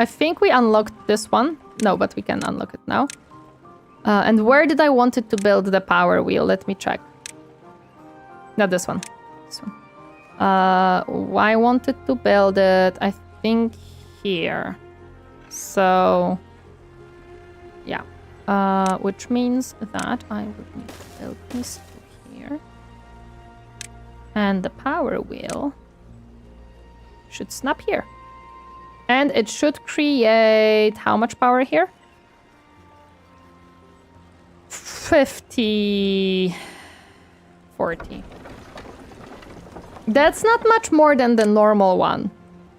think we unlocked this one. No, but we can unlock it now. And where did I want it to build the power wheel? Let me check. Not this one. This one. I wanted to build it, I think, here. So, yeah. Which means that I would need to build this to here. And the power wheel should snap here. And it should create how much power here? 50... 40. That's not much more than the normal one.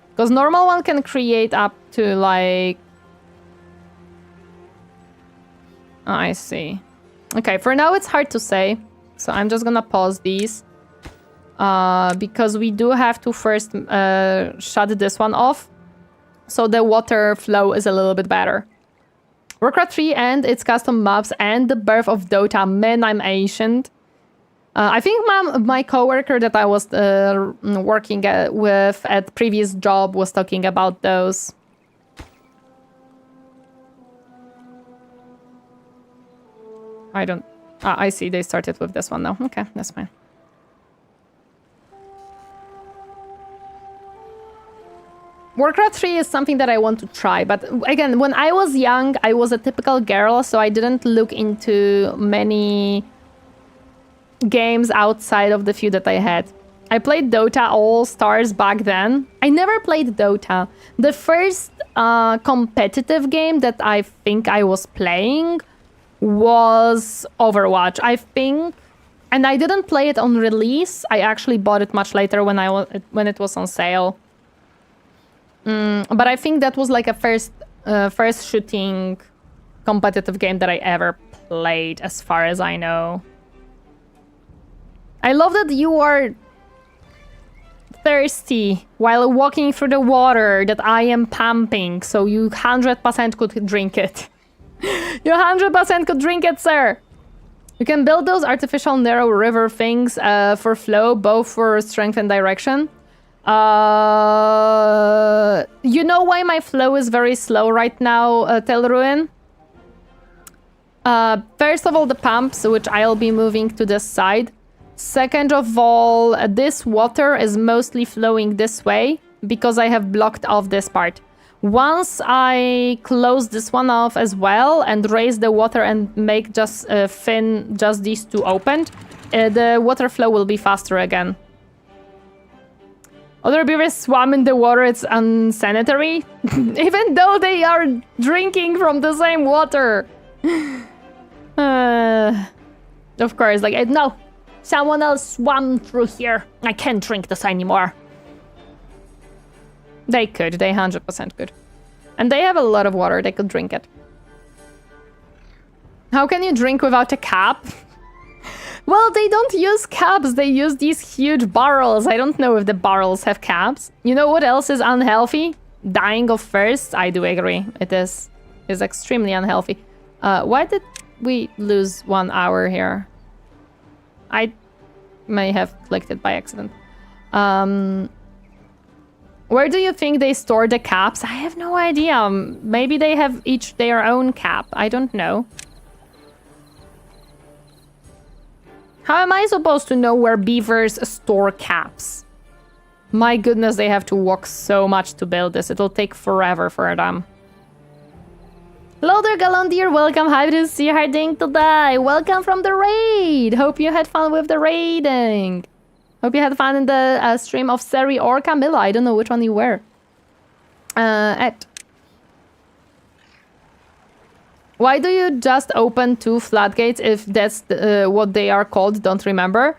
Because normal one can create up to like... I see. Okay, for now it's hard to say. So I'm just gonna pause these. Because we do have to first shut this one off. So the water flow is a little bit better. Warcraft 3 and its custom maps and the birth of Dota. Man, I'm ancient. I think my coworker that I was working with at previous job was talking about those. I don't... I see they started with this one now. Okay, that's fine. Warcraft 3 is something that I want to try, but again, when I was young, I was a typical girl, so I didn't look into many games outside of the few that I had. I played Dota All Stars back then. I never played Dota. The first competitive game that I think I was playing was Overwatch, I think. And I didn't play it on release. I actually bought it much later when it was on sale. But I think that was like a first shooting competitive game that I ever played, as far as I know. I love that you are thirsty while walking through the water that I am pumping, so you 100% could drink it. You 100% could drink it, sir! You can build those artificial narrow river things for flow, both for strength and direction. You know why my flow is very slow right now, Telruin? First of all, the pumps, which I'll be moving to this side. Second of all, this water is mostly flowing this way because I have blocked off this part. Once I close this one off as well and raise the water and make just just these two opened, the water flow will be faster again. Other beavers swam in the water, it's unsanitary, even though they are drinking from the same water. Of course, like, no, someone else swam through here. I can't drink this anymore. They could, they 100% could. And they have a lot of water, they could drink it. How can you drink without a cap? Well, they don't use caps, they use these huge barrels. I don't know if the barrels have caps. You know what else is unhealthy? Dying of thirst? I do agree. It is extremely unhealthy. Why did we lose 1 hour here? I may have clicked it by accident. Where do you think they store the caps? I have no idea. Maybe they have each their own cap. I don't know. How am I supposed to know where beavers store caps? My goodness, they have to walk so much to build this. It'll take forever for them. Hello there, Galandir. Welcome. Happy to see you harding today. Welcome from the raid. Hope you had fun with the raiding. Hope you had fun in the stream of Seri or Camilla. I don't know which one you were. At. Why do you just open 2 floodgates if that's what they are called? Don't remember.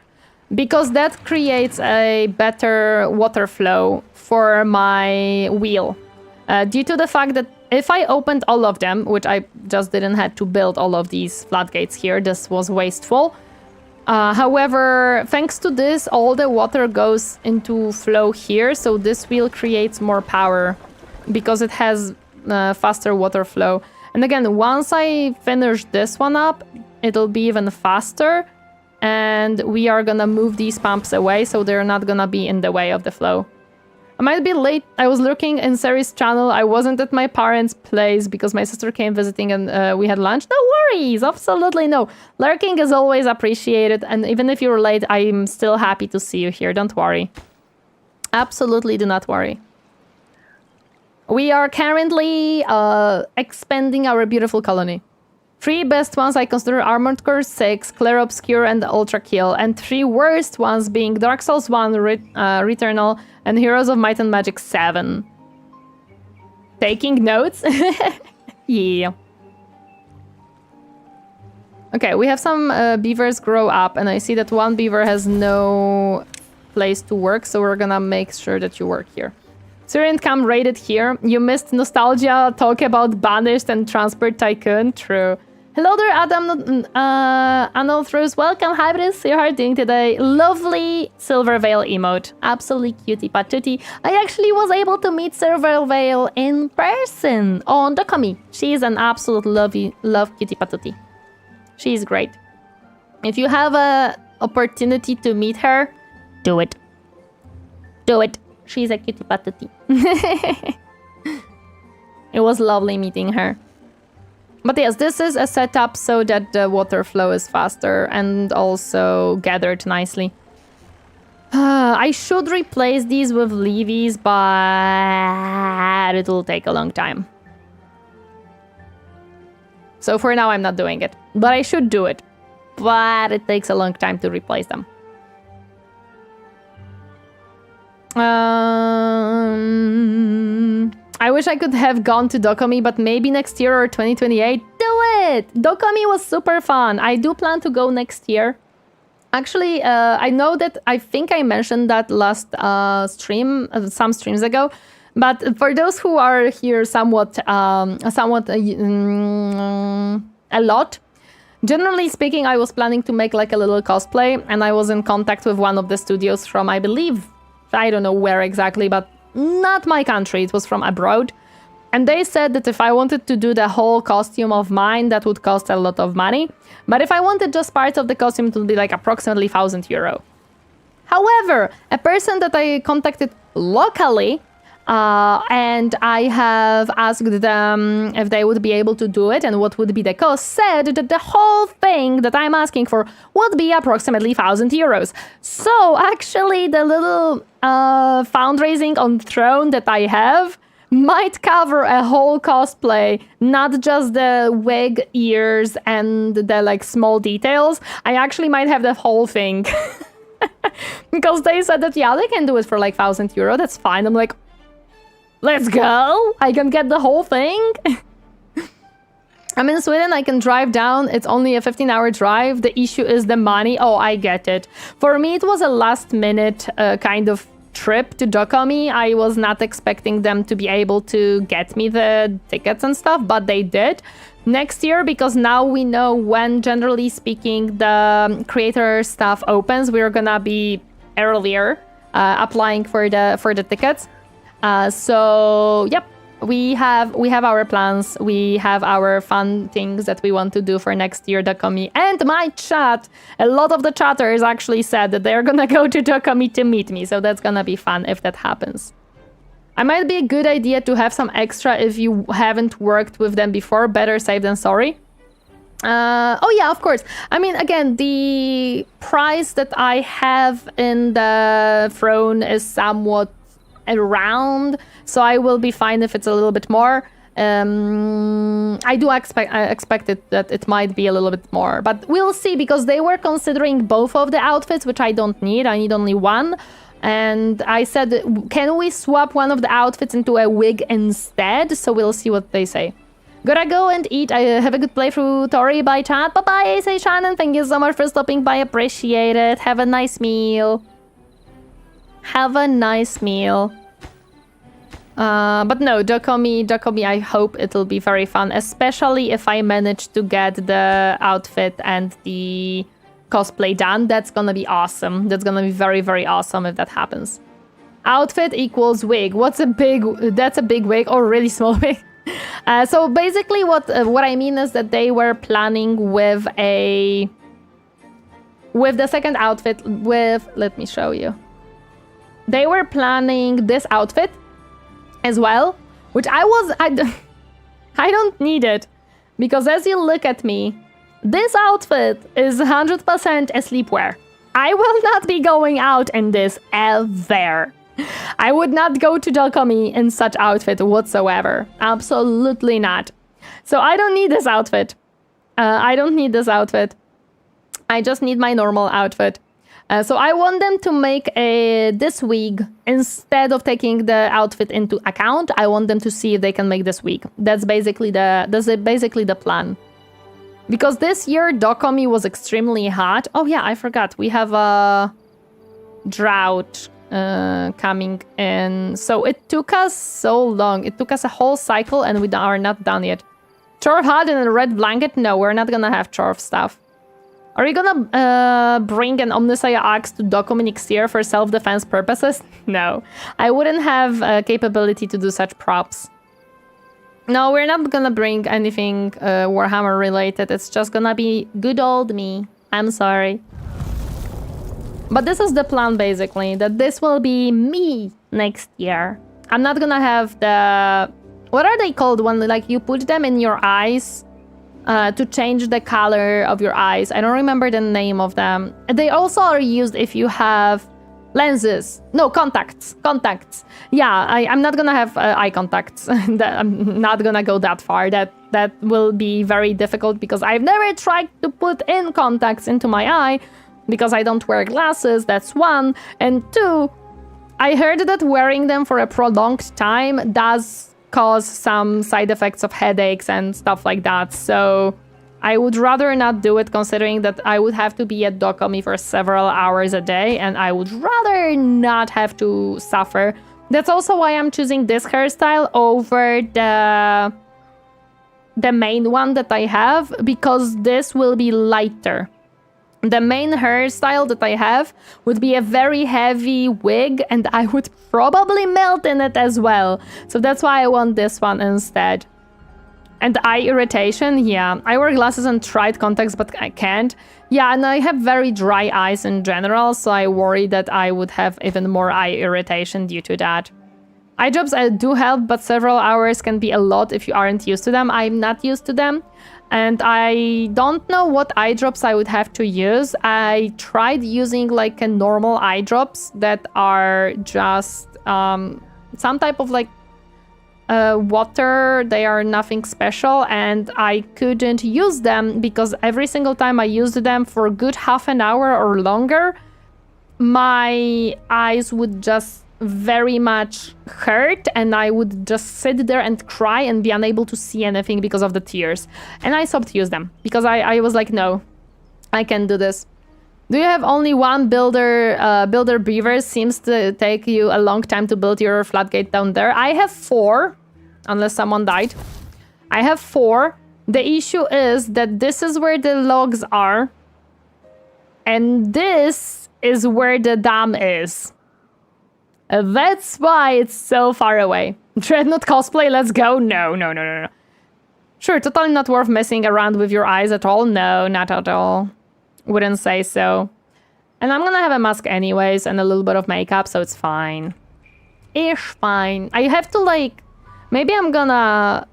Because that creates a better water flow for my wheel. Due to the fact that if I opened all of them, which I just didn't have to build all of these floodgates here, this was wasteful. However, thanks to this, all the water goes into flow here, so this wheel creates more power because it has faster water flow. And again, once I finish this one up, it'll be even faster. And we are gonna move these pumps away so they're not gonna be in the way of the flow. I might be late. I was looking in Sari's channel. I wasn't at my parents' place because my sister came visiting and we had lunch. No worries, absolutely no. Lurking is always appreciated, and even if you're late, I'm still happy to see you here. Don't worry. Absolutely do not worry. We are currently expanding our beautiful colony. 3 best ones I consider Armored Core 6, Clear Obscure, and Ultra Kill, and 3 worst ones being Dark Souls 1, Returnal, and Heroes of Might and Magic 7. Taking notes? Yeah. Okay, we have some beavers grow up, and I see that one beaver has no place to work, so we're gonna make sure that you work here. Syrian Cam raided here. You missed nostalgia, talk about Banished and Transport Tycoon. True. Hello there, Adam Anothrus. Welcome, Hybris. How are you doing today? Lovely Silver Veil emote. Absolutely cutie patootie. I actually was able to meet Silver Veil in person on Dokami. She's an absolute love cutie patootie. She's great. If you have a opportunity to meet her, do it. Do it. She's a cutie patootie. It was lovely meeting her. But yes, this is a setup so that the water flow is faster and also gathered nicely. I should replace these with levies, but it will take a long time. So for now, I'm not doing it. But I should do it. But it takes a long time to replace them. I wish I could have gone to Dokami, but maybe next year or 2028. Do it! Dokami was super fun. I do plan to go next year. Actually, I know that I think I mentioned that last stream, some streams ago. But for those who are here somewhat a lot, generally speaking, I was planning to make like a little cosplay, and I was in contact with one of the studios from, I believe, I don't know where exactly, but not my country, it was from abroad. And they said that if I wanted to do the whole costume of mine, that would cost a lot of money. But if I wanted just parts of the costume, it would be like approximately €1,000. However, a person that I contacted locally, and I have asked them if they would be able to do it and what would be the cost, said that the whole thing that I'm asking for would be approximately €1,000. So actually the little fundraising on Throne that I have might cover a whole cosplay, not just the wig, ears, and the like small details. I actually might have the whole thing. Because they said that, yeah, they can do it for like €1,000. That's fine. I'm like, let's go! I can get the whole thing! I'm in Sweden, I can drive down. It's only a 15-hour drive. The issue is the money. Oh, I get it. For me, it was a last-minute kind of trip to Dokami. I was not expecting them to be able to get me the tickets and stuff, but they did. Next year, because now we know when, generally speaking, the creator stuff opens, we're gonna be earlier applying for the tickets. So yep, we have our plans. We have our fun things that we want to do for next year Dokami. And my chat, a lot of the chatters actually said that they're gonna go to Dokami to meet me. So that's gonna be fun if that happens. I might be a good idea to have some extra if you haven't worked with them before. Better safe than sorry. Oh yeah, of course. I mean, again, the price that I have in the throne is somewhat around, so I will be fine if it's a little bit more. I expected that it might be a little bit more, but we'll see, because they were considering both of the outfits, which I don't need. I need only one. And I said, can we swap one of the outfits into a wig instead? So we'll see what they say. Gotta go and eat. I have a good playthrough, Tori. Bye, chat. Bye-bye, say Shannon. Thank you so much for stopping by. Appreciate it. Have a nice meal. Have a nice meal. But no, Dokami, I hope it'll be very fun, especially if I manage to get the outfit and the cosplay done. That's gonna be awesome. That's gonna be very, very awesome if that happens. Outfit equals wig. That's a big wig or really small wig. So basically what I mean is that they were planning with the second outfit with, let me show you. they were planning this outfit as well, which I don't need it, because as you look at me, this outfit is 100% a sleepwear. I will not be going out in this ever. I would not go to Dokumi in such outfit whatsoever. Absolutely not. So I don't need this outfit. I don't need this outfit. I just need my normal outfit. So I want them to make this wig instead of taking the outfit into account. I want them to see if they can make this wig. That's basically the plan. Because this year Dokumi was extremely hot. Oh yeah, I forgot. We have a drought coming in. So it took us so long. It took us a whole cycle and we are not done yet. Chorf hut and a red blanket? No, we're not gonna have Chorf stuff. Are you gonna bring an OMNISSIAH axe to Dokumi next year for self-defense purposes? No, I wouldn't have capability to do such props. No, we're not gonna bring anything Warhammer related. It's just gonna be good old me. I'm sorry. But this is the plan, basically, that this will be me next year. I'm not gonna have the... What are they called when like you put them in your eyes? To change the color of your eyes. I don't remember the name of them. They also are used if you have lenses. No, contacts. Contacts. Yeah, I'm not gonna have eye contacts. I'm not gonna go that far. That will be very difficult because I've never tried to put in contacts into my eye because I don't wear glasses. That's one. And two, I heard that wearing them for a prolonged time does cause some side effects of headaches and stuff like that. So I would rather not do it, considering that I would have to be at Dokumi for several hours a day and I would rather not have to suffer. That's also why I'm choosing this hairstyle over the main one that I have, because this will be lighter. The main hairstyle that I have would be a very heavy wig and I would probably melt in it as well. So that's why I want this one instead. And eye irritation, yeah. I wear glasses and tried contacts, but I can't. Yeah, and I have very dry eyes in general, so I worry that I would have even more eye irritation due to that. Eye drops do help, but several hours can be a lot if you aren't used to them. I'm not used to them. And I don't know what eye drops I would have to use. I tried using like a normal eye drops that are just some type of like water. They are nothing special and I couldn't use them because every single time I used them for a good half an hour or longer, my eyes would just very much hurt and I would just sit there and cry and be unable to see anything because of the tears. And I stopped using them because I was like, no, I can't do this. Do you have only one builder beaver? Seems to take you a long time to build your floodgate down there. I have 4, unless someone died. I have 4. The issue is that this is where the logs are. And this is where the dam is. That's why it's so far away. Dreadnought cosplay, let's go. No. Sure, totally not worth messing around with your eyes at all. No, not at all. Wouldn't say so. And I'm gonna have a mask anyways and a little bit of makeup, so it's fine. Ish fine. I have to like... Maybe I'm gonna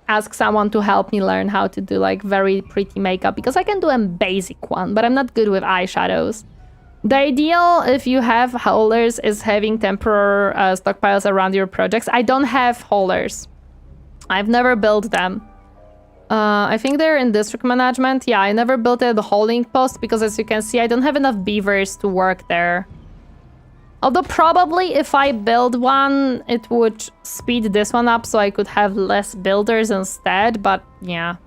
ask someone to help me learn how to do like very pretty makeup because I can do a basic one, but I'm not good with eyeshadows. The ideal, if you have haulers, is having temporary stockpiles around your projects. I don't have haulers. I've never built them. I think they're in district management. Yeah, I never built the hauling post because, as you can see, I don't have enough beavers to work there. Although probably if I build one, it would speed this one up so I could have less builders instead, but yeah.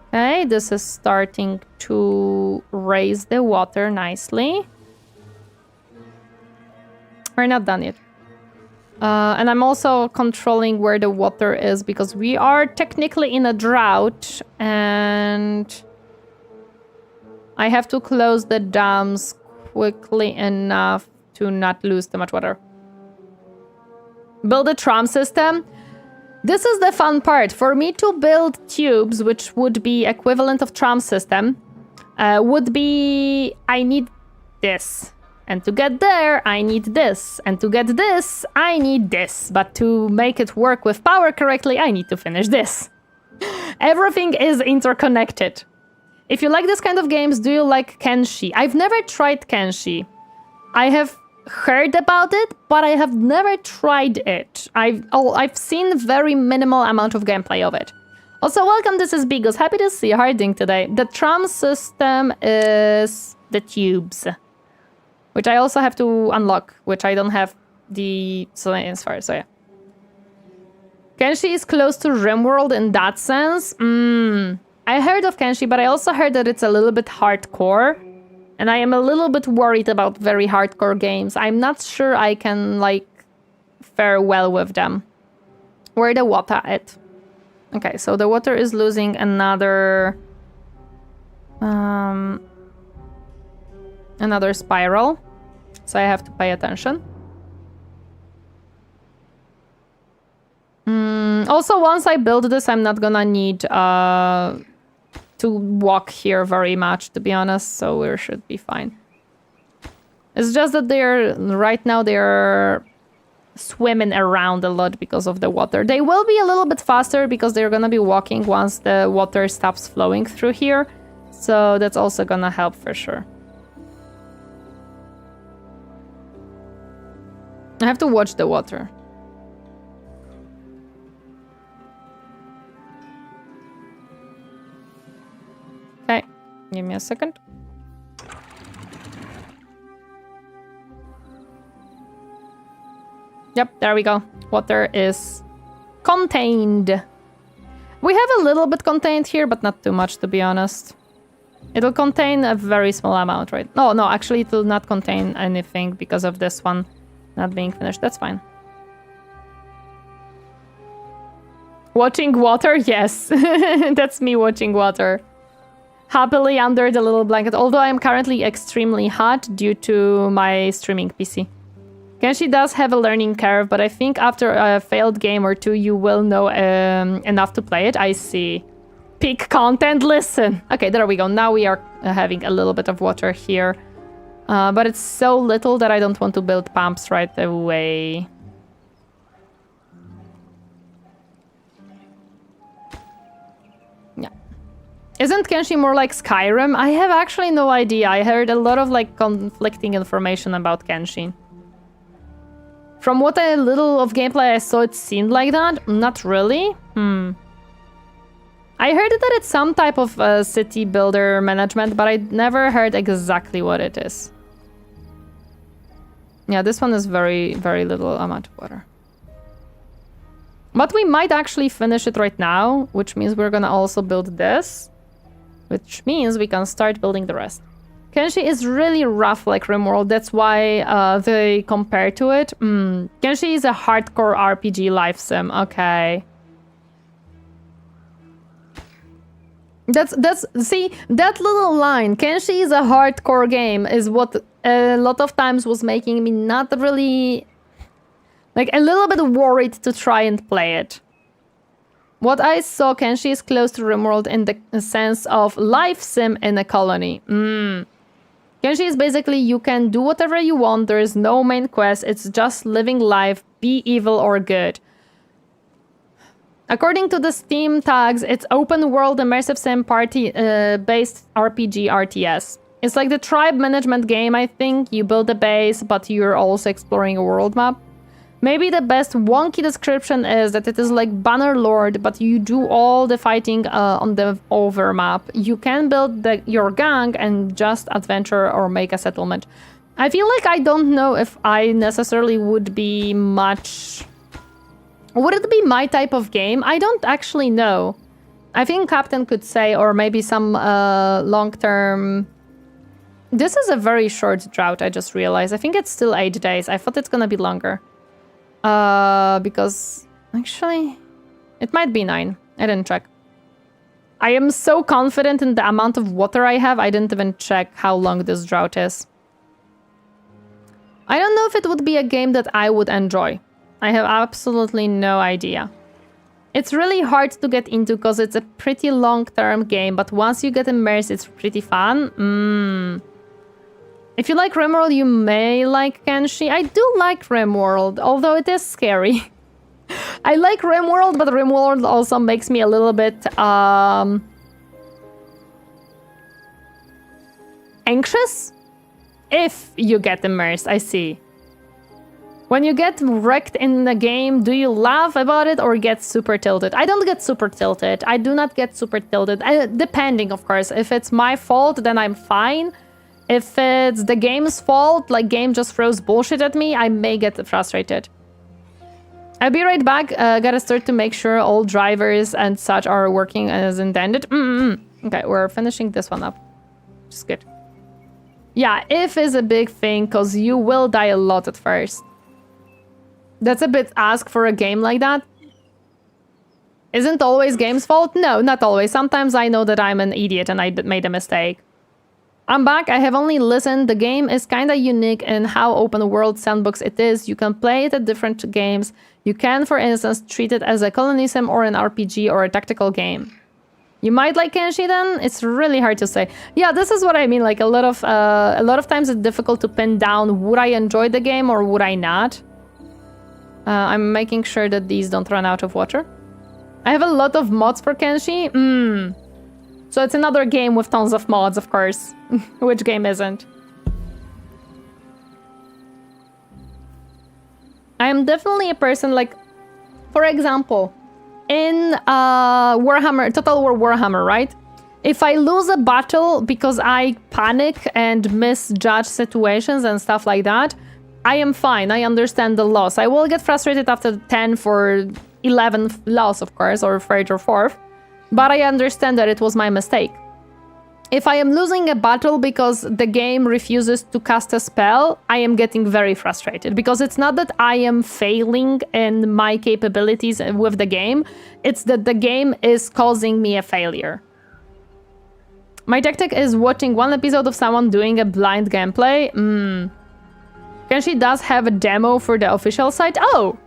Okay, this is starting to raise the water nicely. We're not done yet. And I'm also controlling where the water is because we are technically in a drought and I have to close the dams quickly enough to not lose too much water. Build a tram system. This is the fun part. For me to build tubes, which would be equivalent of tram system, would be... I need this. And to get there, I need this. And to get this, I need this. But to make it work with power correctly, I need to finish this. Everything is interconnected. If you like this kind of games, do you like Kenshi? I've never tried Kenshi. I have heard about it, but I have never tried it. I've seen very minimal amount of gameplay of it. Also, welcome, this is Bigos. Happy to see you harding today. The tram system is the tubes, which I also have to unlock, which I don't have the science for, so yeah. Kenshi is close to RimWorld in that sense. I heard of Kenshi, but I also heard that it's a little bit hardcore. And I am a little bit worried about very hardcore games. I'm not sure I can, like, fare well with them. Where the water at? Okay, so the water is losing another... another spiral. So I have to pay attention. Also, once I build this, I'm not gonna need to walk here very much, to be honest, so we should be fine. It's just that right now they're swimming around a lot because of the water. They will be a little bit faster because they're gonna be walking once the water stops flowing through here, so that's also gonna help for sure. I have to watch the water. Okay, give me a second. Yep, there we go. Water is contained. We have a little bit contained here, but not too much, to be honest. It'll contain a very small amount, right? No, actually it will not contain anything because of this one not being finished. That's fine. Watching water? Yes. That's me watching water. Happily under the little blanket, although I'm currently extremely hot due to my streaming PC. Kenshi does have a learning curve, but I think after a failed game or two, you will know enough to play it. I see. Peak content, listen. Okay, there we go. Now we are having a little bit of water here. But it's so little that I don't want to build pumps right away. Yeah. Isn't Kenshi more like Skyrim? I have actually no idea. I heard a lot of like conflicting information about Kenshi. From what a little of gameplay I saw, it seemed like that. Not really. I heard that it's some type of city builder management, but I never heard exactly what it is. Yeah, this one is very, very little amount of water. But we might actually finish it right now, which means we're gonna also build this, which means we can start building the rest. Kenshi is really rough like RimWorld, that's why they compare to it. Kenshi is a hardcore RPG life sim, okay. See, that little line, Kenshi is a hardcore game, is what a lot of times was making me not really, like, a little bit worried to try and play it. What I saw, Kenshi is close to RimWorld in the sense of life sim in a colony. Kenshi is basically you can do whatever you want, there is no main quest, it's just living life, be evil or good. According to the Steam tags, it's open world immersive sim party based RPG RTS. It's like the tribe management game, I think. You build a base, but you're also exploring a world map. Maybe the best wonky description is that it is like Bannerlord, but you do all the fighting on the over map. You can build your gang and just adventure or make a settlement. I feel like I don't know if I necessarily would be much... Would it be my type of game? I don't actually know. I think Captain could say, or maybe some long-term... This is a very short drought, I just realized. I think it's still 8 days. I thought it's gonna be longer. Because... Actually... It might be 9. I didn't check. I am so confident in the amount of water I have, I didn't even check how long this drought is. I don't know if it would be a game that I would enjoy. I have absolutely no idea. It's really hard to get into because it's a pretty long-term game, but once you get immersed, it's pretty fun. If you like RimWorld, you may like Kenshi. I do like RimWorld, although it is scary. I like RimWorld, but RimWorld also makes me a little bit anxious if you get immersed. I see. When you get wrecked in the game, do you laugh about it or get super tilted? I don't get super tilted. I do not get super tilted. Depending, of course. If it's my fault, then I'm fine. If it's the game's fault, like game just throws bullshit at me, I may get frustrated. I'll be right back. Gotta start to make sure all drivers and such are working as intended. Okay, we're finishing this one up. Which is good. Yeah, if is a big thing, because you will die a lot at first. That's a bit ask for a game like that. Isn't always game's fault? No, not always. Sometimes I know that I'm an idiot and I made a mistake. I'm back. I have only listened. The game is kinda unique in how open world sandbox it is. You can play it at different games. You can, for instance, treat it as a colony sim or an RPG or a tactical game. You might like Kenshi then? It's really hard to say. Yeah, this is what I mean. Like a lot of times it's difficult to pin down would I enjoy the game or would I not. I'm making sure that these don't run out of water. I have a lot of mods for Kenshi. So it's another game with tons of mods, of course. Which game isn't? I am definitely a person like, for example, in Warhammer, Total War Warhammer, right? If I lose a battle because I panic and misjudge situations and stuff like that, I am fine. I understand the loss. I will get frustrated after 10 for 11th loss, of course, or 3rd or 4th. But I understand that it was my mistake. If I am losing a battle because the game refuses to cast a spell, I am getting very frustrated. Because it's not that I am failing in my capabilities with the game, it's that the game is causing me a failure. My tactic is watching one episode of someone doing a blind gameplay. Kenshi does have a demo for the official site. Oh!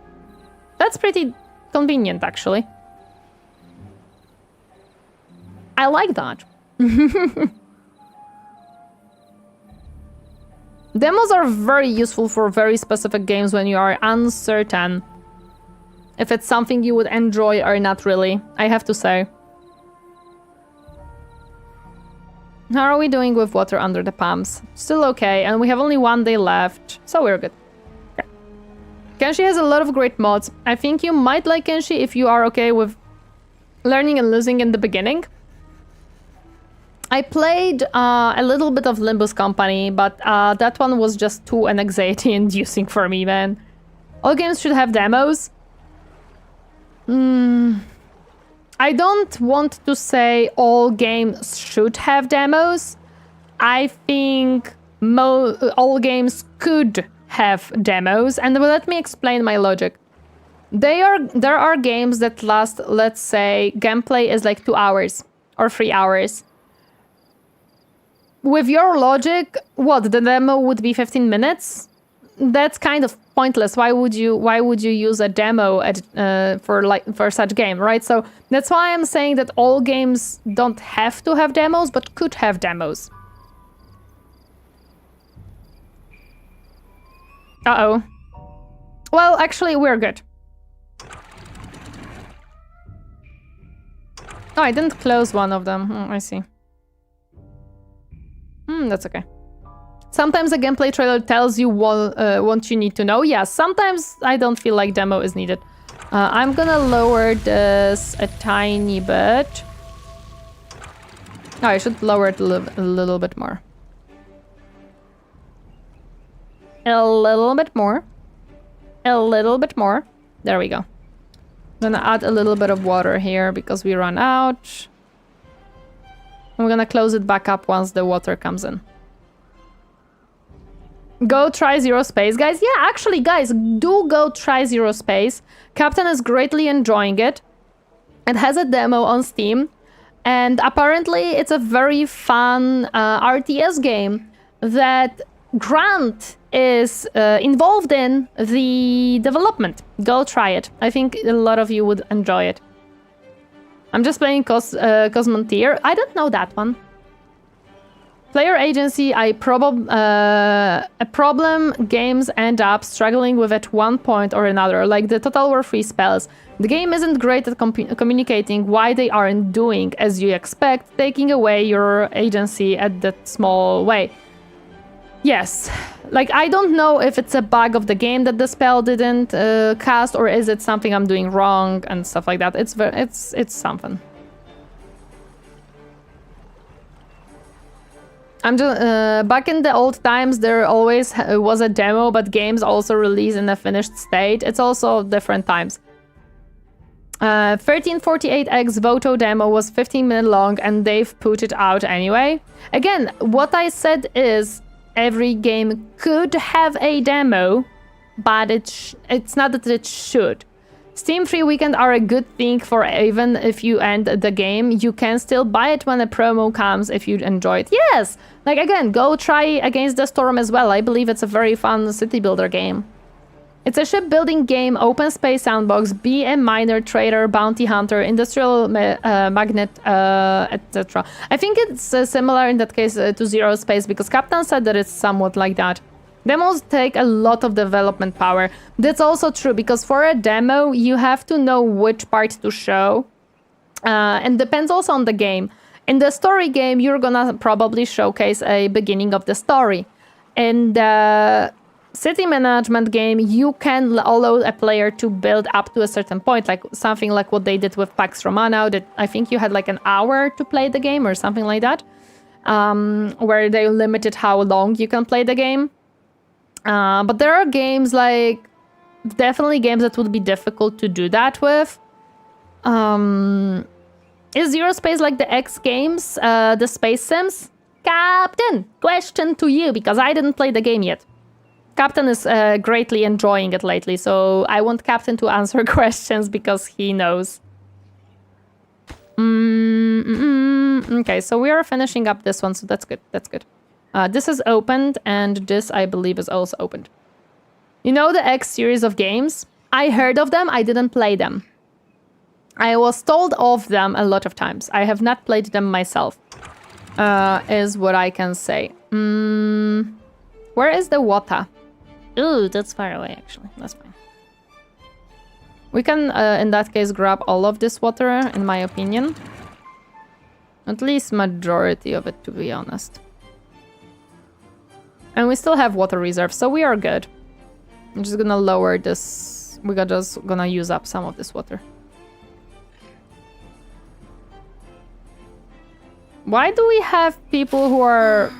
That's pretty convenient, actually. I like that. Demos are very useful for very specific games when you are uncertain if it's something you would enjoy or not really, I have to say. How are we doing with water under the pumps? Still okay, and we have only 1 day left, so we're good. Okay. Kenshi has a lot of great mods. I think you might like Kenshi if you are okay with learning and losing in the beginning. I played a little bit of Limbus Company, but that one was just too anxiety-inducing for me, man. All games should have demos. I don't want to say all games should have demos. I think all games could have demos, and let me explain my logic. There are games that last, let's say, gameplay is like 2 hours or 3 hours. With your logic, what, the demo would be 15 minutes? That's kind of pointless. Why would you use a demo for such game, right? So that's why I'm saying that all games don't have to have demos, but could have demos. Uh-oh. Well, actually, we're good. Oh, I didn't close one of them. I see. That's okay. Sometimes a gameplay trailer tells you what you need to know. Yeah, sometimes I don't feel like demo is needed. I'm gonna lower this a tiny bit. Oh, I should lower it a little bit more. A little bit more. A little bit more. There we go. I'm gonna add a little bit of water here because we run out. I'm gonna close it back up once the water comes in. Go try Zero Space, guys. Yeah, actually, guys, do go try Zero Space. Captain is greatly enjoying it. It has a demo on Steam. And apparently, it's a very fun RTS game that Grant is involved in the development. Go try it. I think a lot of you would enjoy it. I'm just playing Cosmontier. I don't know that one. Player agency, a problem games end up struggling with at one point or another, like the Total War 3 spells. The game isn't great at communicating why they aren't doing as you expect, taking away your agency at that small way. Yes, like I don't know if it's a bug of the game that the spell didn't cast, or is it something I'm doing wrong and stuff like that. It's something. I'm just back in the old times. There always was a demo, but games also released in a finished state. It's also different times. 1348X Voto demo was 15 minutes long, and they've put it out anyway. Again, what I said is every game could have a demo, but it's not that it should. Steam free weekend are a good thing for even if you end the game. You can still buy it when a promo comes if you enjoy it. Yes! Like again, go try Against the Storm as well. I believe it's a very fun city builder game. It's a shipbuilding game, open space sandbox, be a miner, trader, bounty hunter, industrial magnet, etc. I think it's similar in that case to Zero Space, because Captain said that it's somewhat like that. Demos take a lot of development power. That's also true, because for a demo, you have to know which part to show. And depends also on the game. In the story game, you're gonna probably showcase a beginning of the story. In the city management game, you can allow a player to build up to a certain point, like something like what they did with Pax Romana, that I think you had like an hour to play the game or something like that, where they limited how long you can play the game. But there are games like, definitely games that would be difficult to do that with. Is Zero Space like the X games, the Space Sims? Captain, question to you, because I didn't play the game yet. Captain is greatly enjoying it lately, so I want Captain to answer questions because he knows. Okay, so we are finishing up this one, so that's good, that's good. This is opened, and this, I believe, is also opened. You know the X series of games? I heard of them, I didn't play them. I was told of them a lot of times. I have not played them myself, is what I can say. Where is the water? Ooh, that's far away, actually. That's fine. We can, in that case, grab all of this water, in my opinion. At least majority of it, to be honest. And we still have water reserves, so we are good. I'm just gonna lower this. We're just gonna use up some of this water. Why do we have people who are...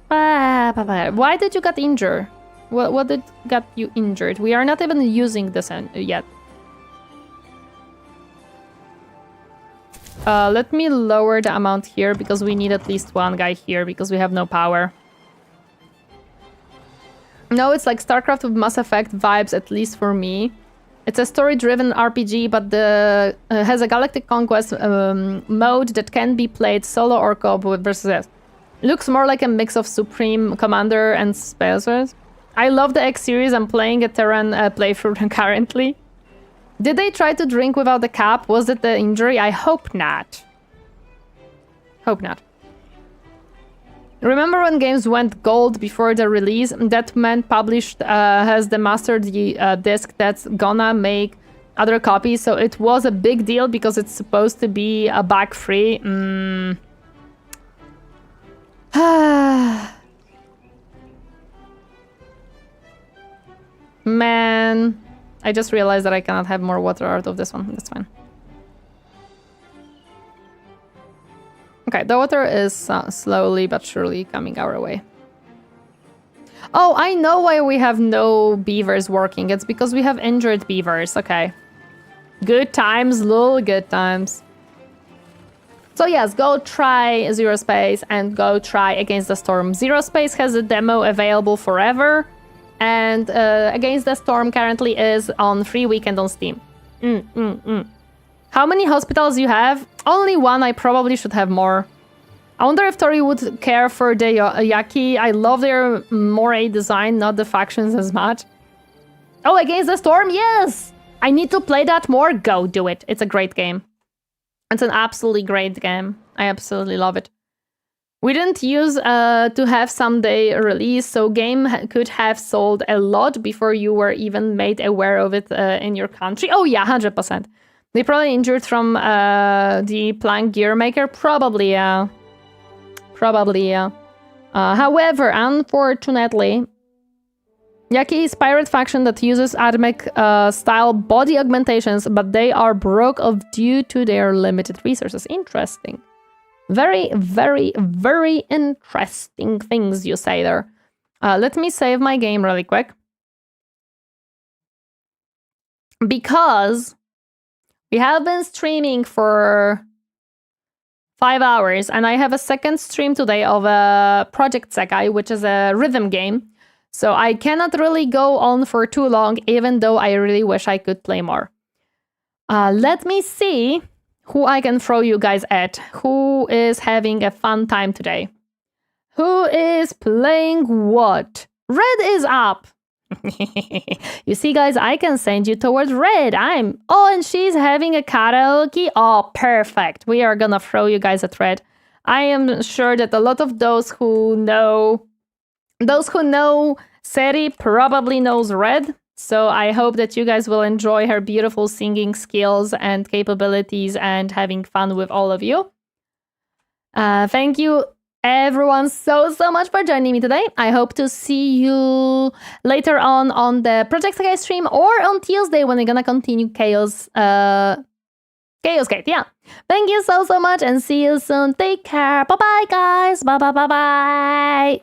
Why did you get injured? What did got you injured? We are not even using this yet. Let me lower the amount here, because we need at least one guy here, because we have no power. No, it's like StarCraft with Mass Effect vibes, at least for me. It's a story-driven RPG, but the has a Galactic Conquest mode that can be played solo or co-op with versus. Looks more like a mix of Supreme Commander and Spacers. I love the X series. I'm playing a Terran playthrough currently. Did they try to drink without the cap? Was it the injury? I hope not. Hope not. Remember when games went gold before the release? That meant published has the master disc that's gonna make other copies, so it was a big deal because it's supposed to be a bug-free. Man, I just realized that I cannot have more water out of this one. That's fine. Okay, the water is slowly but surely coming our way. Oh, I know why we have no beavers working. It's because we have injured beavers. Okay. Good times, lol, good times. So yes, go try Zero Space and go try Against the Storm. Zero Space has a demo available forever. And Against the Storm currently is on free weekend on Steam. How many hospitals you have? Only one. I probably should have more. I wonder if Tori would care for the Yaki. I love their moray design, not the factions as much. Oh, Against the Storm? Yes! I need to play that more. Go do it. It's a great game. It's an absolutely great game. I absolutely love it. We didn't use to have someday release, so game could have sold a lot before you were even made aware of it in your country. Oh yeah, 100%. They probably injured from the plank gear maker. Probably, yeah. Probably, yeah. However, unfortunately, Yaki is pirate faction that uses Admech style body augmentations, but they are broke of due to their limited resources. Interesting. Very, very, very interesting things you say there. Let me save my game really quick. Because we have been streaming for 5 hours, and I have a second stream today of Project Sekai, which is a rhythm game. So I cannot really go on for too long, even though I really wish I could play more. Let me see who I can throw you guys at. Who is having a fun time today? Who is playing what? Red is up. You see, guys, I can send you towards Red. Oh, and she's having a karaoke. Oh, perfect. We are gonna throw you guys at Red. I am sure that a lot of those who know Seri probably knows Red. So I hope that you guys will enjoy her beautiful singing skills and capabilities and having fun with all of you. Thank you everyone so much for joining me today. I hope to see you later on the Project Sekai stream or on Tuesday when we're gonna continue Chaos Gate. Yeah. Thank you so much and see you soon. Take care. Bye bye guys. Bye.